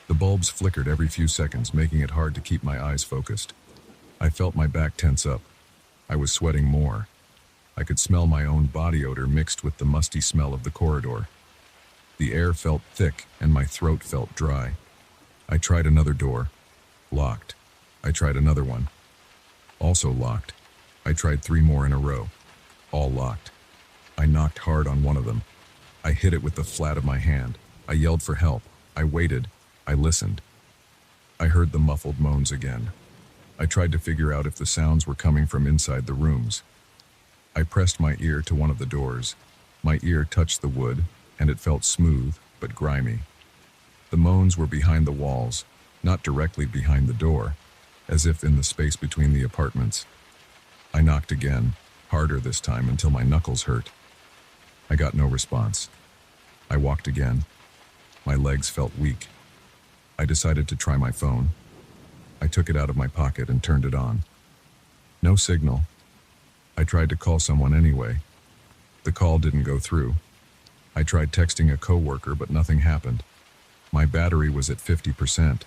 A: The bulbs flickered every few seconds, making it hard to keep my eyes focused. I felt my back tense up. I was sweating more. I could smell my own body odor mixed with the musty smell of the corridor. The air felt thick and my throat felt dry. I tried another door. Locked. I tried another one. Also locked. I tried 3 more in a row. All locked. I knocked hard on one of them. I hit it with the flat of my hand. I yelled for help. I waited. I listened. I heard the muffled moans again. I tried to figure out if the sounds were coming from inside the rooms. I pressed my ear to one of the doors. My ear touched the wood, and it felt smooth, but grimy. The moans were behind the walls, not directly behind the door, as if in the space between the apartments. I knocked again, harder this time until my knuckles hurt. I got no response. I walked again. My legs felt weak. I decided to try my phone. I took it out of my pocket and turned it on. No signal. I tried to call someone anyway. The call didn't go through. I tried texting a coworker, but nothing happened. My battery was at 50%.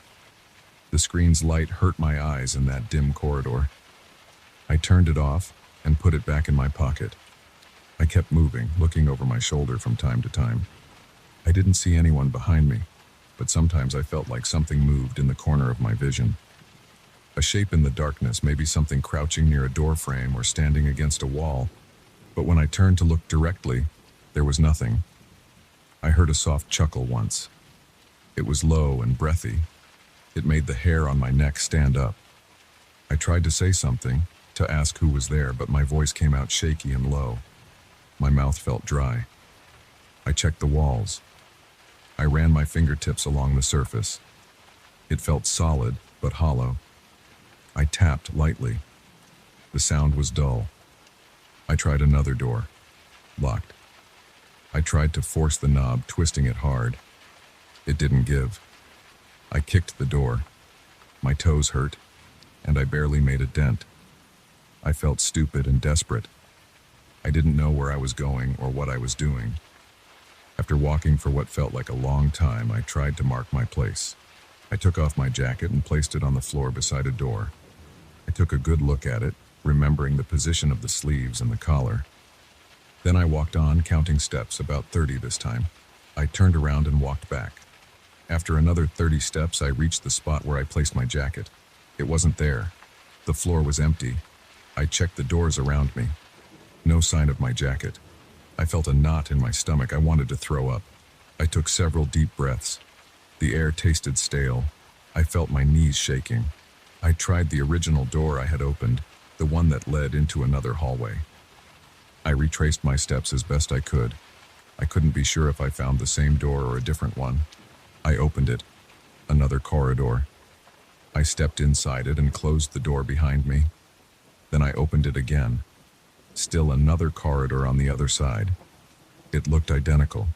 A: The screen's light hurt my eyes in that dim corridor. I turned it off and put it back in my pocket. I kept moving, looking over my shoulder from time to time. I didn't see anyone behind me, but sometimes I felt like something moved in the corner of my vision. A shape in the darkness, maybe something crouching near a door frame or standing against a wall. But when I turned to look directly, there was nothing. I heard a soft chuckle once. It was low and breathy. It made the hair on my neck stand up. I tried to say something, to ask who was there, but my voice came out shaky and low. My mouth felt dry. I checked the walls. I ran my fingertips along the surface. It felt solid, but hollow. I tapped lightly. The sound was dull. I tried another door. Locked. I tried to force the knob, twisting it hard. It didn't give. I kicked the door. My toes hurt, and I barely made a dent. I felt stupid and desperate. I didn't know where I was going or what I was doing. After walking for what felt like a long time, I tried to mark my place. I took off my jacket and placed it on the floor beside a door. I took a good look at it, remembering the position of the sleeves and the collar. Then I walked on, counting steps, about 30 this time. I turned around and walked back. After another 30 steps, I reached the spot where I placed my jacket. It wasn't there. The floor was empty. I checked the doors around me. No sign of my jacket. I felt a knot in my stomach. I wanted to throw up. I took several deep breaths. The air tasted stale. I felt my knees shaking. I tried the original door I had opened, the one that led into another hallway. I retraced my steps as best I could. I couldn't be sure if I found the same door or a different one. I opened it. Another corridor. I stepped inside it and closed the door behind me. Then I opened it again. Still another corridor on the other side. It looked identical.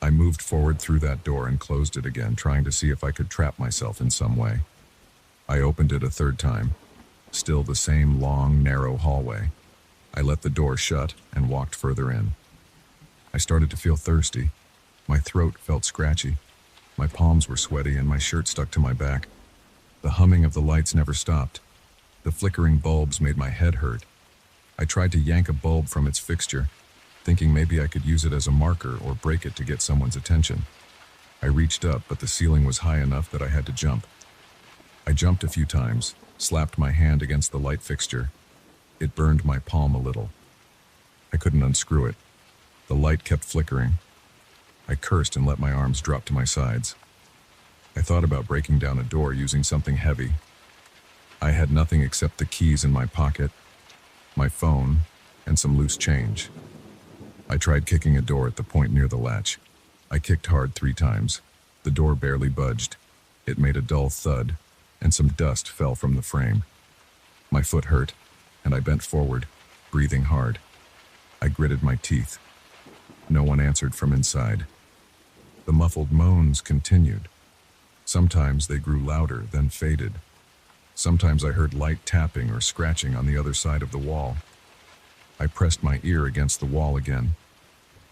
A: I moved forward through that door and closed it again, trying to see if I could trap myself in some way. I opened it a third time. Still the same long, narrow hallway. I let the door shut and walked further in. I started to feel thirsty. My throat felt scratchy. My palms were sweaty and my shirt stuck to my back. The humming of the lights never stopped. The flickering bulbs made my head hurt. I tried to yank a bulb from its fixture, thinking maybe I could use it as a marker or break it to get someone's attention. I reached up, but the ceiling was high enough that I had to jump. I jumped a few times, slapped my hand against the light fixture. It burned my palm a little. I couldn't unscrew it. The light kept flickering. I cursed and let my arms drop to my sides. I thought about breaking down a door using something heavy. I had nothing except the keys in my pocket, my phone, and some loose change. I tried kicking a door at the point near the latch. I kicked hard 3 times. The door barely budged. It made a dull thud, and some dust fell from the frame. My foot hurt, and I bent forward, breathing hard. I gritted my teeth. No one answered from inside. The muffled moans continued. Sometimes they grew louder, then faded. Sometimes I heard light tapping or scratching on the other side of the wall. I pressed my ear against the wall again.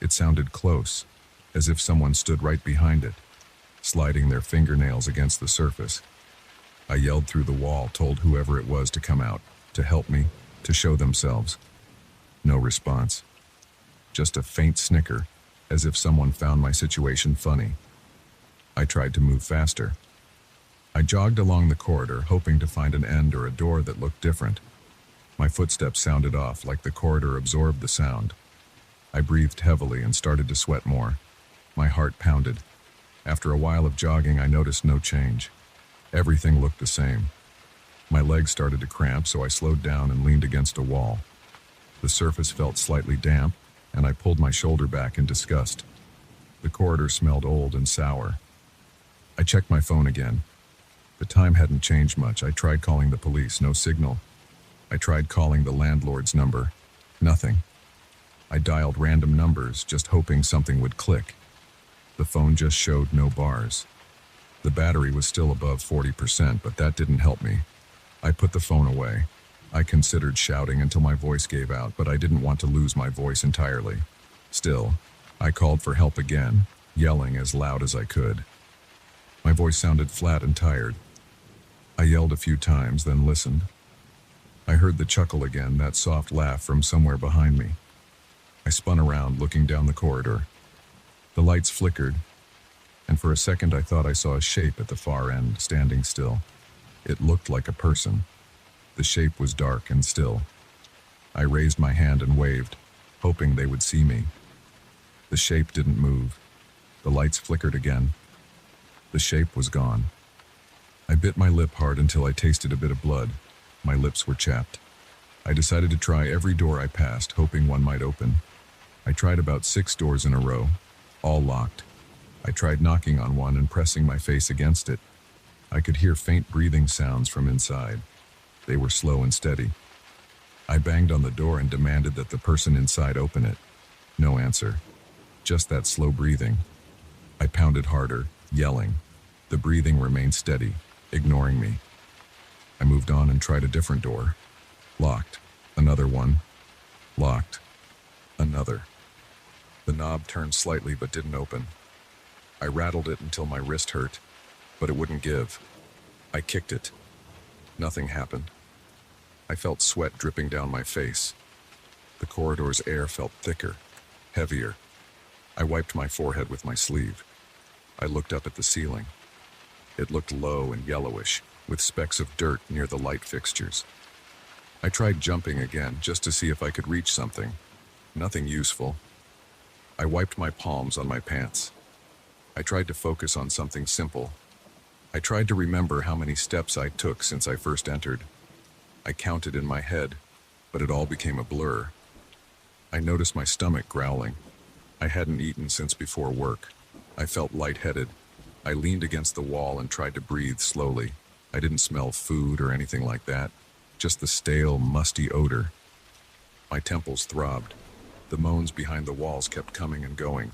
A: It sounded close, as if someone stood right behind it, sliding their fingernails against the surface. I yelled through the wall, told whoever it was to come out, to help me, to show themselves. No response. Just a faint snicker, as if someone found my situation funny. I tried to move faster. I jogged along the corridor, hoping to find an end or a door that looked different. My footsteps sounded off, like the corridor absorbed the sound. I breathed heavily and started to sweat more. My heart pounded. After a while of jogging, I noticed no change. Everything looked the same. My legs started to cramp, so I slowed down and leaned against a wall. The surface felt slightly damp, and I pulled my shoulder back in disgust. The corridor smelled old and sour. I checked my phone again. The time hadn't changed much. I tried calling the police, no signal. I tried calling the landlord's number. Nothing. I dialed random numbers, just hoping something would click. The phone just showed no bars. The battery was still above 40%, but that didn't help me. I put the phone away. I considered shouting until my voice gave out, but I didn't want to lose my voice entirely. Still, I called for help again, yelling as loud as I could. My voice sounded flat and tired. I yelled a few times, then listened. I heard the chuckle again, that soft laugh from somewhere behind me. I spun around, looking down the corridor. The lights flickered, and for a second I thought I saw a shape at the far end, standing still. It looked like a person. The shape was dark and still. I raised my hand and waved, hoping they would see me. The shape didn't move. The lights flickered again. The shape was gone. I bit my lip hard until I tasted a bit of blood. My lips were chapped. I decided to try every door I passed, hoping one might open. I tried about 6 doors in a row, all locked. I tried knocking on one and pressing my face against it. I could hear faint breathing sounds from inside. They were slow and steady. I banged on the door and demanded that the person inside open it. No answer. Just that slow breathing. I pounded harder, yelling. The breathing remained steady, ignoring me. I moved on and tried a different door. Locked. Another one. Locked. Another. The knob turned slightly but didn't open. I rattled it until my wrist hurt, but it wouldn't give. I kicked it. Nothing happened. I felt sweat dripping down my face. The corridor's air felt thicker, heavier. I wiped my forehead with my sleeve. I looked up at the ceiling. It looked low and yellowish, with specks of dirt near the light fixtures. I tried jumping again, just to see if I could reach something. Nothing useful. I wiped my palms on my pants. I tried to focus on something simple. I tried to remember how many steps I took since I first entered. I counted in my head, but it all became a blur. I noticed my stomach growling. I hadn't eaten since before work. I felt lightheaded. I leaned against the wall and tried to breathe slowly. I didn't smell food or anything like that, just the stale, musty odor. My temples throbbed. The moans behind the walls kept coming and going.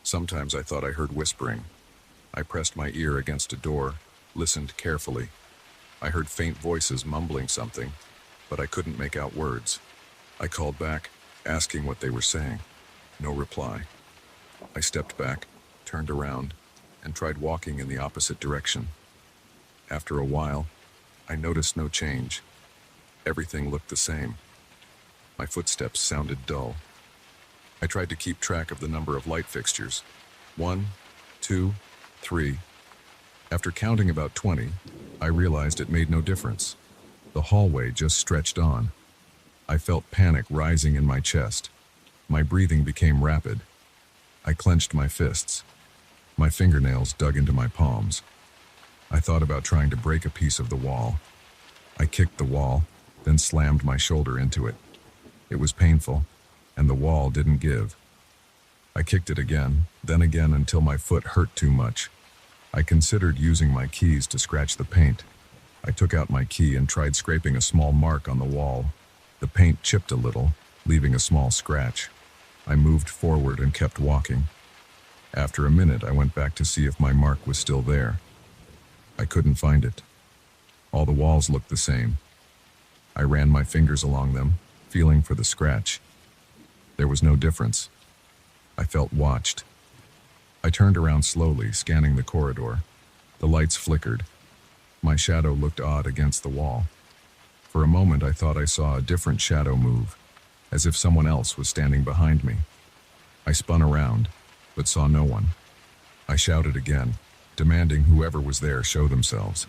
A: Sometimes I thought I heard whispering. I pressed my ear against a door, listened carefully. I heard faint voices mumbling something, but I couldn't make out words. I called back, asking what they were saying. No reply. I stepped back, turned around, and tried walking in the opposite direction. After a while, I noticed no change. Everything looked the same. My footsteps sounded dull. I tried to keep track of the number of light fixtures. 1, 2, 3. After counting about 20, I realized it made no difference. The hallway just stretched on. I felt panic rising in my chest. My breathing became rapid. I clenched my fists. My fingernails dug into my palms. I thought about trying to break a piece of the wall. I kicked the wall, then slammed my shoulder into it. It was painful, and the wall didn't give. I kicked it again, then again until my foot hurt too much. I considered using my keys to scratch the paint. I took out my key and tried scraping a small mark on the wall. The paint chipped a little, leaving a small scratch. I moved forward and kept walking. After a minute, I went back to see if my mark was still there. I couldn't find it. All the walls looked the same. I ran my fingers along them, feeling for the scratch. There was no difference. I felt watched. I turned around slowly, scanning the corridor. The lights flickered. My shadow looked odd against the wall. For a moment, I thought I saw a different shadow move, as if someone else was standing behind me. I spun around, but saw no one. I shouted again, demanding whoever was there show themselves.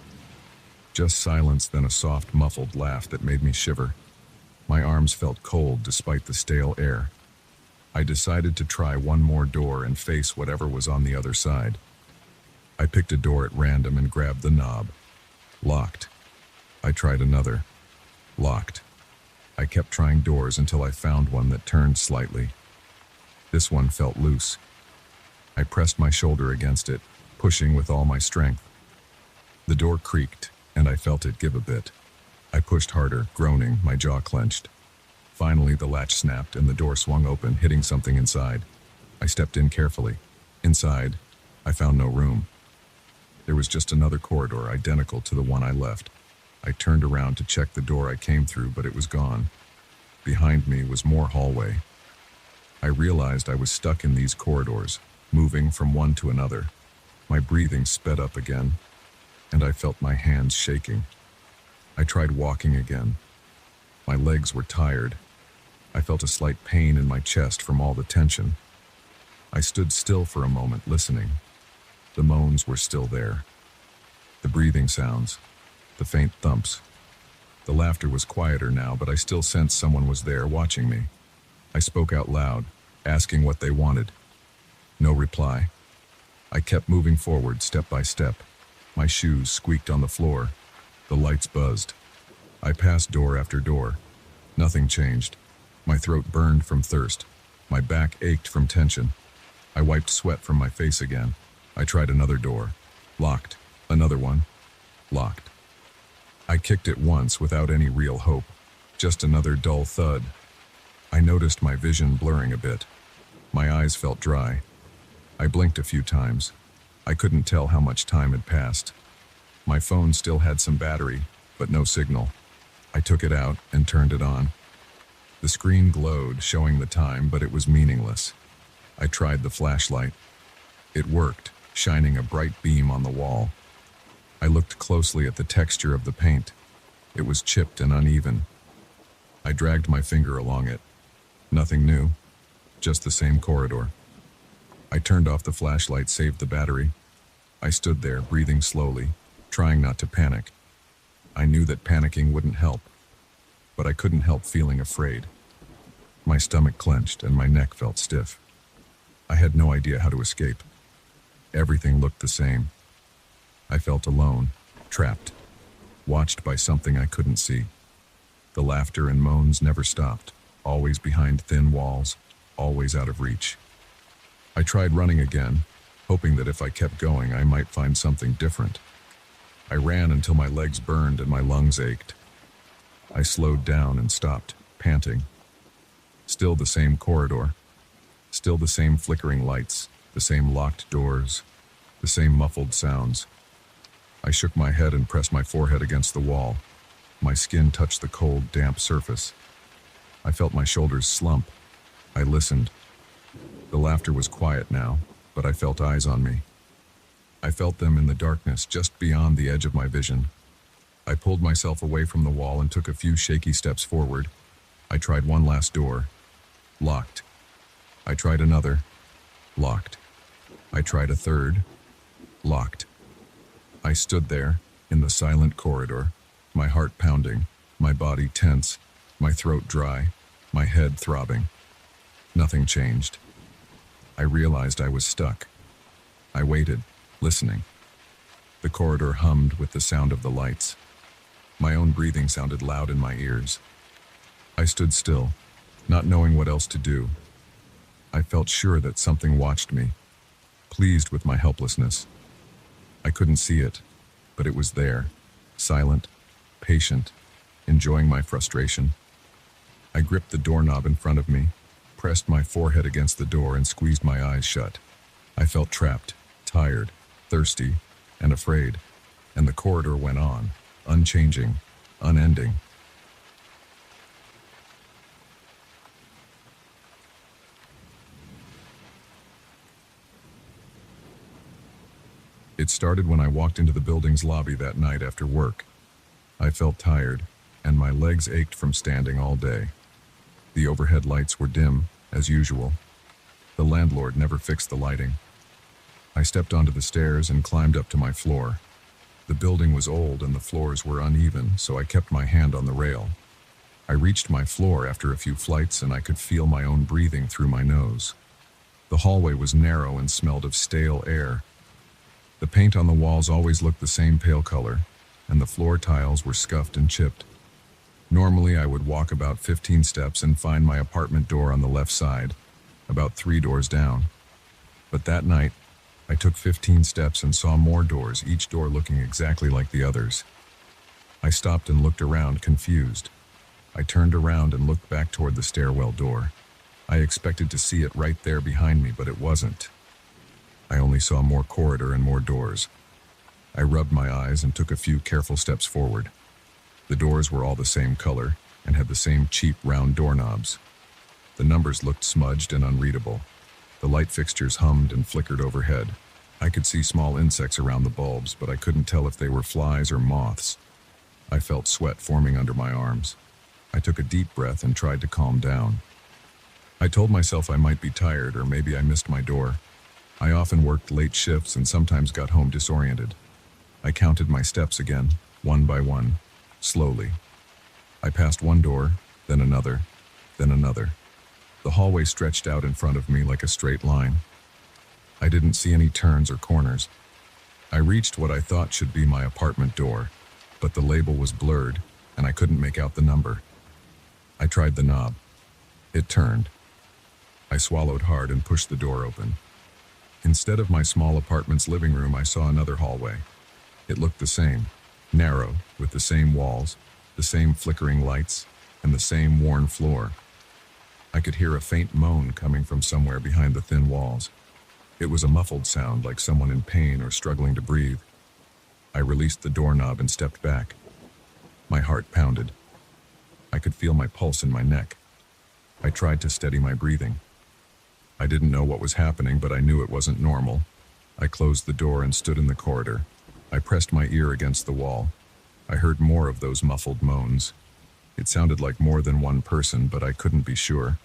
A: Just silence, then a soft, muffled laugh that made me shiver. My arms felt cold despite the stale air. I decided to try one more door and face whatever was on the other side. I picked a door at random and grabbed the knob. Locked. I tried another. Locked. I kept trying doors until I found one that turned slightly. This one felt loose. I pressed my shoulder against it, pushing with all my strength. The door creaked, and I felt it give a bit. I pushed harder, groaning, my jaw clenched. Finally, the latch snapped and the door swung open, hitting something inside. I stepped in carefully. Inside, I found no room. There was just another corridor identical to the one I left. I turned around to check the door I came through, but it was gone. Behind me was more hallway. I realized I was stuck in these corridors, moving from one to another. My breathing sped up again, and I felt my hands shaking. I tried walking again. My legs were tired. I felt a slight pain in my chest from all the tension. I stood still for a moment, listening. The moans were still there. The breathing sounds, the faint thumps. The laughter was quieter now, but I still sensed someone was there watching me. I spoke out loud, asking what they wanted. No reply. I kept moving forward, step by step. My shoes squeaked on the floor. The lights buzzed. I passed door after door. Nothing changed. My throat burned from thirst. My back ached from tension. I wiped sweat from my face again. I tried another door. Locked. Another one. Locked. I kicked it once without any real hope. Just another dull thud. I noticed my vision blurring a bit. My eyes felt dry. I blinked a few times. I couldn't tell how much time had passed. My phone still had some battery, but no signal. I took it out and turned it on. The screen glowed, showing the time, but it was meaningless. I tried the flashlight. It worked, shining a bright beam on the wall. I looked closely at the texture of the paint. It was chipped and uneven. I dragged my finger along it. Nothing new, just the same corridor. I turned off the flashlight, saved the battery. I stood there, breathing slowly, trying not to panic. I knew that panicking wouldn't help, but I couldn't help feeling afraid. My stomach clenched and my neck felt stiff. I had no idea how to escape. Everything looked the same. I felt alone, trapped, watched by something I couldn't see. The laughter and moans never stopped, always behind thin walls, always out of reach. I tried running again, hoping that if I kept going, I might find something different. I ran until my legs burned and my lungs ached. I slowed down and stopped, panting. Still the same corridor. Still the same flickering lights, the same locked doors, the same muffled sounds. I shook my head and pressed my forehead against the wall. My skin touched the cold, damp surface. I felt my shoulders slump. I listened. The laughter was quiet now, but I felt eyes on me. I felt them in the darkness just beyond the edge of my vision. I pulled myself away from the wall and took a few shaky steps forward. I tried one last door. Locked. I tried another. Locked. I tried a third. locked. I stood there, in the silent corridor, my heart pounding, my body tense, my throat dry, my head throbbing. Nothing changed. I realized I was stuck. I waited, listening. The corridor hummed with the sound of the lights. My own breathing sounded loud in my ears. I stood still, not knowing what else to do. I felt sure that something watched me, pleased with my helplessness. I couldn't see it, but it was there, silent, patient, enjoying my frustration. I gripped the doorknob in front of me, pressed my forehead against the door and squeezed my eyes shut. I felt trapped, tired, thirsty, and afraid, and the corridor went on, unchanging, unending. It started when I walked into the building's lobby that night after work. I felt tired, and my legs ached from standing all day. The overhead lights were dim, as usual. The landlord never fixed the lighting. I stepped onto the stairs and climbed up to my floor. The building was old and the floors were uneven, so I kept my hand on the rail. I reached my floor after a few flights and I could feel my own breathing through my nose. The hallway was narrow and smelled of stale air. The paint on the walls always looked the same pale color, and the floor tiles were scuffed and chipped. Normally, I would walk about 15 steps and find my apartment door on the left side, about 3 doors down. But that night, I took 15 steps and saw more doors, each door looking exactly like the others. I stopped and looked around, confused. I turned around and looked back toward the stairwell door. I expected to see it right there behind me, but it wasn't. I only saw more corridor and more doors. I rubbed my eyes and took a few careful steps forward. The doors were all the same color and had the same cheap round doorknobs. The numbers looked smudged and unreadable. The light fixtures hummed and flickered overhead. I could see small insects around the bulbs, but I couldn't tell if they were flies or moths. I felt sweat forming under my arms. I took a deep breath and tried to calm down. I told myself I might be tired or maybe I missed my door. I often worked late shifts and sometimes got home disoriented. I counted my steps again, one by one, slowly. I passed one door, then another, then another. The hallway stretched out in front of me like a straight line. I didn't see any turns or corners. I reached what I thought should be my apartment door, but the label was blurred and I couldn't make out the number. I tried the knob. It turned. I swallowed hard and pushed the door open. Instead of my small apartment's living room, I saw another hallway. It looked the same, narrow, with the same walls, the same flickering lights, and the same worn floor. I could hear a faint moan coming from somewhere behind the thin walls. It was a muffled sound, like someone in pain or struggling to breathe. I released the doorknob and stepped back. My heart pounded. I could feel my pulse in my neck. I tried to steady my breathing. I didn't know what was happening, but I knew it wasn't normal. I closed the door and stood in the corridor. I pressed my ear against the wall. I heard more of those muffled moans. It sounded like more than one person, but I couldn't be sure.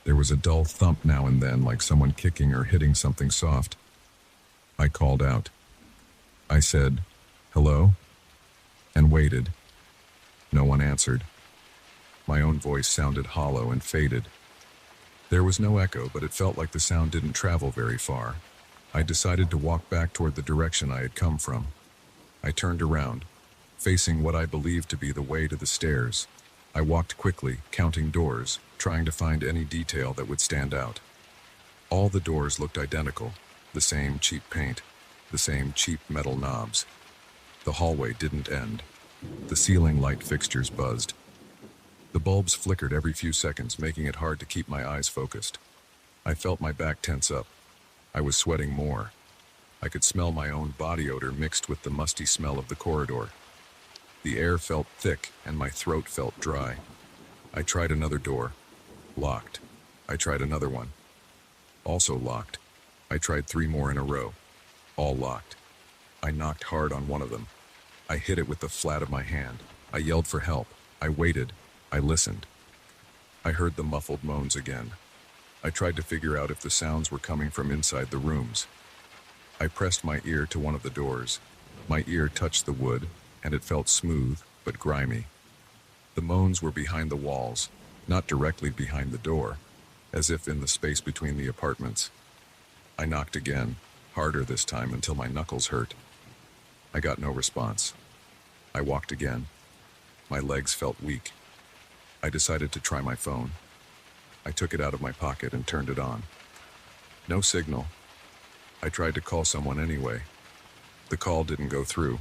A: There was a dull thump now and then, like someone kicking or hitting something soft. I called out. I said, "Hello?" and waited. No one answered. My own voice sounded hollow and faded. There was no echo, but it felt like the sound didn't travel very far. I decided to walk back toward the direction I had come from. I turned around, facing what I believed to be the way to the stairs. I walked quickly, counting doors, trying to find any detail that would stand out. All the doors looked identical, the same cheap paint, the same cheap metal knobs. The hallway didn't end. The ceiling light fixtures buzzed. The bulbs flickered every few seconds, making it hard to keep my eyes focused. I felt my back tense up. I was sweating more. I could smell my own body odor mixed with the musty smell of the corridor. The air felt thick and my throat felt dry. I tried another door. Locked. I tried another one. Also locked. I tried 3 more in a row. All locked. I knocked hard on one of them. I hit it with the flat of my hand. I yelled for help. I waited. I listened. I heard the muffled moans again. I tried to figure out if the sounds were coming from inside the rooms. I pressed my ear to one of the doors. My ear touched the wood, and it felt smooth, but grimy. The moans were behind the walls, not directly behind the door, as if in the space between the apartments. I knocked again, harder this time until my knuckles hurt. I got no response. I walked again. My legs felt weak. I decided to try my phone. I took it out of my pocket and turned it on. No signal. I tried to call someone anyway. The call didn't go through.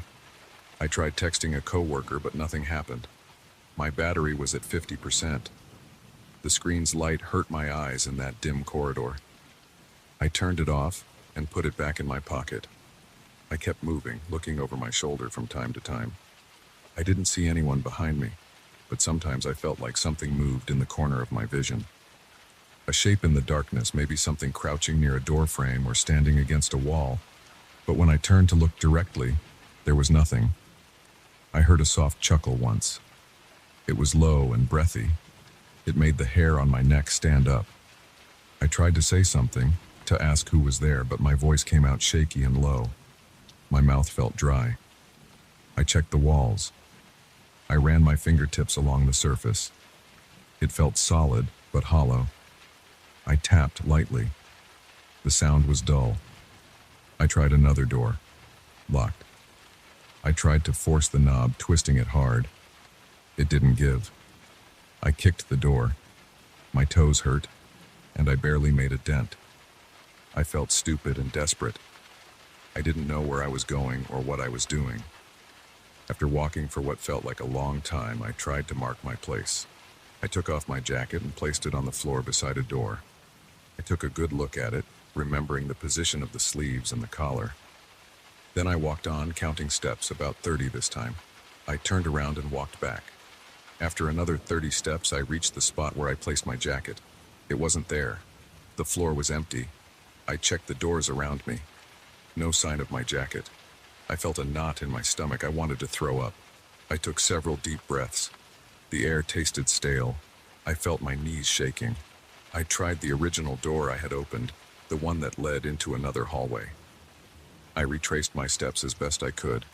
A: I tried texting a coworker, but nothing happened. My battery was at 50%. The screen's light hurt my eyes in that dim corridor. I turned it off and put it back in my pocket. I kept moving, looking over my shoulder from time to time. I didn't see anyone behind me, but sometimes I felt like something moved in the corner of my vision. A shape in the darkness, maybe something crouching near a door frame or standing against a wall. But when I turned to look directly, there was nothing. I heard a soft chuckle once. It was low and breathy. It made the hair on my neck stand up. I tried to say something, to ask who was there, but my voice came out shaky and low. My mouth felt dry. I checked the walls. I ran my fingertips along the surface. It felt solid, but hollow. I tapped lightly. The sound was dull. I tried another door. Locked. I tried to force the knob, twisting it hard. It didn't give. I kicked the door. My toes hurt, and I barely made a dent. I felt stupid and desperate. I didn't know where I was going or what I was doing. After walking for what felt like a long time, I tried to mark my place. I took off my jacket and placed it on the floor beside a door. I took a good look at it, remembering the position of the sleeves and the collar. Then I walked on, counting steps, about 30 this time. I turned around and walked back. After another 30 steps, I reached the spot where I placed my jacket. It wasn't there. The floor was empty. I checked the doors around me. No sign of my jacket. I felt a knot in my stomach. I wanted to throw up. I took several deep breaths. The air tasted stale. I felt my knees shaking. I tried the original door I had opened, the one that led into another hallway. I retraced my steps as best I could.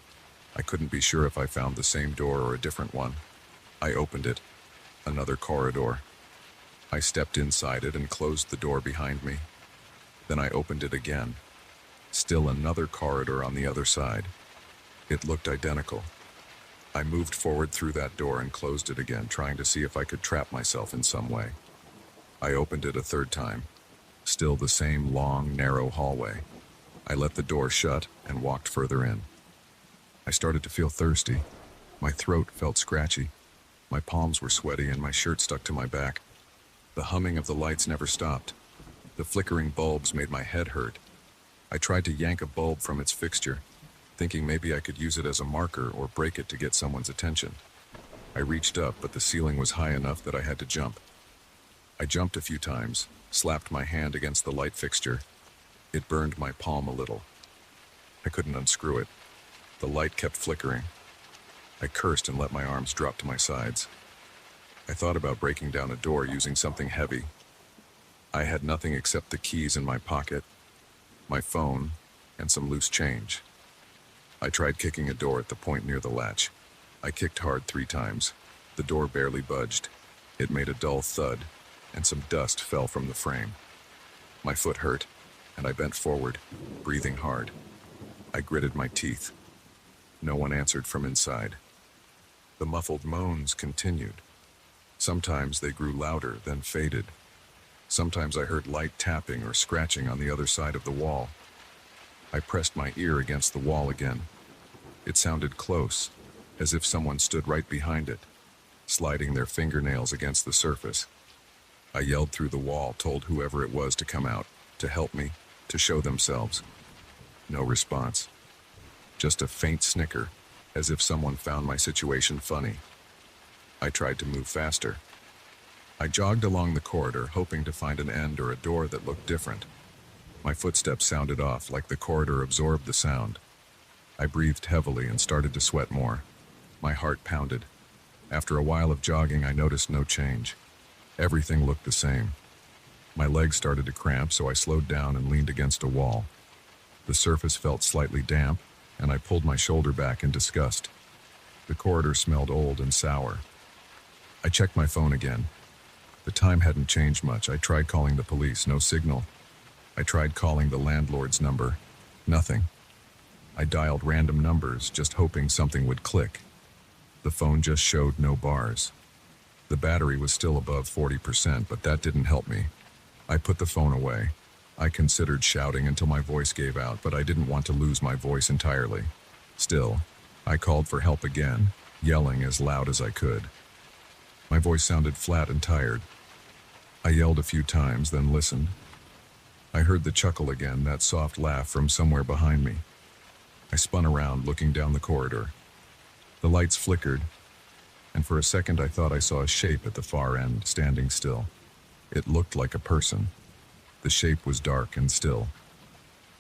A: I couldn't be sure if I found the same door or a different one. I opened it. Another corridor. I stepped inside it and closed the door behind me. Then I opened it again. Still another corridor on the other side. It looked identical. I moved forward through that door and closed it again, trying to see if I could trap myself in some way. I opened it a third time. Still the same long, narrow hallway. I let the door shut and walked further in. I started to feel thirsty. My throat felt scratchy. My palms were sweaty and my shirt stuck to my back. The humming of the lights never stopped. The flickering bulbs made my head hurt. I tried to yank a bulb from its fixture, thinking maybe I could use it as a marker or break it to get someone's attention. I reached up, but the ceiling was high enough that I had to jump. I jumped a few times, slapped my hand against the light fixture. It burned my palm a little. I couldn't unscrew it. The light kept flickering. I cursed and let my arms drop to my sides. I thought about breaking down a door using something heavy. I had nothing except the keys in my pocket, my phone, and some loose change. I tried kicking a door at the point near the latch. I kicked hard 3 times. The door barely budged. It made a dull thud, and some dust fell from the frame. My foot hurt, and I bent forward, breathing hard. I gritted my teeth. No one answered from inside. The muffled moans continued. Sometimes they grew louder, then faded. Sometimes I heard light tapping or scratching on the other side of the wall. I pressed my ear against the wall again. It sounded close, as if someone stood right behind it, sliding their fingernails against the surface. I yelled through the wall, told whoever it was to come out, to help me, to show themselves. No response. Just a faint snicker, as if someone found my situation funny. I tried to move faster. I jogged along the corridor, hoping to find an end or a door that looked different. My footsteps sounded off, like the corridor absorbed the sound. I breathed heavily and started to sweat more. My heart pounded. After a while of jogging, I noticed no change. Everything looked the same. My legs started to cramp, so I slowed down and leaned against a wall. The surface felt slightly damp, and I pulled my shoulder back in disgust. The corridor smelled old and sour. I checked my phone again. The time hadn't changed much. I tried calling the police, no signal. I tried calling the landlord's number. Nothing. I dialed random numbers, just hoping something would click. The phone just showed no bars. The battery was still above 40%, but that didn't help me. I put the phone away. I considered shouting until my voice gave out, but I didn't want to lose my voice entirely. Still, I called for help again, yelling as loud as I could. My voice sounded flat and tired. I yelled a few times, then listened. I heard the chuckle again, that soft laugh from somewhere behind me. I spun around, looking down the corridor. The lights flickered, and for a second I thought I saw a shape at the far end, standing still. It looked like a person. The shape was dark and still.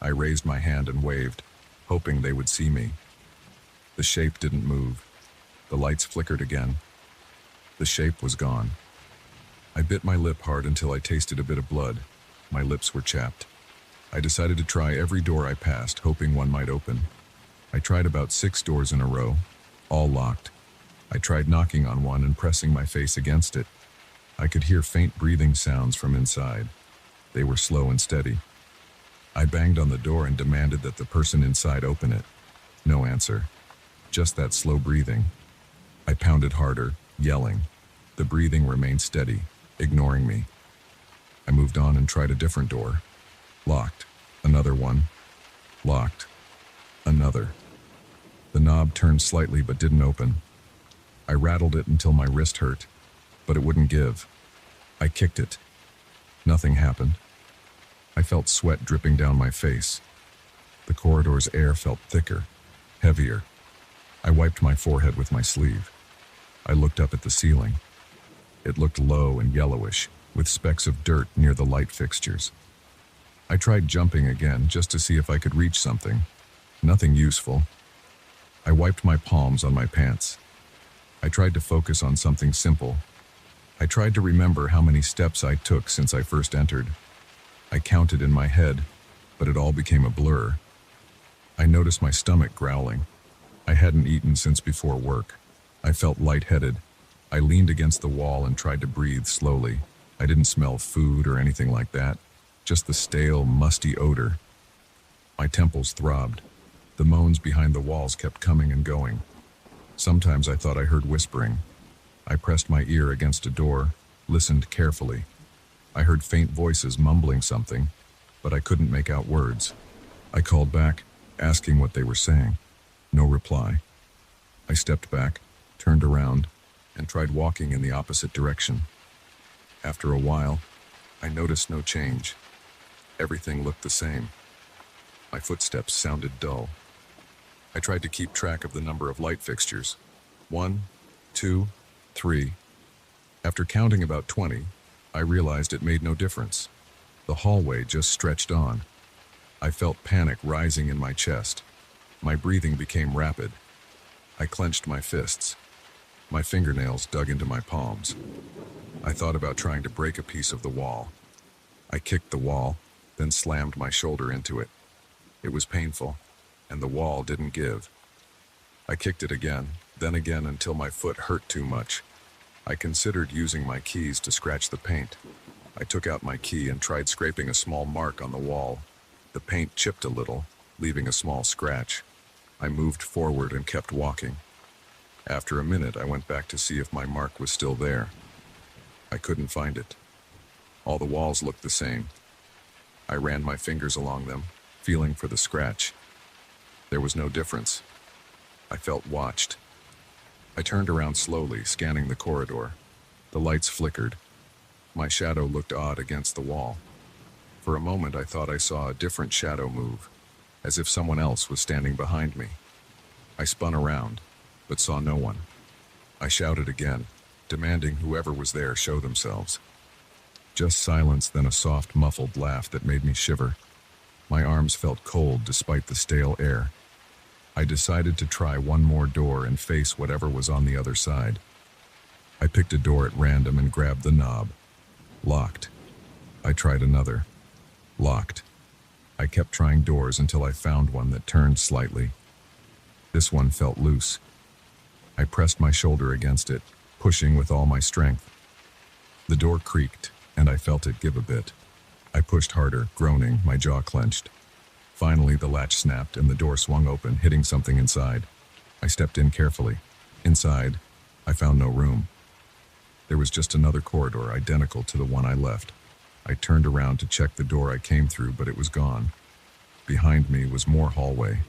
A: I raised my hand and waved, hoping they would see me. The shape didn't move. The lights flickered again. The shape was gone. I bit my lip hard until I tasted a bit of blood. My lips were chapped. I decided to try every door I passed, hoping one might open. I tried about 6 doors in a row, all locked. I tried knocking on one and pressing my face against it. I could hear faint breathing sounds from inside. They were slow and steady. I banged on the door and demanded that the person inside open it. No answer. Just that slow breathing. I pounded harder, yelling. The breathing remained steady, ignoring me. I moved on and tried a different door. Locked. Another one. Locked. Another. The knob turned slightly but didn't open. I rattled it until my wrist hurt, but it wouldn't give. I kicked it. Nothing happened. I felt sweat dripping down my face. The corridor's air felt thicker, heavier. I wiped my forehead with my sleeve. I looked up at the ceiling. It looked low and yellowish, with specks of dirt near the light fixtures. I tried jumping again just to see if I could reach something. Nothing useful. I wiped my palms on my pants. I tried to focus on something simple. I tried to remember how many steps I took since I first entered. I counted in my head, but it all became a blur. I noticed my stomach growling. I hadn't eaten since before work. I felt lightheaded. I leaned against the wall and tried to breathe slowly. I didn't smell food or anything like that, just the stale, musty odor. My temples throbbed. The moans behind the walls kept coming and going. Sometimes I thought I heard whispering. I pressed my ear against a door, listened carefully. I heard faint voices mumbling something, but I couldn't make out words. I called back, asking what they were saying. No reply. I stepped back, turned around, and tried walking in the opposite direction. After a while, I noticed no change. Everything looked the same. My footsteps sounded dull. I tried to keep track of the number of light fixtures. 1, 2, 3. After counting about 20, I realized it made no difference. The hallway just stretched on. I felt panic rising in my chest. My breathing became rapid. I clenched my fists. My fingernails dug into my palms. I thought about trying to break a piece of the wall. I kicked the wall, then slammed my shoulder into it. It was painful, and the wall didn't give. I kicked it again, then again until my foot hurt too much. I considered using my keys to scratch the paint. I took out my key and tried scraping a small mark on the wall. The paint chipped a little, leaving a small scratch. I moved forward and kept walking. After a minute, I went back to see if my mark was still there. I couldn't find it. All the walls looked the same. I ran my fingers along them, feeling for the scratch. There was no difference. I felt watched. I turned around slowly, scanning the corridor. The lights flickered. My shadow looked odd against the wall. For a moment, I thought I saw a different shadow move, as if someone else was standing behind me. I spun around, but saw no one. I shouted again, demanding whoever was there show themselves. Just silence, then a soft, muffled laugh that made me shiver. My arms felt cold despite the stale air. I decided to try one more door and face whatever was on the other side. I picked a door at random and grabbed the knob. Locked. I tried another. Locked. I I kept trying doors until I found one that turned slightly. This one felt loose. I pressed my shoulder against it, pushing with all my strength. The door creaked, and I felt it give a bit. I pushed harder, groaning, my jaw clenched. Finally, the latch snapped and the door swung open, hitting something inside. I stepped in carefully. Inside, I found no room. There was just another corridor identical to the one I left. I turned around to check the door I came through, but it was gone. Behind me was more hallway.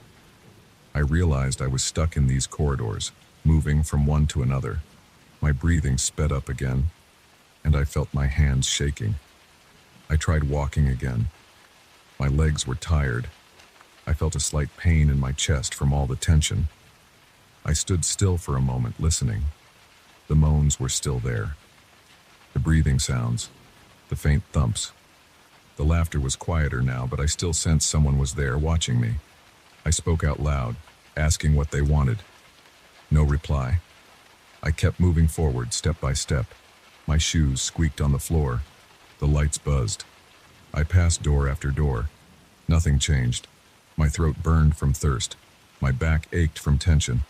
A: I realized I was stuck in these corridors, moving from one to another. My breathing sped up again, and I felt my hands shaking. I tried walking again. My legs were tired. I felt a slight pain in my chest from all the tension. I stood still for a moment, listening. The moans were still there. The breathing sounds, the faint thumps. The laughter was quieter now, but I still sensed someone was there watching me. I spoke out loud, asking what they wanted. No reply. I kept moving forward, step by step. My shoes squeaked on the floor. The lights buzzed. I passed door after door. Nothing changed. My throat burned from thirst. My back ached from tension.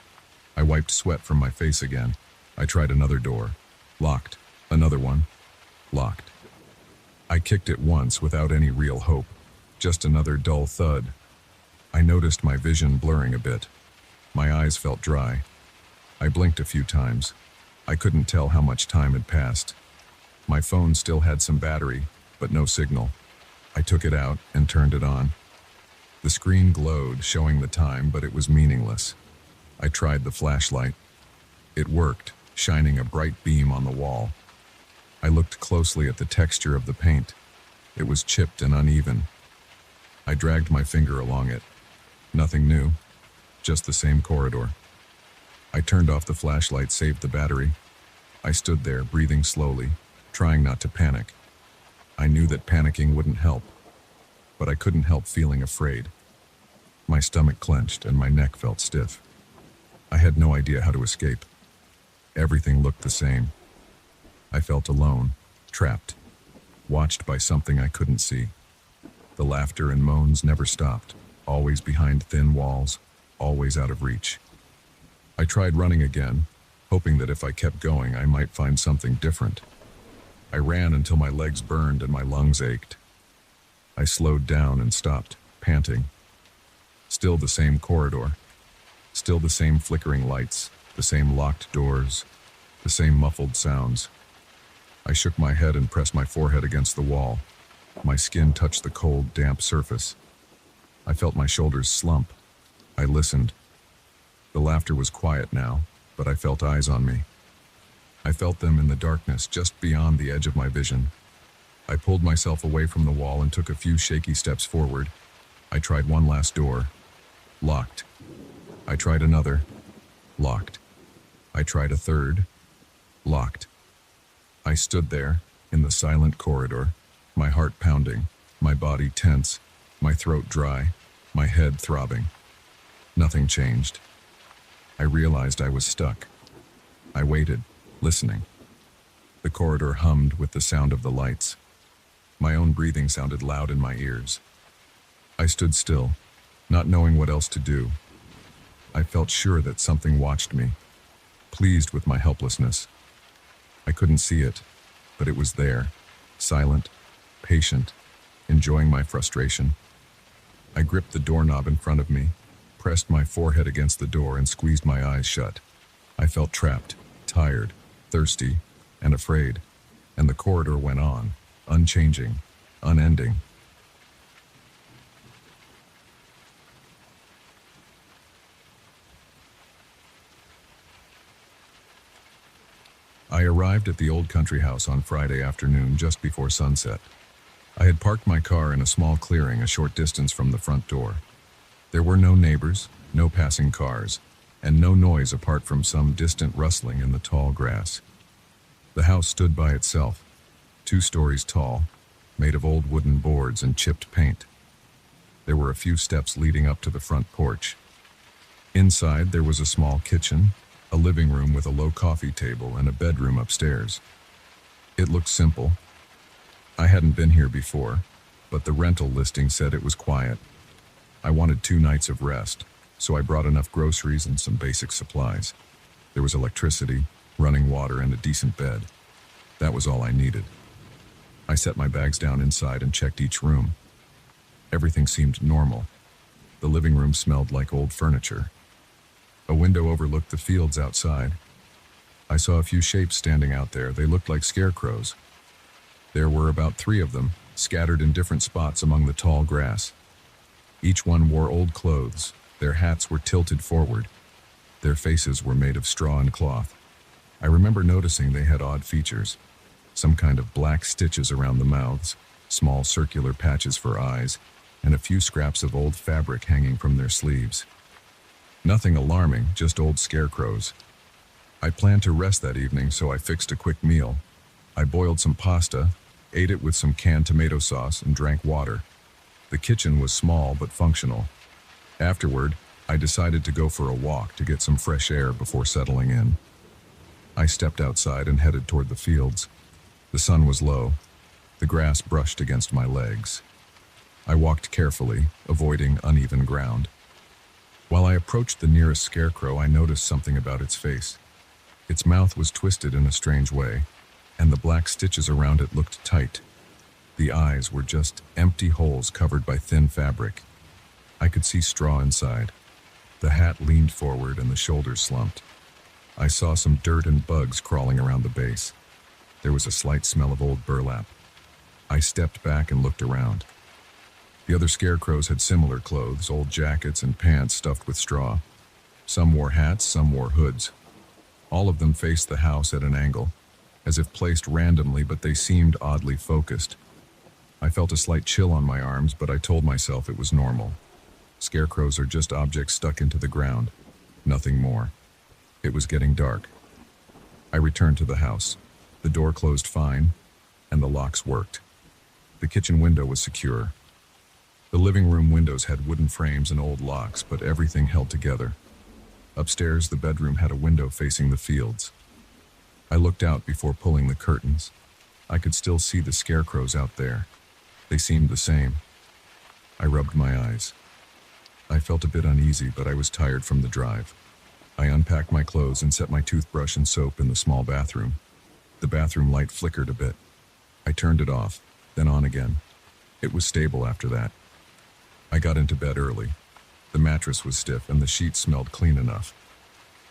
A: I wiped sweat from my face again. I tried another door. Locked. Another one. Locked. I kicked it once without any real hope. Just another dull thud. I noticed my vision blurring a bit. My eyes felt dry. I blinked a few times. I couldn't tell how much time had passed. My phone still had some battery, but no signal. I took it out and turned it on. The screen glowed, showing the time, but it was meaningless. I tried the flashlight. It worked, shining a bright beam on the wall. I looked closely at the texture of the paint. It was chipped and uneven. I dragged my finger along it. Nothing new, just the same corridor. I turned off the flashlight, saved the battery. I stood there, breathing slowly, trying not to panic. I knew that panicking wouldn't help, but I couldn't help feeling afraid. My stomach clenched and my neck felt stiff. I had no idea how to escape. Everything looked the same. I felt alone, trapped, watched by something I couldn't see. The laughter and moans never stopped, always behind thin walls, always out of reach. I tried running again, hoping that if I kept going, I might find something different. I ran until my legs burned and my lungs ached. I slowed down and stopped, panting. Still the same corridor. Still the same flickering lights, the same locked doors, the same muffled sounds. I shook my head and pressed my forehead against the wall. My skin touched the cold, damp surface. I felt my shoulders slump. I listened. The laughter was quiet now, but I felt eyes on me. I felt them in the darkness just beyond the edge of my vision. I pulled myself away from the wall and took a few shaky steps forward. I tried one last door. Locked. I tried another. Locked. I tried a third. Locked. I stood there, in the silent corridor, my heart pounding, my body tense, my throat dry, my head throbbing. Nothing changed. I realized I was stuck. I waited, listening. The corridor hummed with the sound of the lights. My own breathing sounded loud in my ears. I stood still, not knowing what else to do. I felt sure that something watched me, pleased with my helplessness. I couldn't see it, but it was there, silent, patient, enjoying my frustration. I gripped the doorknob in front of me, pressed my forehead against the door and squeezed my eyes shut. I felt trapped, tired, thirsty, and afraid, and the corridor went on, unchanging, unending. I arrived at the old country house on Friday afternoon just before sunset. I had parked my car in a small clearing a short distance from the front door. There were no neighbors, no passing cars, and no noise apart from some distant rustling in the tall grass. The house stood by itself, 2 stories tall, made of old wooden boards and chipped paint. There were a few steps leading up to the front porch. Inside, there was a small kitchen, a living room with a low coffee table, and a bedroom upstairs. It looked simple. I hadn't been here before, but the rental listing said it was quiet. I wanted 2 nights of rest, so I brought enough groceries and some basic supplies. There was electricity, running water, and a decent bed. That was all I needed. I set my bags down inside and checked each room. Everything seemed normal. The living room smelled like old furniture. A window overlooked the fields outside. I saw a few shapes standing out there. They looked like scarecrows. There were about 3 of them, scattered in different spots among the tall grass. Each one wore old clothes. Their hats were tilted forward. Their faces were made of straw and cloth. I remember noticing they had odd features. Some kind of black stitches around the mouths, small circular patches for eyes, and a few scraps of old fabric hanging from their sleeves. Nothing alarming, just old scarecrows. I planned to rest that evening, so I fixed a quick meal. I boiled some pasta, ate it with some canned tomato sauce, and drank water. The kitchen was small but functional. Afterward, I decided to go for a walk to get some fresh air before settling in. I stepped outside and headed toward the fields. The sun was low. The grass brushed against my legs. I walked carefully, avoiding uneven ground. While I approached the nearest scarecrow, I noticed something about its face. Its mouth was twisted in a strange way, and the black stitches around it looked tight. The eyes were just empty holes covered by thin fabric. I could see straw inside. The hat leaned forward and the shoulders slumped. I saw some dirt and bugs crawling around the base. There was a slight smell of old burlap. I stepped back and looked around. The other scarecrows had similar clothes, old jackets and pants stuffed with straw. Some wore hats, some wore hoods. All of them faced the house at an angle, as if placed randomly, but they seemed oddly focused. I felt a slight chill on my arms, but I told myself it was normal. Scarecrows are just objects stuck into the ground, nothing more. It was getting dark. I returned to the house. The door closed fine, and the locks worked. The kitchen window was secure. The living room windows had wooden frames and old locks, but everything held together. Upstairs, the bedroom had a window facing the fields. I looked out before pulling the curtains. I could still see the scarecrows out there. They seemed the same. I rubbed my eyes. I felt a bit uneasy, but I was tired from the drive. I unpacked my clothes and set my toothbrush and soap in the small bathroom. The bathroom light flickered a bit. I turned it off, then on again. It was stable after that. I got into bed early. The mattress was stiff and the sheets smelled clean enough.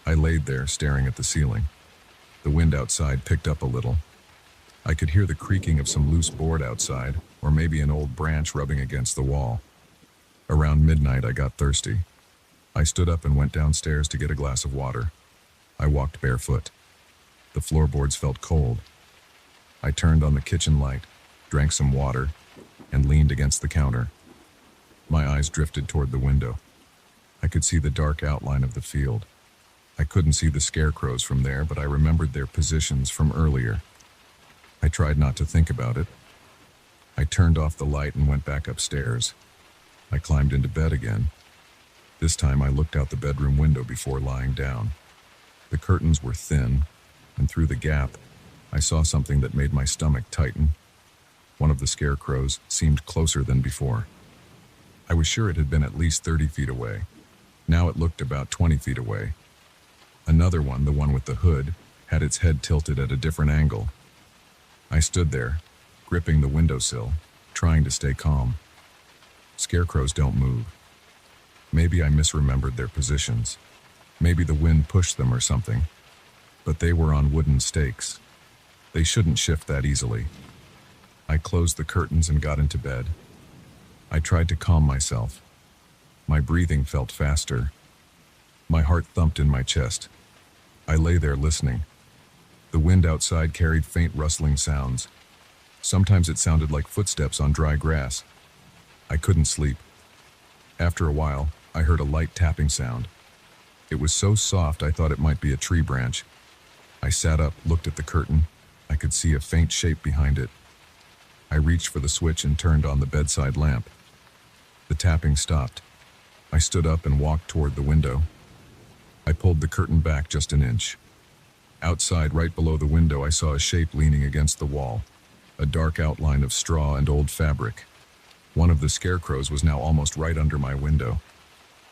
A: I laid there staring at the ceiling. The wind outside picked up a little. I could hear the creaking of some loose board outside, or maybe an old branch rubbing against the wall. Around midnight, I got thirsty. I stood up and went downstairs to get a glass of water. I walked barefoot. The floorboards felt cold. I turned on the kitchen light, drank some water, and leaned against the counter. My eyes drifted toward the window. I could see the dark outline of the field. I couldn't see the scarecrows from there, but I remembered their positions from earlier. I tried not to think about it. I turned off the light and went back upstairs. I climbed into bed again. This time I looked out the bedroom window before lying down. The curtains were thin, and through the gap, I saw something that made my stomach tighten. One of the scarecrows seemed closer than before. I was sure it had been at least 30 feet away. Now it looked about 20 feet away. Another one, the one with the hood, had its head tilted at a different angle. I stood there, gripping the windowsill, trying to stay calm. Scarecrows don't move. Maybe I misremembered their positions. Maybe the wind pushed them or something. But they were on wooden stakes. They shouldn't shift that easily. I closed the curtains and got into bed. I tried to calm myself. My breathing felt faster. My heart thumped in my chest. I lay there listening. The wind outside carried faint rustling sounds. Sometimes it sounded like footsteps on dry grass. I couldn't sleep. After a while, I heard a light tapping sound. It was so soft I thought it might be a tree branch. I sat up, looked at the curtain. I could see a faint shape behind it. I reached for the switch and turned on the bedside lamp. The tapping stopped. I stood up and walked toward the window. I pulled the curtain back just an inch. Outside, right below the window, I saw a shape leaning against the wall, a dark outline of straw and old fabric. One of the scarecrows was now almost right under my window.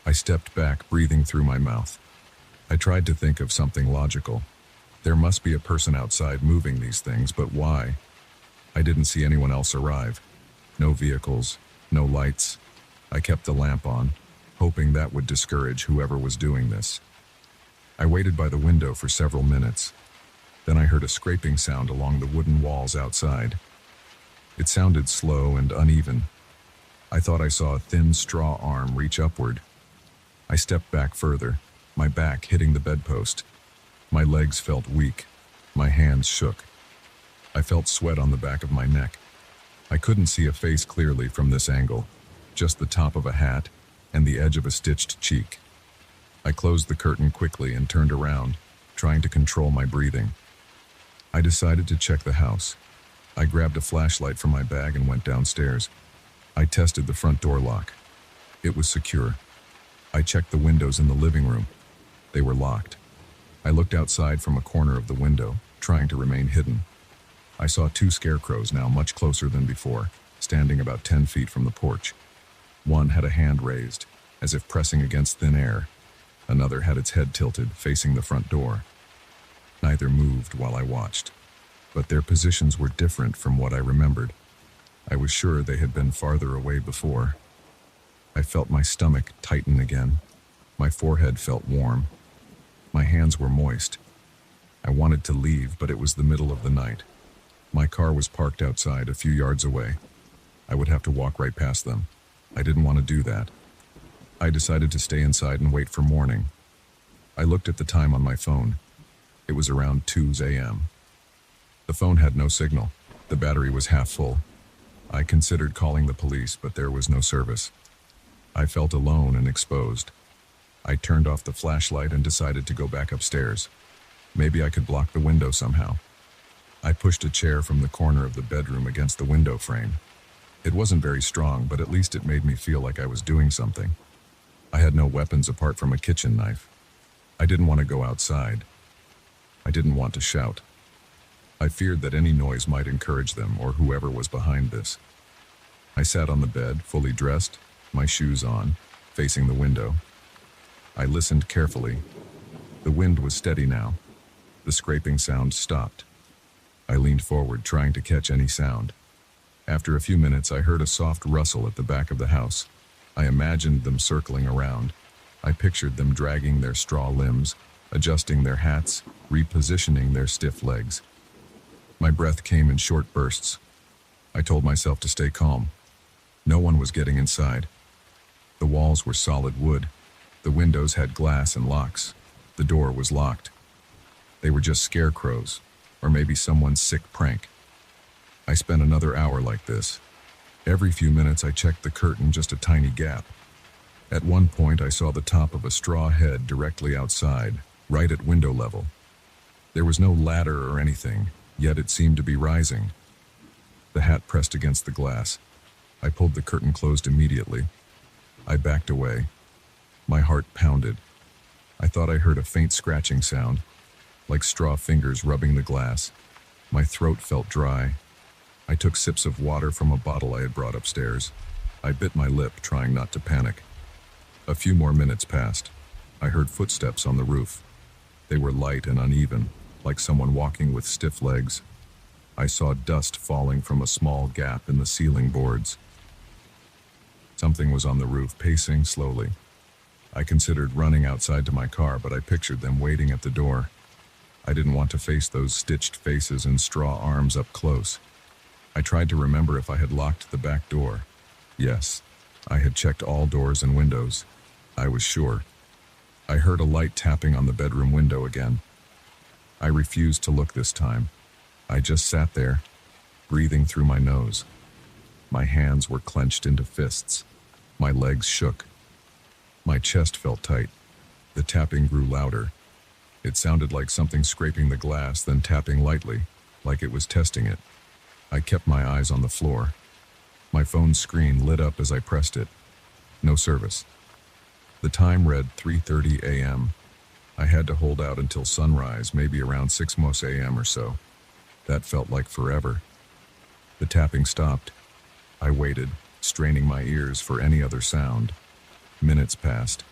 A: I stepped back, breathing through my mouth. I tried to think of something logical. There must be a person outside moving these things, but why? I didn't see anyone else arrive. No vehicles, no lights. I kept the lamp on, hoping that would discourage whoever was doing this. I waited by the window for several minutes. Then I heard a scraping sound along the wooden walls outside. It sounded slow and uneven. I thought I saw a thin straw arm reach upward. I stepped back further, my back hitting the bedpost. My legs felt weak. My hands shook. I felt sweat on the back of my neck. I couldn't see a face clearly from this angle, just the top of a hat and the edge of a stitched cheek. I closed the curtain quickly and turned around, trying to control my breathing. I decided to check the house. I grabbed a flashlight from my bag and went downstairs. I tested the front door lock. It was secure. I checked the windows in the living room. They were locked. I looked outside from a corner of the window, trying to remain hidden. I saw two scarecrows now much closer than before, standing about 10 feet from the porch. One had a hand raised, as if pressing against thin air. Another had its head tilted, facing the front door. Neither moved while I watched, but their positions were different from what I remembered. I was sure they had been farther away before. I felt my stomach tighten again. My forehead felt warm. My hands were moist. I wanted to leave, but it was the middle of the night. My car was parked outside a few yards away. I would have to walk right past them. I didn't want to do that. I decided to stay inside and wait for morning. I looked at the time on my phone. It was around 2 a.m. The phone had no signal. The battery was half full. I considered calling the police, but there was no service. I felt alone and exposed. I turned off the flashlight and decided to go back upstairs. Maybe I could block the window somehow. I pushed a chair from the corner of the bedroom against the window frame. It wasn't very strong, but at least it made me feel like I was doing something. I had no weapons apart from a kitchen knife. I didn't want to go outside. I didn't want to shout. I feared that any noise might encourage them or whoever was behind this. I sat on the bed, fully dressed, my shoes on, facing the window. I listened carefully. The wind was steady now. The scraping sound stopped. I leaned forward, trying to catch any sound. After a few minutes, I heard a soft rustle at the back of the house. I imagined them circling around. I pictured them dragging their straw limbs, adjusting their hats, repositioning their stiff legs. My breath came in short bursts. I told myself to stay calm. No one was getting inside. The walls were solid wood. The windows had glass and locks. The door was locked. They were just scarecrows, or maybe someone's sick prank. I spent another hour like this. Every few minutes I checked the curtain, just a tiny gap. At one point I saw the top of a straw head directly outside, right at window level. There was no ladder or anything, yet it seemed to be rising. The hat pressed against the glass. I pulled the curtain closed immediately. I backed away. My heart pounded. I thought I heard a faint scratching sound, like straw fingers rubbing the glass. My throat felt dry. I took sips of water from a bottle I had brought upstairs. I bit my lip, trying not to panic. A few more minutes passed. I heard footsteps on the roof. They were light and uneven, like someone walking with stiff legs. I saw dust falling from a small gap in the ceiling boards. Something was on the roof, pacing slowly. I considered running outside to my car, but I pictured them waiting at the door. I didn't want to face those stitched faces and straw arms up close. I tried to remember if I had locked the back door. Yes, I had checked all doors and windows. I was sure. I heard a light tapping on the bedroom window again. I refused to look this time. I just sat there, breathing through my nose. My hands were clenched into fists. My legs shook. My chest felt tight. The tapping grew louder. It sounded like something scraping the glass, then tapping lightly, like it was testing it. I kept my eyes on the floor. My phone's screen lit up as I pressed it. No service. The time read 3:30 a.m. I had to hold out until sunrise, maybe around 6 a.m. or so. That felt like forever. The tapping stopped. I waited. straining my ears for any other sound. Minutes passed.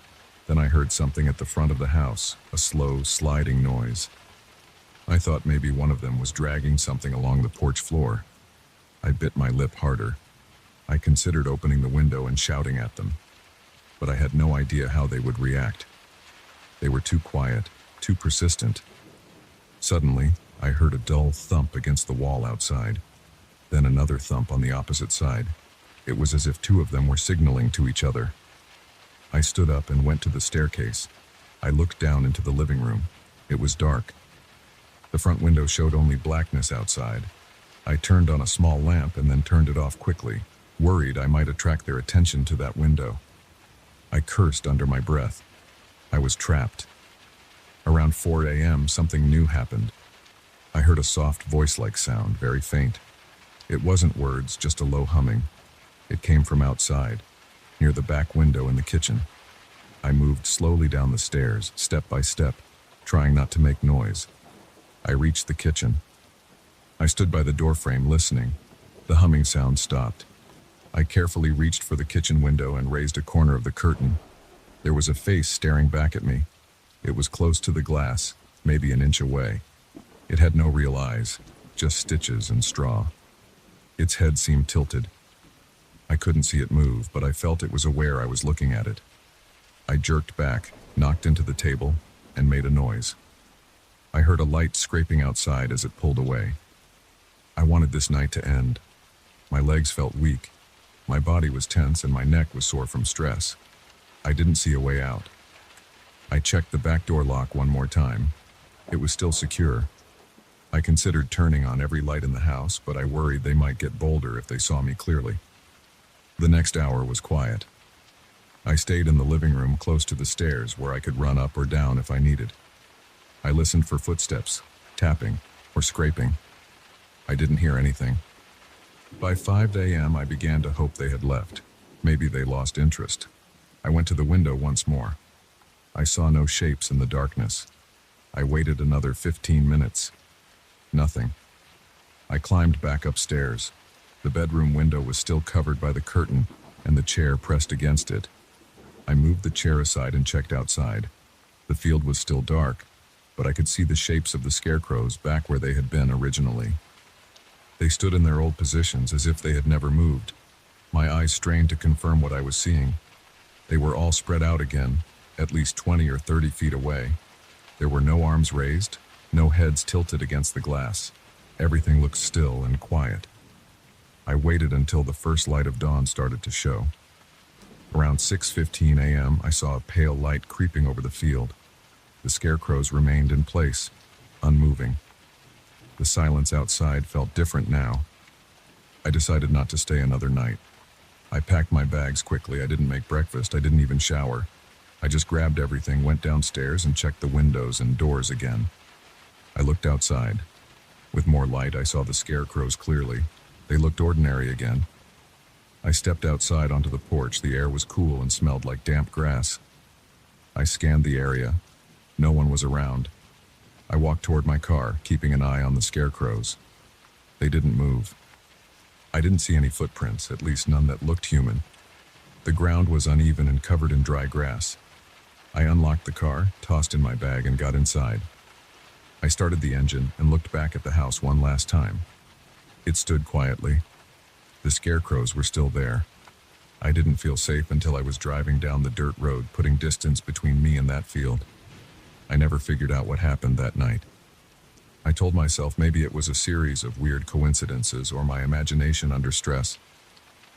A: Then I heard something at the front of the house, a slow, sliding noise. I thought maybe one of them was dragging something along the porch floor. I bit my lip harder. I considered opening the window and shouting at them, but I had no idea how they would react. They were too quiet, too persistent. Suddenly, I heard a dull thump against the wall outside, then another thump on the opposite side. It was as if two of them were signaling to each other. I stood up and went to the staircase. I looked down into the living room. It was dark. The front window showed only blackness outside. I turned on a small lamp and then turned it off quickly, worried I might attract their attention to that window. I cursed under my breath. I was trapped. Around 4 a.m., something new happened. I heard a soft voice-like sound, very faint. It wasn't words, just a low humming. It came from outside, near the back window in the kitchen. I moved slowly down the stairs, step by step, trying not to make noise. I reached the kitchen. I stood by the doorframe listening. The humming sound stopped. I carefully reached for the kitchen window and raised a corner of the curtain. There was a face staring back at me. It was close to the glass, maybe an inch away. It had no real eyes, just stitches and straw. Its head seemed tilted. I couldn't see it move, but I felt it was aware I was looking at it. I jerked back, knocked into the table, and made a noise. I heard a light scraping outside as it pulled away. I wanted this night to end. My legs felt weak. My body was tense and my neck was sore from stress. I didn't see a way out. I checked the back door lock one more time. It was still secure. I considered turning on every light in the house, but I worried they might get bolder if they saw me clearly. The next hour was quiet. I stayed in the living room close to the stairs where I could run up or down if I needed. I listened for footsteps, tapping, or scraping. I didn't hear anything. By 5 a.m. I began to hope they had left. Maybe they lost interest. I went to the window once more. I saw no shapes in the darkness. I waited another 15 minutes. Nothing. I climbed back upstairs. The bedroom window was still covered by the curtain, and the chair pressed against it. I moved the chair aside and checked outside. The field was still dark, but I could see the shapes of the scarecrows back where they had been originally. They stood in their old positions as if they had never moved. My eyes strained to confirm what I was seeing. They were all spread out again, at least 20 or 30 feet away. There were no arms raised, no heads tilted against the glass. Everything looked still and quiet. I waited until the first light of dawn started to show. Around 6:15 a.m., I saw a pale light creeping over the field. The scarecrows remained in place, unmoving. The silence outside felt different now. I decided not to stay another night. I packed my bags quickly. I didn't make breakfast. I didn't even shower. I just grabbed everything, went downstairs, and checked the windows and doors again. I looked outside. With more light, I saw the scarecrows clearly. They looked ordinary again. I stepped outside onto the porch. The air was cool and smelled like damp grass. I scanned the area. No one was around. I walked toward my car, keeping an eye on the scarecrows. They didn't move. I didn't see any footprints, at least none that looked human. The ground was uneven and covered in dry grass. I unlocked the car, tossed in my bag, and got inside. I started the engine and looked back at the house one last time. It stood quietly. The scarecrows were still there. I didn't feel safe until I was driving down the dirt road, putting distance between me and that field. I never figured out what happened that night. I told myself maybe it was a series of weird coincidences or my imagination under stress.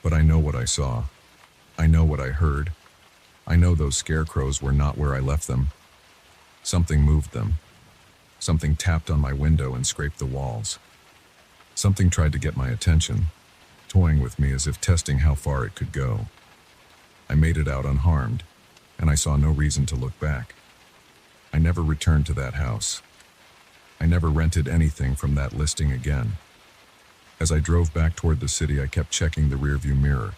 A: But I know what I saw. I know what I heard. I know those scarecrows were not where I left them. Something moved them. Something tapped on my window and scraped the walls. Something tried to get my attention, toying with me as if testing how far it could go. I made it out unharmed, and I saw no reason to look back. I never returned to that house. I never rented anything from that listing again. As I drove back toward the city, I kept checking the rearview mirror.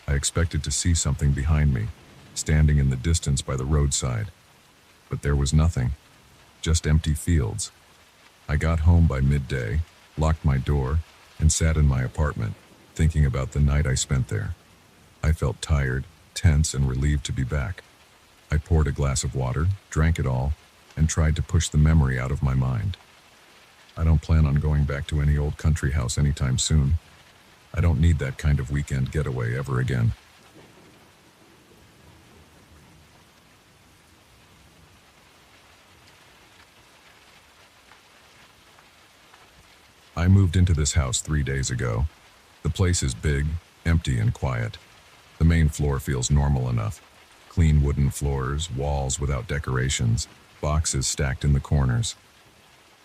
A: I expected to see something behind me, standing in the distance by the roadside. But there was nothing, just empty fields. I got home by midday, locked my door, and sat in my apartment, thinking about the night I spent there. I felt tired, tense, and relieved to be back. I poured a glass of water, drank it all, and tried to push the memory out of my mind. I don't plan on going back to any old country house anytime soon. I don't need that kind of weekend getaway ever again. I moved into this house 3 days ago. The place is big, empty, and quiet. The main floor feels normal enough. Clean wooden floors, walls without decorations, boxes stacked in the corners.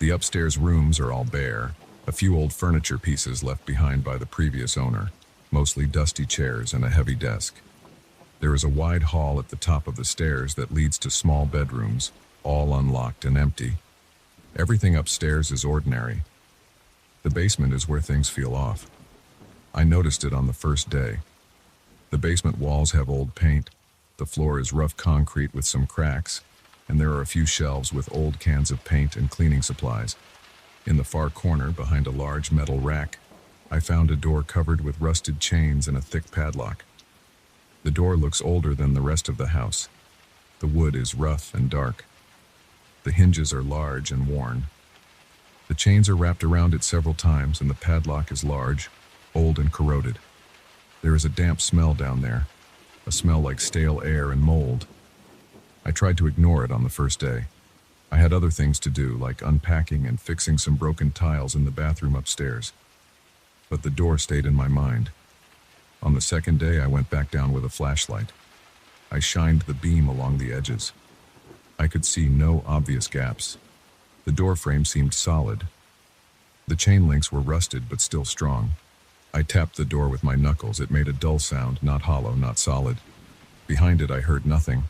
A: The upstairs rooms are all bare, a few old furniture pieces left behind by the previous owner, mostly dusty chairs and a heavy desk. There is a wide hall at the top of the stairs that leads to small bedrooms, all unlocked and empty. Everything upstairs is ordinary. The basement is where things feel off. I noticed it on the first day. The basement walls have old paint, the floor is rough concrete with some cracks, and there are a few shelves with old cans of paint and cleaning supplies. In the far corner, behind a large metal rack, I found a door covered with rusted chains and a thick padlock. The door looks older than the rest of the house. The wood is rough and dark. The hinges are large and worn. The chains are wrapped around it several times, and the padlock is large, old, and corroded. There is a damp smell down there, a smell like stale air and mold. I tried to ignore it on the first day. I had other things to do, like unpacking and fixing some broken tiles in the bathroom upstairs. But the door stayed in my mind. On the second day, I went back down with a flashlight. I shined the beam along the edges. I could see no obvious gaps. The door frame seemed solid. The chain links were rusted but still strong. I tapped the door with my knuckles. It made a dull sound, not hollow, not solid. Behind it, I heard nothing.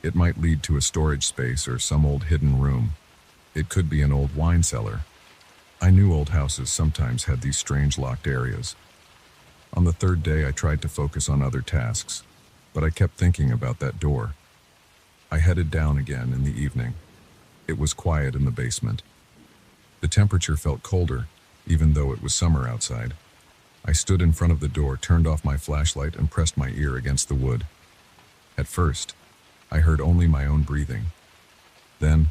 A: It might lead to a storage space or some old hidden room. It could be an old wine cellar. I knew old houses sometimes had these strange locked areas. On the third day, I tried to focus on other tasks, but I kept thinking about that door. I headed down again in the evening. It was quiet in the basement. The temperature felt colder, even though it was summer outside. I stood in front of the door, turned off my flashlight, and pressed my ear against the wood. At first, I heard only my own breathing. Then,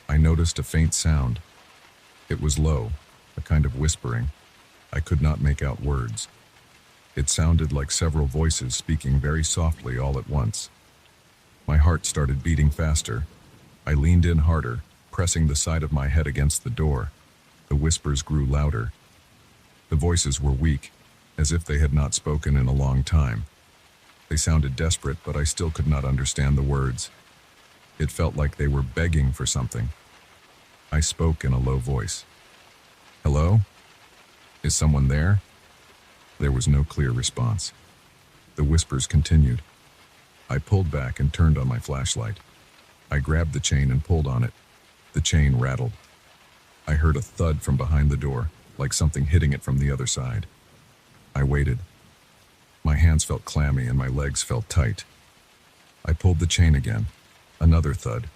A: I noticed a faint sound. It was low, a kind of whispering. I could not make out words. It sounded like several voices speaking very softly all at once. My heart started beating faster. I leaned in harder, pressing the side of my head against the door. The whispers grew louder. The voices were weak, as if they had not spoken in a long time. They sounded desperate, but I still could not understand the words. It felt like they were begging for something. I spoke in a low voice. "Hello? Is someone there?" There was no clear response. The whispers continued. I pulled back and turned on my flashlight. I grabbed the chain and pulled on it. The chain rattled. I heard a thud from behind the door, like something hitting it from the other side. I waited. My hands felt clammy and my legs felt tight. I pulled the chain again. Another thud.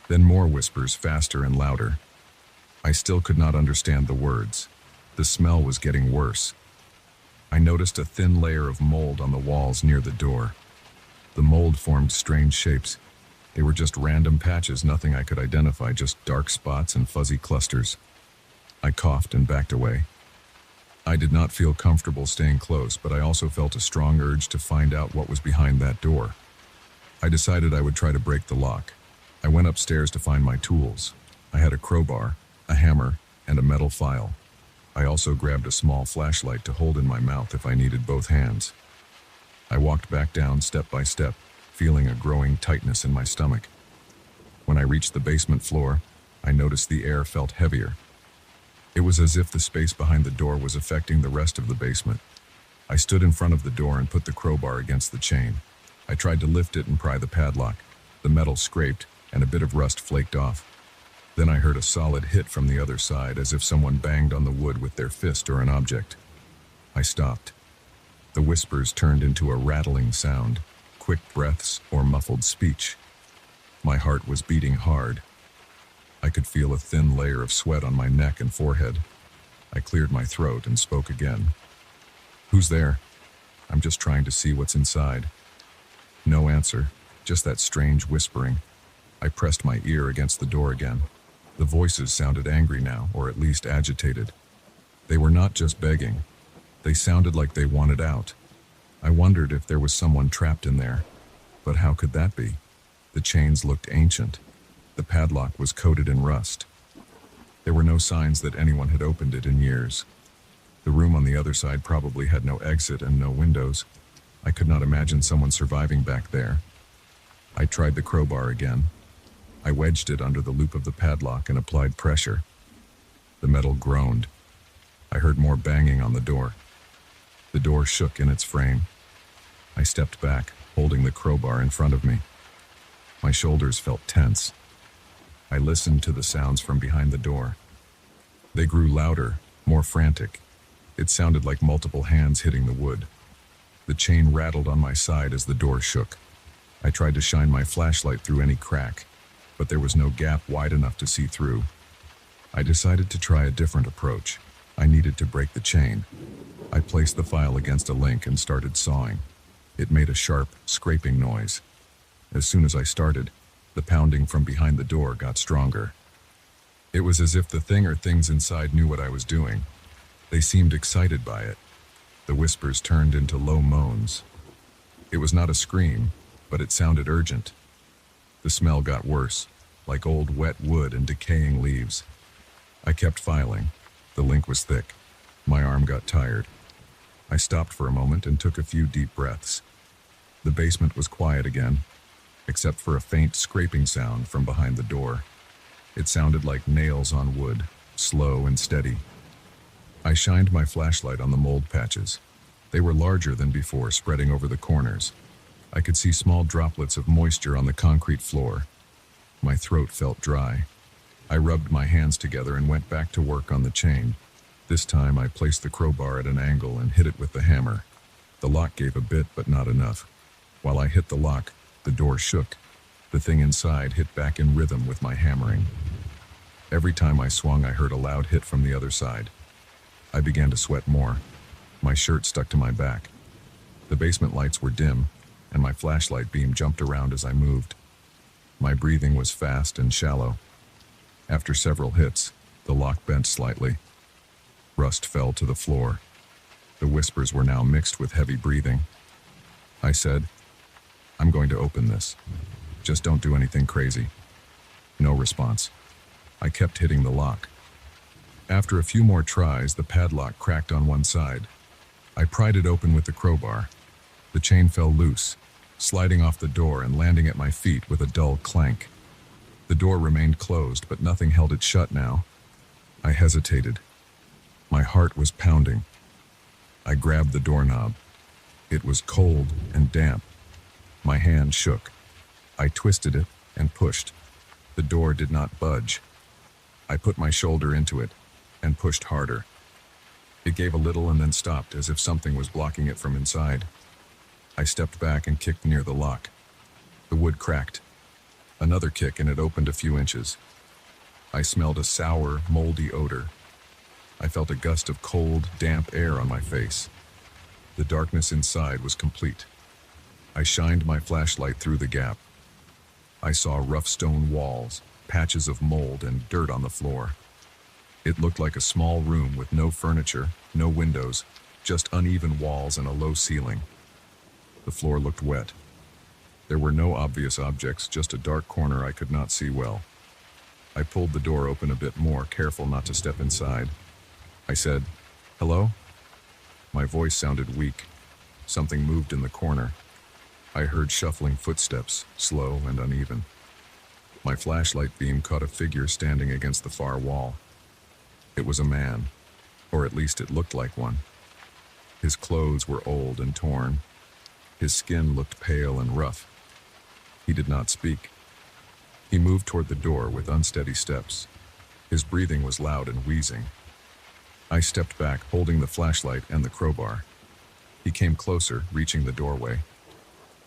A: Then more whispers, faster and louder. I still could not understand the words. The smell was getting worse. I noticed a thin layer of mold on the walls near the door. The mold formed strange shapes. They were just random patches, nothing I could identify, just dark spots and fuzzy clusters. I coughed and backed away. I did not feel comfortable staying close, but I also felt a strong urge to find out what was behind that door. I decided I would try to break the lock. I went upstairs to find my tools. I had a crowbar, a hammer, and a metal file. I also grabbed a small flashlight to hold in my mouth if I needed both hands. I walked back down step by step, feeling a growing tightness in my stomach. When I reached the basement floor, I noticed the air felt heavier. It was as if the space behind the door was affecting the rest of the basement. I stood in front of the door and put the crowbar against the chain. I tried to lift it and pry the padlock. The metal scraped, and a bit of rust flaked off. Then I heard a solid hit from the other side, as if someone banged on the wood with their fist or an object. I stopped. The whispers turned into a rattling sound, quick breaths or muffled speech. My heart was beating hard. I could feel a thin layer of sweat on my neck and forehead. I cleared my throat and spoke again. "Who's there?" I'm just trying to see what's inside." No answer, just that strange whispering. I pressed my ear against the door again. The voices sounded angry now, or at least agitated. They were not just begging. They sounded like they wanted out. I wondered if there was someone trapped in there. But how could that be? The chains looked ancient. The padlock was coated in rust. There were no signs that anyone had opened it in years. The room on the other side probably had no exit and no windows. I could not imagine someone surviving back there. I tried the crowbar again. I wedged it under the loop of the padlock and applied pressure. The metal groaned. I heard more banging on the door. The door shook in its frame. I stepped back, holding the crowbar in front of me. My shoulders felt tense. I listened to the sounds from behind the door. They grew louder, more frantic. It sounded like multiple hands hitting the wood. The chain rattled on my side as the door shook. I tried to shine my flashlight through any crack, but there was no gap wide enough to see through. I decided to try a different approach. I needed to break the chain. I placed the file against a link and started sawing. It made a sharp, scraping noise. As soon as I started, the pounding from behind the door got stronger. It was as if the thing or things inside knew what I was doing. They seemed excited by it. The whispers turned into low moans. It was not a scream, but it sounded urgent. The smell got worse, like old wet wood and decaying leaves. I kept filing. The link was thick. My arm got tired. I stopped for a moment and took a few deep breaths. The basement was quiet again, except for a faint scraping sound from behind the door. It sounded like nails on wood, slow and steady. I shined my flashlight on the mold patches. They were larger than before, spreading over the corners. I could see small droplets of moisture on the concrete floor. My throat felt dry. I rubbed my hands together and went back to work on the chain. This time I placed the crowbar at an angle and hit it with the hammer. The lock gave a bit, but not enough. While I hit the lock, the door shook. The thing inside hit back in rhythm with my hammering. Every time I swung, I heard a loud hit from the other side. I began to sweat more. My shirt stuck to my back. The basement lights were dim, and my flashlight beam jumped around as I moved. My breathing was fast and shallow. After several hits, the lock bent slightly. Rust fell to the floor. The whispers were now mixed with heavy breathing. I said, "I'm going to open this. Just don't do anything crazy." No response. I kept hitting the lock. After a few more tries, the padlock cracked on one side. I pried it open with the crowbar. The chain fell loose, sliding off the door and landing at my feet with a dull clank. The door remained closed, but nothing held it shut now. I hesitated. My heart was pounding. I grabbed the doorknob. It was cold and damp. My hand shook. I twisted it and pushed. The door did not budge. I put my shoulder into it and pushed harder. It gave a little and then stopped, as if something was blocking it from inside. I stepped back and kicked near the lock. The wood cracked. Another kick and it opened a few inches. I smelled a sour, moldy odor. I felt a gust of cold, damp air on my face. The darkness inside was complete. I shined my flashlight through the gap. I saw rough stone walls, patches of mold, and dirt on the floor. It looked like a small room with no furniture, no windows, just uneven walls and a low ceiling. The floor looked wet. There were no obvious objects, just a dark corner I could not see well. I pulled the door open a bit more, careful not to step inside. I said, "Hello?" My voice sounded weak. Something moved in the corner. I heard shuffling footsteps, slow and uneven. My flashlight beam caught a figure standing against the far wall. It was a man, or at least it looked like one. His clothes were old and torn. His skin looked pale and rough. He did not speak. He moved toward the door with unsteady steps. His breathing was loud and wheezing. I stepped back, holding the flashlight and the crowbar. He came closer, reaching the doorway.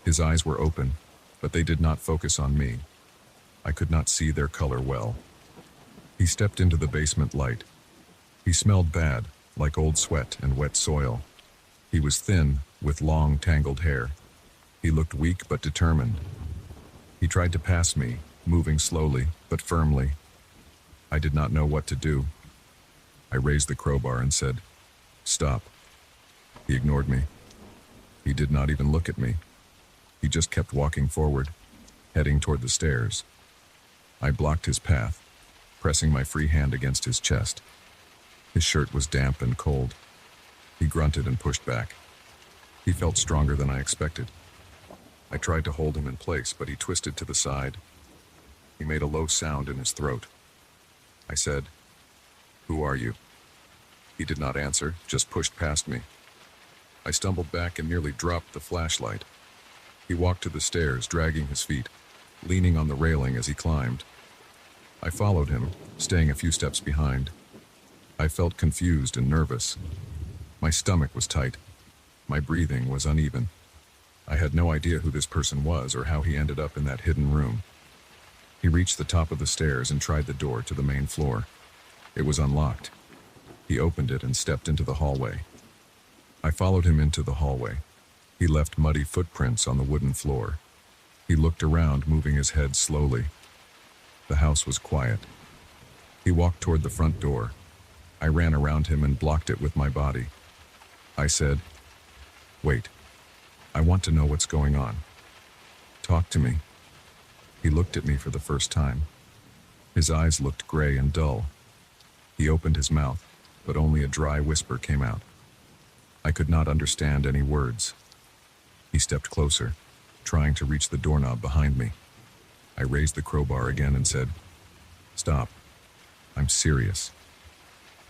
A: His eyes were open, but they did not focus on me. I could not see their color well. He stepped into the basement light. He smelled bad, like old sweat and wet soil. He was thin, with long, tangled hair. He looked weak but determined. He tried to pass me, moving slowly but firmly. I did not know what to do. I raised the crowbar and said, "Stop." He ignored me. He did not even look at me. He just kept walking forward, heading toward the stairs. I blocked his path, pressing my free hand against his chest. His shirt was damp and cold. He grunted and pushed back. He felt stronger than I expected. I tried to hold him in place, but he twisted to the side. He made a low sound in his throat. I said, "Who are you?" He did not answer, just pushed past me. I stumbled back and nearly dropped the flashlight. He walked to the stairs, dragging his feet, leaning on the railing as he climbed. I followed him, staying a few steps behind. I felt confused and nervous. My stomach was tight. My breathing was uneven. I had no idea who this person was or how he ended up in that hidden room. He reached the top of the stairs and tried the door to the main floor. It was unlocked. He opened it and stepped into the hallway. I followed him into the hallway. He left muddy footprints on the wooden floor. He looked around, moving his head slowly. The house was quiet. He walked toward the front door. I ran around him and blocked it with my body. I said, "Wait. I want to know what's going on. Talk to me." He looked at me for the first time. His eyes looked gray and dull. He opened his mouth, but only a dry whisper came out. I could not understand any words. He stepped closer, trying to reach the doorknob behind me. I raised the crowbar again and said, "Stop. I'm serious."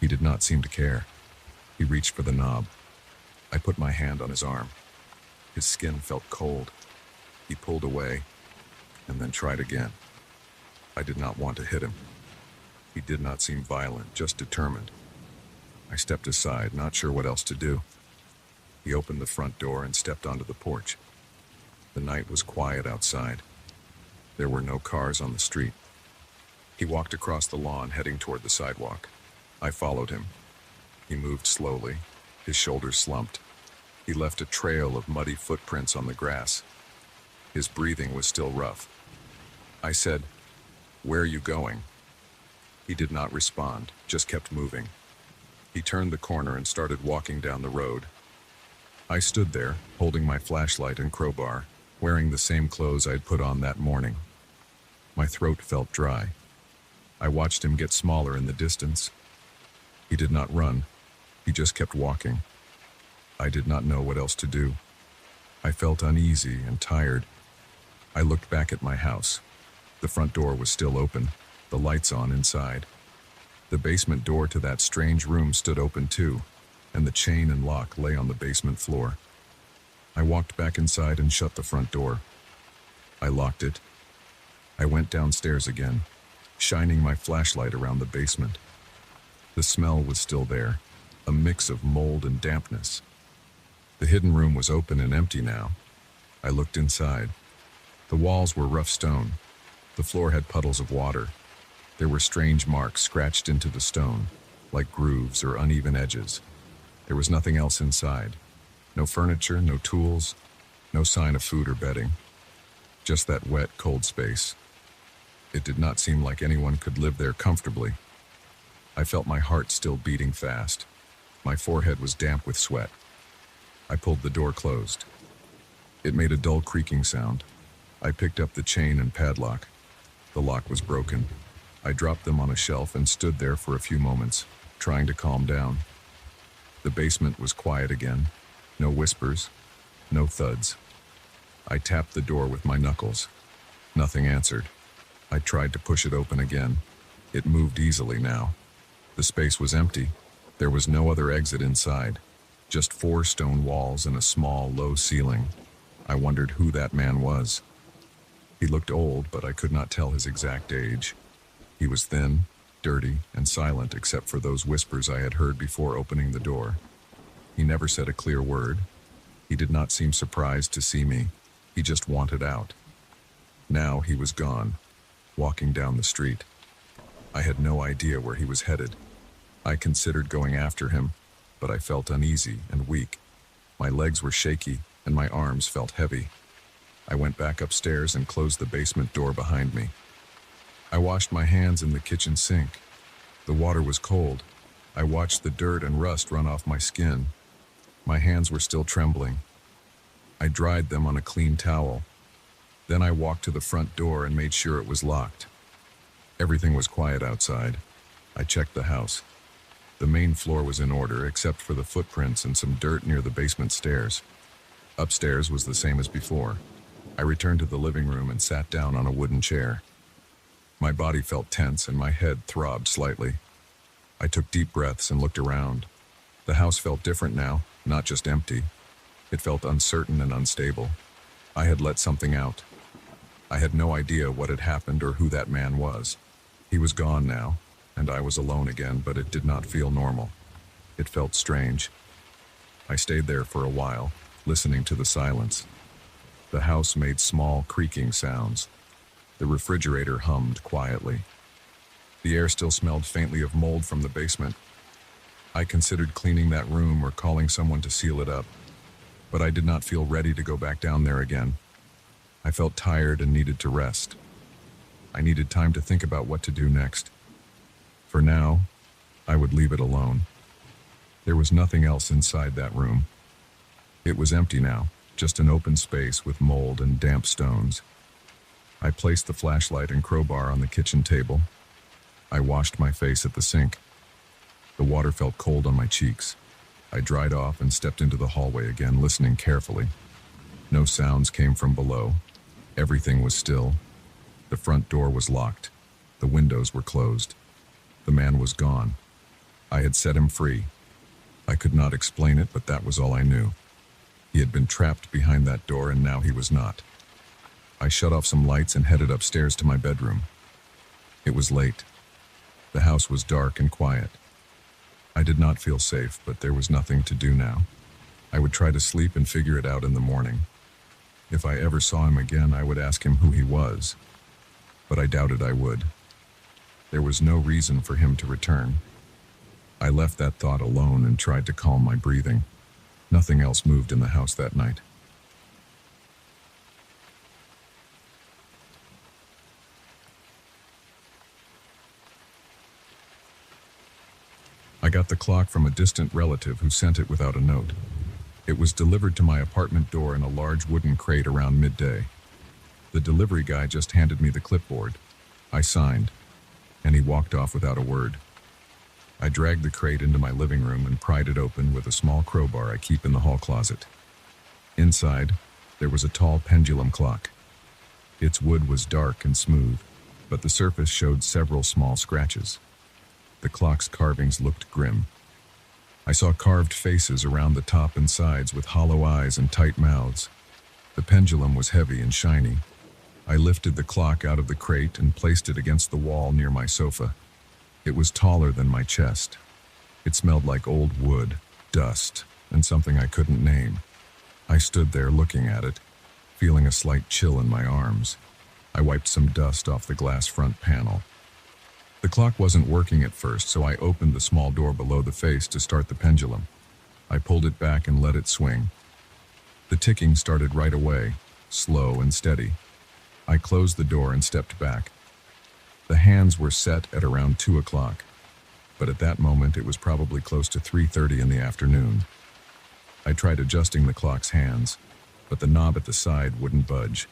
A: He did not seem to care. He reached for the knob. I put my hand on his arm. His skin felt cold. He pulled away and then tried again. I did not want to hit him. He did not seem violent, just determined. I stepped aside, not sure what else to do. He opened the front door and stepped onto the porch. The night was quiet outside. There were no cars on the street. He walked across the lawn, heading toward the sidewalk. I followed him. He moved slowly. His shoulders slumped. He left a trail of muddy footprints on the grass. His breathing was still rough. I said, "Where are you going?" He did not respond, just kept moving. He turned the corner and started walking down the road. I stood there, holding my flashlight and crowbar, wearing the same clothes I had put on that morning. My throat felt dry. I watched him get smaller in the distance. He did not run. He just kept walking. I did not know what else to do. I felt uneasy and tired. I looked back at my house. The front door was still open, the lights on inside. The basement door to that strange room stood open too, and the chain and lock lay on the basement floor. I walked back inside and shut the front door. I locked it. I went downstairs again, shining my flashlight around the basement. The smell was still there, a mix of mold and dampness. The hidden room was open and empty now. I looked inside. The walls were rough stone. The floor had puddles of water. There were strange marks scratched into the stone, like grooves or uneven edges. There was nothing else inside. No furniture, no tools, no sign of food or bedding. Just that wet, cold space. It did not seem like anyone could live there comfortably. I felt my heart still beating fast. My forehead was damp with sweat. I pulled the door closed. It made a dull creaking sound. I picked up the chain and padlock. The lock was broken. I dropped them on a shelf and stood there for a few moments, trying to calm down. The basement was quiet again. No whispers, no thuds. I tapped the door with my knuckles. Nothing answered. I tried to push it open again. It moved easily now. The space was empty. There was no other exit inside. Just 4 stone walls and a small, low ceiling. I wondered who that man was. He looked old, but I could not tell his exact age. He was thin, dirty, and silent except for those whispers I had heard before opening the door. He never said a clear word. He did not seem surprised to see me. He just wanted out. Now he was gone, walking down the street. I had no idea where he was headed. I considered going after him, but I felt uneasy and weak. My legs were shaky, and my arms felt heavy. I went back upstairs and closed the basement door behind me. I washed my hands in the kitchen sink. The water was cold. I watched the dirt and rust run off my skin. My hands were still trembling. I dried them on a clean towel. Then I walked to the front door and made sure it was locked. Everything was quiet outside. I checked the house. The main floor was in order, except for the footprints and some dirt near the basement stairs. Upstairs was the same as before. I returned to the living room and sat down on a wooden chair. My body felt tense and my head throbbed slightly. I took deep breaths and looked around. The house felt different now, not just empty. It felt uncertain and unstable. I had let something out. I had no idea what had happened or who that man was. He was gone now, and I was alone again, but it did not feel normal. It felt strange. I stayed there for a while, listening to the silence. The house made small, creaking sounds. The refrigerator hummed quietly. The air still smelled faintly of mold from the basement. I considered cleaning that room or calling someone to seal it up, but I did not feel ready to go back down there again. I felt tired and needed to rest. I needed time to think about what to do next. For now, I would leave it alone. There was nothing else inside that room. It was empty now, just an open space with mold and damp stones. I placed the flashlight and crowbar on the kitchen table. I washed my face at the sink. The water felt cold on my cheeks. I dried off and stepped into the hallway again, listening carefully. No sounds came from below. Everything was still. The front door was locked. The windows were closed. The man was gone. I had set him free. I could not explain it, but that was all I knew. He had been trapped behind that door, and now he was not. I shut off some lights and headed upstairs to my bedroom. It was late. The house was dark and quiet. I did not feel safe, but there was nothing to do now. I would try to sleep and figure it out in the morning. If I ever saw him again, I would ask him who he was. But I doubted I would. There was no reason for him to return. I left that thought alone and tried to calm my breathing. Nothing else moved in the house that night. I got the clock from a distant relative who sent it without a note. It was delivered to my apartment door in a large wooden crate around midday. The delivery guy just handed me the clipboard. I signed, and he walked off without a word. I dragged the crate into my living room and pried it open with a small crowbar I keep in the hall closet. Inside, there was a tall pendulum clock. Its wood was dark and smooth, but the surface showed several small scratches. The clock's carvings looked grim. I saw carved faces around the top and sides with hollow eyes and tight mouths. The pendulum was heavy and shiny. I lifted the clock out of the crate and placed it against the wall near my sofa. It was taller than my chest. It smelled like old wood, dust, and something I couldn't name. I stood there looking at it, feeling a slight chill in my arms. I wiped some dust off the glass front panel. The clock wasn't working at first, so I opened the small door below the face to start the pendulum. I pulled it back and let it swing. The ticking started right away, slow and steady. I closed the door and stepped back. The hands were set at around 2 o'clock, but at that moment it was probably close to 3:30 in the afternoon. I tried adjusting the clock's hands, but the knob at the side wouldn't budge.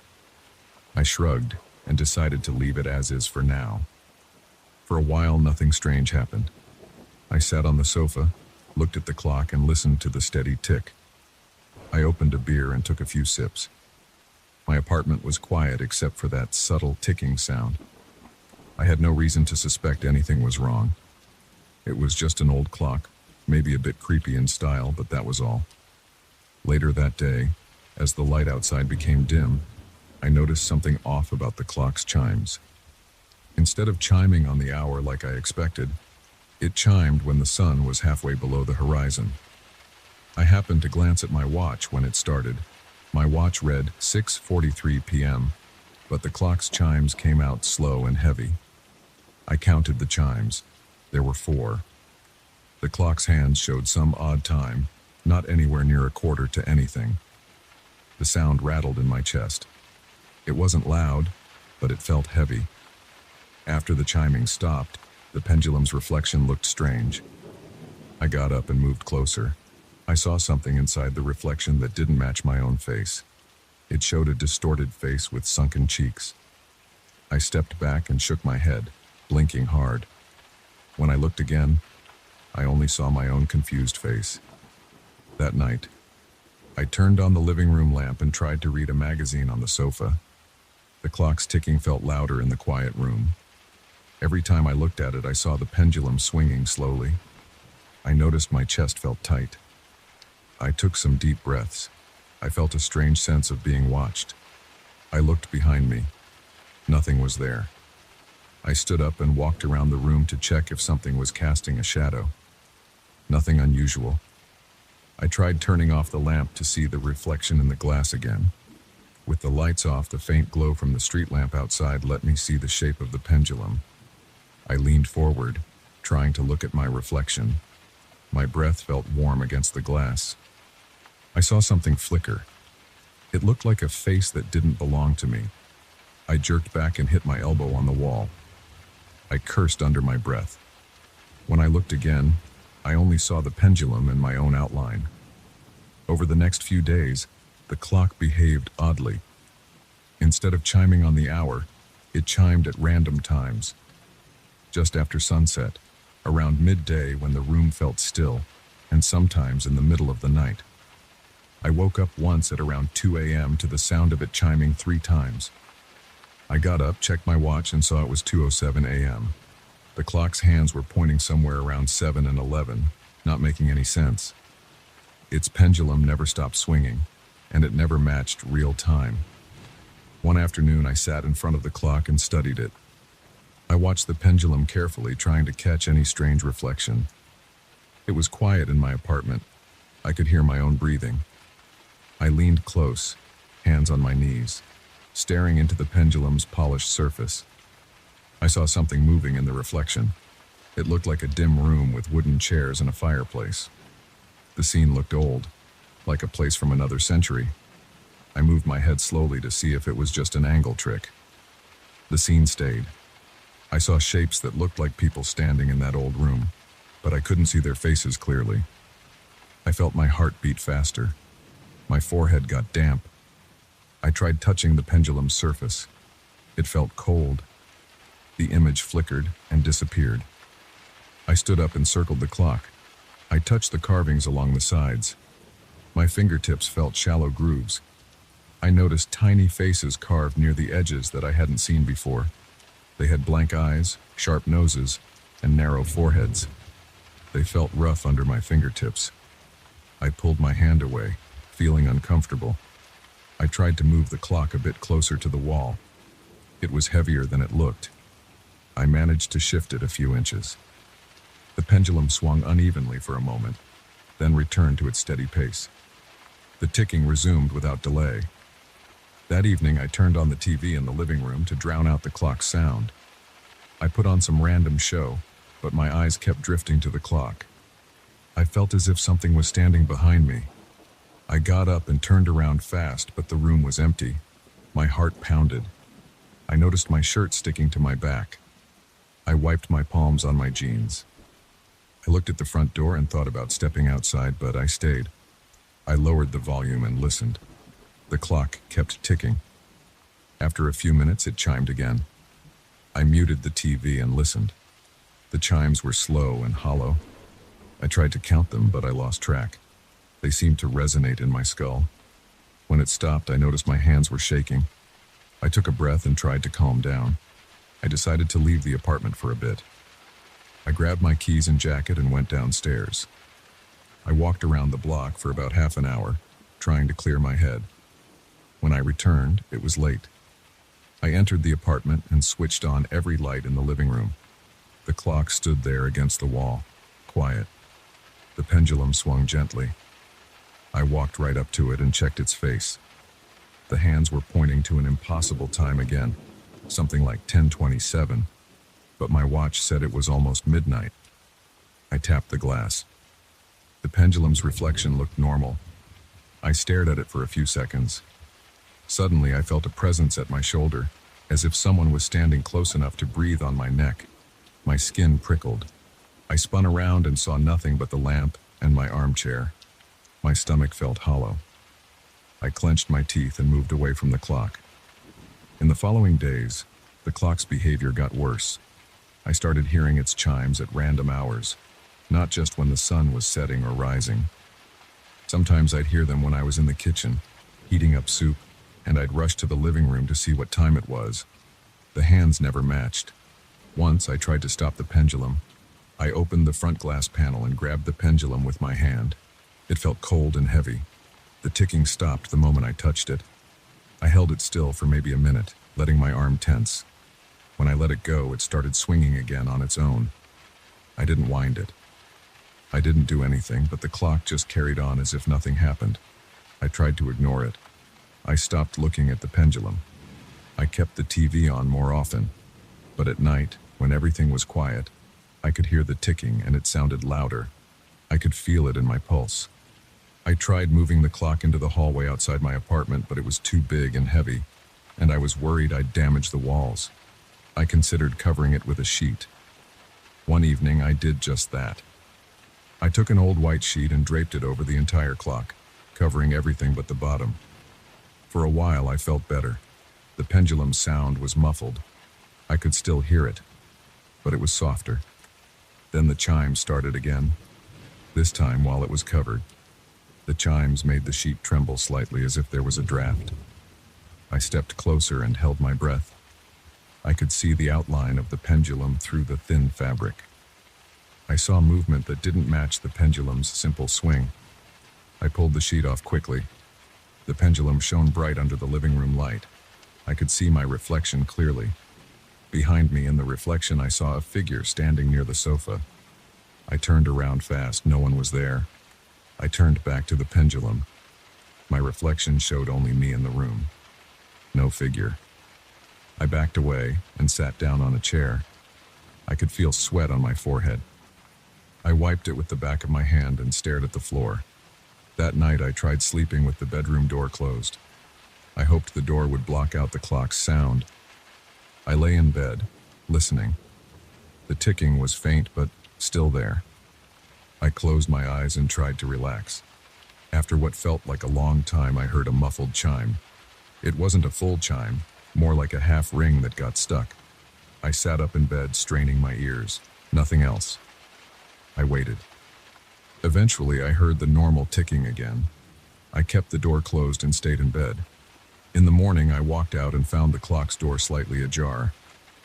A: I shrugged and decided to leave it as is for now. For a while, nothing strange happened. I sat on the sofa, looked at the clock, and listened to the steady tick. I opened a beer and took a few sips. My apartment was quiet except for that subtle ticking sound. I had no reason to suspect anything was wrong. It was just an old clock, maybe a bit creepy in style, but that was all. Later that day, as the light outside became dim, I noticed something off about the clock's chimes. Instead of chiming on the hour like I expected, it chimed when the sun was halfway below the horizon. I happened to glance at my watch when it started. My watch read 6:43 p.m., but the clock's chimes came out slow and heavy. I counted the chimes. There were 4. The clock's hands showed some odd time, not anywhere near a quarter to anything. The sound rattled in my chest. It wasn't loud, but it felt heavy. After the chiming stopped, the pendulum's reflection looked strange. I got up and moved closer. I saw something inside the reflection that didn't match my own face. It showed a distorted face with sunken cheeks. I stepped back and shook my head, blinking hard. When I looked again, I only saw my own confused face. That night, I turned on the living room lamp and tried to read a magazine on the sofa. The clock's ticking felt louder in the quiet room. Every time I looked at it, I saw the pendulum swinging slowly. I noticed my chest felt tight. I took some deep breaths. I felt a strange sense of being watched. I looked behind me. Nothing was there. I stood up and walked around the room to check if something was casting a shadow. Nothing unusual. I tried turning off the lamp to see the reflection in the glass again. With the lights off, the faint glow from the street lamp outside let me see the shape of the pendulum. I leaned forward, trying to look at my reflection. My breath felt warm against the glass. I saw something flicker. It looked like a face that didn't belong to me. I jerked back and hit my elbow on the wall. I cursed under my breath. When I looked again, I only saw the pendulum and my own outline. Over the next few days, the clock behaved oddly. Instead of chiming on the hour, it chimed at random times. Just after sunset, around midday when the room felt still, and sometimes in the middle of the night. I woke up once at around 2 a.m. to the sound of it chiming 3 times. I got up, checked my watch, and saw it was 2:07 a.m. The clock's hands were pointing somewhere around 7 and 11, not making any sense. Its pendulum never stopped swinging, and it never matched real time. One afternoon, I sat in front of the clock and studied it. I watched the pendulum carefully, trying to catch any strange reflection. It was quiet in my apartment. I could hear my own breathing. I leaned close, hands on my knees, staring into the pendulum's polished surface. I saw something moving in the reflection. It looked like a dim room with wooden chairs and a fireplace. The scene looked old, like a place from another century. I moved my head slowly to see if it was just an angle trick. The scene stayed. I saw shapes that looked like people standing in that old room, but I couldn't see their faces clearly. I felt my heart beat faster. My forehead got damp. I tried touching the pendulum's surface. It felt cold. The image flickered and disappeared. I stood up and circled the clock. I touched the carvings along the sides. My fingertips felt shallow grooves. I noticed tiny faces carved near the edges that I hadn't seen before. They had blank eyes, sharp noses, and narrow foreheads. They felt rough under my fingertips. I pulled my hand away, feeling uncomfortable. I tried to move the clock a bit closer to the wall. It was heavier than it looked. I managed to shift it a few inches. The pendulum swung unevenly for a moment, then returned to its steady pace. The ticking resumed without delay. That evening, I turned on the TV in the living room to drown out the clock's sound. I put on some random show, but my eyes kept drifting to the clock. I felt as if something was standing behind me. I got up and turned around fast, but the room was empty. My heart pounded. I noticed my shirt sticking to my back. I wiped my palms on my jeans. I looked at the front door and thought about stepping outside, but I stayed. I lowered the volume and listened. The clock kept ticking. After a few minutes, it chimed again. I muted the TV and listened. The chimes were slow and hollow. I tried to count them, but I lost track. They seemed to resonate in my skull. When it stopped, I noticed my hands were shaking. I took a breath and tried to calm down. I decided to leave the apartment for a bit. I grabbed my keys and jacket and went downstairs. I walked around the block for about half an hour, trying to clear my head. When I returned, it was late. I entered the apartment and switched on every light in the living room. The clock stood there against the wall, quiet. The pendulum swung gently. I walked right up to it and checked its face. The hands were pointing to an impossible time again, something like 10:27, but my watch said it was almost midnight. I tapped the glass. The pendulum's reflection looked normal. I stared at it for a few seconds. Suddenly, I felt a presence at my shoulder, as if someone was standing close enough to breathe on my neck. My skin prickled. I spun around and saw nothing but the lamp and my armchair. My stomach felt hollow. I clenched my teeth and moved away from the clock. In the following days, the clock's behavior got worse. I started hearing its chimes at random hours, not just when the sun was setting or rising. Sometimes I'd hear them when I was in the kitchen, heating up soup, and I'd rush to the living room to see what time it was. The hands never matched. Once I tried to stop the pendulum. I opened the front glass panel and grabbed the pendulum with my hand. It felt cold and heavy. The ticking stopped the moment I touched it. I held it still for maybe a minute, letting my arm tense. When I let it go, it started swinging again on its own. I didn't wind it. I didn't do anything, but the clock just carried on as if nothing happened. I tried to ignore it. I stopped looking at the pendulum. I kept the TV on more often. But at night, when everything was quiet, I could hear the ticking and it sounded louder. I could feel it in my pulse. I tried moving the clock into the hallway outside my apartment, but it was too big and heavy, and I was worried I'd damage the walls. I considered covering it with a sheet. One evening, I did just that. I took an old white sheet and draped it over the entire clock, covering everything but the bottom. For a while, I felt better. The pendulum's sound was muffled. I could still hear it, but it was softer. Then the chimes started again, this time while it was covered. The chimes made the sheet tremble slightly as if there was a draft. I stepped closer and held my breath. I could see the outline of the pendulum through the thin fabric. I saw movement that didn't match the pendulum's simple swing. I pulled the sheet off quickly. The pendulum shone bright under the living room light. I could see my reflection clearly. Behind me in the reflection, I saw a figure standing near the sofa. I turned around fast. No one was there. I turned back to the pendulum. My reflection showed only me in the room. No figure. I backed away and sat down on a chair. I could feel sweat on my forehead. I wiped it with the back of my hand and stared at the floor. That night, I tried sleeping with the bedroom door closed. I hoped the door would block out the clock's sound. I lay in bed, listening. The ticking was faint, but still there. I closed my eyes and tried to relax. After what felt like a long time, I heard a muffled chime. It wasn't a full chime, more like a half ring that got stuck. I sat up in bed, straining my ears. Nothing else. I waited. Eventually, I heard the normal ticking again. I kept the door closed and stayed in bed. In the morning, I walked out and found the clock's door slightly ajar.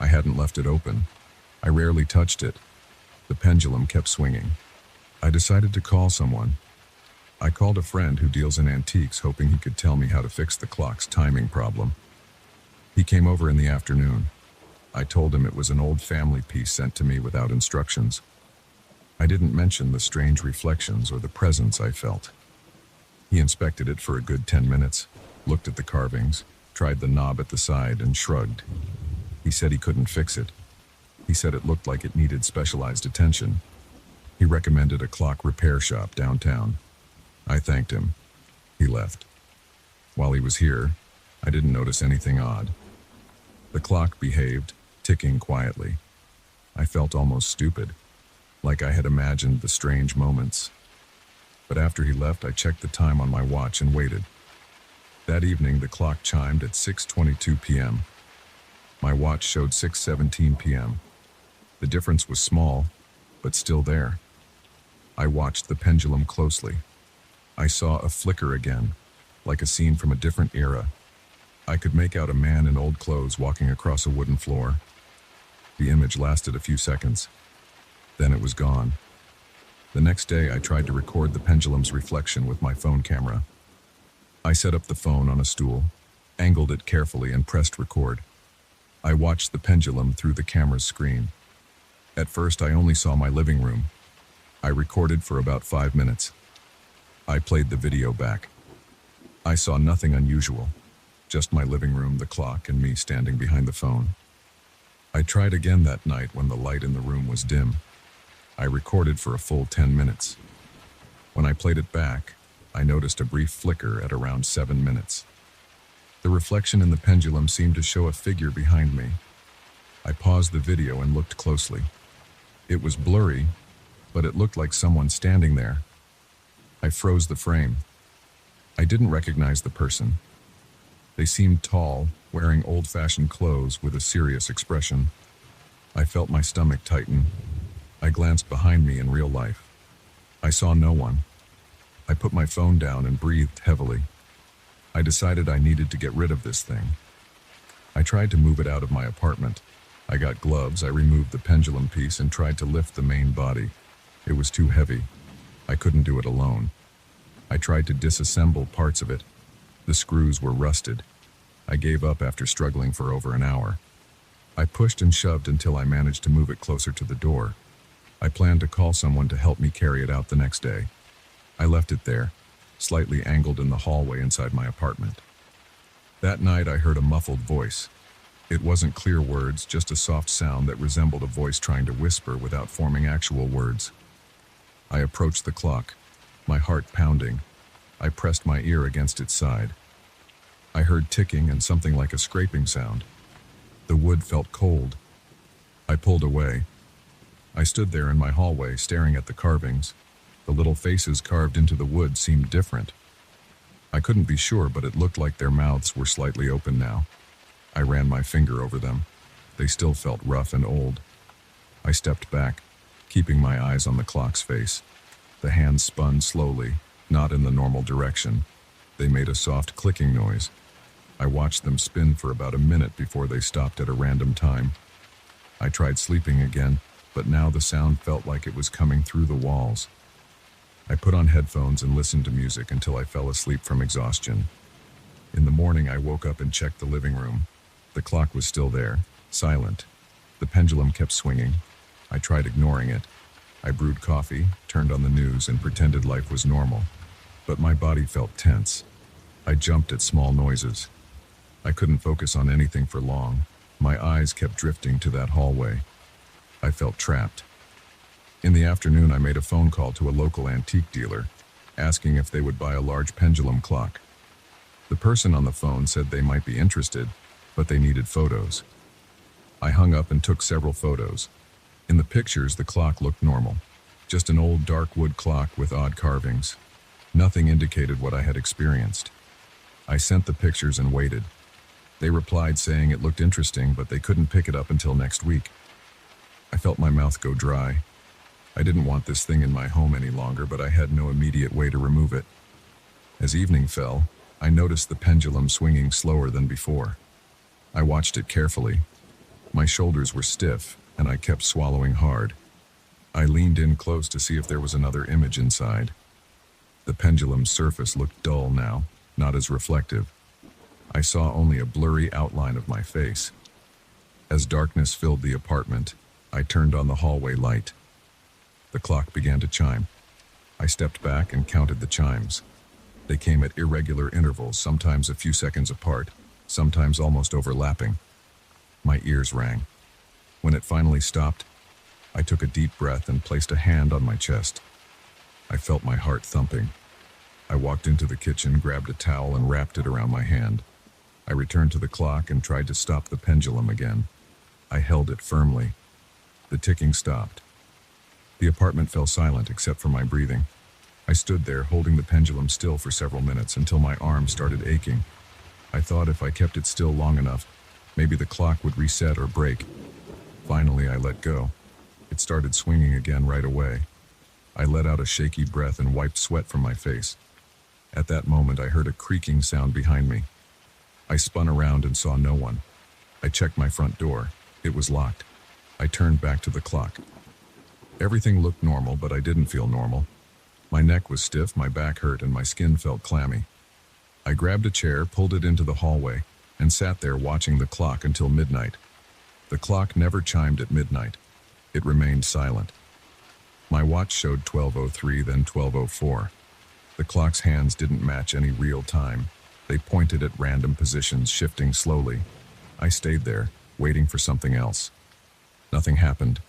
A: I hadn't left it open. I rarely touched it. The pendulum kept swinging. I decided to call someone. I called a friend who deals in antiques, hoping he could tell me how to fix the clock's timing problem. He came over in the afternoon. I told him it was an old family piece sent to me without instructions. I didn't mention the strange reflections or the presence I felt. He inspected it for a good 10 minutes, looked at the carvings, tried the knob at the side, and shrugged. He said he couldn't fix it. He said it looked like it needed specialized attention. He recommended a clock repair shop downtown. I thanked him. He left. While he was here, I didn't notice anything odd. The clock behaved, ticking quietly. I felt almost stupid, like I had imagined the strange moments. But after he left, I checked the time on my watch and waited. That evening, the clock chimed at 6:22 p.m. My watch showed 6:17 p.m. The difference was small, but still there. I watched the pendulum closely. I saw a flicker again, like a scene from a different era. I could make out a man in old clothes walking across a wooden floor. The image lasted a few seconds. Then it was gone. The next day, I tried to record the pendulum's reflection with my phone camera. I set up the phone on a stool, angled it carefully, and pressed record. I watched the pendulum through the camera's screen. At first, I only saw my living room. I recorded for about 5 minutes. I played the video back. I saw nothing unusual, just my living room, the clock, and me standing behind the phone. I tried again that night when the light in the room was dim. I recorded for a full 10 minutes. When I played it back, I noticed a brief flicker at around 7 minutes. The reflection in the pendulum seemed to show a figure behind me. I paused the video and looked closely. It was blurry, but it looked like someone standing there. I froze the frame. I didn't recognize the person. They seemed tall, wearing old-fashioned clothes with a serious expression. I felt my stomach tighten. I glanced behind me in real life. I saw no one. I put my phone down and breathed heavily. I decided I needed to get rid of this thing. I tried to move it out of my apartment. I got gloves, I removed the pendulum piece and tried to lift the main body. It was too heavy. I couldn't do it alone. I tried to disassemble parts of it. The screws were rusted. I gave up after struggling for over an hour. I pushed and shoved until I managed to move it closer to the door. I planned to call someone to help me carry it out the next day. I left it there, slightly angled in the hallway inside my apartment. That night I heard a muffled voice. It wasn't clear words, just a soft sound that resembled a voice trying to whisper without forming actual words. I approached the clock, my heart pounding. I pressed my ear against its side. I heard ticking and something like a scraping sound. The wood felt cold. I pulled away. I stood there in my hallway, staring at the carvings. The little faces carved into the wood seemed different. I couldn't be sure, but it looked like their mouths were slightly open now. I ran my finger over them. They still felt rough and old. I stepped back, keeping my eyes on the clock's face. The hands spun slowly, not in the normal direction. They made a soft clicking noise. I watched them spin for about a minute before they stopped at a random time. I tried sleeping again, but now the sound felt like it was coming through the walls. I put on headphones and listened to music until I fell asleep from exhaustion. In the morning, I woke up and checked the living room. The clock was still there, silent. The pendulum kept swinging. I tried ignoring it. I brewed coffee, turned on the news, and pretended life was normal. But my body felt tense. I jumped at small noises. I couldn't focus on anything for long. My eyes kept drifting to that hallway. I felt trapped. In the afternoon, I made a phone call to a local antique dealer, asking if they would buy a large pendulum clock. The person on the phone said they might be interested, but they needed photos. I hung up and took several photos. In the pictures, the clock looked normal, just an old dark wood clock with odd carvings. Nothing indicated what I had experienced. I sent the pictures and waited. They replied saying it looked interesting, but they couldn't pick it up until next week. I felt my mouth go dry. I didn't want this thing in my home any longer, but I had no immediate way to remove it. As evening fell, I noticed the pendulum swinging slower than before. I watched it carefully. My shoulders were stiff, and I kept swallowing hard. I leaned in close to see if there was another image inside. The pendulum's surface looked dull now, not as reflective. I saw only a blurry outline of my face. As darkness filled the apartment, I turned on the hallway light. The clock began to chime. I stepped back and counted the chimes. They came at irregular intervals, sometimes a few seconds apart, sometimes almost overlapping. My ears rang. When it finally stopped, I took a deep breath and placed a hand on my chest. I felt my heart thumping. I walked into the kitchen, grabbed a towel, and wrapped it around my hand. I returned to the clock and tried to stop the pendulum again. I held it firmly. The ticking stopped. The apartment fell silent except for my breathing. I stood there holding the pendulum still for several minutes until my arm started aching. I thought if I kept it still long enough, maybe the clock would reset or break. Finally, I let go. It started swinging again right away. I let out a shaky breath and wiped sweat from my face. At that moment, I heard a creaking sound behind me. I spun around and saw no one. I checked my front door. It was locked. I turned back to the clock. Everything looked normal, but I didn't feel normal. My neck was stiff, my back hurt, and my skin felt clammy. I grabbed a chair, pulled it into the hallway, and sat there watching the clock until midnight. The clock never chimed at midnight. It remained silent. My watch showed 12:03, then 12:04. The clock's hands didn't match any real time. They pointed at random positions, shifting slowly. I stayed there, waiting for something else. Nothing happened.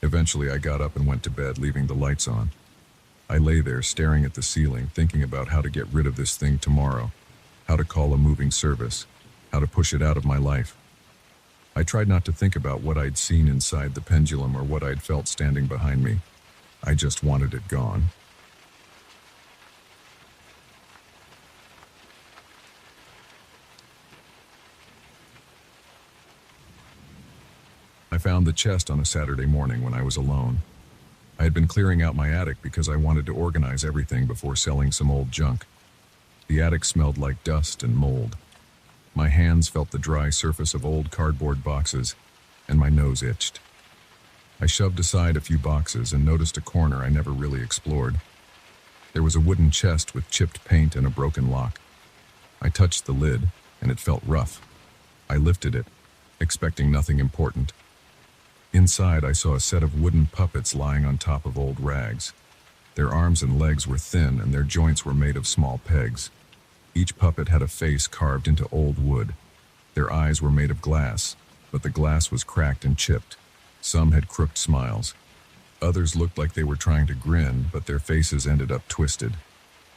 A: Eventually, I got up and went to bed, leaving the lights on. I lay there staring at the ceiling, thinking about how to get rid of this thing tomorrow, how to call a moving service, how to push it out of my life. I tried not to think about what I'd seen inside the pendulum or what I'd felt standing behind me. I just wanted it gone. I found the chest on a Saturday morning when I was alone. I had been clearing out my attic because I wanted to organize everything before selling some old junk. The attic smelled like dust and mold. My hands felt the dry surface of old cardboard boxes, and my nose itched. I shoved aside a few boxes and noticed a corner I never really explored. There was a wooden chest with chipped paint and a broken lock. I touched the lid, and it felt rough. I lifted it, expecting nothing important. Inside, I saw a set of wooden puppets lying on top of old rags. Their arms and legs were thin, and their joints were made of small pegs. Each puppet had a face carved into old wood. Their eyes were made of glass, but the glass was cracked and chipped. Some had crooked smiles. Others looked like they were trying to grin, but their faces ended up twisted.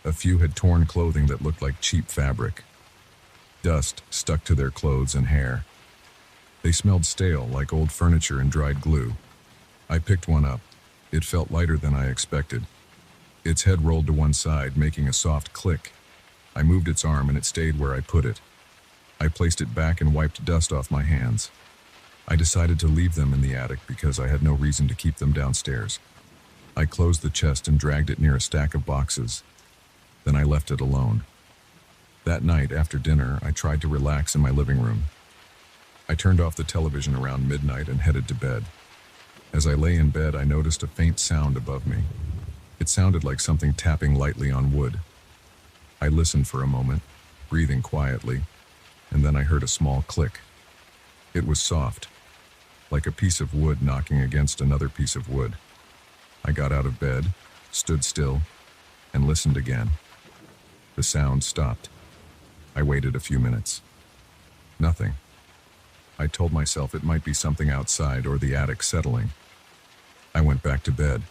A: A few had torn clothing that looked like cheap fabric. Dust stuck to their clothes and hair. They smelled stale, like old furniture and dried glue. I picked one up. It felt lighter than I expected. Its head rolled to one side, making a soft click. I moved its arm and it stayed where I put it. I placed it back and wiped dust off my hands. I decided to leave them in the attic because I had no reason to keep them downstairs. I closed the chest and dragged it near a stack of boxes. Then I left it alone. That night, after dinner, I tried to relax in my living room. I turned off the television around midnight and headed to bed. As I lay in bed, I noticed a faint sound above me. It sounded like something tapping lightly on wood. I listened for a moment, breathing quietly, and then I heard a small click. It was soft, like a piece of wood knocking against another piece of wood. I got out of bed, stood still, and listened again. The sound stopped. I waited a few minutes. Nothing. I told myself it might be something outside or the attic settling. I went back to bed.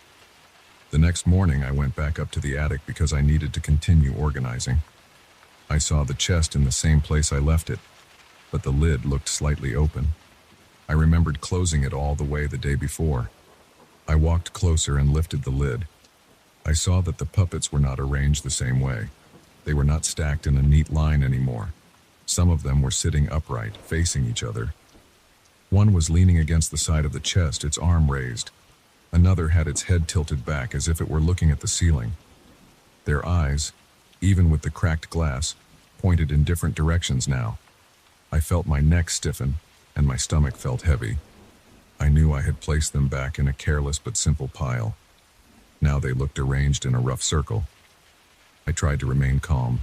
A: The next morning, I went back up to the attic because I needed to continue organizing. I saw the chest in the same place I left it, but the lid looked slightly open. I remembered closing it all the way the day before. I walked closer and lifted the lid. I saw that the puppets were not arranged the same way. They were not stacked in a neat line anymore. Some of them were sitting upright, facing each other. One was leaning against the side of the chest, its arm raised. Another had its head tilted back as if it were looking at the ceiling. Their eyes, even with the cracked glass, pointed in different directions now. I felt my neck stiffen, and my stomach felt heavy. I knew I had placed them back in a careless but simple pile. Now they looked arranged in a rough circle. I tried to remain calm.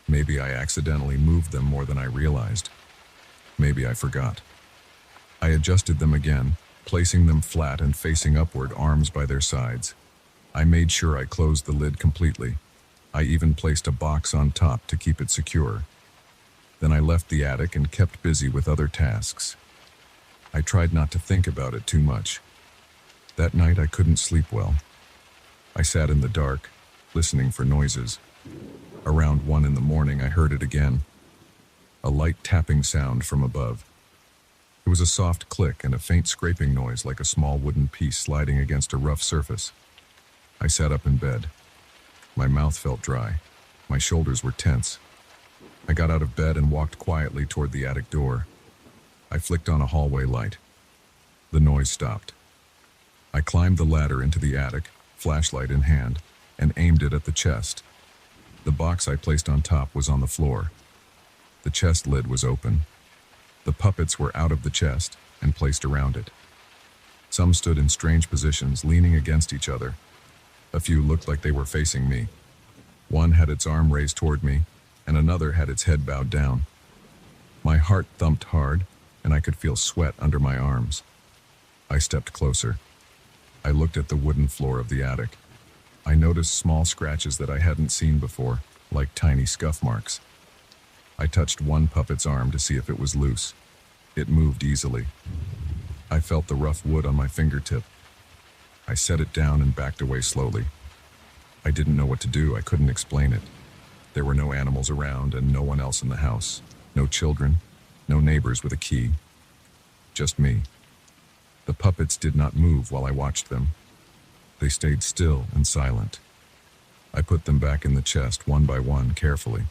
A: Maybe I accidentally moved them more than I realized. Maybe I forgot. I adjusted them again, placing them flat and facing upward, arms by their sides. I made sure I closed the lid completely. I even placed a box on top to keep it secure. Then I left the attic and kept busy with other tasks. I tried not to think about it too much. That night I couldn't sleep well. I sat in the dark, listening for noises. Around 1 in the morning, I heard it again. A light tapping sound from above. It was a soft click and a faint scraping noise like a small wooden piece sliding against a rough surface. I sat up in bed. My mouth felt dry. My shoulders were tense. I got out of bed and walked quietly toward the attic door. I flicked on a hallway light. The noise stopped. I climbed the ladder into the attic, flashlight in hand, and aimed it at the chest. The box I placed on top was on the floor. The chest lid was open. The puppets were out of the chest and placed around it. Some stood in strange positions, leaning against each other. A few looked like they were facing me. One had its arm raised toward me, and another had its head bowed down. My heart thumped hard, and I could feel sweat under my arms. I stepped closer. I looked at the wooden floor of the attic. I noticed small scratches that I hadn't seen before, like tiny scuff marks. I touched one puppet's arm to see if it was loose. It moved easily. I felt the rough wood on my fingertip. I set it down and backed away slowly. I didn't know what to do. I couldn't explain it. There were no animals around and no one else in the house. No children, no neighbors with a key. Just me. The puppets did not move while I watched them. They stayed still and silent. I put them back in the chest one by one carefully.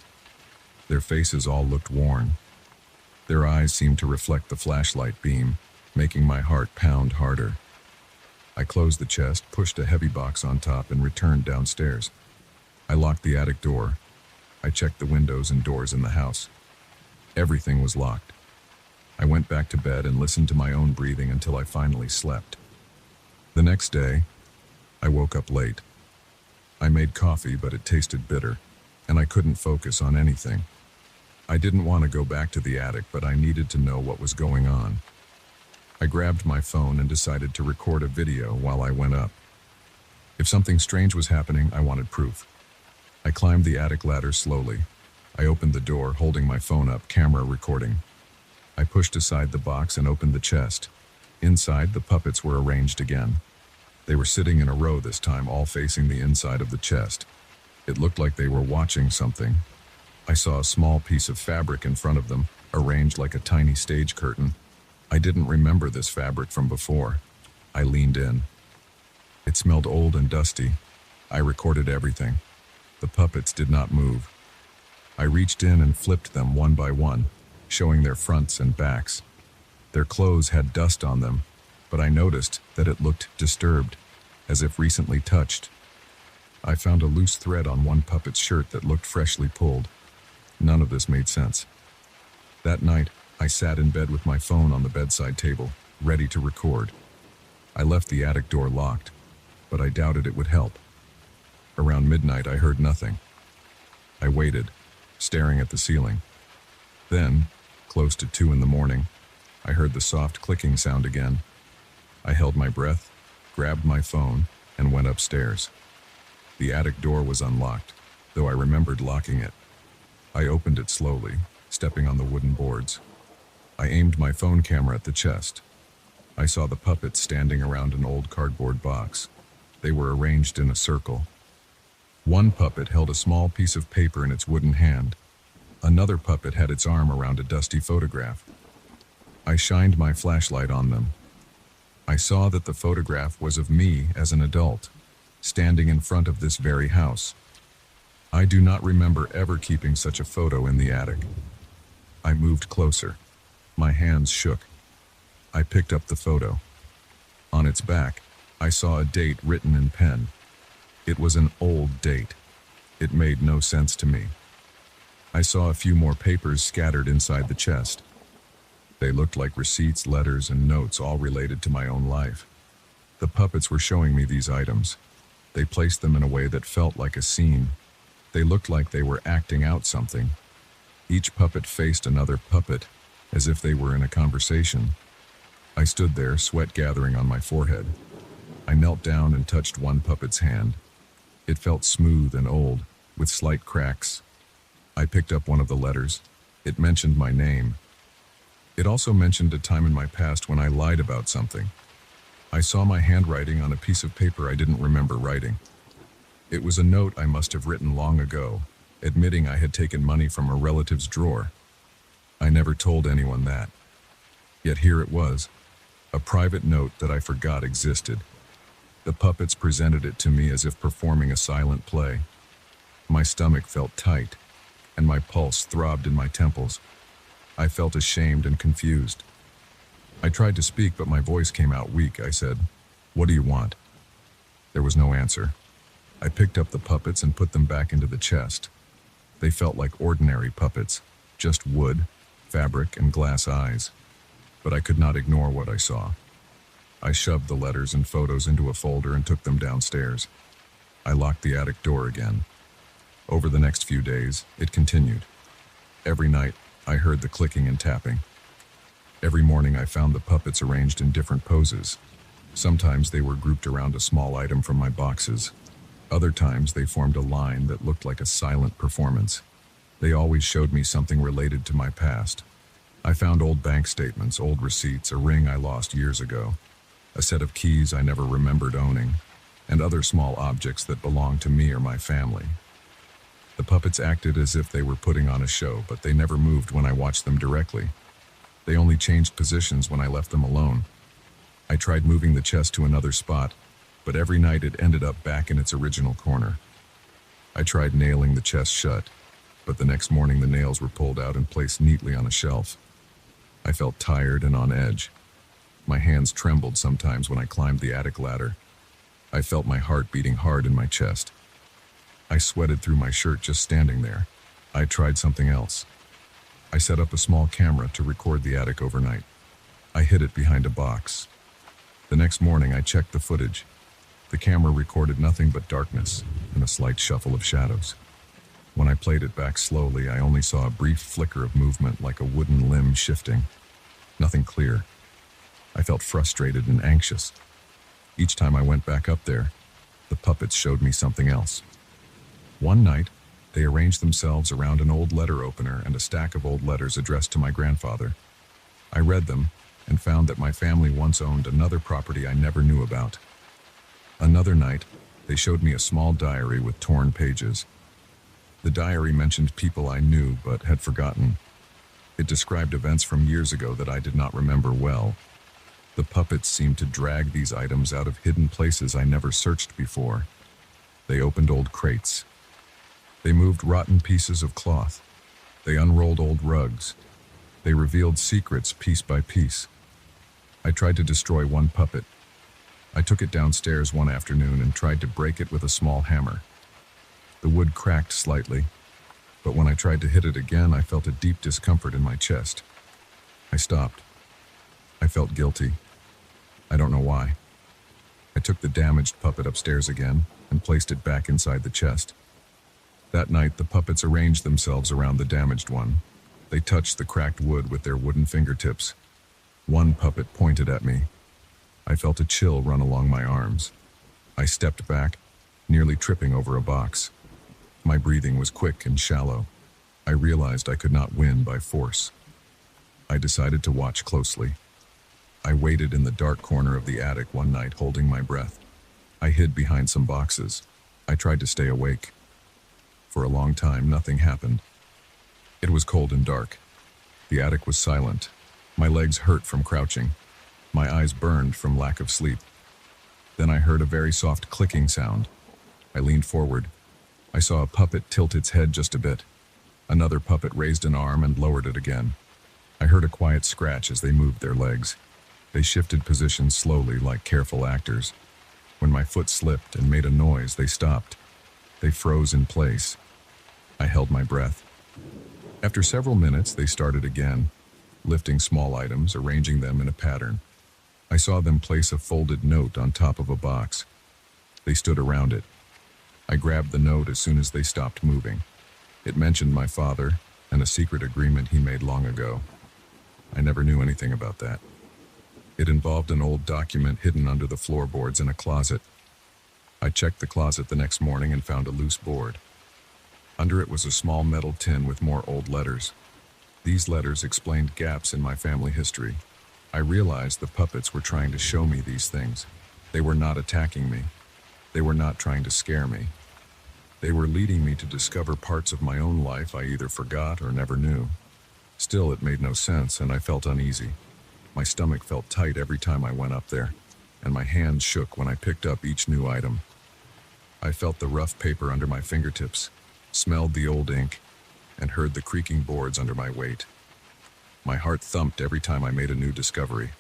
A: Their faces all looked worn. Their eyes seemed to reflect the flashlight beam, making my heart pound harder. I closed the chest, pushed a heavy box on top, and returned downstairs. I locked the attic door. I checked the windows and doors in the house. Everything was locked. I went back to bed and listened to my own breathing until I finally slept. The next day, I woke up late. I made coffee, but it tasted bitter, and I couldn't focus on anything. I didn't want to go back to the attic, but I needed to know what was going on. I grabbed my phone and decided to record a video while I went up. If something strange was happening, I wanted proof. I climbed the attic ladder slowly. I opened the door, holding my phone up, camera recording. I pushed aside the box and opened the chest. Inside, the puppets were arranged again. They were sitting in a row this time, all facing the inside of the chest. It looked like they were watching something. I saw a small piece of fabric in front of them, arranged like a tiny stage curtain. I didn't remember this fabric from before. I leaned in. It smelled old and dusty. I recorded everything. The puppets did not move. I reached in and flipped them one by one, showing their fronts and backs. Their clothes had dust on them, but I noticed that it looked disturbed, as if recently touched. I found a loose thread on one puppet's shirt that looked freshly pulled. None of this made sense. That night, I sat in bed with my phone on the bedside table, ready to record. I left the attic door locked, but I doubted it would help. Around midnight, I heard nothing. I waited, staring at the ceiling. Then, close to 2 in the morning, I heard the soft clicking sound again. I held my breath, grabbed my phone, and went upstairs. The attic door was unlocked, though I remembered locking it. I opened it slowly, stepping on the wooden boards. I aimed my phone camera at the chest. I saw the puppets standing around an old cardboard box. They were arranged in a circle. One puppet held a small piece of paper in its wooden hand. Another puppet had its arm around a dusty photograph. I shined my flashlight on them. I saw that the photograph was of me as an adult, standing in front of this very house. I do not remember ever keeping such a photo in the attic. I moved closer. My hands shook. I picked up the photo. On its back, I saw a date written in pen. It was an old date. It made no sense to me. I saw a few more papers scattered inside the chest. They looked like receipts, letters, and notes, all related to my own life. The puppets were showing me these items. They placed them in a way that felt like a scene. They looked like they were acting out something. Each puppet faced another puppet, as if they were in a conversation. I stood there, sweat gathering on my forehead. I knelt down and touched one puppet's hand. It felt smooth and old, with slight cracks. I picked up one of the letters. It mentioned my name. It also mentioned a time in my past when I lied about something. I saw my handwriting on a piece of paper I didn't remember writing. It was a note I must have written long ago, admitting I had taken money from a relative's drawer. I never told anyone that. Yet here it was, a private note that I forgot existed. The puppets presented it to me as if performing a silent play. My stomach felt tight, and my pulse throbbed in my temples. I felt ashamed and confused. I tried to speak, but my voice came out weak. I said, "What do you want?" There was no answer. I picked up the puppets and put them back into the chest. They felt like ordinary puppets, just wood, fabric, and glass eyes. But I could not ignore what I saw. I shoved the letters and photos into a folder and took them downstairs. I locked the attic door again. Over the next few days, it continued. Every night, I heard the clicking and tapping. Every morning, I found the puppets arranged in different poses. Sometimes they were grouped around a small item from my boxes. Other times, they formed a line that looked like a silent performance. They always showed me something related to my past. I found old bank statements, old receipts, a ring I lost years ago, a set of keys I never remembered owning. and other small objects that belonged to me or my family. The puppets acted as if they were putting on a show, but they never moved when I watched them directly. They only changed positions when I left them alone. I tried moving the chest to another spot, but every night it ended up back in its original corner. I tried nailing the chest shut, but the next morning the nails were pulled out and placed neatly on a shelf. I felt tired and on edge. My hands trembled sometimes when I climbed the attic ladder. I felt my heart beating hard in my chest. I sweated through my shirt just standing there. I tried something else. I set up a small camera to record the attic overnight. I hid it behind a box. The next morning I checked the footage. The camera recorded nothing but darkness and a slight shuffle of shadows. When I played it back slowly, I only saw a brief flicker of movement like a wooden limb shifting. Nothing clear. I felt frustrated and anxious. Each time I went back up there, the puppets showed me something else. One night, they arranged themselves around an old letter opener and a stack of old letters addressed to my grandfather. I read them and found that my family once owned another property I never knew about. Another night, they showed me a small diary with torn pages. The diary mentioned people I knew but had forgotten. It described events from years ago that I did not remember well. The puppets seemed to drag these items out of hidden places I never searched before. They opened old crates. They moved rotten pieces of cloth. They unrolled old rugs. They revealed secrets piece by piece. I tried to destroy one puppet. I took it downstairs one afternoon and tried to break it with a small hammer. The wood cracked slightly, but when I tried to hit it again, I felt a deep discomfort in my chest. I stopped. I felt guilty. I don't know why. I took the damaged puppet upstairs again and placed it back inside the chest. That night, the puppets arranged themselves around the damaged one. They touched the cracked wood with their wooden fingertips. One puppet pointed at me. I felt a chill run along my arms. I stepped back, nearly tripping over a box. My breathing was quick and shallow. I realized I could not win by force. I decided to watch closely. I waited in the dark corner of the attic one night, holding my breath. I hid behind some boxes. I tried to stay awake. For a long time, nothing happened. It was cold and dark. The attic was silent. My legs hurt from crouching. My eyes burned from lack of sleep. Then I heard a very soft clicking sound. I leaned forward. I saw a puppet tilt its head just a bit. Another puppet raised an arm and lowered it again. I heard a quiet scratch as they moved their legs. They shifted positions slowly, like careful actors. When my foot slipped and made a noise, they stopped. They froze in place. I held my breath. After several minutes, they started again, lifting small items, arranging them in a pattern. I saw them place a folded note on top of a box. They stood around it. I grabbed the note as soon as they stopped moving. It mentioned my father and a secret agreement he made long ago. I never knew anything about that. It involved an old document hidden under the floorboards in a closet. I checked the closet the next morning and found a loose board. Under it was a small metal tin with more old letters. These letters explained gaps in my family history. I realized the puppets were trying to show me these things. They were not attacking me. They were not trying to scare me. They were leading me to discover parts of my own life I either forgot or never knew. Still, it made no sense, and I felt uneasy. My stomach felt tight every time I went up there, and my hands shook when I picked up each new item. I felt the rough paper under my fingertips, smelled the old ink, and heard the creaking boards under my weight. My heart thumped every time I made a new discovery.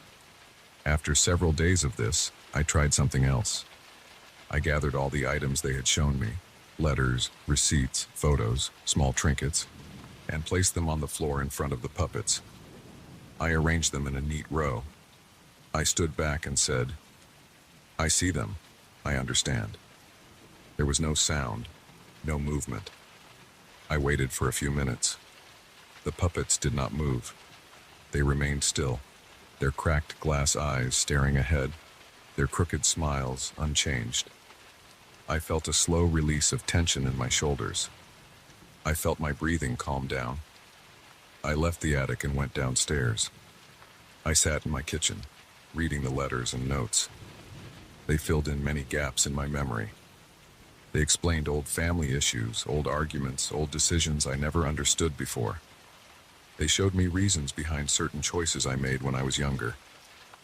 A: After several days of this, I tried something else. I gathered all the items they had shown me, letters, receipts, photos, small trinkets, and placed them on the floor in front of the puppets. I arranged them in a neat row. I stood back and said, "I see them. I understand." There was no sound, no movement. I waited for a few minutes. The puppets did not move. They remained still, their cracked glass eyes staring ahead, their crooked smiles unchanged. I felt a slow release of tension in my shoulders. I felt my breathing calm down. I left the attic and went downstairs. I sat in my kitchen, reading the letters and notes. They filled in many gaps in my memory. They explained old family issues, old arguments, old decisions I never understood before. They showed me reasons behind certain choices I made when I was younger.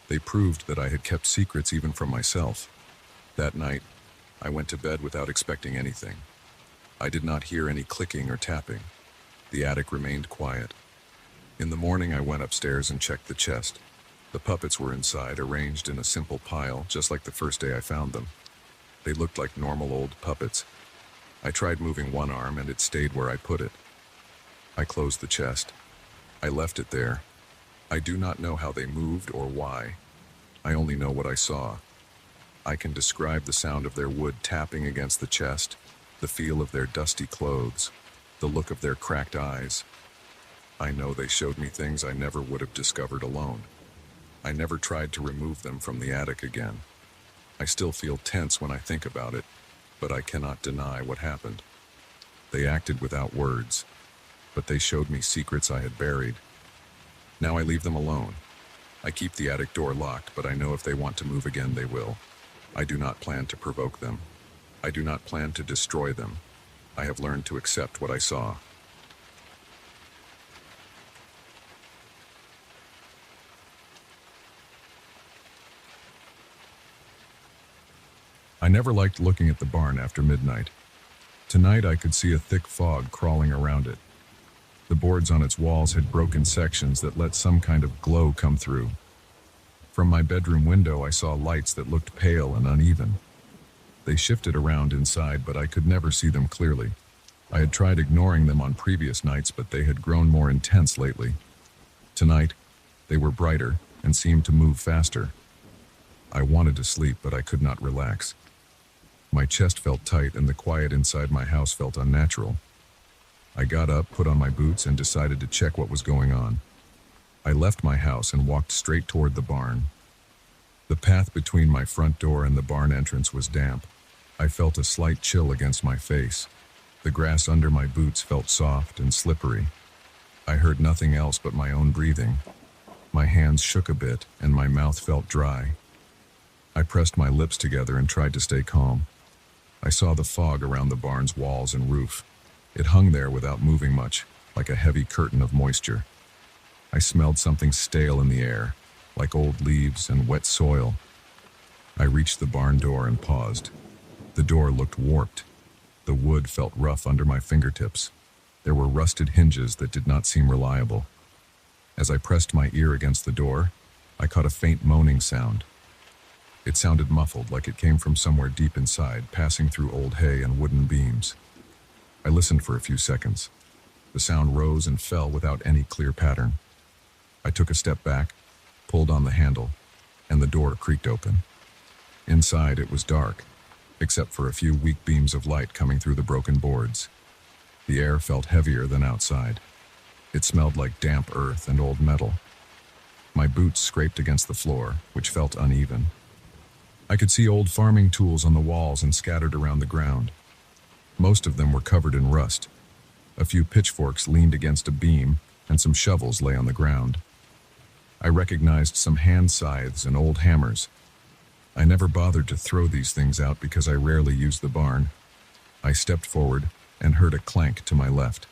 A: They proved that I had kept secrets even from myself. That night, I went to bed without expecting anything. I did not hear any clicking or tapping. The attic remained quiet. In the morning, I went upstairs and checked the chest. The puppets were inside, arranged in a simple pile, just like the first day I found them. They looked like normal old puppets. I tried moving one arm and it stayed where I put it. I closed the chest. I left it there. I do not know how they moved or why. I only know what I saw. I can describe the sound of their wood tapping against the chest, the feel of their dusty clothes, the look of their cracked eyes. I know they showed me things I never would have discovered alone. I never tried to remove them from the attic again. I still feel tense when I think about it, but I cannot deny what happened. They acted without words, but they showed me secrets I had buried. Now I leave them alone. I keep the attic door locked, but I know if they want to move again, they will. I do not plan to provoke them. I do not plan to destroy them. I have learned to accept what I saw. I never liked looking at the barn after midnight. Tonight I could see a thick fog crawling around it. The boards on its walls had broken sections that let some kind of glow come through. From my bedroom window I saw lights that looked pale and uneven. They shifted around inside, but I could never see them clearly. I had tried ignoring them on previous nights, but they had grown more intense lately. Tonight, they were brighter and seemed to move faster. I wanted to sleep, but I could not relax. My chest felt tight and the quiet inside my house felt unnatural. I got up, put on my boots, and decided to check what was going on. I left my house and walked straight toward the barn. The path between my front door and the barn entrance was damp. I felt a slight chill against my face. The grass under my boots felt soft and slippery. I heard nothing else but my own breathing. My hands shook a bit and my mouth felt dry. I pressed my lips together and tried to stay calm. I saw the fog around the barn's walls and roof. It hung there without moving much, like a heavy curtain of moisture. I smelled something stale in the air, like old leaves and wet soil. I reached the barn door and paused. The door looked warped. The wood felt rough under my fingertips. There were rusted hinges that did not seem reliable. As I pressed my ear against the door, I caught a faint moaning sound. It sounded muffled, like it came from somewhere deep inside, passing through old hay and wooden beams. I listened for a few seconds. The sound rose and fell without any clear pattern. I took a step back, pulled on the handle, and the door creaked open. Inside, it was dark, except for a few weak beams of light coming through the broken boards. The air felt heavier than outside. It smelled like damp earth and old metal. My boots scraped against the floor, which felt uneven. I could see old farming tools on the walls and scattered around the ground. Most of them were covered in rust. A few pitchforks leaned against a beam, and some shovels lay on the ground. I recognized some hand scythes and old hammers. I never bothered to throw these things out because I rarely used the barn. I stepped forward and heard a clank to my left.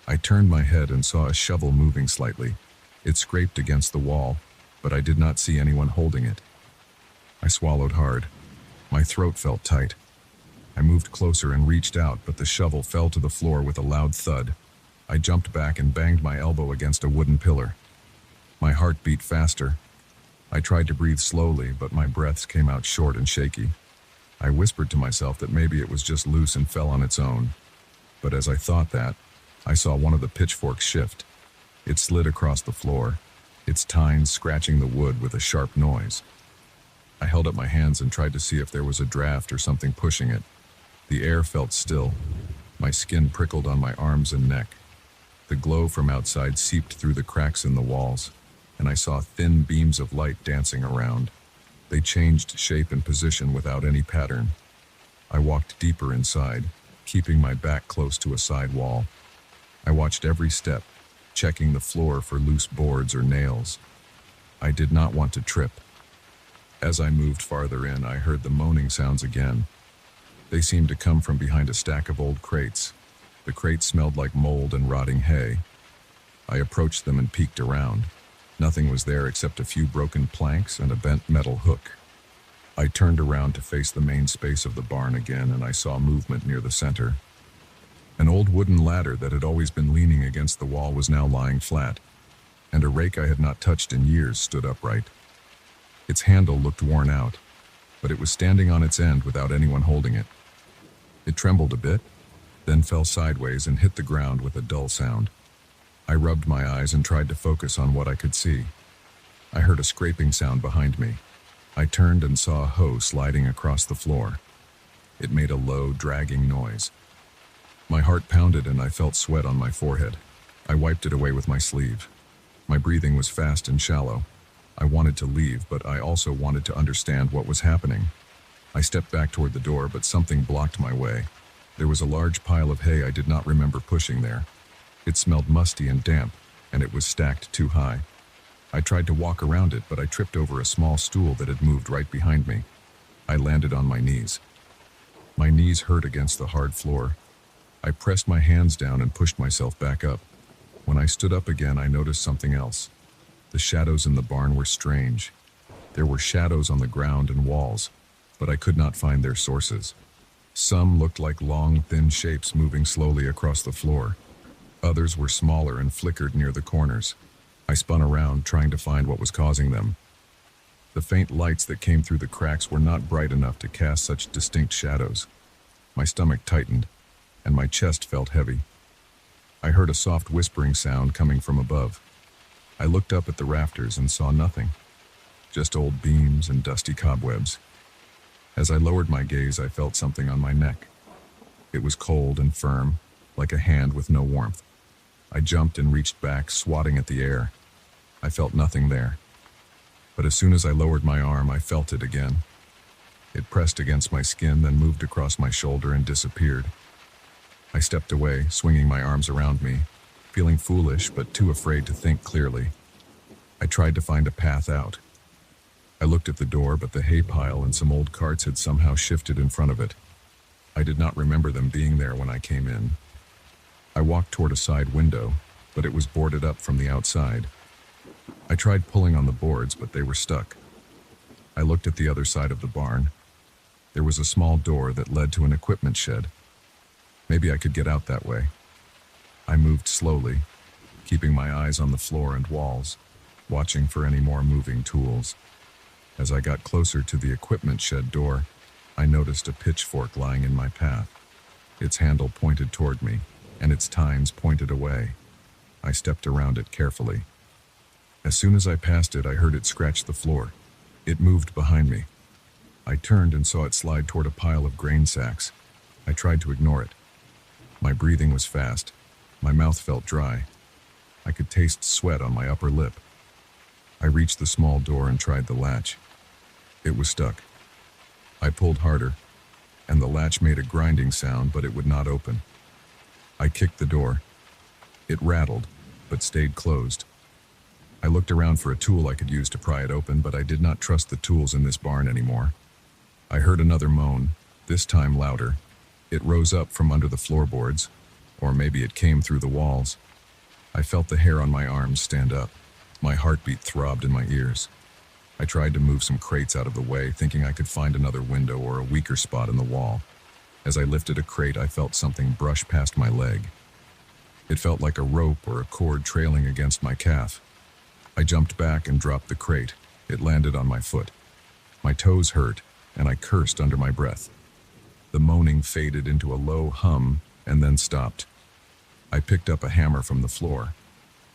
A: I turned my head and saw a shovel moving slightly. It scraped against the wall, but I did not see anyone holding it. I swallowed hard. My throat felt tight. I moved closer and reached out, but the shovel fell to the floor with a loud thud. I jumped back and banged my elbow against a wooden pillar. My heart beat faster. I tried to breathe slowly, but my breaths came out short and shaky. I whispered to myself that maybe it was just loose and fell on its own. But as I thought that, I saw one of the pitchforks shift. It slid across the floor, its tines scratching the wood with a sharp noise. I held up my hands and tried to see if there was a draft or something pushing it. The air felt still. My skin prickled on my arms and neck. The glow from outside seeped through the cracks in the walls, and I saw thin beams of light dancing around. They changed shape and position without any pattern. I walked deeper inside, keeping my back close to a side wall. I watched every step, checking the floor for loose boards or nails. I did not want to trip. As I moved farther in, I heard the moaning sounds again. They seemed to come from behind a stack of old crates. The crates smelled like mold and rotting hay. I approached them and peeked around. Nothing was there except a few broken planks and a bent metal hook. I turned around to face the main space of the barn again, and I saw movement near the center. An old wooden ladder that had always been leaning against the wall was now lying flat, and a rake I had not touched in years stood upright. Its handle looked worn out, but it was standing on its end without anyone holding it. It trembled a bit, then fell sideways and hit the ground with a dull sound. I rubbed my eyes and tried to focus on what I could see. I heard a scraping sound behind me. I turned and saw a hoe sliding across the floor. It made a low, dragging noise. My heart pounded and I felt sweat on my forehead. I wiped it away with my sleeve. My breathing was fast and shallow. I wanted to leave, but I also wanted to understand what was happening. I stepped back toward the door, but something blocked my way. There was a large pile of hay I did not remember pushing there. It smelled musty and damp, and it was stacked too high. I tried to walk around it, but I tripped over a small stool that had moved right behind me. I landed on my knees. My knees hurt against the hard floor. I pressed my hands down and pushed myself back up. When I stood up again, I noticed something else. The shadows in the barn were strange. There were shadows on the ground and walls, but I could not find their sources. Some looked like long, thin shapes moving slowly across the floor. Others were smaller and flickered near the corners. I spun around, trying to find what was causing them. The faint lights that came through the cracks were not bright enough to cast such distinct shadows. My stomach tightened, and my chest felt heavy. I heard a soft whispering sound coming from above. I looked up at the rafters and saw nothing, just old beams and dusty cobwebs. As I lowered my gaze, I felt something on my neck. It was cold and firm, like a hand with no warmth. I jumped and reached back, swatting at the air. I felt nothing there. But as soon as I lowered my arm, I felt it again. It pressed against my skin, then moved across my shoulder and disappeared. I stepped away, swinging my arms around me, feeling foolish but too afraid to think clearly. I tried to find a path out. I looked at the door, but the hay pile and some old carts had somehow shifted in front of it. I did not remember them being there when I came in. I walked toward a side window, but it was boarded up from the outside. I tried pulling on the boards, but they were stuck. I looked at the other side of the barn. There was a small door that led to an equipment shed. Maybe I could get out that way. I moved slowly, keeping my eyes on the floor and walls, watching for any more moving tools. As I got closer to the equipment shed door, I noticed a pitchfork lying in my path. Its handle pointed toward me, and its tines pointed away. I stepped around it carefully. As soon as I passed it, I heard it scratch the floor. It moved behind me. I turned and saw it slide toward a pile of grain sacks. I tried to ignore it. My breathing was fast. My mouth felt dry. I could taste sweat on my upper lip. I reached the small door and tried the latch. It was stuck. I pulled harder, and the latch made a grinding sound, but it would not open. I kicked the door. It rattled, but stayed closed. I looked around for a tool I could use to pry it open, but I did not trust the tools in this barn anymore. I heard another moan, this time louder. It rose up from under the floorboards, or maybe it came through the walls. I felt the hair on my arms stand up. My heartbeat throbbed in my ears. I tried to move some crates out of the way, thinking I could find another window or a weaker spot in the wall. As I lifted a crate, I felt something brush past my leg. It felt like a rope or a cord trailing against my calf. I jumped back and dropped the crate. It landed on my foot. My toes hurt, and I cursed under my breath. The moaning faded into a low hum and then stopped. I picked up a hammer from the floor.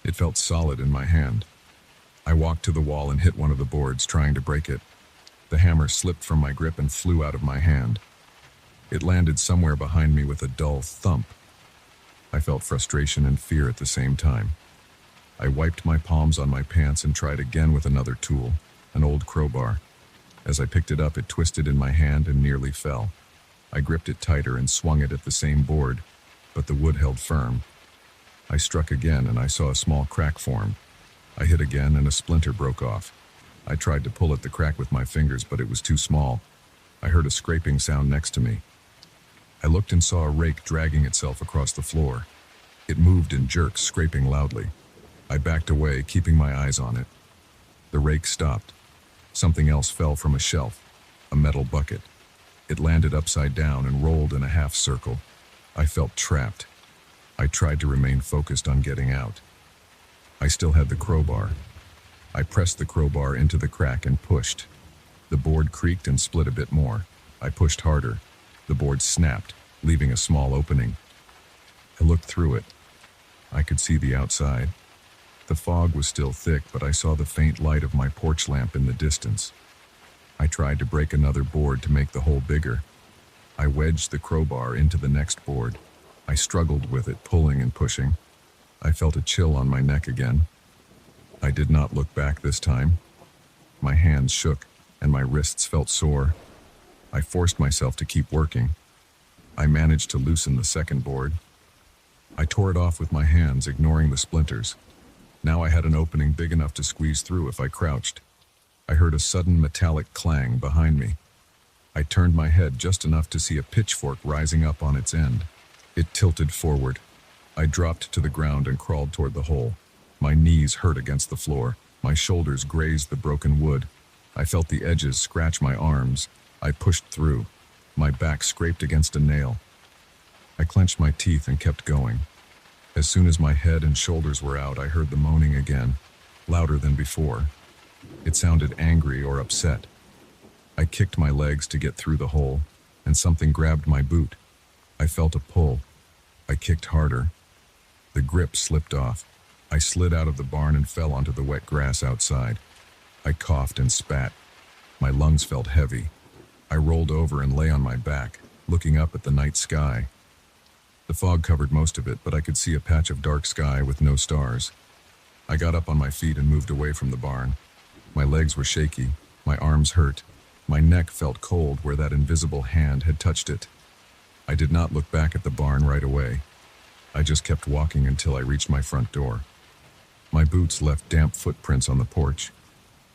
A: It felt solid in my hand. I walked to the wall and hit one of the boards, trying to break it. The hammer slipped from my grip and flew out of my hand. It landed somewhere behind me with a dull thump. I felt frustration and fear at the same time. I wiped my palms on my pants and tried again with another tool, an old crowbar. As I picked it up, it twisted in my hand and nearly fell. I gripped it tighter and swung it at the same board, but the wood held firm. I struck again and I saw a small crack form. I hit again and a splinter broke off. I tried to pull at the crack with my fingers, but it was too small. I heard a scraping sound next to me. I looked and saw a rake dragging itself across the floor. It moved in jerks, scraping loudly. I backed away, keeping my eyes on it. The rake stopped. Something else fell from a shelf, a metal bucket. It landed upside down and rolled in a half circle. I felt trapped. I tried to remain focused on getting out. I still had the crowbar. I pressed the crowbar into the crack and pushed. The board creaked and split a bit more. I pushed harder. The board snapped, leaving a small opening. I looked through it. I could see the outside. The fog was still thick, but I saw the faint light of my porch lamp in the distance. I tried to break another board to make the hole bigger. I wedged the crowbar into the next board. I struggled with it, pulling and pushing. I felt a chill on my neck again. I did not look back this time. My hands shook, and my wrists felt sore. I forced myself to keep working. I managed to loosen the second board. I tore it off with my hands, ignoring the splinters. Now I had an opening big enough to squeeze through if I crouched. I heard a sudden metallic clang behind me. I turned my head just enough to see a pitchfork rising up on its end. It tilted forward. I dropped to the ground and crawled toward the hole. My knees hurt against the floor. My shoulders grazed the broken wood. I felt the edges scratch my arms. I pushed through. My back scraped against a nail. I clenched my teeth and kept going. As soon as my head and shoulders were out, I heard the moaning again, louder than before. It sounded angry or upset. I kicked my legs to get through the hole, and something grabbed my boot. I felt a pull. I kicked harder. The grip slipped off. I slid out of the barn and fell onto the wet grass outside. I coughed and spat. My lungs felt heavy. I rolled over and lay on my back, looking up at the night sky. The fog covered most of it, but I could see a patch of dark sky with no stars. I got up on my feet and moved away from the barn. My legs were shaky. My arms hurt. My neck felt cold where that invisible hand had touched it. I did not look back at the barn right away. I just kept walking until I reached my front door. My boots left damp footprints on the porch.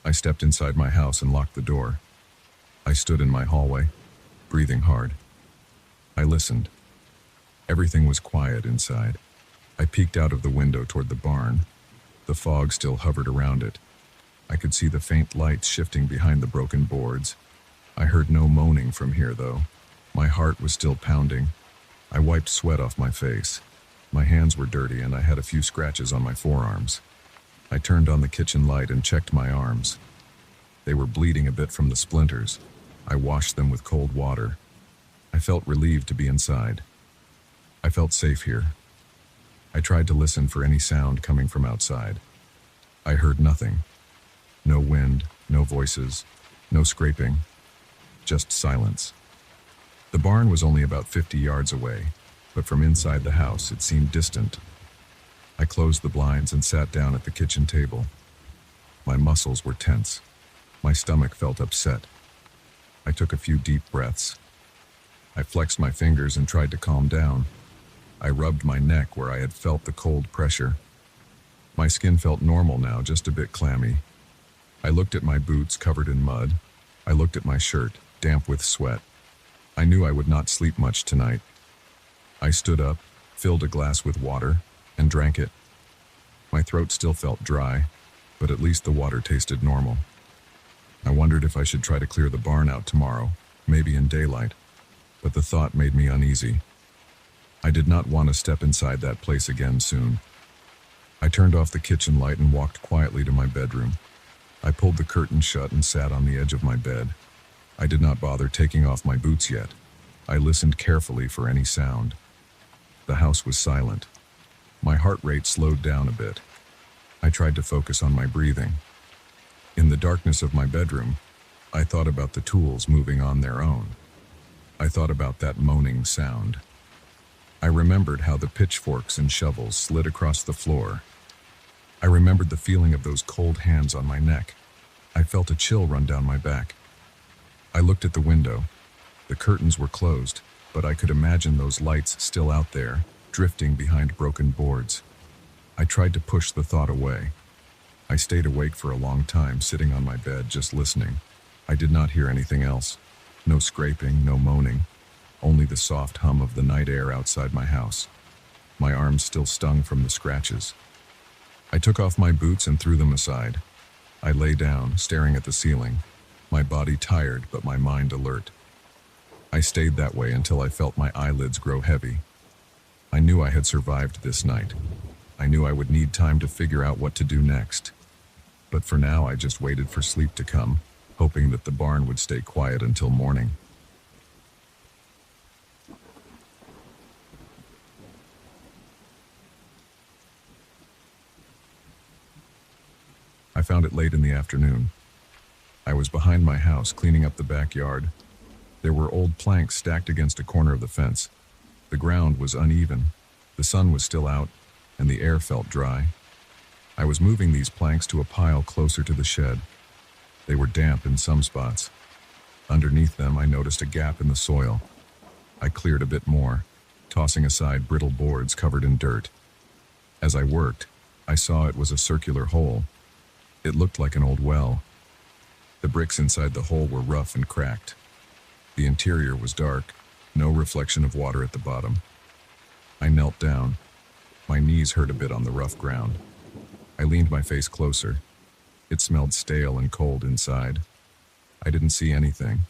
A: I stepped inside my house and locked the door. I stood in my hallway, breathing hard. I listened. Everything was quiet inside. I peeked out of the window toward the barn. The fog still hovered around it. I could see the faint lights shifting behind the broken boards. I heard no moaning from here, though. My heart was still pounding. I wiped sweat off my face. My hands were dirty and I had a few scratches on my forearms. I turned on the kitchen light and checked my arms. They were bleeding a bit from the splinters. I washed them with cold water. I felt relieved to be inside. I felt safe here. I tried to listen for any sound coming from outside. I heard nothing. No wind, no voices, no scraping, just silence. The barn was only about 50 yards away, but from inside the house it seemed distant. I closed the blinds and sat down at the kitchen table. My muscles were tense. My stomach felt upset. I took a few deep breaths. I flexed my fingers and tried to calm down. I rubbed my neck where I had felt the cold pressure. My skin felt normal now, just a bit clammy. I looked at my boots covered in mud. I looked at my shirt, damp with sweat. I knew I would not sleep much tonight. I stood up, filled a glass with water, and drank it. My throat still felt dry, but at least the water tasted normal. I wondered if I should try to clear the barn out tomorrow, maybe in daylight, but the thought made me uneasy. I did not want to step inside that place again soon. I turned off the kitchen light and walked quietly to my bedroom. I pulled the curtain shut and sat on the edge of my bed. I did not bother taking off my boots yet. I listened carefully for any sound. The house was silent. My heart rate slowed down a bit. I tried to focus on my breathing. In the darkness of my bedroom, I thought about the tools moving on their own. I thought about that moaning sound. I remembered how the pitchforks and shovels slid across the floor. I remembered the feeling of those cold hands on my neck. I felt a chill run down my back. I looked at the window. The curtains were closed, but I could imagine those lights still out there, drifting behind broken boards. I tried to push the thought away. I stayed awake for a long time, sitting on my bed, just listening. I did not hear anything else. No scraping, no moaning, only the soft hum of the night air outside my house. My arms still stung from the scratches. I took off my boots and threw them aside. I lay down, staring at the ceiling, my body tired but my mind alert. I stayed that way until I felt my eyelids grow heavy. I knew I had survived this night. I knew I would need time to figure out what to do next. But for now, I just waited for sleep to come, hoping that the barn would stay quiet until morning. I found it late in the afternoon. I was behind my house cleaning up the backyard. There were old planks stacked against a corner of the fence. The ground was uneven, the sun was still out, and the air felt dry. I was moving these planks to a pile closer to the shed. They were damp in some spots. Underneath them, I noticed a gap in the soil. I cleared a bit more, tossing aside brittle boards covered in dirt. As I worked, I saw it was a circular hole. It looked like an old well. The bricks inside the hole were rough and cracked. The interior was dark, no reflection of water at the bottom. I knelt down. My knees hurt a bit on the rough ground. I leaned my face closer. It smelled stale and cold inside. I didn't see anything.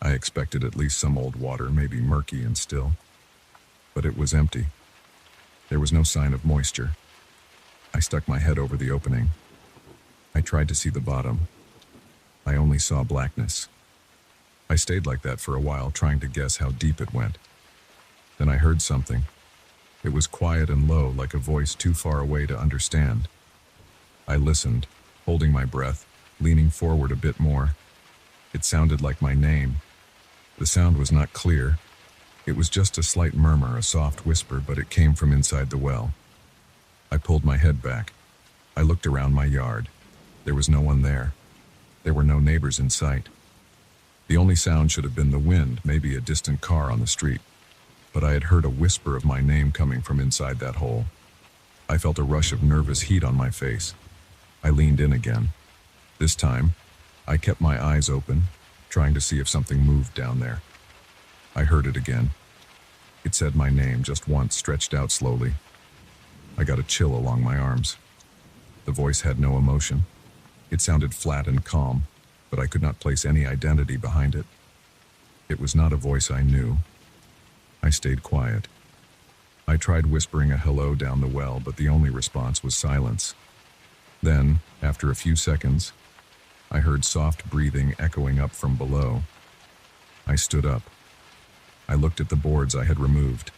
A: I expected at least some old water, maybe murky and still. But it was empty. There was no sign of moisture. I stuck my head over the opening. I tried to see the bottom. I only saw blackness. I stayed like that for a while, trying to guess how deep it went. Then I heard something. It was quiet and low, like a voice too far away to understand. I listened, holding my breath, leaning forward a bit more. It sounded like my name. The sound was not clear. It was just a slight murmur, a soft whisper, but it came from inside the well. I pulled my head back. I looked around my yard. There was no one there. There were no neighbors in sight. The only sound should have been the wind, maybe a distant car on the street. But I had heard a whisper of my name coming from inside that hole. I felt a rush of nervous heat on my face. I leaned in again. This time, I kept my eyes open, trying to see if something moved down there. I heard it again. It said my name just once, stretched out slowly. I got a chill along my arms. The voice had no emotion. It sounded flat and calm, but I could not place any identity behind it. It was not a voice I knew. I stayed quiet. I tried whispering a hello down the well, but the only response was silence. Then, after a few seconds, I heard soft breathing echoing up from below. I stood up. I looked at the boards I had removed.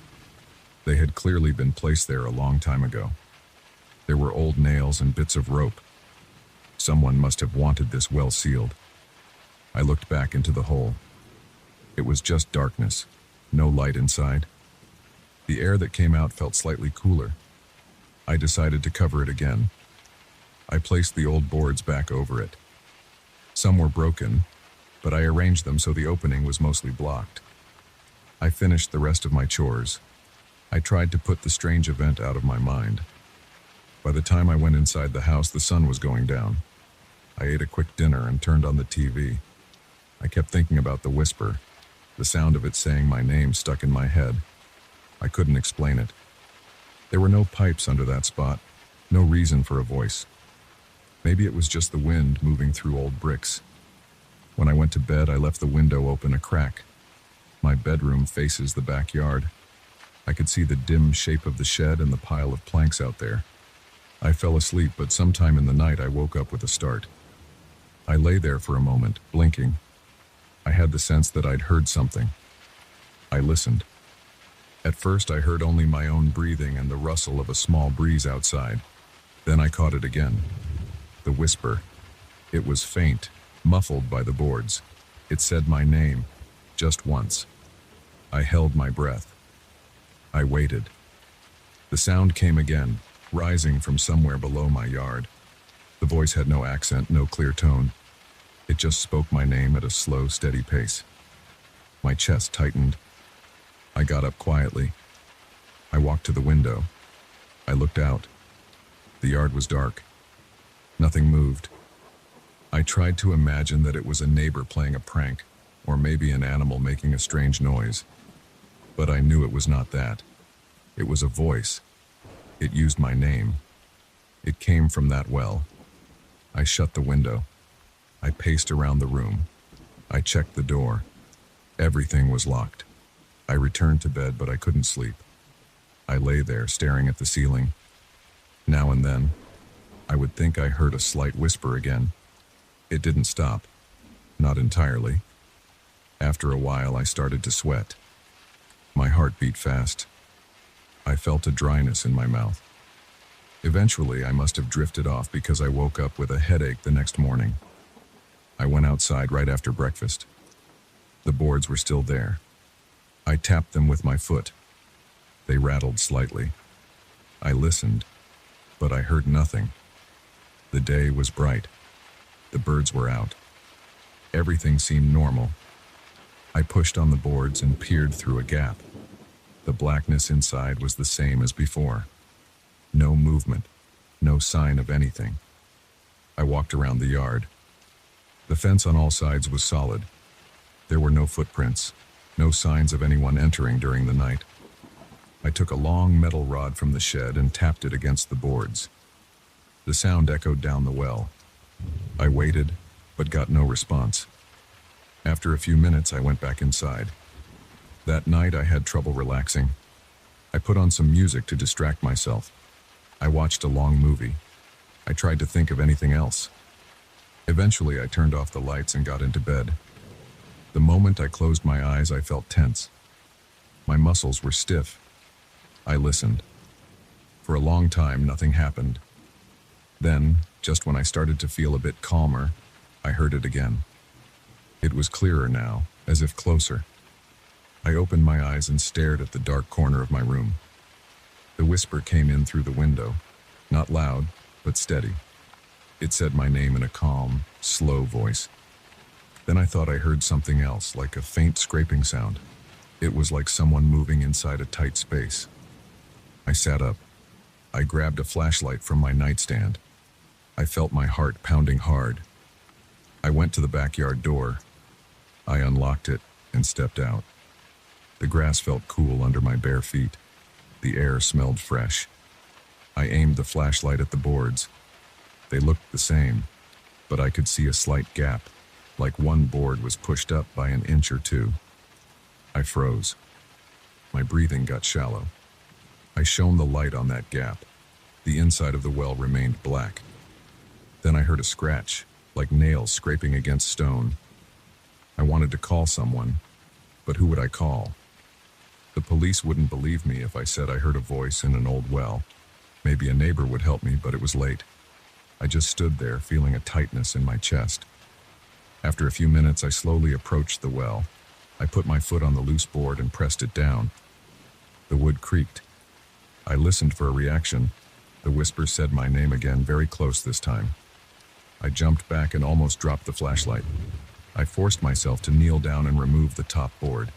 A: They had clearly been placed there a long time ago. There were old nails and bits of rope. Someone must have wanted this well sealed. I looked back into the hole. It was just darkness, no light inside. The air that came out felt slightly cooler. I decided to cover it again. I placed the old boards back over it. Some were broken, but I arranged them so the opening was mostly blocked. I finished the rest of my chores. I tried to put the strange event out of my mind. By the time I went inside the house, the sun was going down. I ate a quick dinner and turned on the TV. I kept thinking about the whisper. The sound of it saying my name stuck in my head. I couldn't explain it. There were no pipes under that spot, no reason for a voice. Maybe it was just the wind moving through old bricks. When I went to bed, I left the window open a crack. My bedroom faces the backyard. I could see the dim shape of the shed and the pile of planks out there. I fell asleep, but sometime in the night I woke up with a start. I lay there for a moment, blinking. I had the sense that I'd heard something. I listened. At first I heard only my own breathing and the rustle of a small breeze outside. Then I caught it again. The whisper. It was faint, muffled by the boards. It said my name, just once. I held my breath. I waited. The sound came again, rising from somewhere below my yard. The voice had no accent, no clear tone. It just spoke my name at a slow, steady pace. My chest tightened. I got up quietly. I walked to the window. I looked out. The yard was dark. Nothing moved. I tried to imagine that it was a neighbor playing a prank, or maybe an animal making a strange noise. But I knew it was not that. It was a voice. It used my name. It came from that well. I shut the window. I paced around the room. I checked the door. Everything was locked. I returned to bed, but I couldn't sleep. I lay there staring at the ceiling. Now and then, I would think I heard a slight whisper again. It didn't stop. Not entirely. After a while, I started to sweat. My heart beat fast. I felt a dryness in my mouth. Eventually, I must have drifted off because I woke up with a headache the next morning. I went outside right after breakfast. The boards were still there. I tapped them with my foot. They rattled slightly. I listened, but I heard nothing. The day was bright. The birds were out. Everything seemed normal. I pushed on the boards and peered through a gap. The blackness inside was the same as before. No movement, no sign of anything. I walked around the yard. The fence on all sides was solid. There were no footprints, no signs of anyone entering during the night. I took a long metal rod from the shed and tapped it against the boards. The sound echoed down the well. I waited, but got no response. After a few minutes, I went back inside. That night, I had trouble relaxing. I put on some music to distract myself. I watched a long movie. I tried to think of anything else. Eventually, I turned off the lights and got into bed. The moment I closed my eyes, I felt tense. My muscles were stiff. I listened. For a long time, nothing happened. Then, just when I started to feel a bit calmer, I heard it again. It was clearer now, as if closer. I opened my eyes and stared at the dark corner of my room. The whisper came in through the window, not loud, but steady. It said my name in a calm, slow voice. Then I thought I heard something else, like a faint scraping sound. It was like someone moving inside a tight space. I sat up. I grabbed a flashlight from my nightstand. I felt my heart pounding hard. I went to the backyard door. I unlocked it and stepped out. The grass felt cool under my bare feet. The air smelled fresh. I aimed the flashlight at the boards. They looked the same, but I could see a slight gap, like one board was pushed up by an inch or two. I froze. My breathing got shallow. I shone the light on that gap. The inside of the well remained black. Then I heard a scratch, like nails scraping against stone. I wanted to call someone, but who would I call? The police wouldn't believe me if I said I heard a voice in an old well. Maybe a neighbor would help me, but it was late. I just stood there, feeling a tightness in my chest. After a few minutes, I slowly approached the well. I put my foot on the loose board and pressed it down. The wood creaked. I listened for a reaction. The whisper said my name again, very close this time. I jumped back and almost dropped the flashlight. I forced myself to kneel down and remove the top board.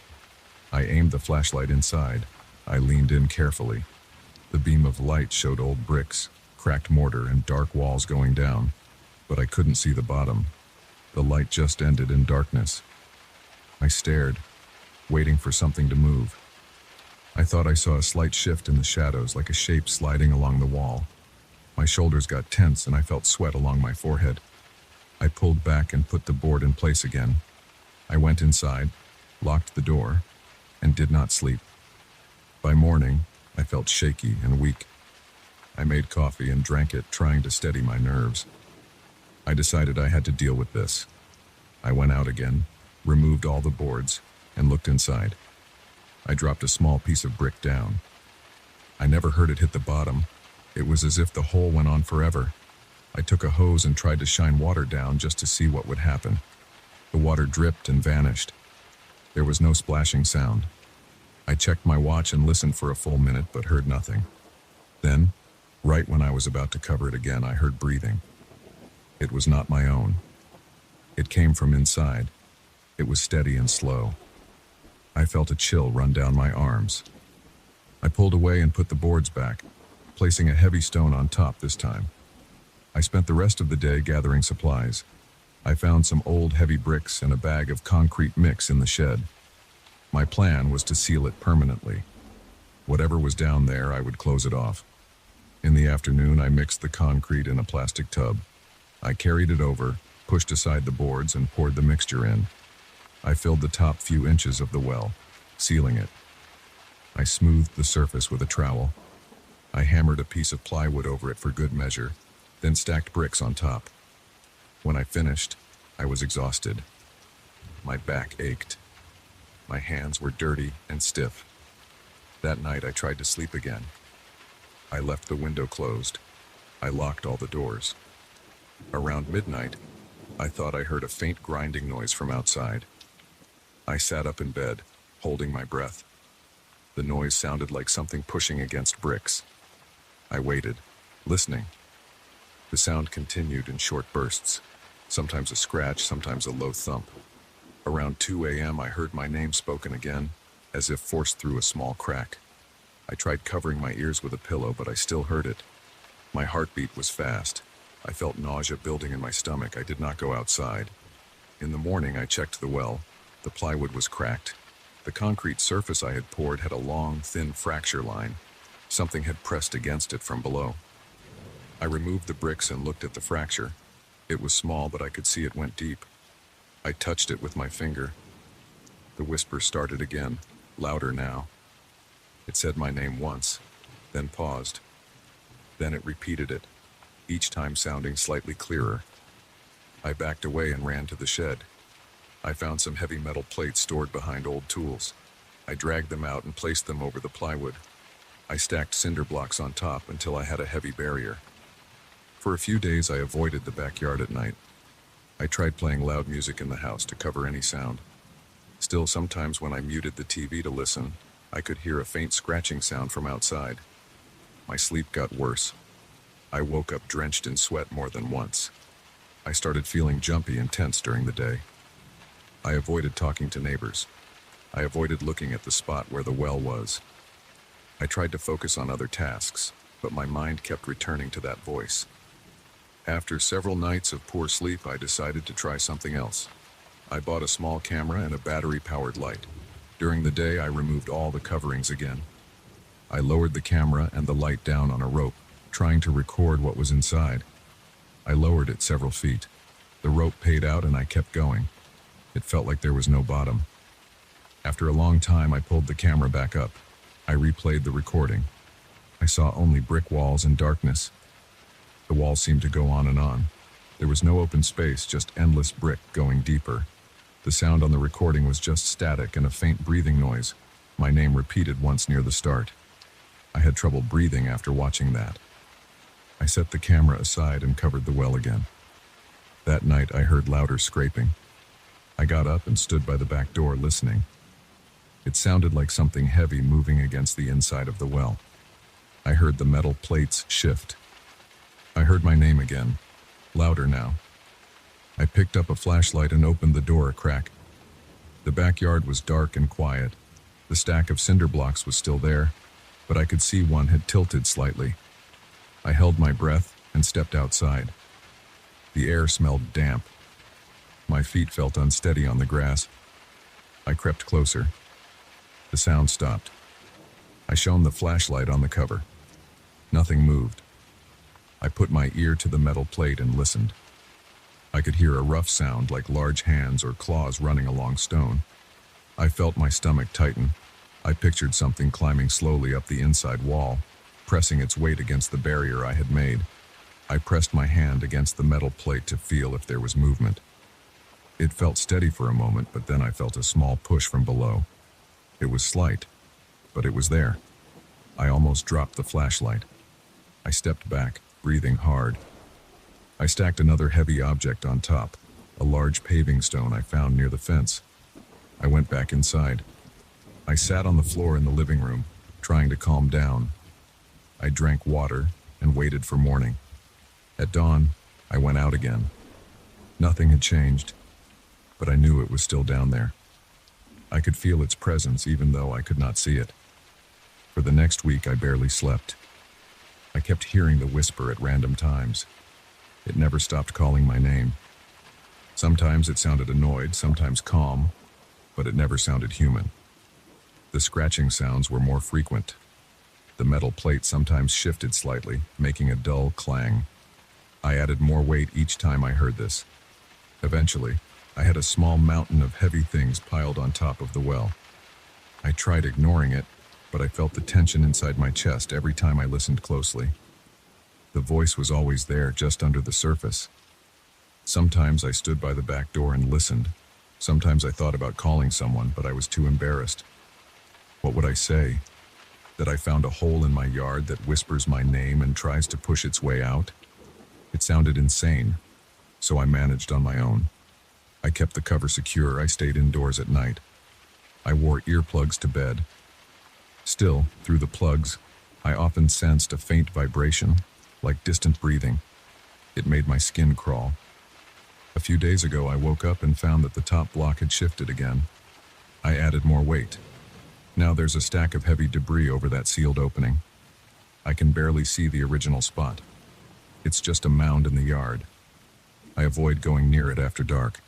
A: I aimed the flashlight inside. I leaned in carefully. The beam of light showed old bricks, cracked mortar, and dark walls going down, but I couldn't see the bottom. The light just ended in darkness. I stared, waiting for something to move. I thought I saw a slight shift in the shadows, like a shape sliding along the wall. My shoulders got tense and I felt sweat along my forehead. I pulled back and put the board in place again. I went inside, locked the door, and did not sleep. By morning, I felt shaky and weak. I made coffee and drank it, trying to steady my nerves. I decided I had to deal with this. I went out again, removed all the boards, and looked inside. I dropped a small piece of brick down. I never heard it hit the bottom. It was as if the hole went on forever. I took a hose and tried to shine water down just to see what would happen. The water dripped and vanished. There was no splashing sound. I checked my watch and listened for a full minute, but heard nothing. Then, right when I was about to cover it again, I heard breathing. It was not my own. It came from inside. It was steady and slow. I felt a chill run down my arms. I pulled away and put the boards back, placing a heavy stone on top this time. I spent the rest of the day gathering supplies. I found some old heavy bricks and a bag of concrete mix in the shed. My plan was to seal it permanently. Whatever was down there, I would close it off. In the afternoon, I mixed the concrete in a plastic tub. I carried it over, pushed aside the boards, and poured the mixture in. I filled the top few inches of the well, sealing it. I smoothed the surface with a trowel. I hammered a piece of plywood over it for good measure, then stacked bricks on top. When I finished, I was exhausted. My back ached. My hands were dirty and stiff. That night, I tried to sleep again. I left the window closed. I locked all the doors. Around midnight, I thought I heard a faint grinding noise from outside. I sat up in bed, holding my breath. The noise sounded like something pushing against bricks. I waited, listening. The sound continued in short bursts, sometimes a scratch, sometimes a low thump. Around 2 a.m., I heard my name spoken again, as if forced through a small crack. I tried covering my ears with a pillow, but I still heard it. My heartbeat was fast. I felt nausea building in my stomach. I did not go outside. In the morning, I checked the well. The plywood was cracked. The concrete surface I had poured had a long, thin fracture line. Something had pressed against it from below. I removed the bricks and looked at the fracture. It was small, but I could see it went deep. I touched it with my finger. The whisper started again, louder now. It said my name once, then paused. Then it repeated it, each time sounding slightly clearer. I backed away and ran to the shed. I found some heavy metal plates stored behind old tools. I dragged them out and placed them over the plywood. I stacked cinder blocks on top until I had a heavy barrier. For a few days, I avoided the backyard at night. I tried playing loud music in the house to cover any sound. Still, sometimes when I muted the TV to listen, I could hear a faint scratching sound from outside. My sleep got worse. I woke up drenched in sweat more than once. I started feeling jumpy and tense during the day. I avoided talking to neighbors. I avoided looking at the spot where the well was. I tried to focus on other tasks, but my mind kept returning to that voice. After several nights of poor sleep, I decided to try something else. I bought a small camera and a battery-powered light. During the day, I removed all the coverings again. I lowered the camera and the light down on a rope, trying to record what was inside. I lowered it several feet. The rope paid out and I kept going. It felt like there was no bottom. After a long time, I pulled the camera back up. I replayed the recording. I saw only brick walls and darkness. The walls seemed to go on and on. There was no open space, just endless brick going deeper. The sound on the recording was just static and a faint breathing noise. My name repeated once near the start. I had trouble breathing after watching that. I set the camera aside and covered the well again. That night, I heard louder scraping. I got up and stood by the back door listening. It sounded like something heavy moving against the inside of the well. I heard the metal plates shift. I heard my name again, louder now. I picked up a flashlight and opened the door a crack. The backyard was dark and quiet. The stack of cinder blocks was still there, but I could see one had tilted slightly. I held my breath and stepped outside. The air smelled damp. My feet felt unsteady on the grass. I crept closer. The sound stopped. I shone the flashlight on the cover. Nothing moved. I put my ear to the metal plate and listened. I could hear a rough sound like large hands or claws running along stone. I felt my stomach tighten. I pictured something climbing slowly up the inside wall, pressing its weight against the barrier I had made. I pressed my hand against the metal plate to feel if there was movement. It felt steady for a moment, but then I felt a small push from below. It was slight, but it was there. I almost dropped the flashlight. I stepped back, breathing hard. I stacked another heavy object on top, a large paving stone I found near the fence. I went back inside. I sat on the floor in the living room, trying to calm down. I drank water and waited for morning. At dawn, I went out again. Nothing had changed, but I knew it was still down there. I could feel its presence even though I could not see it. For the next week, I barely slept. I kept hearing the whisper at random times. It never stopped calling my name. Sometimes it sounded annoyed, sometimes calm, but it never sounded human. The scratching sounds were more frequent. The metal plate sometimes shifted slightly, making a dull clang. I added more weight each time I heard this. Eventually, I had a small mountain of heavy things piled on top of the well. I tried ignoring it, but I felt the tension inside my chest every time I listened closely. The voice was always there, just under the surface. Sometimes I stood by the back door and listened. Sometimes I thought about calling someone, but I was too embarrassed. What would I say? That I found a hole in my yard that whispers my name and tries to push its way out? It sounded insane, so I managed on my own. I kept the cover secure. I stayed indoors at night. I wore earplugs to bed. Still, through the plugs, I often sensed a faint vibration, like distant breathing. It made my skin crawl. A few days ago, I woke up and found that the top block had shifted again. I added more weight. Now there's a stack of heavy debris over that sealed opening. I can barely see the original spot. It's just a mound in the yard. I avoid going near it after dark.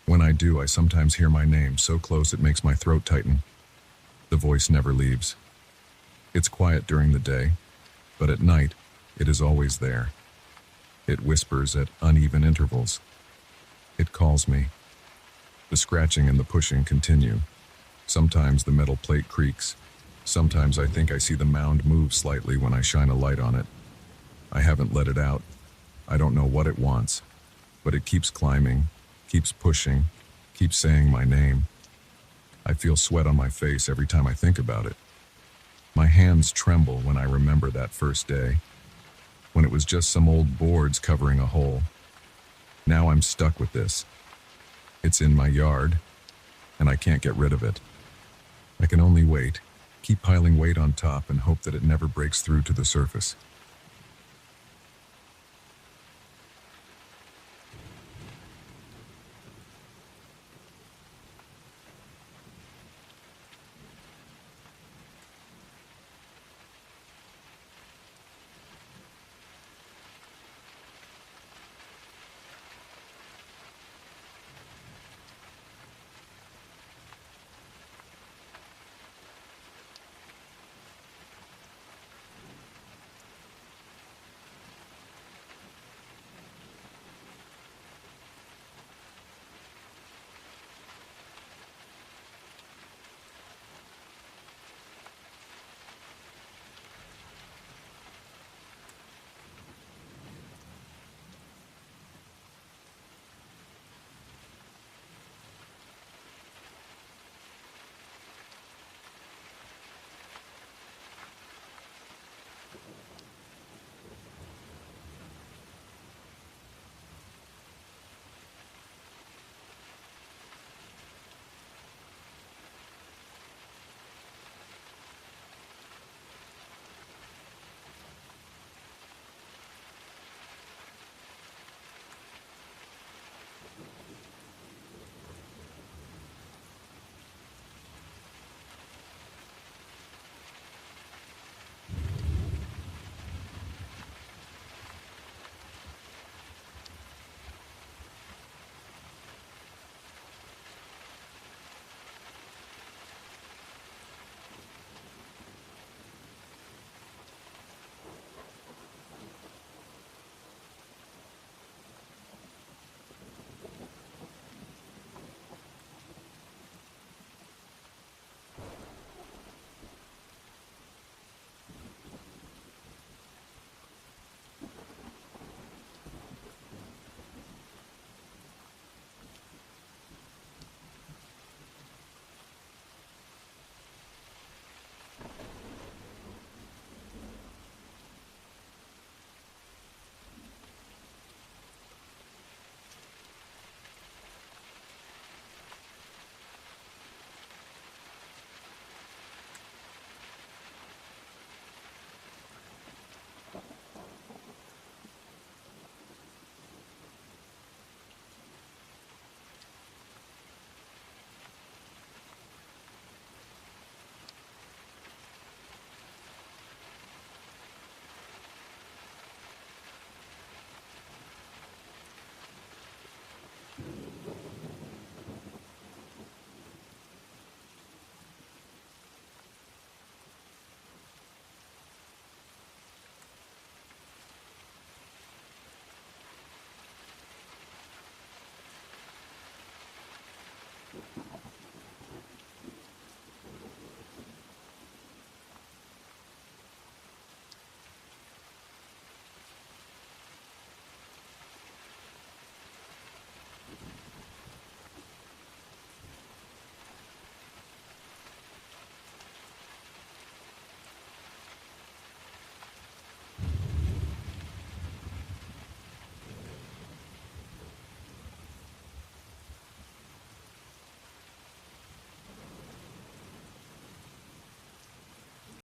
A: When I do, I sometimes hear my name so close it makes my throat tighten. The voice never leaves. It's quiet during the day, but at night, it is always there. It whispers at uneven intervals. It calls me. The scratching and the pushing continue. Sometimes the metal plate creaks. Sometimes I think I see the mound move slightly when I shine a light on it. I haven't let it out. I don't know what it wants, but it keeps climbing, keeps pushing, keeps saying my name. I feel sweat on my face every time I think about it. My hands tremble when I remember that first day, when it was just some old boards covering a hole. Now I'm stuck with this. It's in my yard, and I can't get rid of it. I can only wait, keep piling weight on top and hope that it never breaks through to the surface.